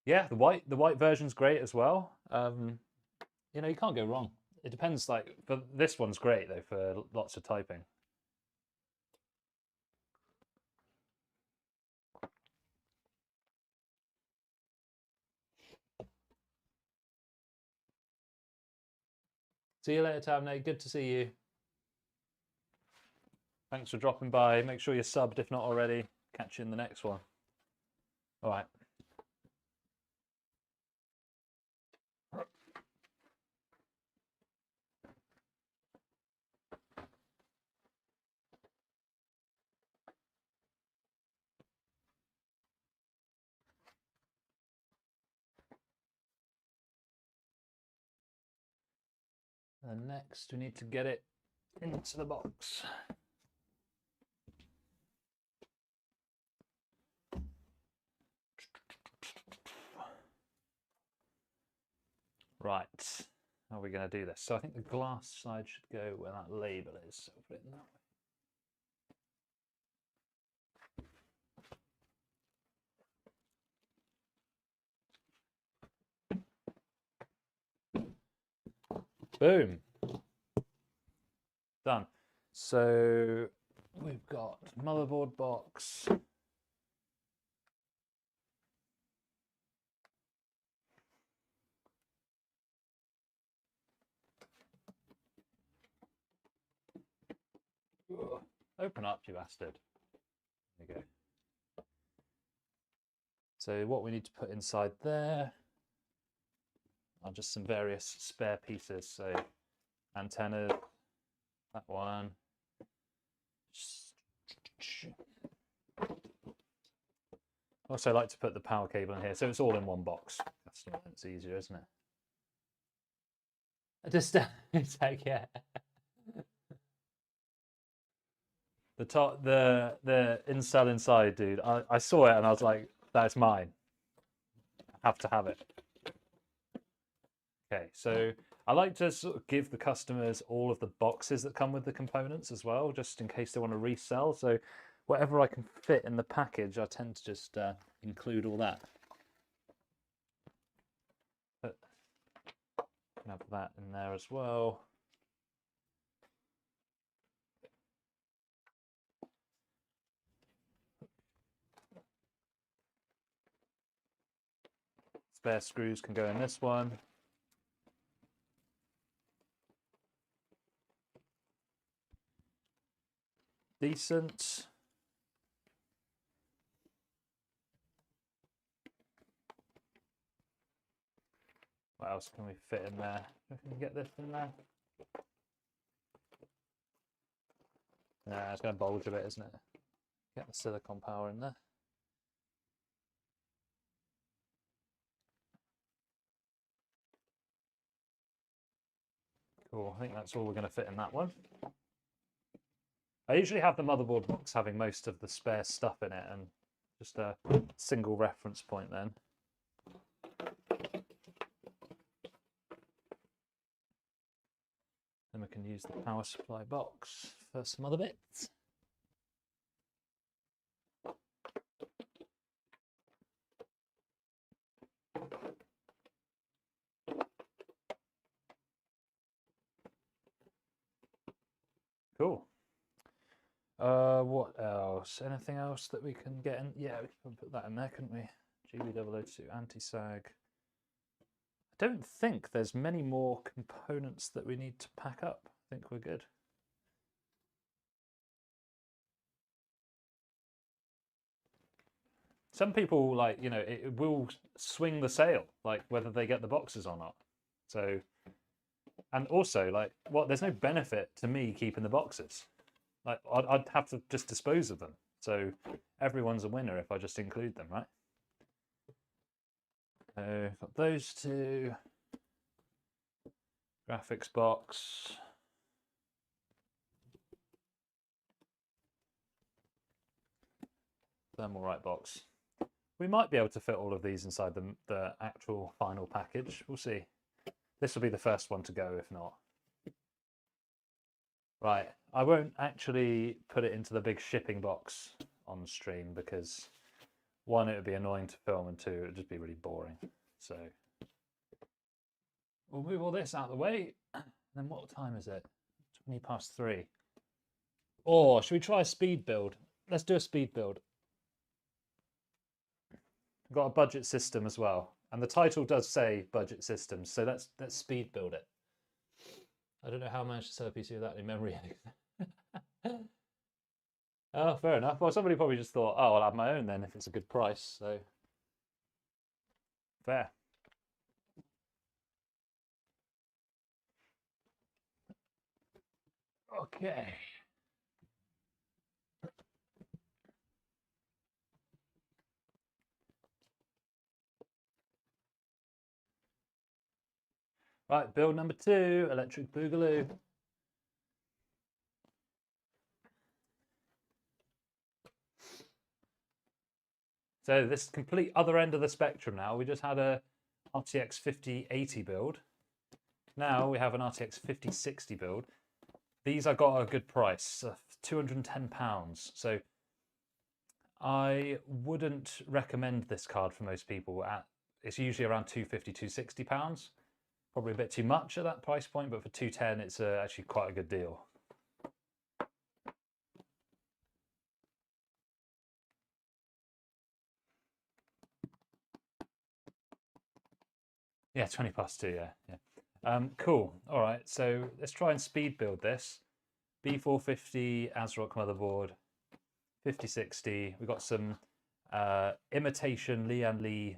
B: Yeah, the white version's great as well. You know, you can't go wrong. It depends. Like for this one's great though for lots of typing. See you later, Tabney. Good to see you. Thanks for dropping by. Make sure you're subbed if not already. Catch you in the next one. All right. And next we need to get it into the box. Right, how are we going to do this? So I think the glass side should go where that label is. So we'll put it in that way. Boom. Done. So we've got motherboard box. Ugh. Open up, you bastard. There you go. So what we need to put inside there are just some various spare pieces. So antennas, that one. Also, I like to put the power cable in here, so it's all in one box. It's easier, isn't it? Just it's like, yeah. The top, the incel inside, dude. I saw it and I was like, that's mine. I have to have it. Okay, so I like to sort of give the customers all of the boxes that come with the components as well, just in case they want to resell. So whatever I can fit in the package, I tend to just include all that. But can have that in there as well. Spare screws can go in this one. Decent. What else can we fit in there? Can we get this in there? Yeah, it's going to bulge a bit, isn't it? Get the silicon power in there. Cool, I think that's all we're going to fit in that one. I usually have the motherboard box having most of the spare stuff in it and just a single reference point then. Then we can use the power supply box for some other bits. Cool. What else? Anything else that we can get in? Yeah, we can put that in there, couldn't we? GB002 anti-sag. I don't think there's many more components that we need to pack up. I think we're good. Some people, like, you know, it will swing the sale, like whether they get the boxes or not. So, and also, like, what? There's no benefit to me keeping the boxes. Like, I'd have to just dispose of them. So everyone's a winner if I just include them, right? So got those two. Graphics box. Thermalright box. We might be able to fit all of these inside the actual final package. We'll see. This will be the first one to go, if not. Right, I won't actually put it into the big shipping box on stream because one, it would be annoying to film, and two, it would just be really boring. So we'll move all this out of the way. Then what time is it? 3:20. Or should we try a speed build? Let's do a speed build. We've got a budget system as well. And the title does say budget systems, so let's speed build it. I don't know how I managed to sell a PC without any memory. Oh, fair enough. Well, somebody probably just thought, oh, I'll have my own then if it's a good price. So fair. Okay. Right, build number 2, Electric Boogaloo. So this complete other end of the spectrum now. We just had a RTX 5080 build. Now we have an RTX 5060 build. These I got at a good price, £210. So I wouldn't recommend this card for most people. It's usually around £250, £260. Probably a bit too much at that price point, but for £210, it's actually quite a good deal. Yeah, 20 past 2, yeah. Cool. All right, so let's try and speed build this. B450 ASRock motherboard, 5060. We've got some imitation Lian Li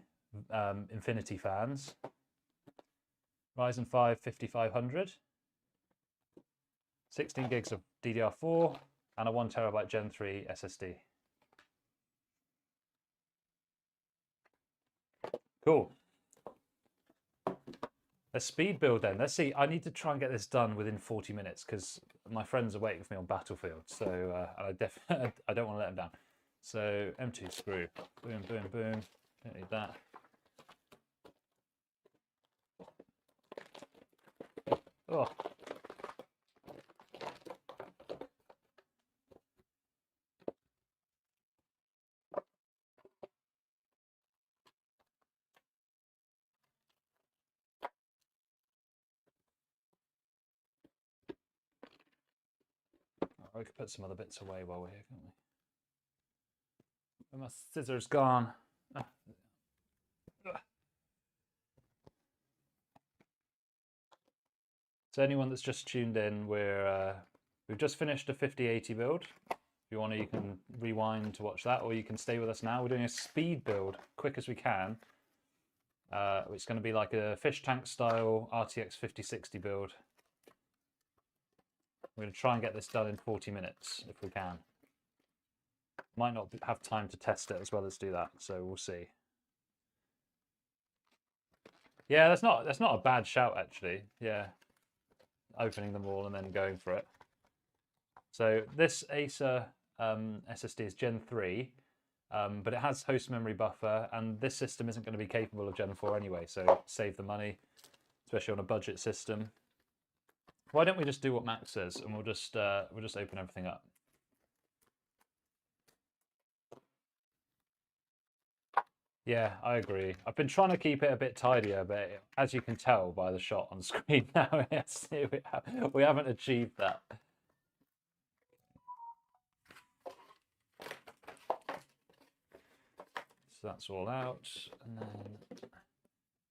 B: Infinity fans. Ryzen 5 5500. 16 gigs of DDR4 and a 1TB Gen 3 SSD. Cool. Let's speed build then. Let's see. I need to try and get this done within 40 minutes because my friends are waiting for me on Battlefield. So I don't want to let them down. So M2 screw. Boom, boom, boom. Don't need that. Oh. We could put some other bits away while we're here, can't we? Where my scissors gone? So anyone that's just tuned in, we've just finished a 5080 build. If you want to, you can rewind to watch that, or you can stay with us now. We're doing a speed build, quick as we can. It's going to be like a fish tank style RTX 5060 build. We're going to try and get this done in 40 minutes if we can. Might not have time to test it as well as do that, so we'll see. Yeah, that's not a bad shout actually. Yeah, opening them all and then going for it. So this Acer SSD is Gen 3, but it has host memory buffer, and this system isn't going to be capable of Gen 4 anyway, so save the money, especially on a budget system. Why don't we just do what Max says, and we'll just open everything up. Yeah, I agree. I've been trying to keep it a bit tidier, but as you can tell by the shot on screen now, yes, we haven't achieved that. So that's all out, and then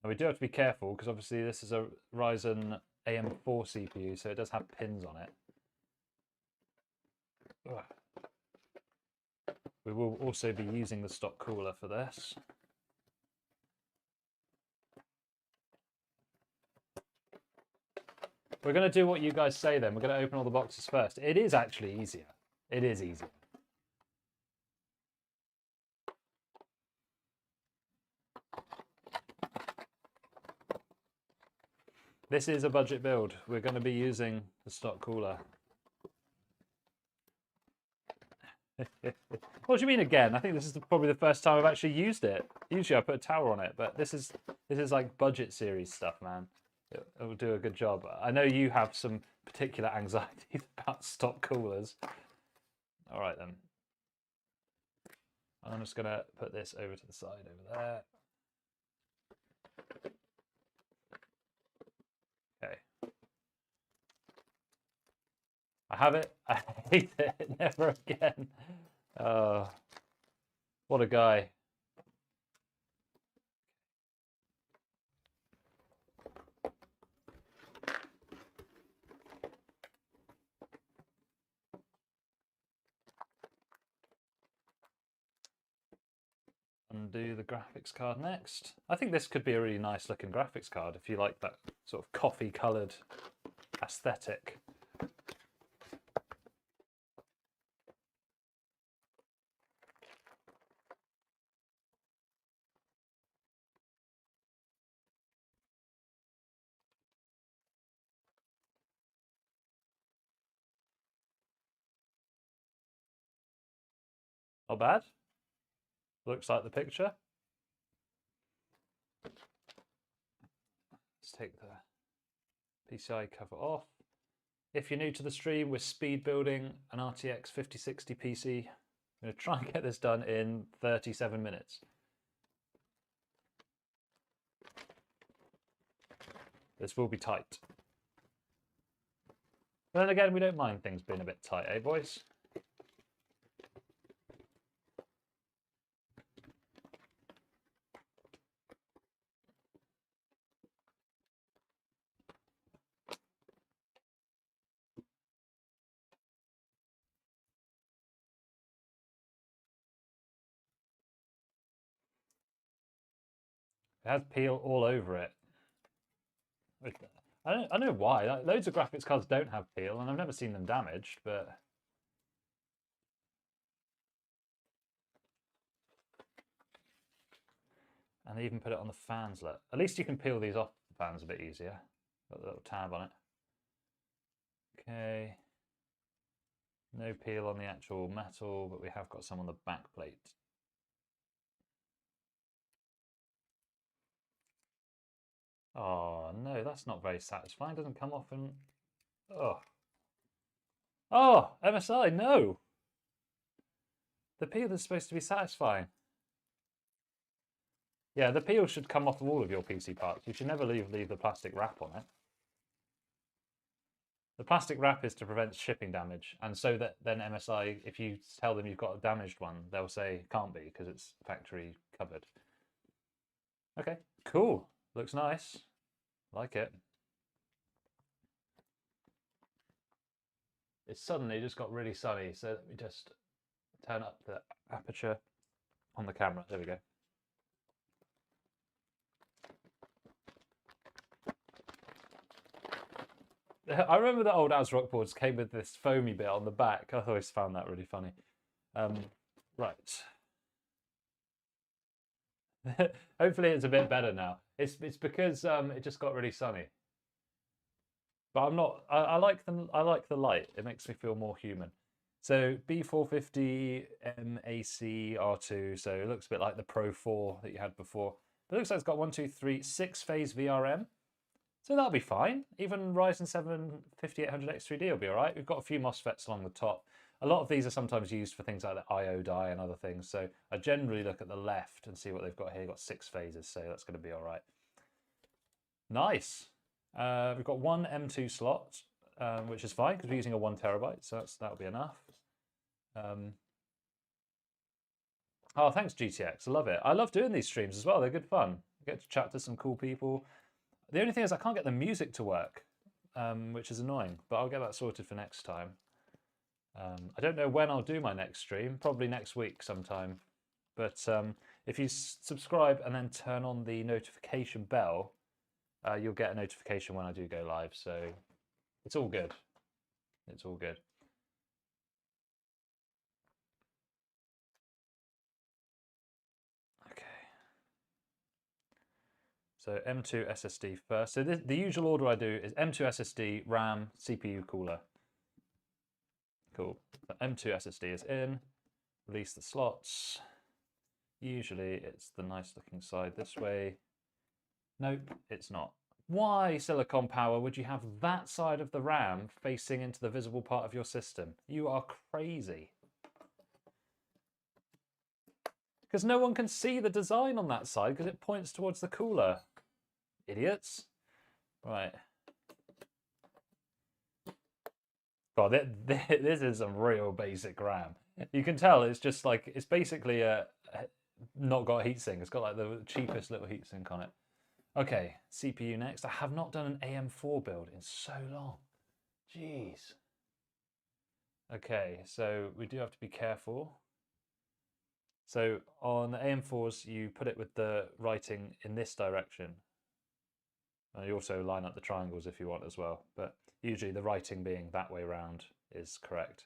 B: we do have to be careful because obviously this is a Ryzen AM4 CPU, so it does have pins on it. Ugh. We will also be using the stock cooler for this. We're going to do what you guys say then. We're going to open all the boxes first. It is actually easier. It is easier. This is a budget build. We're going to be using the stock cooler. What do you mean again? I think this is probably the first time I've actually used it. Usually I put a tower on it, but this is like budget series stuff, man. It will do a good job. I know you have some particular anxieties about stock coolers. All right then. I'm just going to put this over to the side over there. Okay. I have it. I hate it. Never again. What a guy. Undo the graphics card next. I think this could be a really nice looking graphics card if you like that sort of coffee coloured aesthetic. Not bad. Looks like the picture. Let's take the PCI cover off. If you're new to the stream, we're speed building an RTX 5060 PC. I'm going to try and get this done in 37 minutes. This will be tight. But then again, we don't mind things being a bit tight, eh, boys? It has peel all over it. I don't know why. Like, loads of graphics cards don't have peel, and I've never seen them damaged, but... And they even put it on the fans. Look. At least you can peel these off the fans a bit easier. Got the little tab on it. Okay. No peel on the actual metal, but we have got some on the back plate. Oh no, that's not very satisfying. It doesn't come off and... Oh. Oh, MSI, no! The peel is supposed to be satisfying. Yeah, the peel should come off of all of your PC parts. You should never leave the plastic wrap on it. The plastic wrap is to prevent shipping damage, and so that then MSI, if you tell them you've got a damaged one, they'll say can't be because it's factory covered. Okay, cool. Looks nice. Like it. It suddenly just got really sunny, so let me just turn up the aperture on the camera. There we go. I remember the old ASRock boards came with this foamy bit on the back. I always found that really funny. Right. Hopefully it's a bit better now. It's because it just got really sunny. But I'm not. I like the light. It makes me feel more human. So B450 MAC R2. So it looks a bit like the Pro 4 that you had before. But it looks like it's got 1, 2, 3, 6-phase VRM. So that'll be fine. Even Ryzen 7 5800X3D will be all right. We've got a few MOSFETs along the top. A lot of these are sometimes used for things like the I/O die and other things. So I generally look at the left and see what they've got here. They've got 6 phases, so that's going to be all right. Nice. We've got one M2 slot, which is fine because we're using a 1 terabyte, so that'll be enough. Oh, thanks GTX. I love it. I love doing these streams as well. They're good fun. I get to chat to some cool people. The only thing is I can't get the music to work, which is annoying, but I'll get that sorted for next time. I don't know when I'll do my next stream, probably next week sometime. But if you subscribe and then turn on the notification bell, you'll get a notification when I do go live. So it's all good. It's all good. So M2 SSD first. So the usual order I do is M2 SSD, RAM, CPU cooler. Cool. So M2 SSD is in. Release the slots. Usually it's the nice looking side this way. Nope, it's not. Why, Silicon Power, would you have that side of the RAM facing into the visible part of your system? You are crazy. Because no one can see the design on that side because it points towards the cooler. Idiots. Right. God, this is some real basic RAM. You can tell it's just like, it's basically not got a heatsink. It's got like the cheapest little heatsink on it. Okay, CPU next. I have not done an AM4 build in so long. Jeez. Okay, so we do have to be careful. So on the AM4s, you put it with the writing in this direction. And you also line up the triangles if you want as well. But usually the writing being that way round is correct.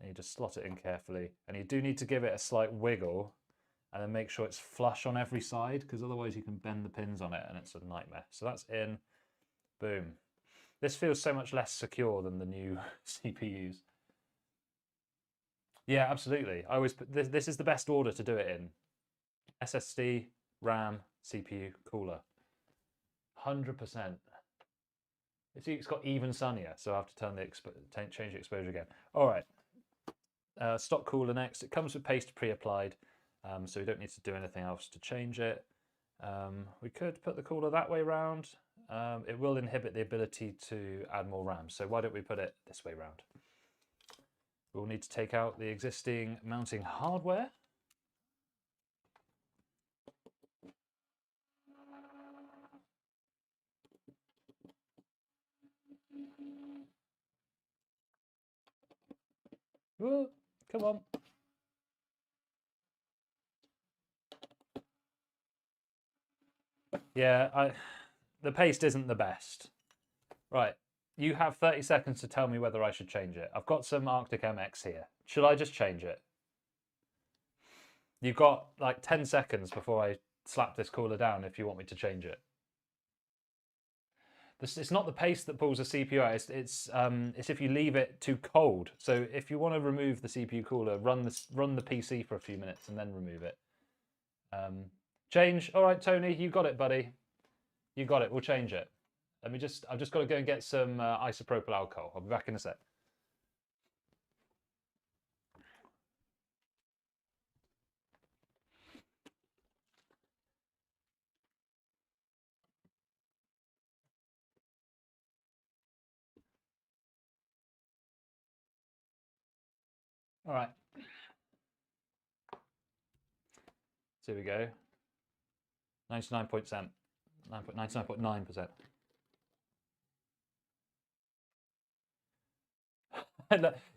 B: And you just slot it in carefully. And you do need to give it a slight wiggle and then make sure it's flush on every side because otherwise you can bend the pins on it and it's a nightmare. So that's in. Boom. This feels so much less secure than the new CPUs. Yeah, absolutely. I always put this is the best order to do it in. SSD, RAM, CPU, cooler. 100%. It's got even sunnier, so I have to turn the change the exposure again. All right. Stock cooler next. It comes with paste pre-applied, so we don't need to do anything else to change it. We could put the cooler that way round. It will inhibit the ability to add more RAM, so why don't we put it this way round? We'll need to take out the existing mounting hardware. Ooh, come on. Yeah, the paste isn't the best. Right, you have 30 seconds to tell me whether I should change it. I've got some Arctic MX here. Should I just change it? You've got like 10 seconds before I slap this cooler down if you want me to change it. It's not the paste that pulls the CPU out, it's if you leave it too cold. So if you want to remove the CPU cooler, run the PC for a few minutes and then remove it. Change. All right, Tony, you got it, buddy. You got it. We'll change it. I've just got to go and get some isopropyl alcohol. I'll be back in a sec. All right. So here we go. 99.9%.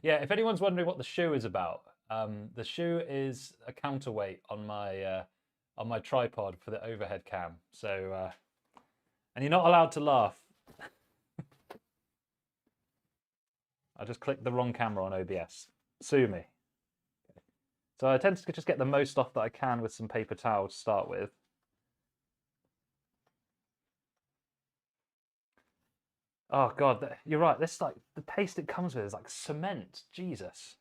B: Yeah, if anyone's wondering what the shoe is about, the shoe is a counterweight on my tripod for the overhead cam. So, and you're not allowed to laugh. I just clicked the wrong camera on OBS. Sue me. So I tend to just get the most off that I can with some paper towel to start with. Oh God, you're right. This like the paste it comes with is like cement. Jesus.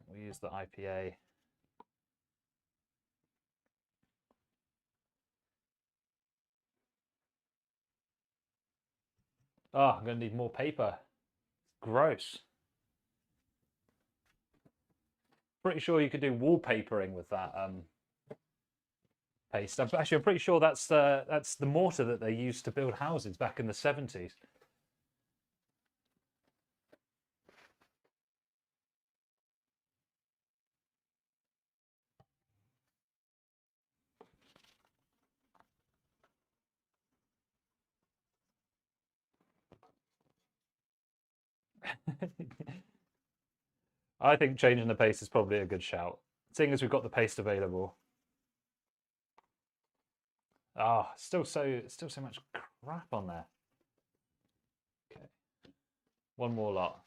B: We'll use the IPA. Oh, I'm going to need more paper. Gross. Pretty sure you could do wallpapering with that paste. I'm pretty sure that's the mortar that they used to build houses back in the 70s. I think changing the paste is probably a good shout, seeing as we've got the paste available. Ah, still so much crap on there. Okay, one more lot.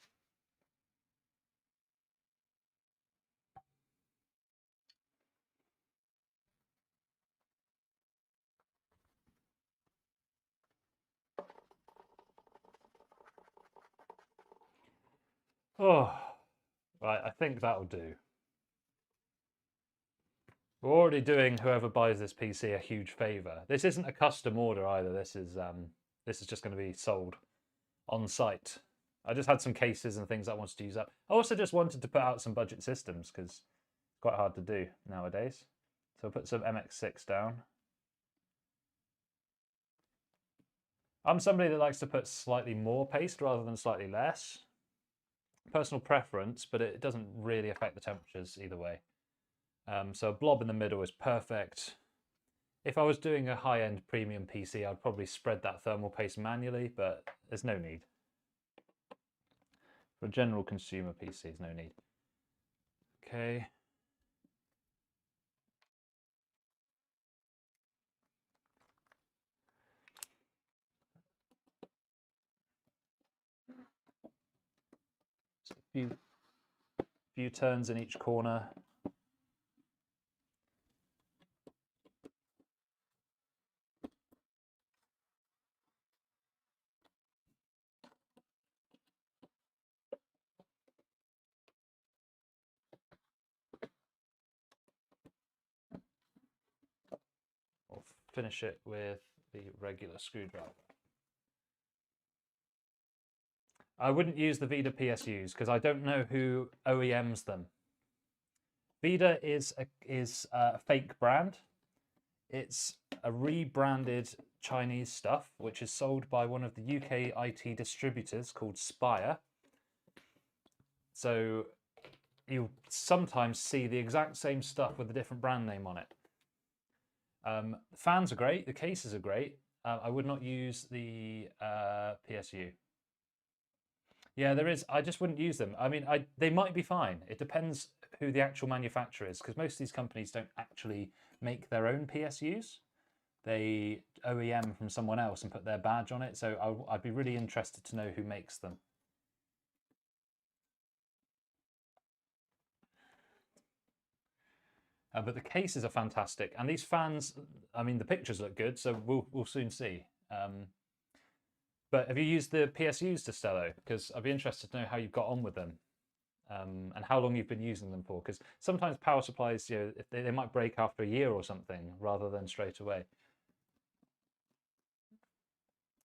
B: Oh, right, I think that'll do. We're already doing whoever buys this PC a huge favour. This isn't a custom order either. This is just going to be sold on site. I just had some cases and things I wanted to use up. I also just wanted to put out some budget systems because it's quite hard to do nowadays. So I'll put some MX6 down. I'm somebody that likes to put slightly more paste rather than slightly less. Personal preference, but it doesn't really affect the temperatures either way. So a blob in the middle is perfect. If I was doing a high-end premium PC, I'd probably spread that thermal paste manually, but there's no need. For a general consumer PC, there's no need. Okay. So a few turns in each corner. finish it with the regular screwdriver. I wouldn't use the Vida PSUs because I don't know who OEMs them. Vida is a fake brand. It's a rebranded Chinese stuff, which is sold by one of the UK IT distributors called Spire. So you sometimes see the exact same stuff with a different brand name on it. The fans are great, the cases are great. I would not use the PSU. Yeah, there is. I just wouldn't use them. I mean, they might be fine. It depends who the actual manufacturer is, because most of these companies don't actually make their own PSUs. They OEM from someone else and put their badge on it. So I'd be really interested to know who makes them. But the cases are fantastic, and these fans, I mean, the pictures look good, so we'll soon see. But have you used the PSUs to Stello? Because I'd be interested to know how you've got on with them, and how long you've been using them for. Because sometimes power supplies, you know, if they might break after a year or something, rather than straight away.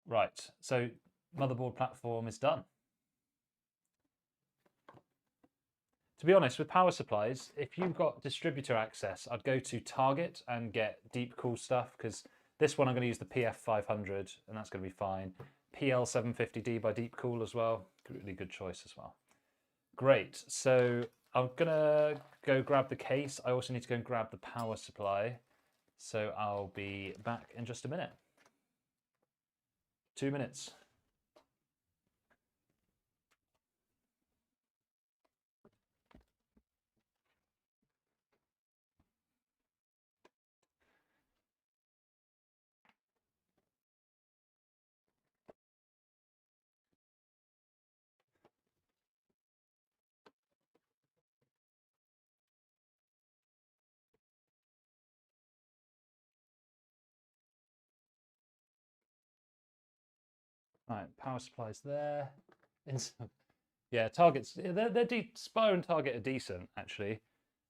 B: Right, so motherboard platform is done. To be honest, with power supplies, if you've got distributor access, I'd go to Target and get deep cool stuff, because this one I'm going to use the PF500 and that's going to be fine. PL750D by Deep Cool as well. Really good choice as well. Great, so I'm going to go grab the case. I also need to go and grab the power supply. So I'll be back in just a minute. 2 minutes. Right, power supplies there. Yeah, Target's, Spire and Target are decent, actually.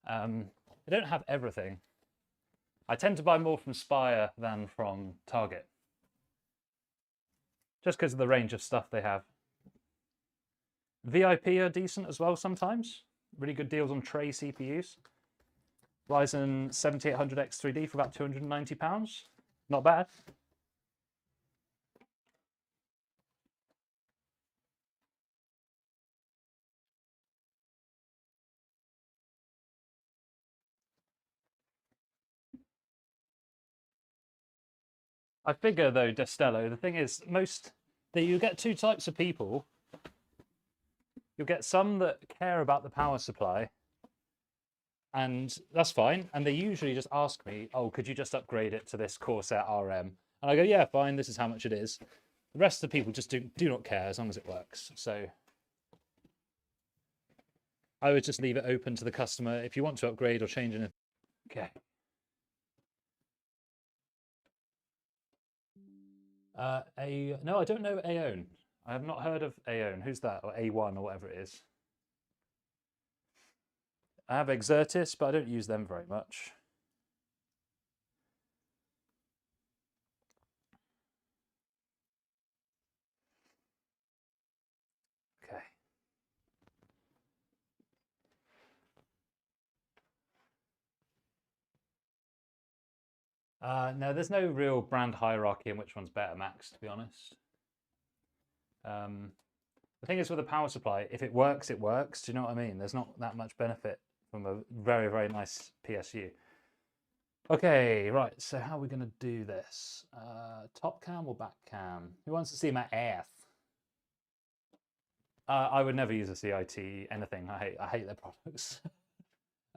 B: They don't have everything. I tend to buy more from Spire than from Target, just because of the range of stuff they have. VIP are decent as well sometimes. Really good deals on tray CPUs. Ryzen 7800X3D for about £290. Not bad. I figure though, Destello, the thing is, you get two types of people. You'll get some that care about the power supply, and that's fine. And they usually just ask me, oh, could you just upgrade it to this Corsair RM? And I go, yeah, fine, this is how much it is. The rest of the people just do not care as long as it works. So I would just leave it open to the customer if you want to upgrade or change anything. Okay. No, I don't know Aeon. I have not heard of Aeon. Who's that? Or A1 or whatever it is. I have Exertis, but I don't use them very much. Okay. No, there's no real brand hierarchy in which one's better, Max, to be honest. The thing is with a power supply, if it works, it works. Do you know what I mean? There's not that much benefit from a very, very nice PSU. Okay, right, so how are we going to do this? Top cam or back cam? Who wants to see my ass? I would never use a CIT anything. I hate their products.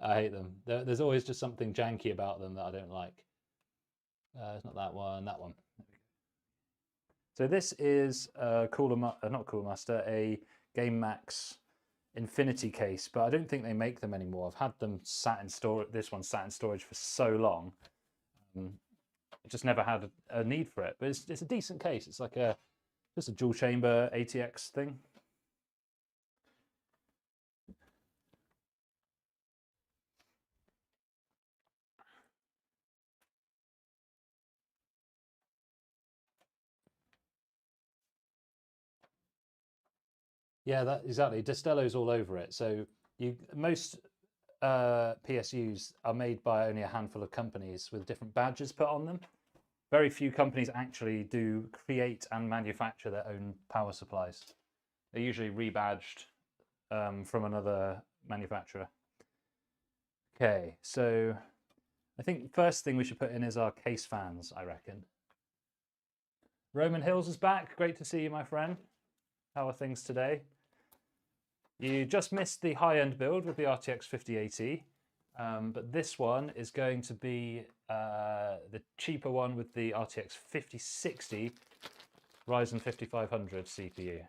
B: I hate them. There's always just something janky about them that I don't like. It's not that one, that one. So this is not Cooler Master, a Game Max Infinity case, but I don't think they make them anymore. I've had them sat in storage. This one sat in storage for so long. I just never had a need for it, but it's a decent case. It's like just a dual chamber ATX thing. Yeah, that exactly. Destello's all over it. So most PSUs are made by only a handful of companies with different badges put on them. Very few companies actually do create and manufacture their own power supplies. They're usually rebadged from another manufacturer. Okay, so I think the first thing we should put in is our case fans, I reckon. Roman Hills is back. Great to see you, my friend. How are things today? You just missed the high-end build with the RTX 5080, but this one is going to be the cheaper one with the RTX 5060 Ryzen 5500 CPU.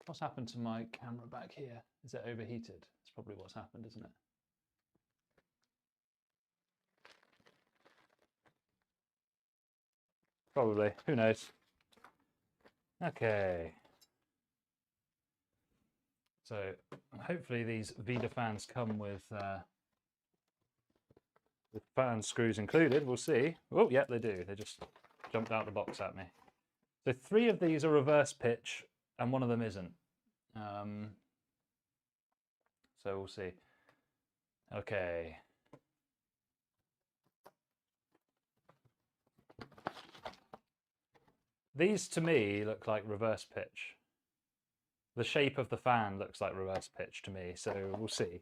B: What's happened to my camera back here? Is it overheated? That's probably what's happened, isn't it? Probably. Who knows? Okay. So hopefully these Vida fans come with fan screws included. We'll see. Oh, yeah, they do. They just jumped out the box at me. So 3 of these are reverse pitch and 1 of them isn't. So we'll see. Okay. These to me look like reverse pitch. The shape of the fan looks like reverse pitch to me, so we'll see.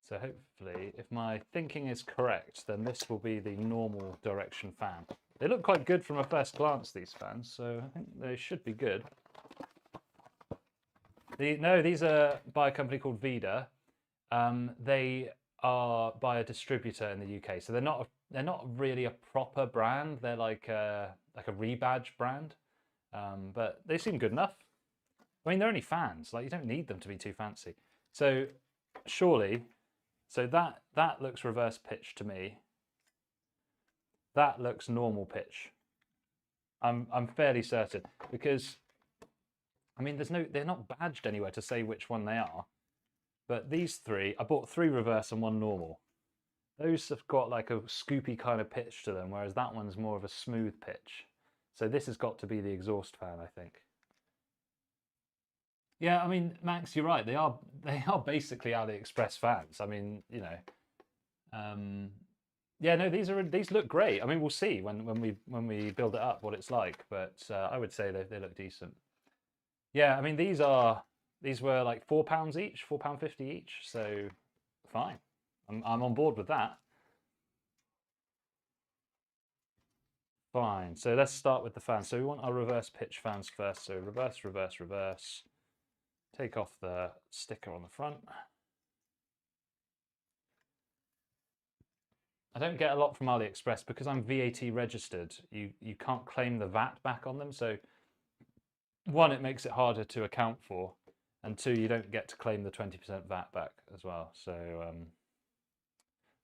B: So hopefully, if my thinking is correct, then this will be the normal direction fan. They look quite good from a first glance, these fans, so I think they should be good. No, these are by a company called Vida. They are by a distributor in the UK, so they're not really a proper brand. They're like a rebadge brand, but they seem good enough. I mean, they're only fans. Like, you don't need them to be too fancy. So surely. So that looks reverse pitch to me. That looks normal pitch. I'm fairly certain, because I mean they're not badged anywhere to say which one they are. But these 3, I bought 3 reverse and 1 normal. Those have got like a scoopy kind of pitch to them, whereas that one's more of a smooth pitch. So this has got to be the exhaust fan, I think. Yeah, I mean, Max, you're right. They are basically AliExpress fans. I mean, you know, yeah, no, these look great. I mean, we'll see when we build it up what it's like, but I would say they look decent. Yeah, I mean, these were like £4 each, £4.50 each. So fine, I'm on board with that. Fine. So let's start with the fans. So we want our reverse pitch fans first. So reverse, reverse, reverse. Take off the sticker on the front. I don't get a lot from AliExpress because I'm VAT registered. You can't claim the VAT back on them. So 1, it makes it harder to account for, and 2, you don't get to claim the 20% VAT back as well. So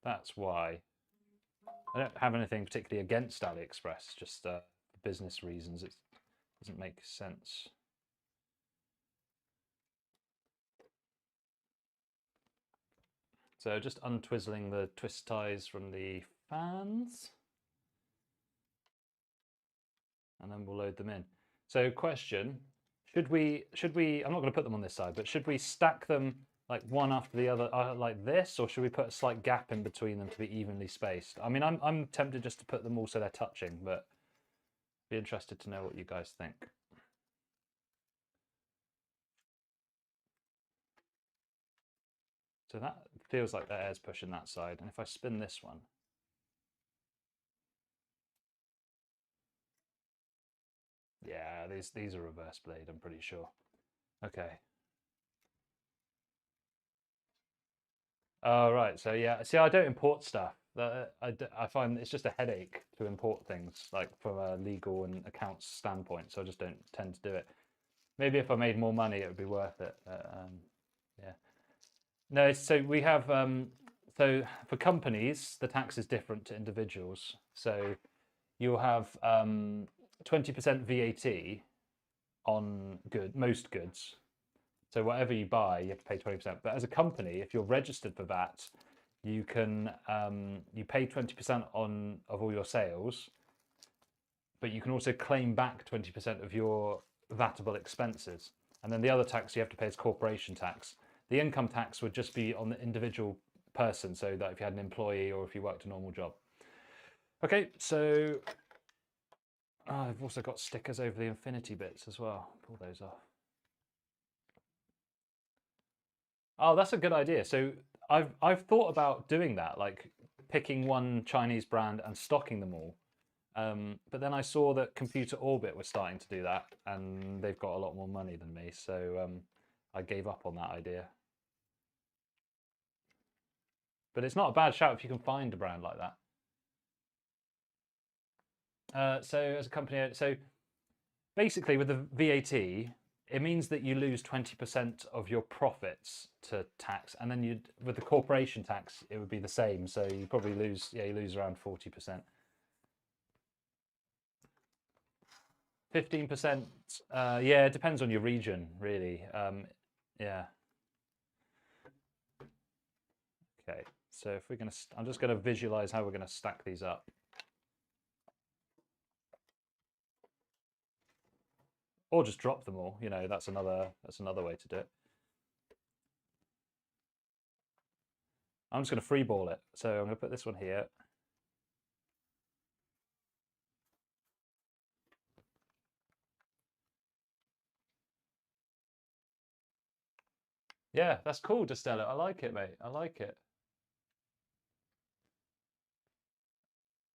B: that's why. I don't have anything particularly against AliExpress, just for business reasons. It doesn't make sense. So just untwizzling the twist ties from the fans. And then we'll load them in. So question, should we, I'm not going to put them on this side, but should we stack them like one after the other like this, or should we put a slight gap in between them to be evenly spaced? I mean, I'm tempted just to put them all so they're touching, but be interested to know what you guys think. So that feels like the air's pushing that side. And if I spin this one, yeah, these are reverse blade, I'm pretty sure. Okay. Oh, right. So yeah, see, I don't import stuff. I find it's just a headache to import things, like from a legal and accounts standpoint. So I just don't tend to do it. Maybe if I made more money, it would be worth it. Yeah. No, so we have so for companies, the tax is different to individuals. So you'll have 20% VAT on most goods. So whatever you buy, you have to pay 20%. But as a company, if you're registered for that, you can you pay 20% of all your sales, but you can also claim back 20% of your VATable expenses. And then the other tax you have to pay is corporation tax. The income tax would just be on the individual person, so that if you had an employee or if you worked a normal job. Okay, so I've also got stickers over the infinity bits as well. Pull those off. Oh, that's a good idea. So I've thought about doing that, like picking one Chinese brand and stocking them all. But then I saw that Computer Orbit was starting to do that, and they've got a lot more money than me, so I gave up on that idea. But it's not a bad shout if you can find a brand like that. So as a company, so basically with the VAT, it means that you lose 20% of your profits to tax, and then with the corporation tax, it would be the same. So you probably lose, you lose around 40%. 15%, yeah, it depends on your region, really. Yeah. Okay, so if we're gonna, I'm just gonna visualize how we're gonna stack these up. Or just drop them all, that's another way to do it. I'm just gonna free ball it. So I'm gonna put this one here. Yeah, that's cool, Destello. I like it, mate. I like it.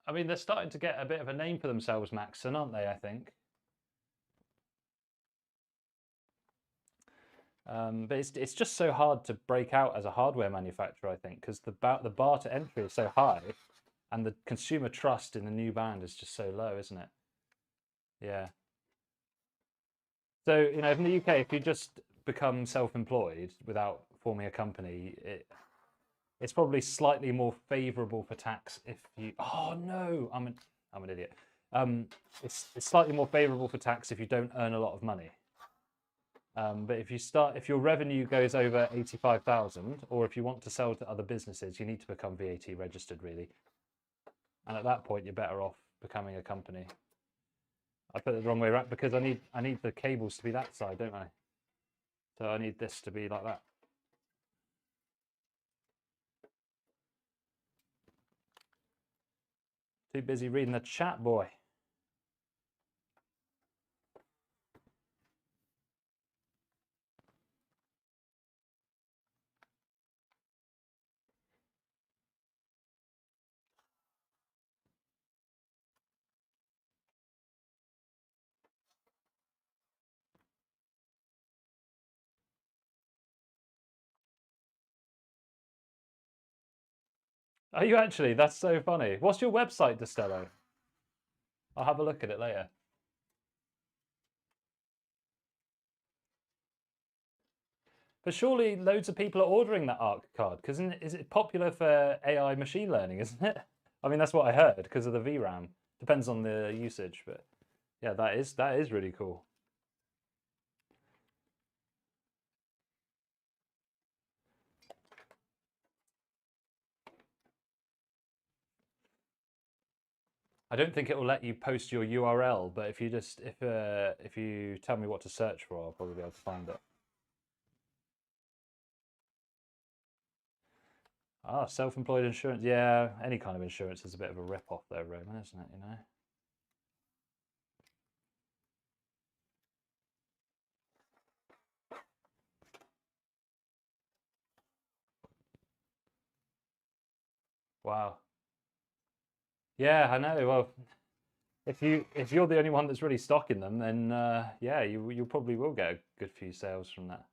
B: I mean, they're starting to get a bit of a name for themselves, Maxon, aren't they, I think? But it's just so hard to break out as a hardware manufacturer, I think, because the bar to entry is so high, and the consumer trust in the new band is just so low, isn't it? Yeah. So, in the UK, if you just become self-employed without forming a company, it's probably slightly more favourable for tax if you. Oh no, I'm an idiot. It's slightly more favourable for tax if you don't earn a lot of money. But if your revenue goes over 85,000, or if you want to sell to other businesses, you need to become VAT registered, really. And at that point, you're better off becoming a company. I put it the wrong way around because I need the cables to be that side, don't I? So I need this to be like that. Too busy reading the chat, boy. Are you actually? That's so funny. What's your website, Destello? I'll have a look at it later. But surely loads of people are ordering that ARC card, because is it popular for AI machine learning, isn't it? I mean, that's what I heard because of the VRAM. Depends on the usage, but yeah, that is really cool. I don't think it will let you post your URL, but if you tell me what to search for, I'll probably be able to find it. Ah, self-employed insurance. Yeah, any kind of insurance is a bit of a rip-off though, Roman, isn't it, Wow. Yeah, I know. Well, if you're the only one that's really stocking them, then yeah, you probably will get a good few sales from that.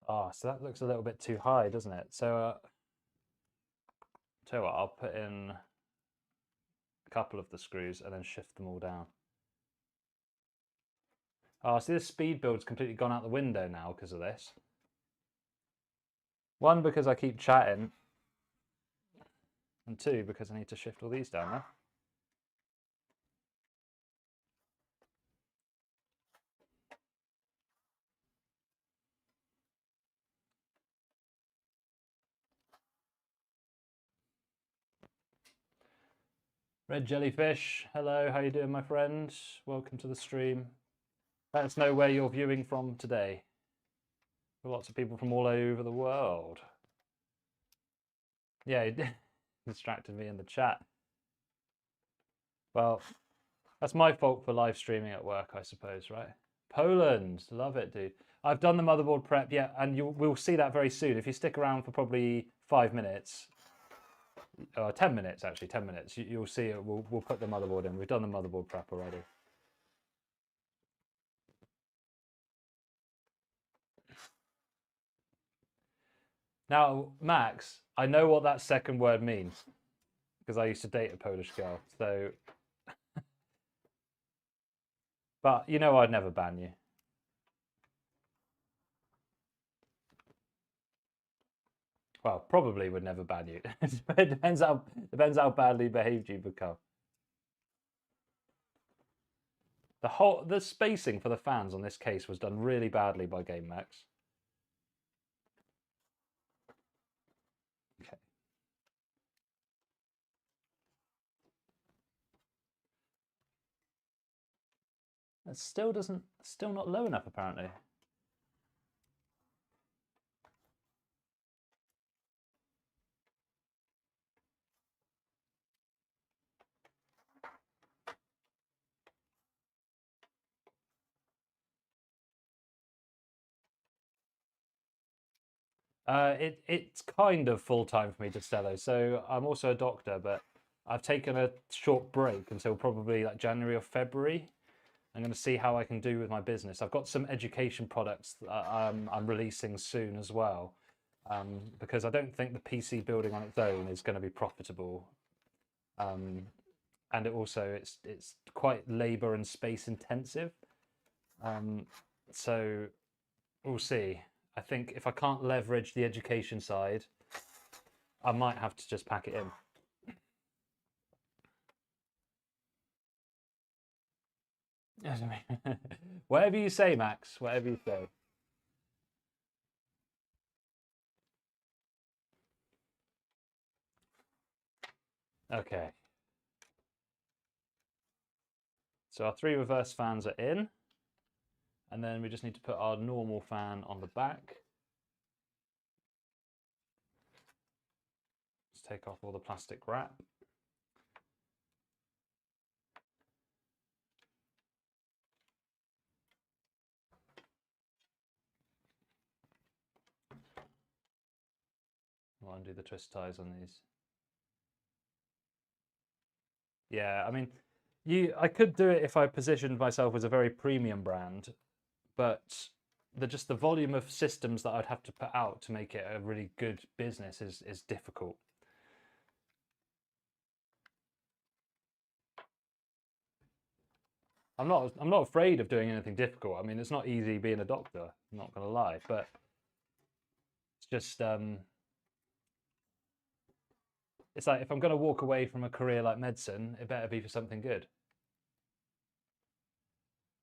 B: Oh, so that looks a little bit too high, doesn't it? So, tell you what, I'll put in a couple of the screws and then shift them all down. Oh, see, this speed build's completely gone out the window now because of this. One, because I keep chatting, and two, because I need to shift all these down now. Red Jellyfish, hello, how you doing, my friend? Welcome to the stream. Let us know where you're viewing from today. Lots of people from all over the world. Yeah, you distracted me in the chat. Well, that's my fault for live streaming at work, I suppose, right? Poland, love it, dude. I've done the motherboard prep, yeah, and we'll see that very soon. If you stick around for probably 5 minutes, 10 minutes actually, 10 minutes, you'll see it. We'll put the motherboard in. We've done the motherboard prep already. Now, Max, I know what that second word means because I used to date a Polish girl. So, but you know, I'd never ban you. Well, probably would never ban you. It depends how badly behaved you become. The spacing for the fans on this case was done really badly by GameMax. Okay. It still not low enough apparently. It's kind of full time for me, Destello. So I'm also a doctor, but I've taken a short break until probably like January or February. I'm going to see how I can do with my business. I've got some education products that I'm releasing soon as well, because I don't think the PC building on its own is going to be profitable, and it's quite labor and space intensive. So we'll see. I think if I can't leverage the education side, I might have to just pack it in. Whatever you say, Max, whatever you say. Okay. So our 3 reverse fans are in. And then we just need to put our normal fan on the back. Let's take off all the plastic wrap. We'll undo the twist ties on these. Yeah, I mean, I could do it if I positioned myself as a very premium brand, but the volume of systems that I'd have to put out to make it a really good business is difficult. I'm not afraid of doing anything difficult. I mean, it's not easy being a doctor, I'm not gonna lie, but it's just it's like if I'm gonna walk away from a career like medicine, it better be for something good.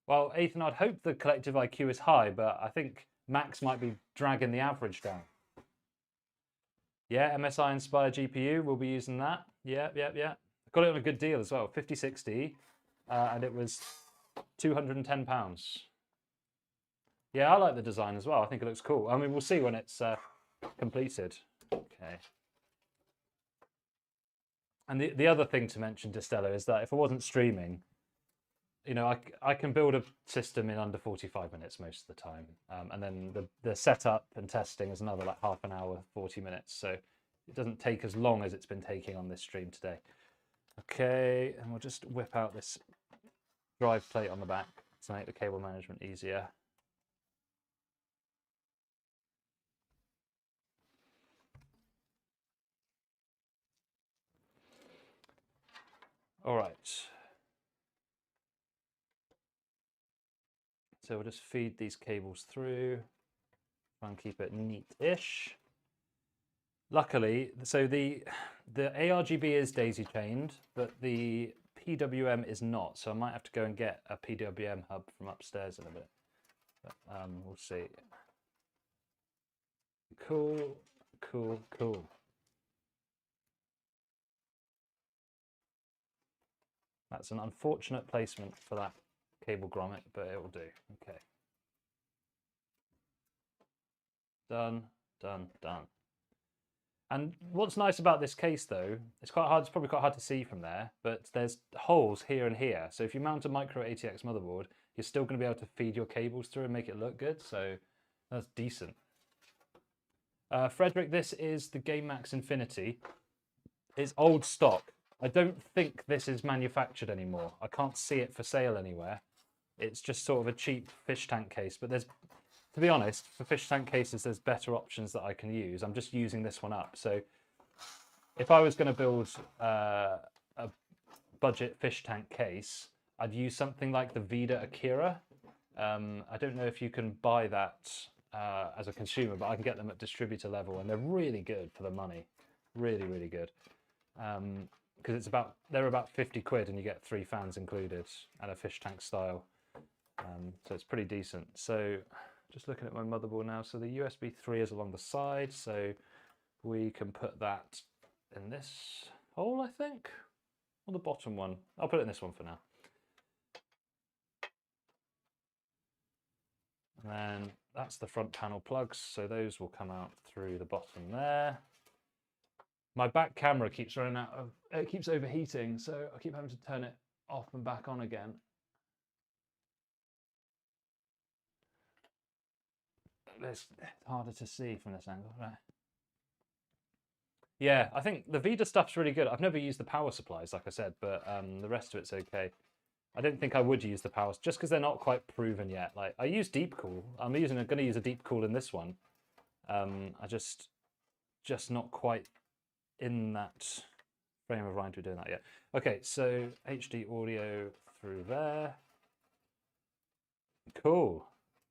B: Well, Ethan, I'd hope the collective IQ is high, but I think Max might be dragging the average down. Yeah, MSI inspired GPU, we'll be using that. Yeah. Got it on a good deal as well, 5060, and it was £210. Yeah, I like the design as well. I think it looks cool. I mean, we'll see when it's completed. Okay. And the other thing to mention, Destello, is that if I wasn't streaming, you know, I can build a system in under 45 minutes most of the time. And then the setup and testing is another like half an hour, 40 minutes. So it doesn't take as long as it's been taking on this stream today. Okay, and we'll just whip out this drive plate on the back to make the cable management easier. All right. So we'll just feed these cables through, try and keep it neat-ish. Luckily, so the ARGB is daisy chained, but the PWM is not. So I might have to go and get a PWM hub from upstairs in a bit. But, we'll see. Cool, cool, cool. That's an unfortunate placement for that cable grommet, but it will do. Okay. Done, done, done. And what's nice about this case though, it's quite hard, it's probably quite hard to see from there, but there's holes here and here. So if you mount a micro ATX motherboard, you're still going to be able to feed your cables through and make it look good. So that's decent. Frederick, this is the GameMax Infinity. It's old stock. I don't think this is manufactured anymore. I can't see it for sale anywhere. It's just sort of a cheap fish tank case, but there's, to be honest, for fish tank cases, there's better options that I can use. I'm just using this one up. So if I was going to build a budget fish tank case, I'd use something like the Vida Akira. I don't know if you can buy that as a consumer, but I can get them at distributor level, and they're really good for the money. Really, really good. Because they're about 50 quid and you get 3 fans included and a fish tank style. So it's pretty decent. So just looking at my motherboard now, so the USB 3 is along the side, so we can put that in this hole, I think, or the bottom one. I'll put it in this one for now. And then that's the front panel plugs, so those will come out through the bottom there. My back camera keeps running out of, it keeps overheating, so I keep having to turn it off and back on again. It's harder to see from this angle, right? Yeah, I think the Vida stuff's really good. I've never used the power supplies, like I said, but the rest of it's okay. I don't think I would use the powers just because they're not quite proven yet. Like I use deep cool. I'm going to use a deep cool in this one. I just not quite in that frame of mind to be doing that yet. Okay, so HD audio through there. Cool.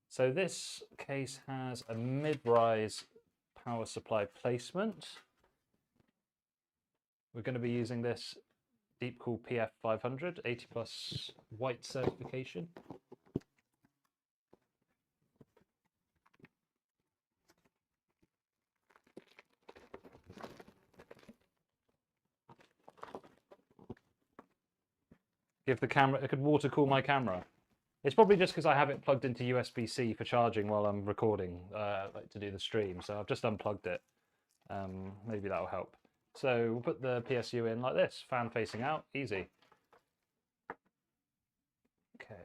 B: So this case has a mid-rise power supply placement. We're going to be using this Deepcool PF500 80+ white certification. Give the camera, it could water cool my camera. It's probably just because I have it plugged into USB-C for charging while I'm recording, like to do the stream. So I've just unplugged it. Maybe that'll help. So we'll put the PSU in like this, fan facing out, easy. Okay.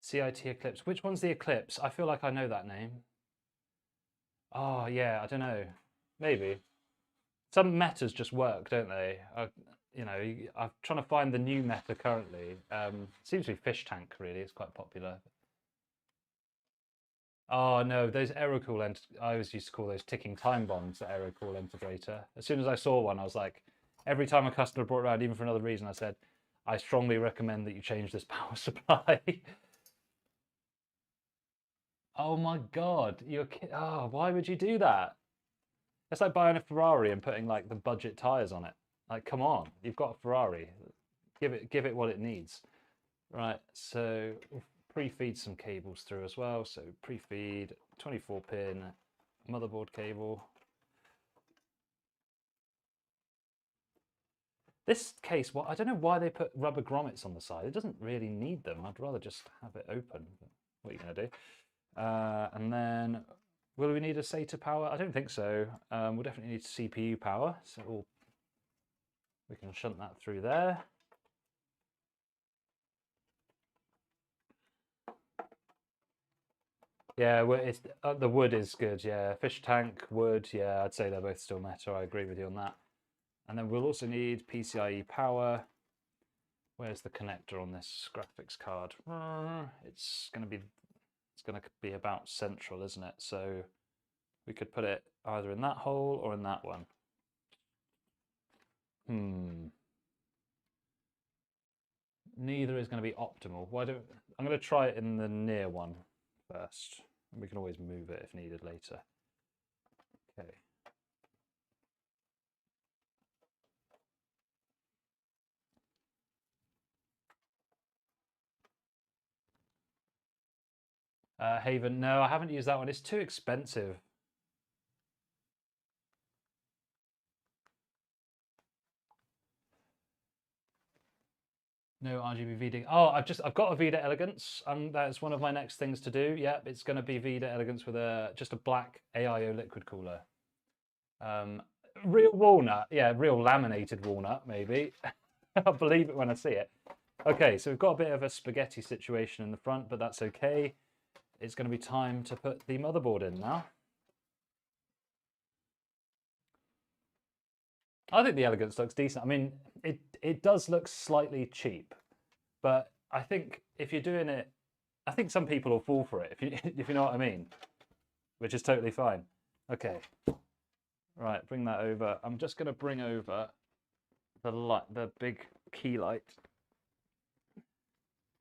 B: CIT Eclipse. Which one's the Eclipse? I feel like I know that name. Oh, yeah, I don't know. Maybe. Some metas just work, don't they? You know, I'm trying to find the new meta currently. Seems to be Fish Tank, really. It's quite popular. Oh, no, those error cool, I always used to call those ticking time bombs, the error cool integrator. As soon as I saw one, I was like, every time a customer brought it around, even for another reason, I said, I strongly recommend that you change this power supply. Oh my God, why would you do that? It's like buying a Ferrari and putting like the budget tires on it. Like, come on, you've got a Ferrari. Give it what it needs. Right, so we'll pre-feed some cables through as well. So pre-feed 24-pin motherboard cable. This case, I don't know why they put rubber grommets on the side. It doesn't really need them. I'd rather just have it open. What are you going to do? And then, will we need a SATA power? I don't think so. We'll definitely need CPU power. So we can shunt that through there. Yeah, the wood is good. Yeah, fish tank, wood. Yeah, I'd say they're both still meta. I agree with you on that. And then we'll also need PCIe power. Where's the connector on this graphics card? It's going to be about central, isn't it? So we could put it either in that hole or in that one. Neither is going to be optimal. I'm going to try it in the near one first. We can always move it if needed later. Okay. Haven, no, I haven't used that one. It's too expensive. No RGB VD. Oh, I've got a Vida Elegance, and that's one of my next things to do. Yep, it's going to be Vida Elegance with just a black AIO liquid cooler. Real walnut, yeah, real laminated walnut, maybe. I'll believe it when I see it. Okay, so we've got a bit of a spaghetti situation in the front, but that's okay. It's going to be time to put the motherboard in now. I think the Elegance looks decent. I mean, it does look slightly cheap, but I think if you're doing it, I think some people will fall for it, if you know what I mean, which is totally fine. Okay, right, bring that over. I'm just going to bring over the big key light,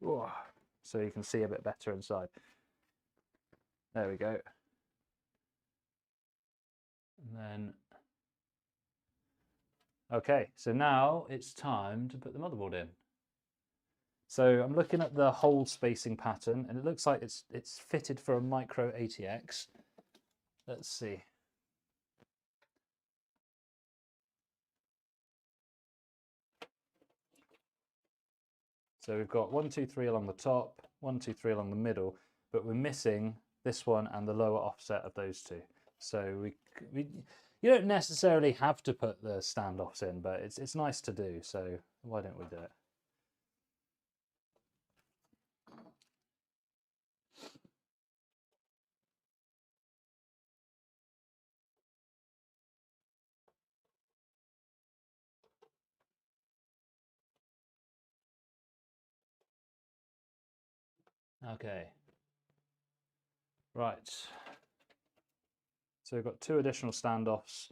B: so you can see a bit better inside. There we go. And then, okay, so now it's time to put the motherboard in. So I'm looking at the hole spacing pattern, and it looks like it's fitted for a micro ATX. Let's see. So we've got 1, 2, 3 along the top, 1, 2, 3 along the middle, but we're missing this one and the lower offset of those two. So you don't necessarily have to put the standoffs in, but it's nice to do. So why don't we do it? Okay. Right. So we've got 2 additional standoffs.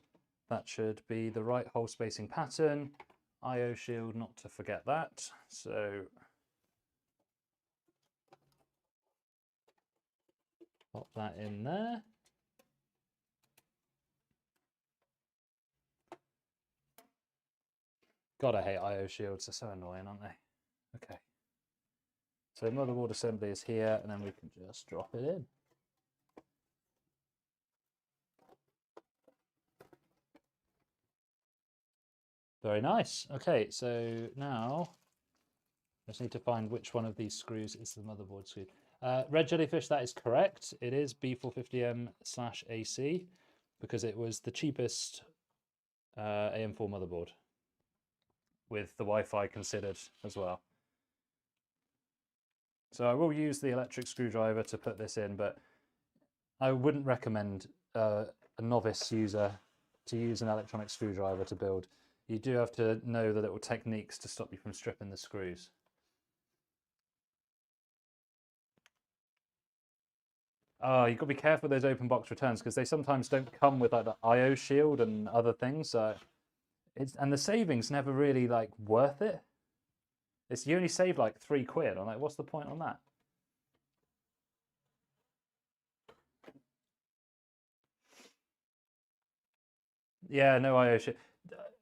B: That should be the right hole spacing pattern. IO shield, not to forget that. So pop that in there. God, I hate IO shields. They're so annoying, aren't they? Okay. So motherboard assembly is here, and then we can just drop it in. Very nice. Okay, so now I just need to find which one of these screws is the motherboard screw. Red Jellyfish, that is correct. It is B450M/AC because it was the cheapest AM4 motherboard with the Wi-Fi considered as well. So I will use the electric screwdriver to put this in, but I wouldn't recommend a novice user to use an electronic screwdriver to build. You do have to know the little techniques to stop you from stripping the screws. Oh, you've got to be careful with those open box returns because they sometimes don't come with like the IO shield and other things. So and the savings never really like worth it. You only save like £3. I'm like, what's the point on that? Yeah, no IO shield.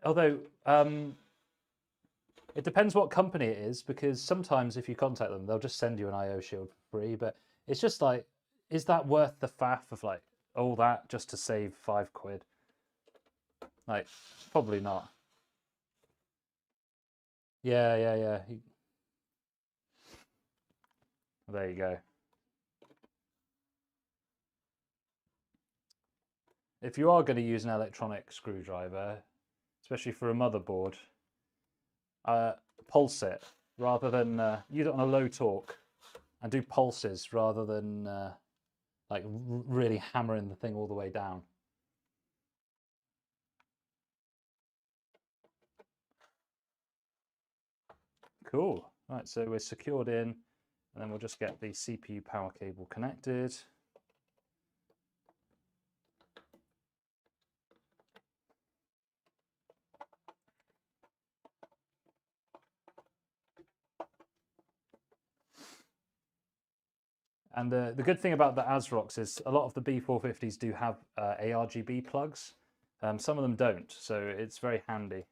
B: Although it depends what company it is, because sometimes if you contact them, they'll just send you an IO shield for free. But it's just like, is that worth the faff of like all that just to save £5? Like, probably not. Yeah. There you go. If you are going to use an electronic screwdriver, especially for a motherboard, pulse it rather than use it on a low torque, and do pulses rather than like really hammering the thing all the way down.
A: Cool. Right, so we're secured in, and then we'll just get the CPU power cable connected. And the good thing about the ASRoCs is a lot of the B450s do have ARGB plugs. Some of them don't, so it's very handy.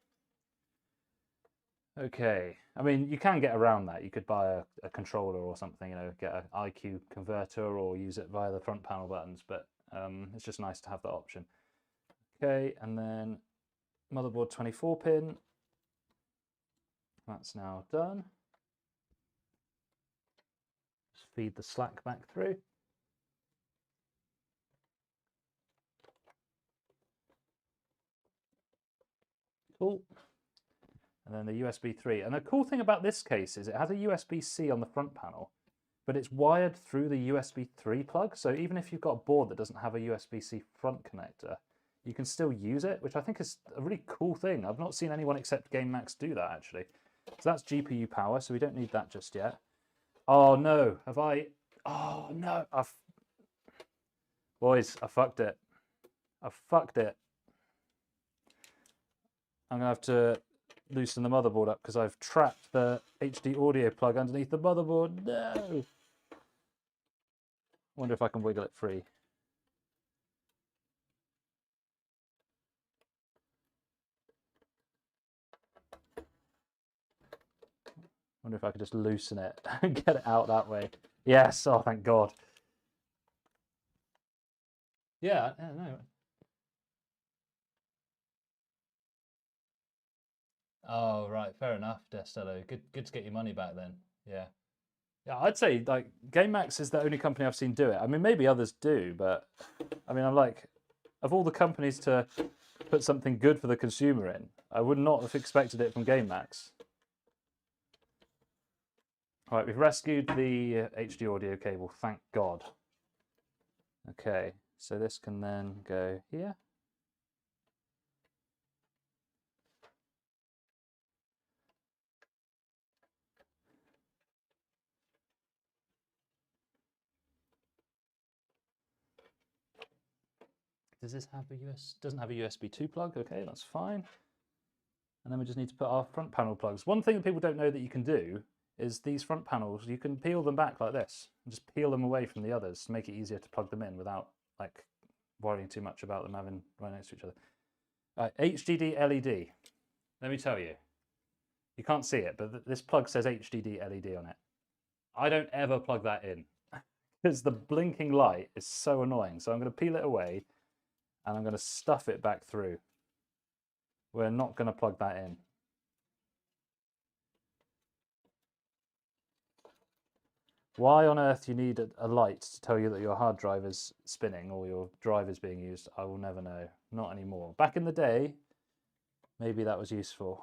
A: Okay, I mean, you can get around that. You could buy a controller or something, you know, get an IQ converter or use it via the front panel buttons, but it's just nice to have that option. Okay, and then motherboard 24 pin. That's now done. Just feed the slack back through. Cool. And then the USB 3. And the cool thing about this case is it has a USB-C on the front panel, but it's wired through the USB 3 plug. So even if you've got a board that doesn't have a USB-C front connector, you can still use it, which I think is a really cool thing. I've not seen anyone except GameMax do that, actually. So that's GPU power, so we don't need that just yet. Oh no, have I... Oh no, Boys, I fucked it. I fucked it. I'm gonna have to loosen the motherboard up because I've trapped the HD audio plug underneath the motherboard. No! Wonder if I can wiggle it free. Wonder if I could just loosen it and get it out that way. Yes, oh thank God. Yeah, no. Oh right, fair enough, Destello. Good to get your money back then. Yeah. Yeah, I'd say like GameMax is the only company I've seen do it. I mean, maybe others do, but I mean, I'm like, of all the companies to put something good for the consumer in, I would not have expected it from GameMax. All right, we've rescued the HD audio cable, thank God. Okay, so this can then go here. Does this have a doesn't have a USB 2 plug? Okay, that's fine. And then we just need to put our front panel plugs. One thing that people don't know that you can do is these front panels, you can peel them back like this and just peel them away from the others to make it easier to plug them in without like worrying too much about them having right next to each other. HDD LED. Let me tell you, you can't see it, but this plug says HDD LED on it. I don't ever plug that in because the blinking light is so annoying. So I'm going to peel it away and I'm going to stuff it back through. We're not going to plug that in. Why on earth you need a light to tell you that your hard drive is spinning or your drive is being used, I will never know. Not anymore. Back in the day, maybe that was useful.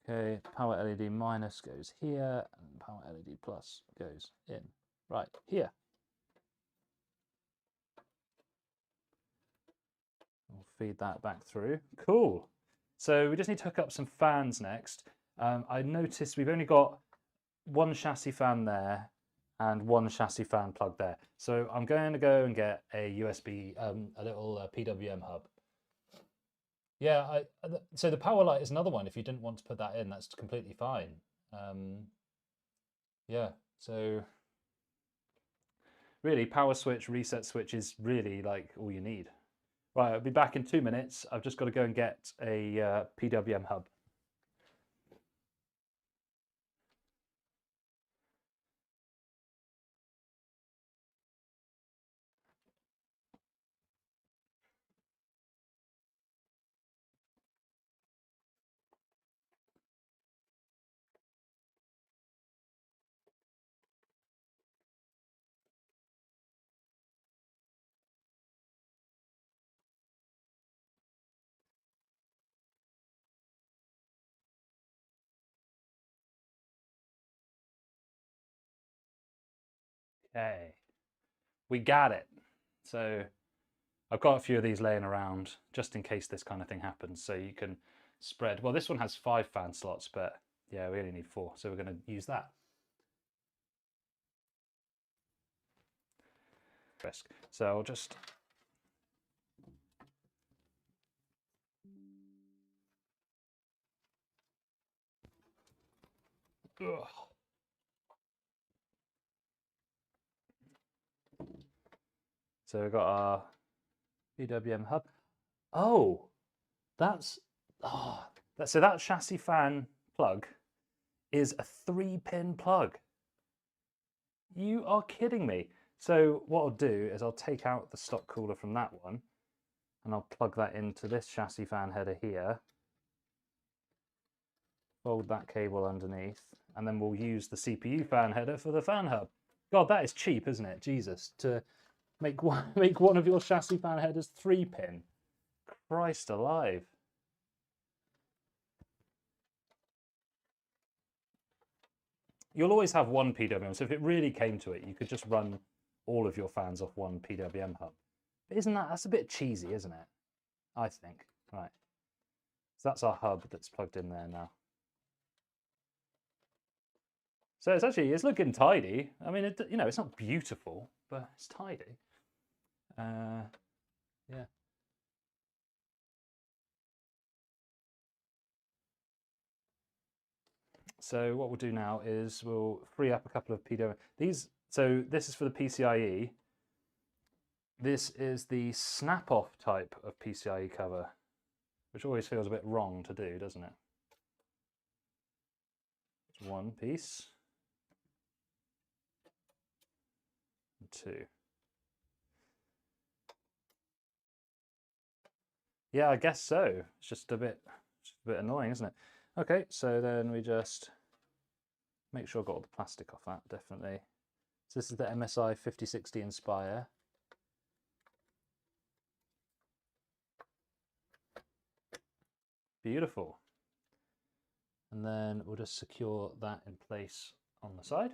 A: Okay, power LED minus goes here, and power LED plus goes in. Right, here. We'll feed that back through. Cool. So we just need to hook up some fans next. I noticed we've only got one chassis fan there and one chassis fan plug there. So I'm going to go and get a USB, a little PWM hub. Yeah, so the power light is another one. If you didn't want to put that in, that's completely fine. Yeah, so really power switch, reset switch is really like all you need. Right, I'll be back in 2 minutes. I've just got to go and get a PWM hub. Okay, we got it. So I've got a few of these laying around just in case this kind of thing happens. So you can
B: spread. Well, this one has 5 fan slots, but yeah, we only need 4, so we're going to use that. So I'll just ugh. So we've got our PWM hub. Oh, so that chassis fan plug is a 3-pin plug. You are kidding me. So what I'll do is I'll take out the stock cooler from that one and I'll plug that into this chassis fan header here. Fold that cable underneath, and then we'll use the CPU fan header for the fan hub. God, that is cheap, isn't it? Jesus, to make one of your chassis fan headers 3-pin. Christ alive. You'll always have one PWM, so if it really came to it, you could just run all of your fans off one PWM hub. But that's a bit cheesy, isn't it? I think. Right. So that's our hub that's plugged in there now. So it's looking tidy. I mean, it's not beautiful, but it's tidy. Yeah. So what we'll do now is we'll free up a couple of PWM. So this is for the PCIe. This is the snap-off type of PCIe cover, which always feels a bit wrong to do, doesn't it? It's one piece. And 2. Yeah, I guess so. It's just a bit annoying, isn't it? Okay, so then we just make sure I've got all the plastic off that, definitely. So this is the MSI 5060 Inspire. Beautiful. And then we'll just secure that in place on the side.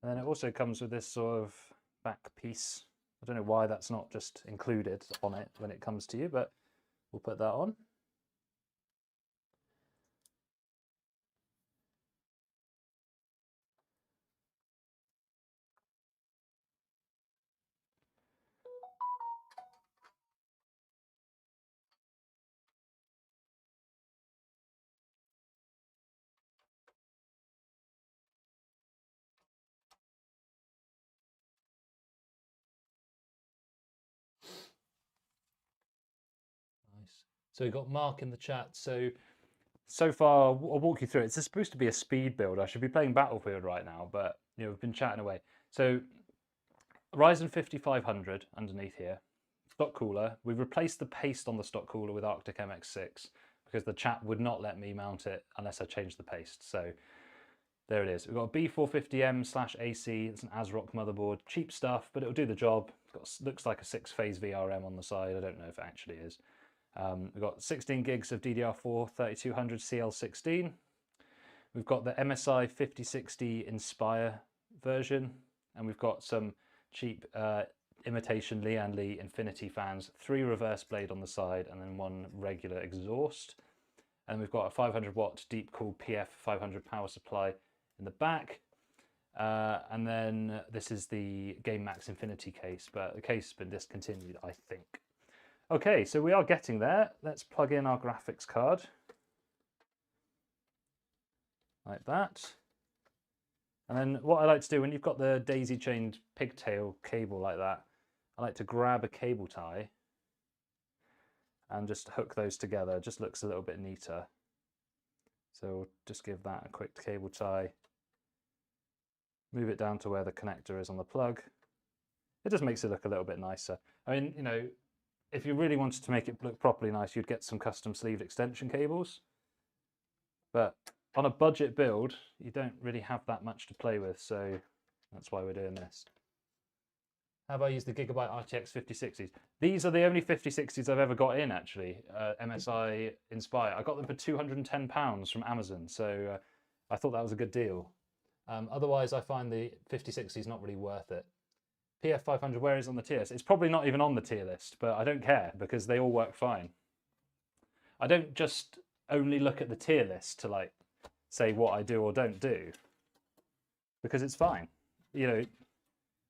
B: And then it also comes with this sort of back piece. I don't know why that's not just included on it when it comes to you, but we'll put that on. Nice. So we've got Mark in the chat. So far, I'll walk you through it. It's supposed to be a speed build. I should be playing Battlefield right now, but we've been chatting away. So Ryzen 5500 underneath here, stock cooler. We've replaced the paste on the stock cooler with Arctic MX6 because the chat would not let me mount it unless I changed the paste. So there it is. We've got a B450M/AC. It's an ASRock motherboard. Cheap stuff, but it'll do the job. Looks like a 6-phase VRM on the side. I don't know if it actually is. We've got 16 gigs of DDR4 3200 CL16. We've got the MSI 5060 Inspire version, and we've got some cheap imitation Lian Li Infinity fans, 3 reverse blade on the side, and then 1 regular exhaust. And we've got a 500 watt deep cool PF 500 power supply in the back. And then this is the Game Max Infinity case, but the case has been discontinued, I think. Okay, so we are getting there. Let's plug in our graphics card. Like that. And then what I like to do when you've got the daisy chained pigtail cable like that, I like to grab a cable tie and just hook those together. It just looks a little bit neater. So we'll just give that a quick cable tie. Move it down to where the connector is on the plug. It just makes it look a little bit nicer. I mean, if you really wanted to make it look properly nice, you'd get some custom sleeved extension cables. But on a budget build, you don't really have that much to play with, so that's why we're doing this. How about I use the Gigabyte RTX 5060s? These are the only 5060s I've ever got in, actually. MSI Inspire. I got them for £210 from Amazon, so I thought that was a good deal. Otherwise, I find the 5060s not really worth it. PF500, where is it on the tier list? It's probably not even on the tier list, but I don't care because they all work fine. I don't just only look at the tier list to like say what I do or don't do because it's fine. You know,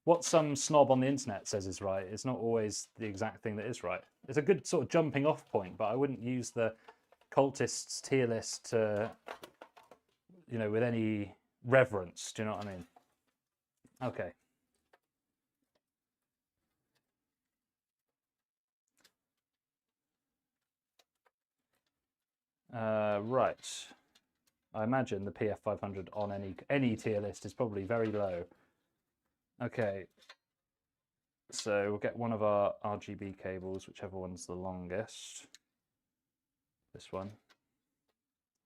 B: what some snob on the internet says is right is not always the exact thing that is right. It's a good sort of jumping off point, but I wouldn't use the cultists tier list to, you know, with any reverence. Do you know what I mean? Okay. Right. I imagine the PF500 on any tier list is probably very low. Okay. So we'll get one of our RGB cables, whichever one's the longest. This one.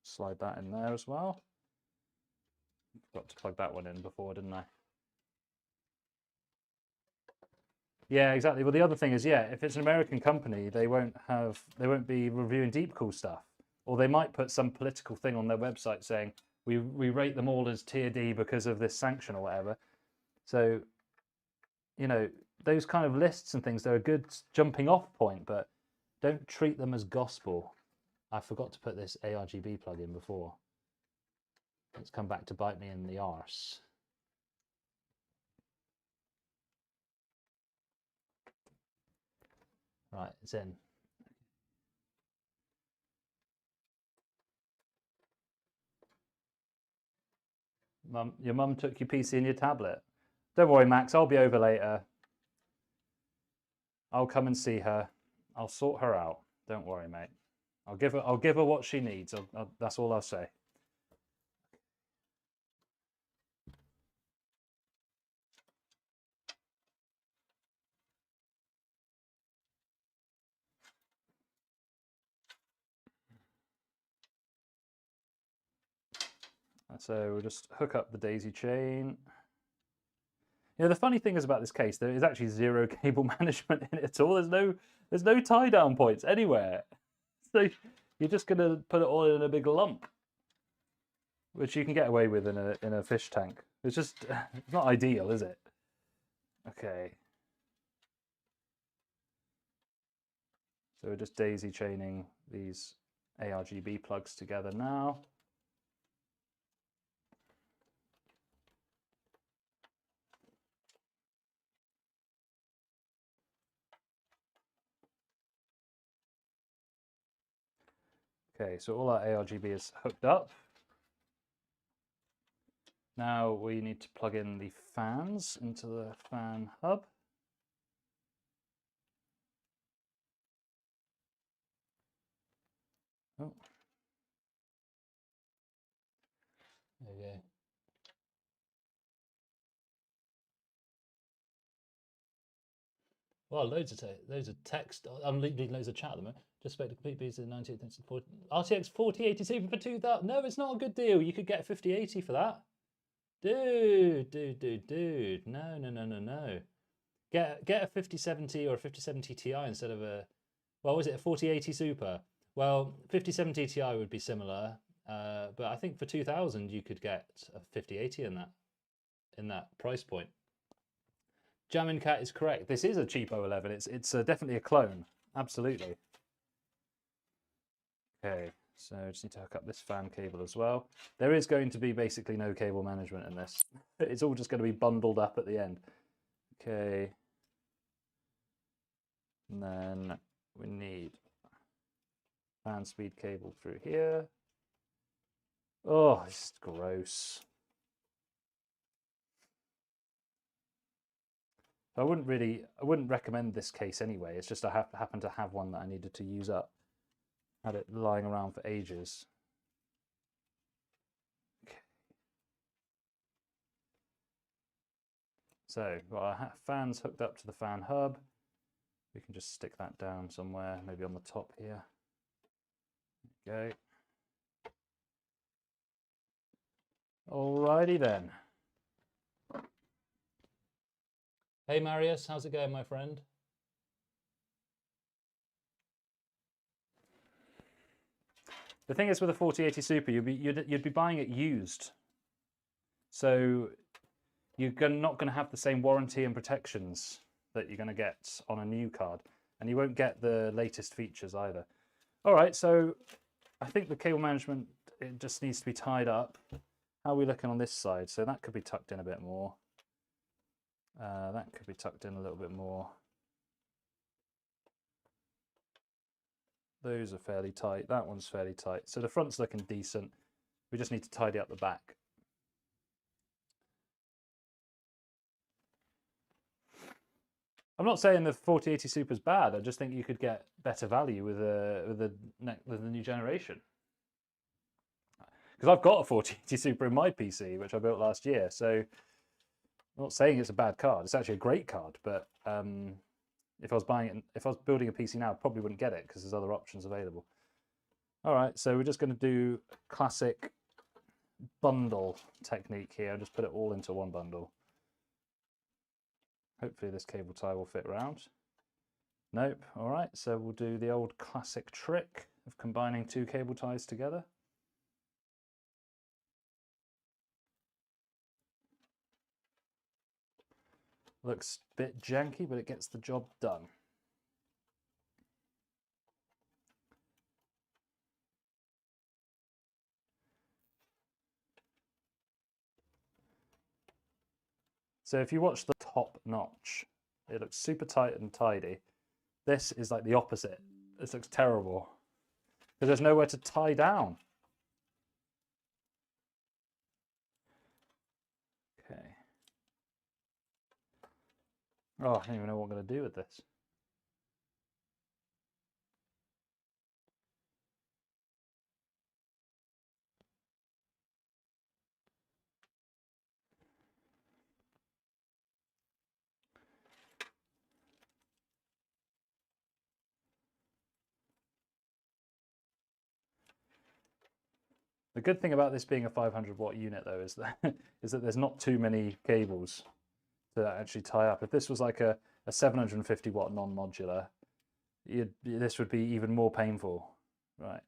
B: Slide that in there as well. Got to plug that one in before, didn't I? Yeah, exactly. Well, the other thing is, yeah, if it's an American company, they won't be reviewing deep cool stuff, or they might put some political thing on their website saying we rate them all as tier D because of this sanction or whatever. So, you know, those kind of lists and things, they're a good jumping off point, but don't treat them as gospel. I forgot to put this ARGB plug in before. It's come back to bite me in the arse. Right, it's in. Mum, your mum took your PC and your tablet. Don't worry, Max, I'll be over later. I'll come and see her. I'll sort her out. Don't worry, mate. I'll give her what she needs. That's all I'll say. So we'll just hook up the daisy chain. You know, the funny thing is about this case, there is actually zero cable management in it at all. There's no tie down points anywhere. So you're just gonna put it all in a big lump, which you can get away with in a fish tank. It's just it's not ideal, is it? Okay. So we're just daisy chaining these ARGB plugs together now. Okay, so all our ARGB is hooked up. Now we need to plug in the fans into the fan hub. Oh. There you go. Well, loads of text. I'm reading loads of chat at the moment. Just spoke to complete piece of 98 RTX 4080 for 2000. No, it's not a good deal. You could get a 5080 for that. Dude. No. Get a 5070 or a 5070 Ti instead of a, well, was it a 4080 Super? Well, 5070 Ti would be similar, but I think for 2000 you could get a 5080 in that price point. Jammin Cat is correct. This is a cheapo 11. It's definitely a clone. Absolutely. Okay, so I just need to hook up this fan cable as well. There is going to be basically no cable management in this. It's all just going to be bundled up at the end. Okay. And then we need fan speed cable through here. Oh, this is gross. I wouldn't recommend this case anyway. It's just I happen to have one that I needed to use up. Had it lying around for ages. Okay. So we've got our fans hooked up to the fan hub. We can just stick that down somewhere, maybe on the top here. There we go. Alrighty then. Hey Marius, how's it going, my friend?
A: The thing is with a 4080 Super, you'd be buying it used. So you're not going to have the same warranty and protections that you're going to get on a new card. And you won't get the latest features either. All right, so I think the cable management, it just needs to be tied up. How are we looking on this side? So that could be tucked in a bit more. That could be tucked in a little bit more. Those are fairly tight. That one's fairly tight. So the front's looking decent. We just need to tidy up the back. I'm not saying the 4080 Super is bad. I just think you could get better value with the new generation. Because I've got a 4080 Super in my PC, which I built last year. So I'm not saying it's a bad card. It's actually a great card. But if I was building a PC now, I probably wouldn't get it because there's other options available. All right, so we're just going to do classic bundle technique here. Just put it all into one bundle. Hopefully this cable tie will fit round. Nope. All right, so we'll do the old classic trick of combining two cable ties together. Looks a bit janky, but it gets the job done. So if you watch the top notch, it looks super tight and tidy. This is like the opposite. This looks terrible because there's nowhere to tie down. Okay. Oh, I don't even know what I'm going to do with this. The good thing about this being a 500-watt unit, though, is that there's not too many cables to actually tie up. If this was like a 750-watt non-modular, this would be even more painful, right?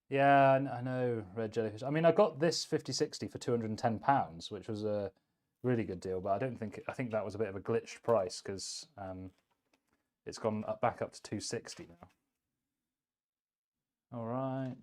A: Yeah, I know, Red Jellyfish. I mean, I got this 5060 for £210, which was a really good deal, but I think that was a bit of a glitched price because it's gone back up to 260 now. All right.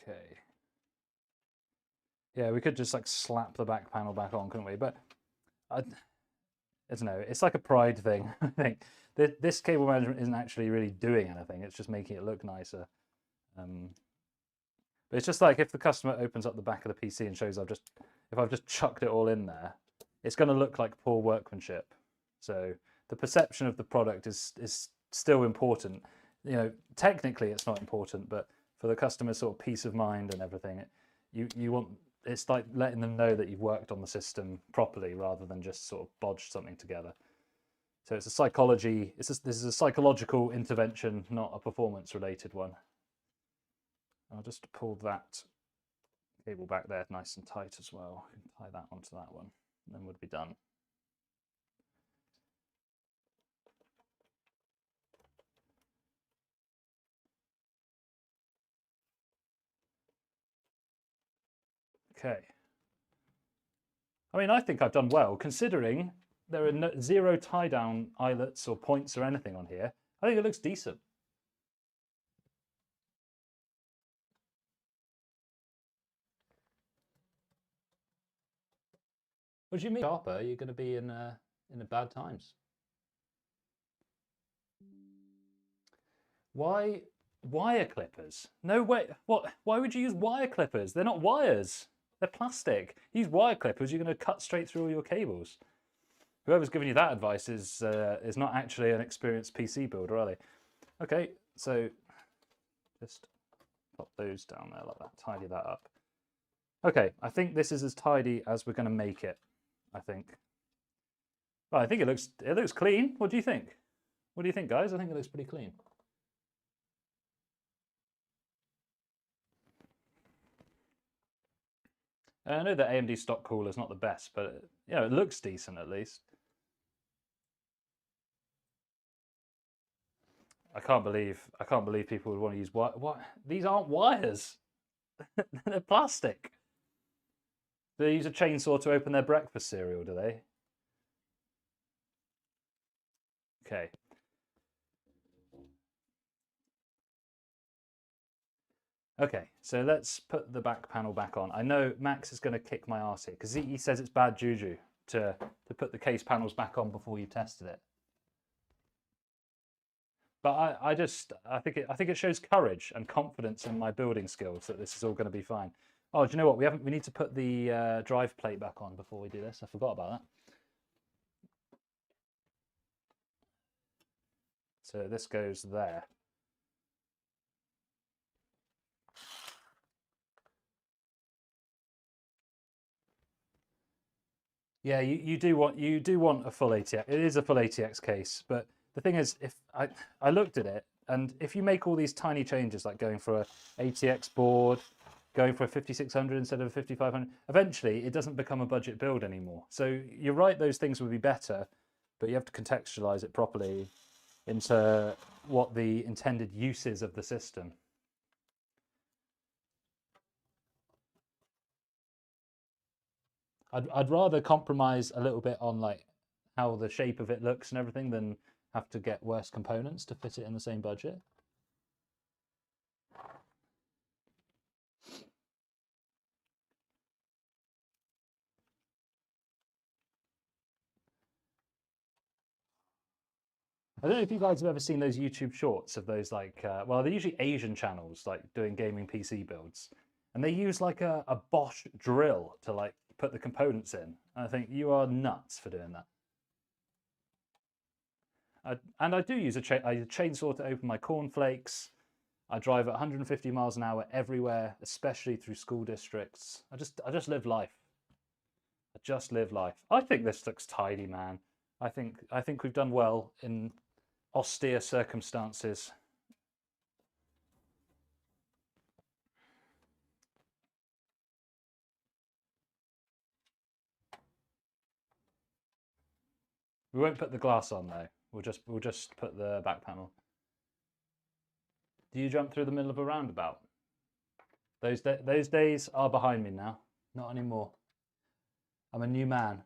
A: Okay. Yeah, we could just like slap the back panel back on, couldn't we? But I don't know. It's like a pride thing. I think this cable management isn't actually really doing anything. It's just making it look nicer. But it's just like if the customer opens up the back of the PC and shows if I've just chucked it all in there, it's going to look like poor workmanship. So the perception of the product is still important. You know, technically it's not important, but for the customer's sort of peace of mind and everything, it's like letting them know that you've worked on the system properly rather than just sort of bodged something together. So it's this is a psychological intervention, not a performance related one. I'll just pull that cable back there nice and tight as well. Tie that onto that one, and then we'll be done. Okay. I mean, I think I've done well, considering there are zero tie-down eyelets or points or anything on here. I think it looks decent.
B: What do you mean? Sharper, you're going to be in the bad times.
A: Why wire clippers? No way. What? Why would you use wire clippers? They're not wires. They're plastic. Use wire clippers, you're going to cut straight through all your cables. Whoever's giving you that advice is not actually an experienced PC builder, are they? Okay, so just pop those down there like that, tidy that up. Okay, I think this is as tidy as we're going to make it, I think. Well, I think it looks clean. What do you think? What do you think, guys? I think it looks pretty clean. I know that AMD stock cooler is not the best, but you know, it looks decent at least. I can't believe people would want to use wire. What? These aren't wires. They're plastic. Do they use a chainsaw to open their breakfast cereal, do they? Okay. Okay, so let's put the back panel back on. I know Max is going to kick my arse here because he says it's bad juju to put the case panels back on before you tested it. But I think it shows courage and confidence in my building skills that this is all going to be fine. Oh, do you know what? We need to put the drive plate back on before we do this. I forgot about that. So this goes there. Yeah, you do want a full ATX. It is a full ATX case, but the thing is, if I looked at it, and if you make all these tiny changes, like going for a ATX board, going for a 5600 instead of a 5500, eventually it doesn't become a budget build anymore. So you're right, those things would be better, but you have to contextualize it properly into what the intended use is of the system. I'd rather compromise a little bit on like how the shape of it looks and everything than have to get worse components to fit it in the same budget. I don't know if you guys have ever seen those YouTube shorts of those like, well, they're usually Asian channels like doing gaming PC builds, and they use like a Bosch drill to like put the components in. And I think you are nuts for doing that. And I do use a chainsaw to open my cornflakes. I drive at 150 miles an hour everywhere, especially through school districts. I just live life. I just live life. I think this looks tidy, man. I think we've done well in austere circumstances. We won't put the glass on though. We'll just put the back panel. Do you jump through the middle of a roundabout? Those days are behind me now. Not anymore. I'm a new man.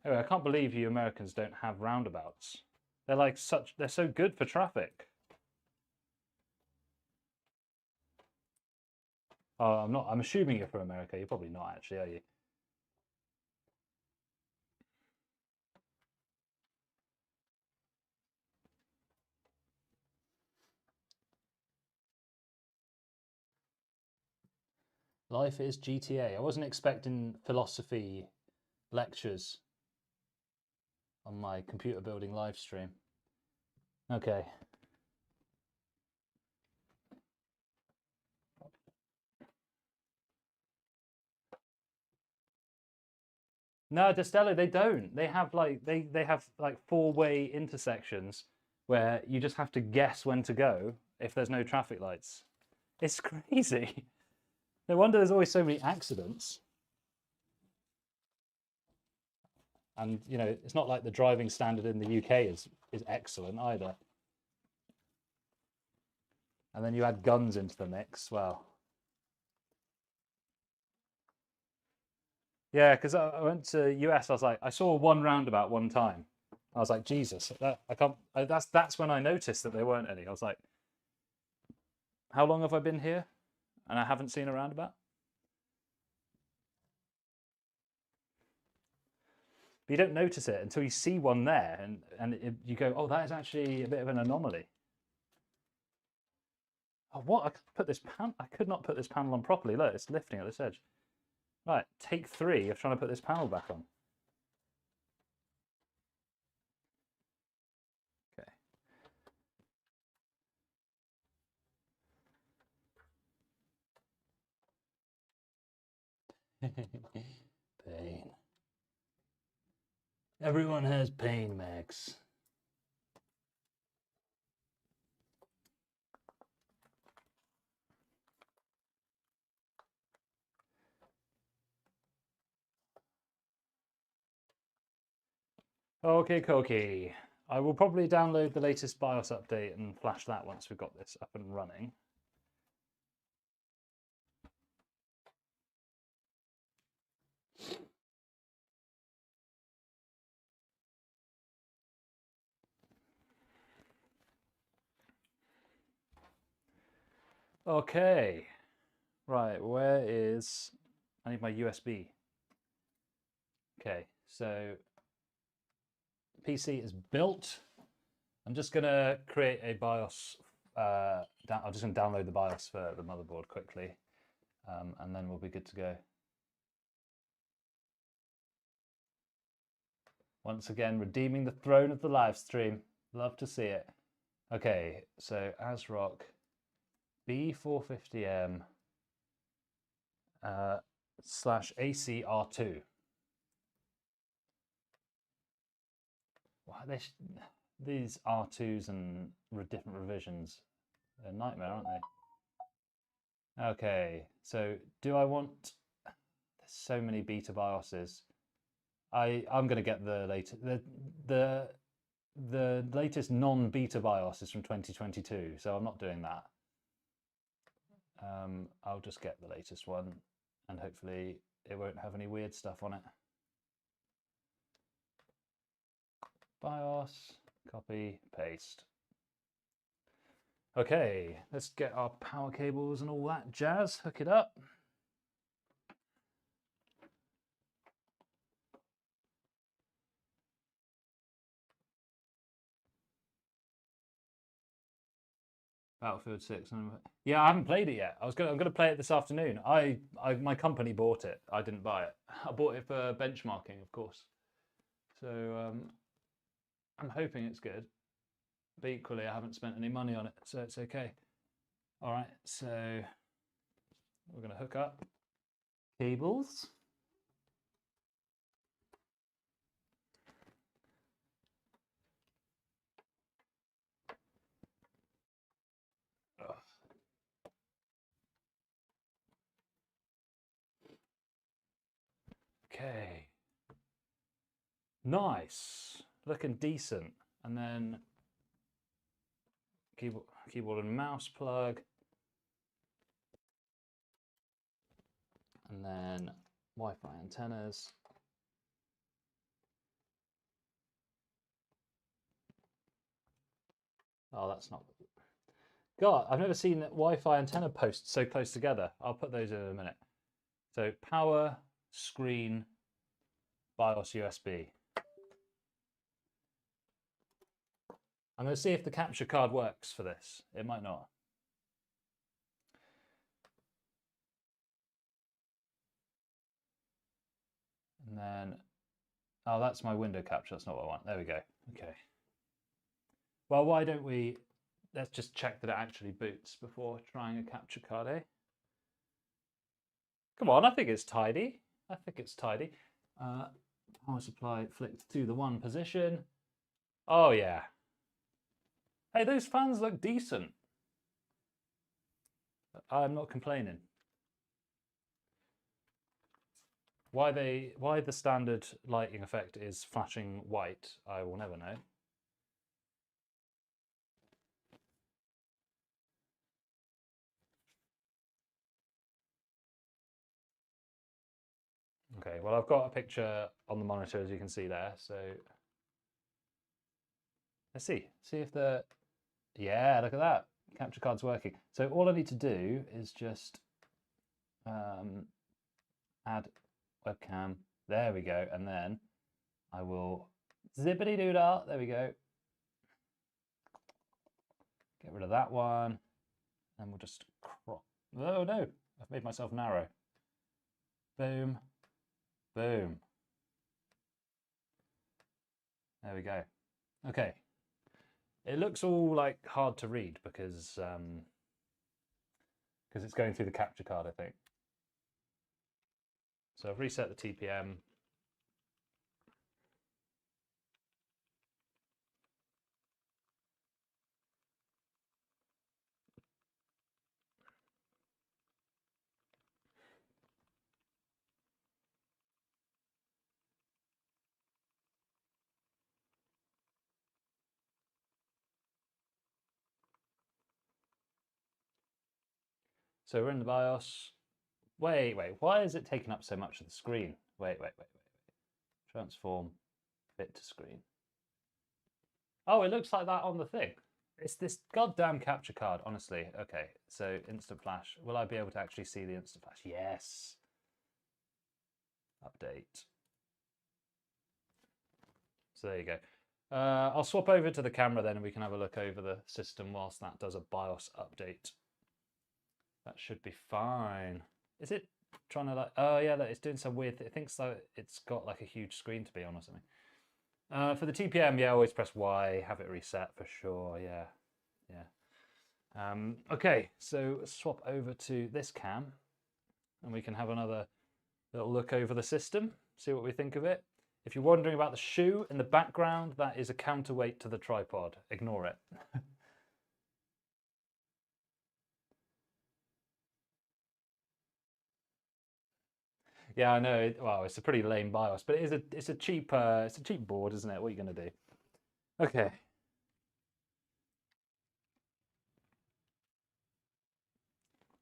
A: Anyway, I can't believe you Americans don't have roundabouts. They're so good for traffic. Oh, I'm assuming you're from America. You're probably not actually, are you? Life is GTA. I wasn't expecting philosophy lectures on my computer building live stream. Okay. No, Destello, they don't. They have like they have like four-way intersections where you just have to guess when to go if there's no traffic lights. It's crazy. No wonder there's always so many accidents.
B: And you know, it's not like the driving standard in the UK is excellent either. And then you add guns into the mix. Well, yeah, because I went to US. I was like, I saw one roundabout one time. I was like, Jesus, I can't. That's when I noticed that there weren't any. I was like, how long have I been here, and I haven't seen a roundabout? But you don't notice it until you see one there, and you go, oh, that is actually a bit of an anomaly. Oh, what? I could not put this panel on properly. Look, it's lifting at this edge. Right, take 3 of trying to put this panel back on. Okay. Pain. Everyone has pain, Max. Okay, Koki. I will probably download the latest BIOS update and flash that once we've got this up and running. Okay. Right, where is... I need my USB. Okay, so PC is built. I'm just going to create a BIOS. I'm just going to download the BIOS for the motherboard quickly, and then we'll be good to go. Once again, redeeming the throne of the live stream. Love to see it. Okay, so ASRock B450M /ACR2. Wow, these R2s and different revisions, they're a nightmare, aren't they? Okay, so do I want... There's so many beta BIOSes. I'm going to get the latest... The latest non-beta BIOS is from 2022, so I'm not doing that. I'll just get the latest one, and hopefully it won't have any weird stuff on it. BIOS, copy, paste. Okay, let's get our power cables and all that jazz, hook it up. Battlefield 6. Yeah, I haven't played it yet. I'm gonna play it this afternoon. My company bought it. I didn't buy it. I bought it for benchmarking, of course. So I'm hoping it's good. But equally, I haven't spent any money on it, so it's okay. All right, so we're gonna hook up cables. Okay. Nice. Looking decent. And then keyboard and mouse plug. And then Wi-Fi antennas. Oh, that's not... God, I've never seen Wi-Fi antenna posts so close together. I'll put those in a minute. So power, screen, BIOS USB. I'm going to see if the capture card works for this. It might not. And then, oh, that's my window capture. That's not what I want. There we go. Okay. Well, why don't we, let's just check that it actually boots before trying a capture card, eh? Come on, I think it's tidy. I think it's tidy. Power supply flicked to the 1 position. Oh, yeah. Hey, those fans look decent. I'm not complaining. Why the standard lighting effect is flashing white, I will never know. Okay, well I've got a picture on the monitor as you can see there, so let's see if the, yeah, look at that, capture card's working. So all I need to do is just add webcam, there we go, and then I will zippity doo dah, there we go. Get rid of that one, and we'll just crop. Oh no, I've made myself narrow. Boom, boom. There we go. Okay. It looks all like hard to read because it's going through the capture card, I think. So I've reset the TPM. So we're in the BIOS. Wait, why is it taking up so much of the screen? Wait. Transform fit to screen. Oh, it looks like that on the thing. It's this goddamn capture card, honestly. Okay, so instant flash. Will I be able to actually see the instant flash? Yes. Update. So there you go. I'll swap over to the camera then and we can have a look over the system whilst that does a BIOS update. That should be fine. Is it trying to like, oh yeah, it's doing some weird, it thinks that it's got like a huge screen to be on or something. For the TPM, yeah, always press Y, have it reset for sure, yeah. Okay, so let's swap over to this cam and we can have another little look over the system, see what we think of it. If you're wondering about the shoe in the background, that is a counterweight to the tripod. Ignore it. Yeah, I know. Well, it's a pretty lame BIOS, but it's a cheap board, isn't it? What are you going to do? Okay.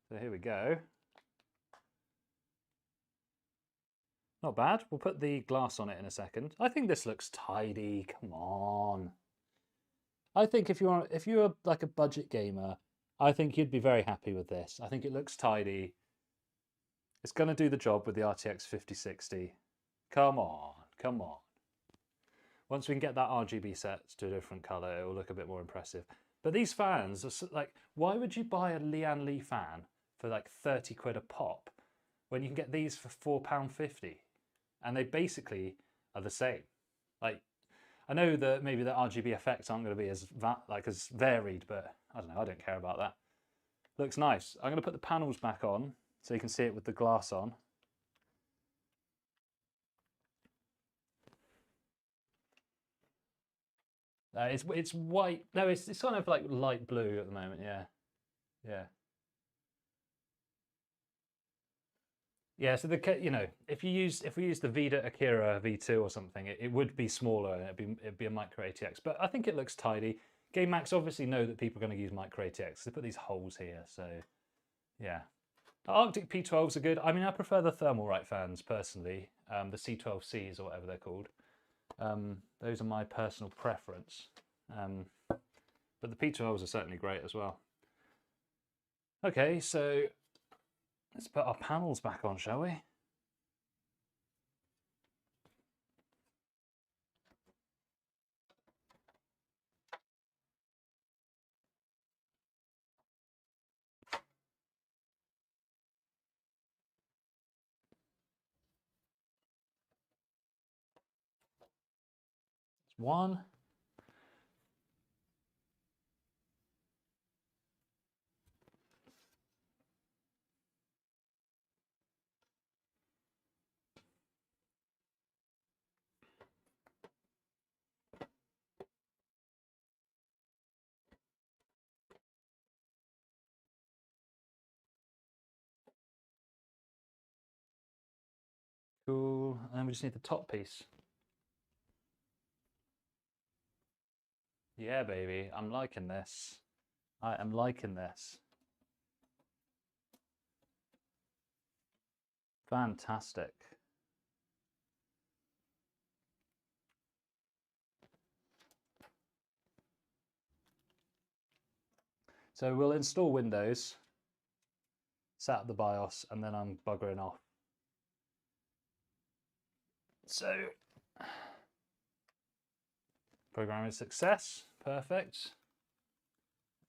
B: So here we go. Not bad. We'll put the glass on it in a second. I think this looks tidy. Come on. I think if you're like a budget gamer, I think you'd be very happy with this. I think it looks tidy. It's going to do the job with the RTX 5060. Come on, come on. Once we can get that RGB set to a different color, it will look a bit more impressive. But these fans are like, why would you buy a Lian Li fan for like 30 quid a pop when you can get these for £4.50? And they basically are the same. Like, I know that maybe the RGB effects aren't going to be as varied, but I don't know, I don't care about that. Looks nice. I'm going to put the panels back on so you can see it with the glass on. It's white. No, it's kind of like light blue at the moment. Yeah, yeah. Yeah, so if we use the Vida Akira V2 or something, it would be smaller and it'd be a micro ATX. But I think it looks tidy. Game Max obviously know that people are going to use micro ATX. They put these holes here, so yeah. Arctic P12s are good. I mean, I prefer the Thermalright fans personally, the C12Cs or whatever they're called. Those are my personal preference. But the P12s are certainly great as well. Okay, so let's put our panels back on, shall we? It's one. Cool. And then we just need the top piece. Yeah, baby, I'm liking this. I am liking this. Fantastic. So we'll install Windows, set up the BIOS, and then I'm buggering off. So, programming success, perfect.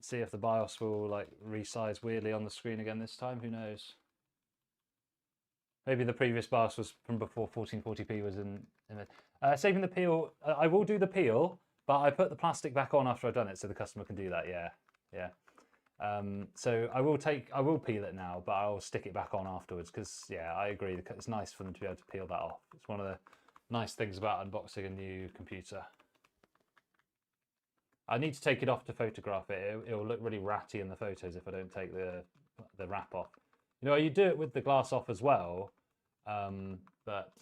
B: See if the BIOS will like resize weirdly on the screen again this time, who knows. Maybe the previous BIOS was from before 1440p was in it. Saving the peel, I will do the peel, but I put the plastic back on after I've done it so the customer can do that, yeah. So I will peel it now, but I'll stick it back on afterwards because, yeah, I agree. It's nice for them to be able to peel that off. It's one of the nice things about unboxing a new computer. I need to take it off to photograph it. It will look really ratty in the photos if I don't take the wrap off. You know, you do it with the glass off as well, but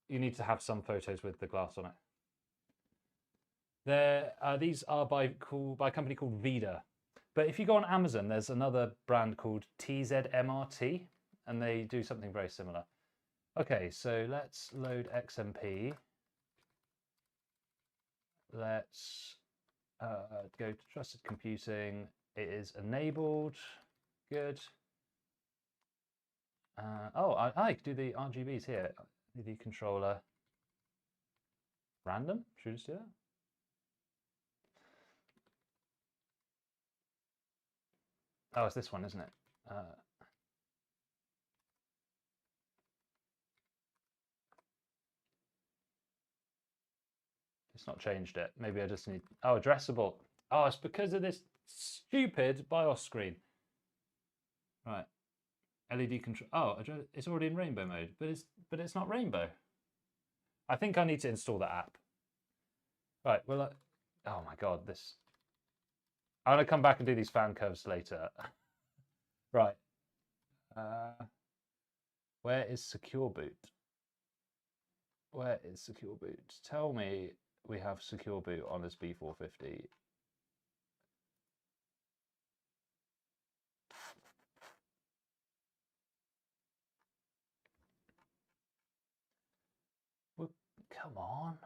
B: you need to have some photos with the glass on it. These are by a company called Vida. But if you go on Amazon, there's another brand called TZMRT, and they do something very similar. Okay, so let's load XMP. Let's go to Trusted Computing. It is enabled. Good. Oh, I can do the RGBs here. The controller. Random? Should we just do that? Oh, it's this one, isn't it? It's not changed it. Maybe I just need... Oh, addressable. Oh, it's because of this stupid BIOS screen. Right. LED control. Oh, it's already in rainbow mode, but it's not rainbow. I think I need to install the app. Right. Well, oh my god, this. I'm gonna come back and do these fan curves later. Right. Where is Secure Boot? Where is Secure Boot? Tell me we have Secure Boot on this B450. Well, come on.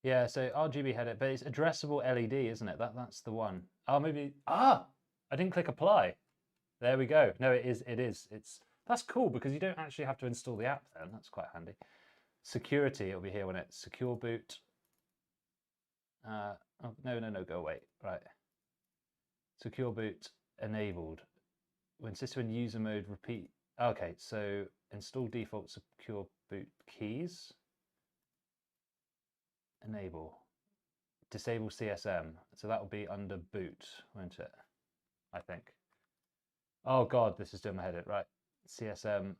B: Yeah, so RGB header, but it's addressable LED, isn't it? That's the one. Oh, maybe. I didn't click apply. There we go. No, it is. That's cool because you don't actually have to install the app then. That's quite handy. Security, it'll be here when it's Secure Boot. Oh, no, go away. Right. Secure Boot enabled. When system in user mode, repeat. Okay, so install default Secure Boot keys. Enable. Disable CSM. So that will be under boot, won't it? I think. Oh god, this is doing my head in. Right. CSM.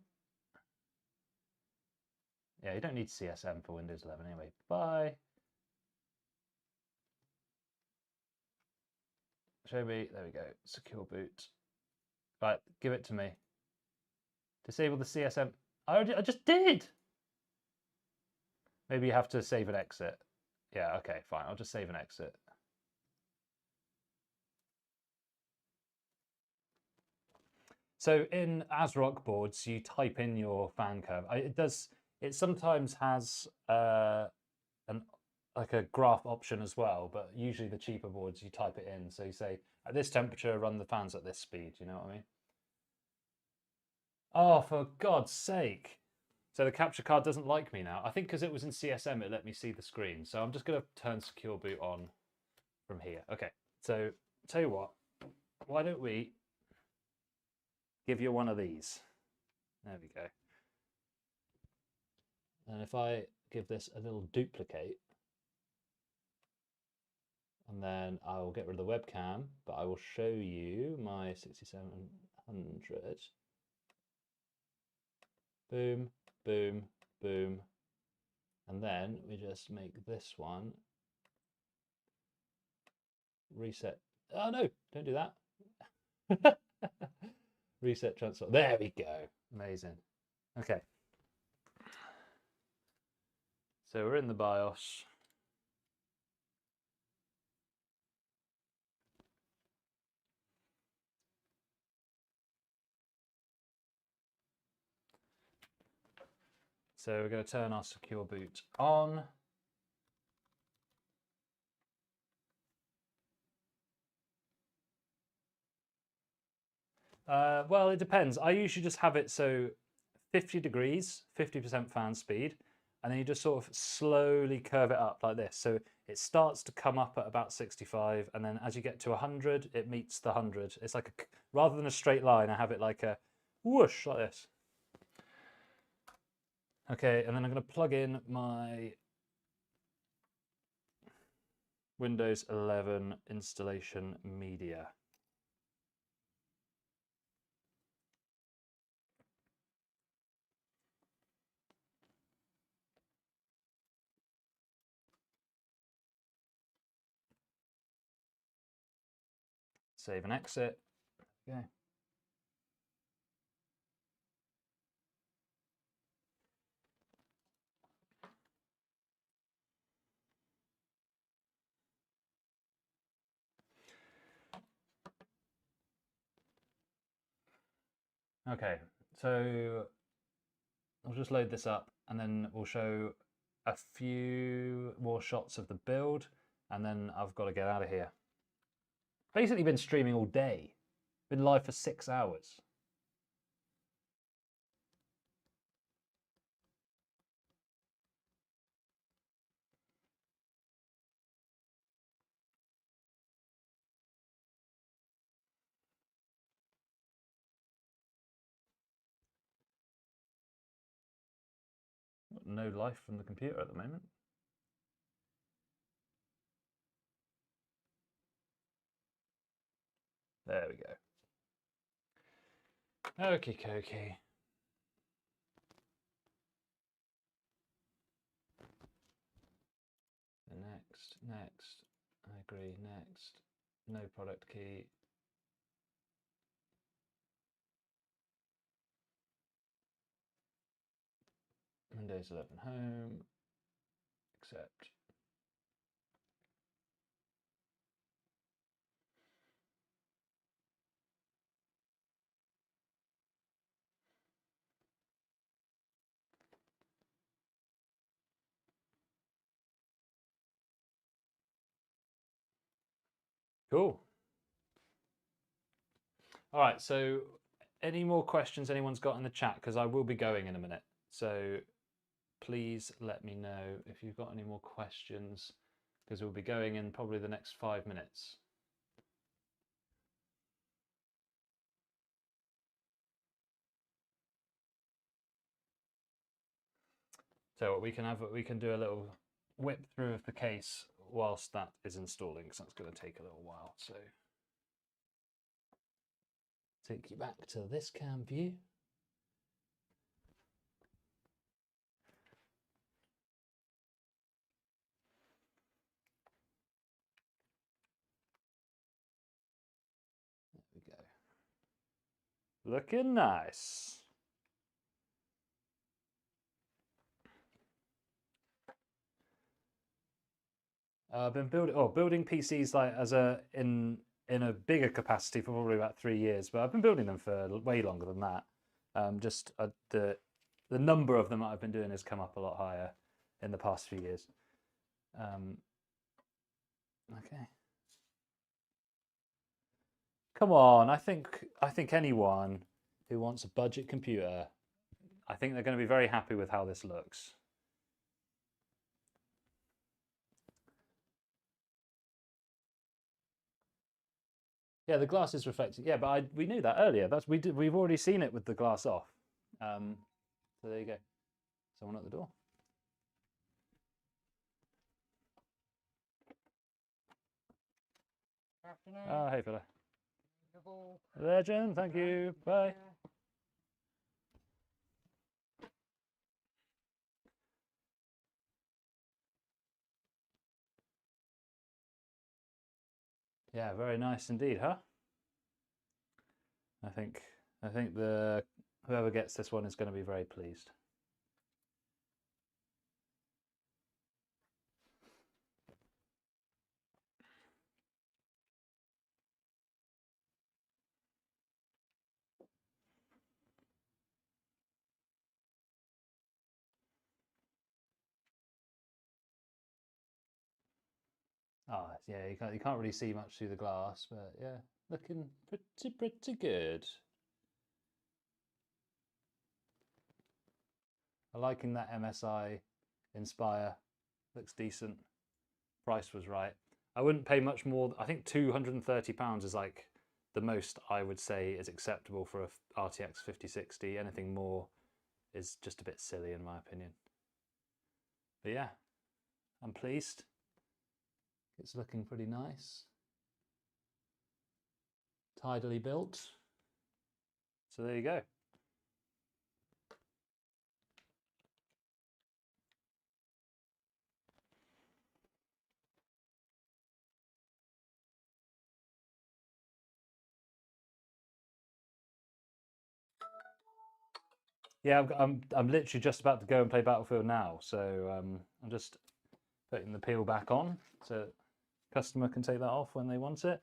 B: Yeah, you don't need CSM for Windows 11 anyway. Bye. Show me. There we go. Secure boot. Right, give it to me. Disable the CSM. I just did. Maybe you have to save and exit. Yeah, okay, fine. I'll just save and exit. So in ASRock boards, you type in your fan curve. It sometimes has like a graph option as well, but usually the cheaper boards you type it in. So you say at this temperature, run the fans at this speed. You know what I mean? Oh, for God's sake! So the capture card doesn't like me now. I think because it was in CSM, it let me see the screen. So I'm just going to turn Secure Boot on from here. Okay. So tell you what, why don't we give you one of these? There we go. And if I give this a little duplicate, and then I'll get rid of the webcam, but I will show you my 6700. Boom, boom, boom, And then we just make this one reset. Oh no, don't do that. Reset transfer. There we go. Amazing. Okay. So we're in the BIOS. So we're going to turn our secure boot on. Well, it depends. I usually just have it so 50 degrees, 50% fan speed, and then you just sort of slowly curve it up like this. So it starts to come up at about 65, and then as you get to 100, it meets the 100. It's like rather than a straight line, I have it like a whoosh like this. Okay, and then I'm going to plug in my Windows 11 installation media. Save and exit. Okay. Okay, so I'll just load this up and then we'll show a few more shots of the build and then I've got to get out of here. Basically been streaming all day. Been live for 6 hours. No life from the computer at the moment. There we go. Okie dokie. Next. I agree, next. No product key. Windows 11 Home. Accept. Cool. All right, so any more questions anyone's got in the chat? Because I will be going in a minute. So please let me know if you've got any more questions, because we'll be going in probably the next 5 minutes. So we can do a little whip through of the case whilst that is installing, because that's going to take a little while. So take you back to this cam view. There we go. Looking nice. I've been building PCs like in a bigger capacity for probably about 3 years, but I've been building them for way longer than that. The number of them that I've been doing has come up a lot higher in the past few years. Okay. Come on, I think anyone who wants a budget computer, I think they're going to be very happy with how this looks. Yeah, the glass is reflecting. Yeah, but we knew that earlier. We've already seen it with the glass off. So there you go. Someone at the door.
C: Afternoon.
B: Oh, hey fella. Legend, thank you. Bye.
A: Yeah, very nice indeed, huh? I think the whoever gets this one is going to be very pleased. Oh, yeah, you can't really see much through the glass, but yeah, looking pretty good. I'm liking that MSI Inspire. Looks decent. Price was right. I wouldn't pay much more. I think £230 is like the most I would say is acceptable for a RTX 5060. Anything more is just a bit silly in my opinion. But yeah, I'm pleased. It's looking pretty nice. Tidily built. So there you go. Yeah, I'm literally just about to go and play Battlefield now, so I'm just putting the peel back on so customer can take that off when they want it.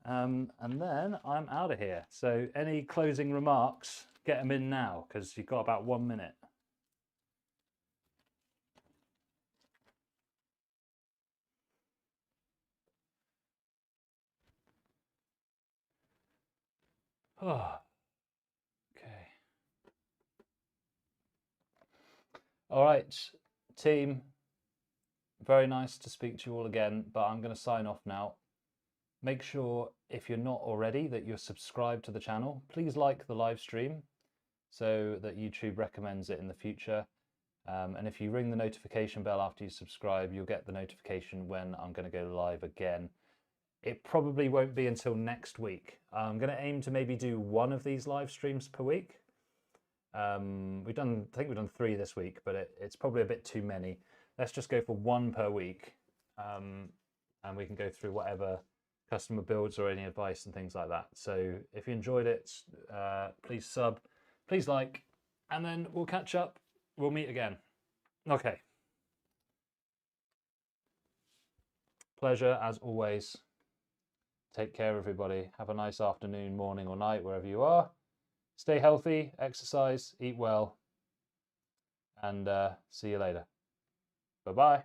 A: And then I'm out of here. So any closing remarks, get them in now because you've got about 1 minute. Oh, okay. All right, team. Very nice to speak to you all again, but I'm going to sign off now. Make sure, if you're not already, that you're subscribed to the channel. Please like the live stream so that YouTube recommends it in the future. And if you ring the notification bell after you subscribe, you'll get the notification when I'm going to go live again. It probably won't be until next week. I'm going to aim to maybe do one of these live streams per week. I think we've done 3 this week, but it's probably a bit too many. Let's just go for 1 per week, and we can go through whatever customer builds or any advice and things like that. So if you enjoyed it, please sub, please like, and then we'll catch up. We'll meet again. Okay. Pleasure as always. Take care, everybody. Have a nice afternoon, morning, or night, wherever you are. Stay healthy, exercise, eat well, and see you later. Bye-bye.